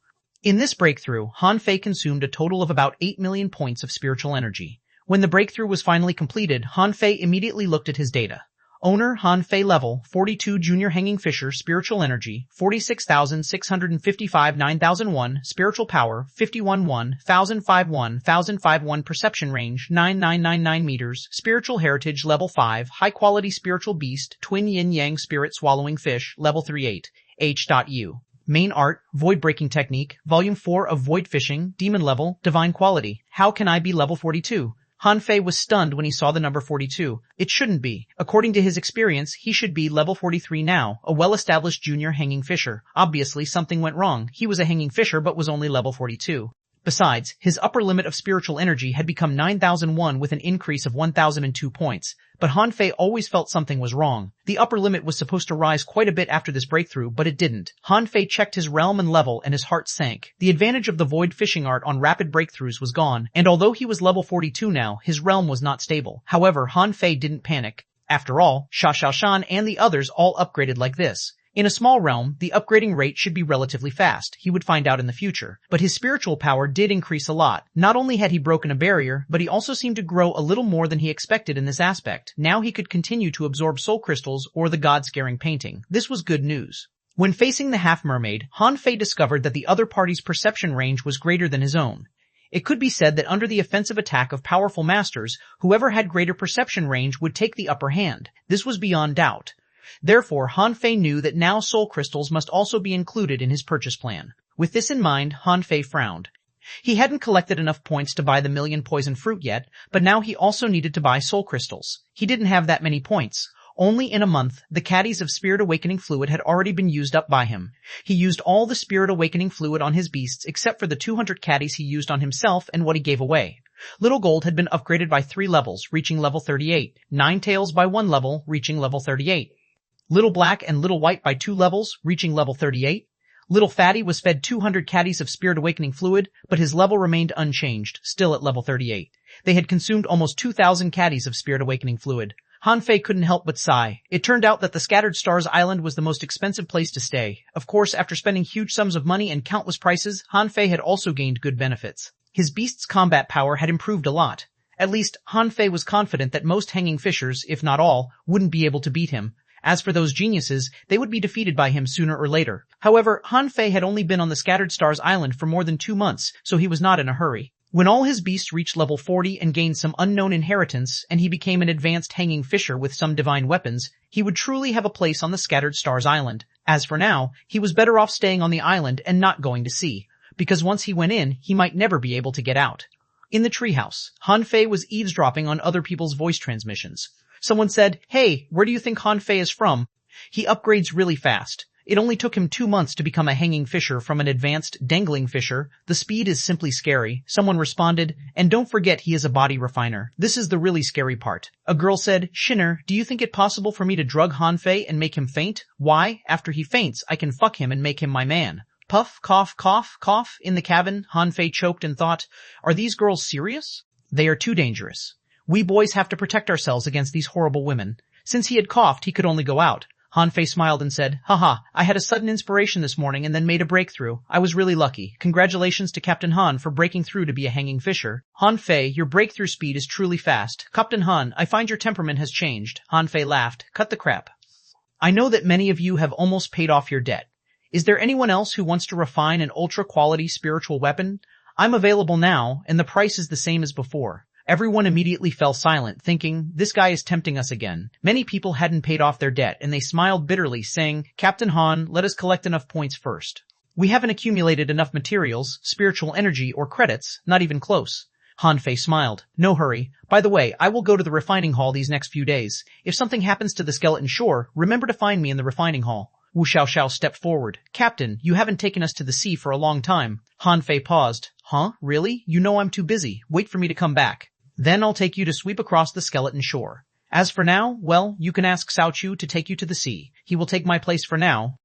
In this breakthrough, Han Fei consumed a total of about 8 million points of spiritual energy. When the breakthrough was finally completed, Han Fei immediately looked at his data. Owner Han Fei level 42 junior hanging fisher spiritual energy 46,655 9001 spiritual power 51 1005 perception range 9999 meters spiritual heritage level 5 high quality spiritual beast twin yin yang spirit swallowing fish level 38 H.U. Main art void breaking technique volume 4 of void fishing demon level divine quality. How can I be level 42? Han Fei was stunned when he saw the number 42. It shouldn't be. According to his experience, he should be level 43 now, a well-established junior hanging fisher. Obviously, something went wrong. He was a hanging fisher but was only level 42. Besides, his upper limit of spiritual energy had become 9001 with an increase of 1002 points. But Han Fei always felt something was wrong. The upper limit was supposed to rise quite a bit after this breakthrough, but it didn't. Han Fei checked his realm and level and his heart sank. The advantage of the void fishing art on rapid breakthroughs was gone, and although he was level 42 now, his realm was not stable. However, Han Fei didn't panic. After all, Xiaoshan and the others all upgraded like this. In a small realm, the upgrading rate should be relatively fast. He would find out in the future. But his spiritual power did increase a lot. Not only had he broken a barrier, but he also seemed to grow a little more than he expected in this aspect. Now he could continue to absorb soul crystals or the god-scaring painting. This was good news. When facing the half-mermaid, Han Fei discovered that the other party's perception range was greater than his own. It could be said that under the offensive attack of powerful masters, whoever had greater perception range would take the upper hand. This was beyond doubt. Therefore, Han Fei knew that now soul crystals must also be included in his purchase plan. With this in mind, Han Fei frowned. He hadn't collected enough points to buy the million poison fruit yet, but now he also needed to buy soul crystals. He didn't have that many points. Only in a month, the caddies of Spirit Awakening fluid had already been used up by him. He used all the Spirit Awakening fluid on his beasts except for the 200 caddies he used on himself and what he gave away. Little Gold had been upgraded by 3 levels, reaching level 38. Nine Tails by 1 level, reaching level 38. Little Black and Little White by 2 levels, reaching level 38. Little Fatty was fed 200 caddies of Spirit Awakening fluid, but his level remained unchanged, still at level 38. They had consumed almost 2,000 caddies of Spirit Awakening fluid. Han Fei couldn't help but sigh. It turned out that the Scattered Stars Island was the most expensive place to stay. Of course, after spending huge sums of money and countless prices, Han Fei had also gained good benefits. His beast's combat power had improved a lot. At least, Han Fei was confident that most hanging fishers, if not all, wouldn't be able to beat him. As for those geniuses, they would be defeated by him sooner or later. However, Han Fei had only been on the Scattered Stars Island for more than 2 months, so he was not in a hurry. When all his beasts reached level 40 and gained some unknown inheritance, and he became an advanced hanging fisher with some divine weapons, he would truly have a place on the Scattered Stars Island. As for now, he was better off staying on the island and not going to sea, because once he went in, he might never be able to get out. In the treehouse, Han Fei was eavesdropping on other people's voice transmissions. Someone said, "Hey, where do you think Han Fei is from? He upgrades really fast. It only took him 2 months to become a hanging fisher from an advanced dangling fisher. The speed is simply scary." Someone responded, "And don't forget he is a body refiner. This is the really scary part." A girl said, "Shinner, do you think it possible for me to drug Han Fei and make him faint? Why, after he faints, I can fuck him and make him my man." Puff, cough, cough, cough. In the cabin, Han Fei choked and thought, "Are these girls serious? They are too dangerous. We boys have to protect ourselves against these horrible women." Since he had coughed, he could only go out. Han Fei smiled and said, "Haha, I had a sudden inspiration this morning and then made a breakthrough. I was really lucky. Congratulations to Captain Han for breaking through to be a hanging fisher." "Han Fei, your breakthrough speed is truly fast. Captain Han, I find your temperament has changed." Han Fei laughed. "Cut the crap. I know that many of you have almost paid off your debt. Is there anyone else who wants to refine an ultra-quality spiritual weapon? I'm available now, and the price is the same as before." Everyone immediately fell silent, thinking, "This guy is tempting us again." Many people hadn't paid off their debt, and they smiled bitterly, saying, "Captain Han, let us collect enough points first. We haven't accumulated enough materials, spiritual energy, or credits, not even close." Han Fei smiled. "No hurry. By the way, I will go to the refining hall these next few days. If something happens to the skeleton shore, remember to find me in the refining hall." Wu Xiaoxiao stepped forward. "Captain, you haven't taken us to the sea for a long time." Han Fei paused. "Huh? Really? You know I'm too busy. Wait for me to come back. Then I'll take you to sweep across the skeleton shore. As for now, well, you can ask Cao Chu to take you to the sea. He will take my place for now."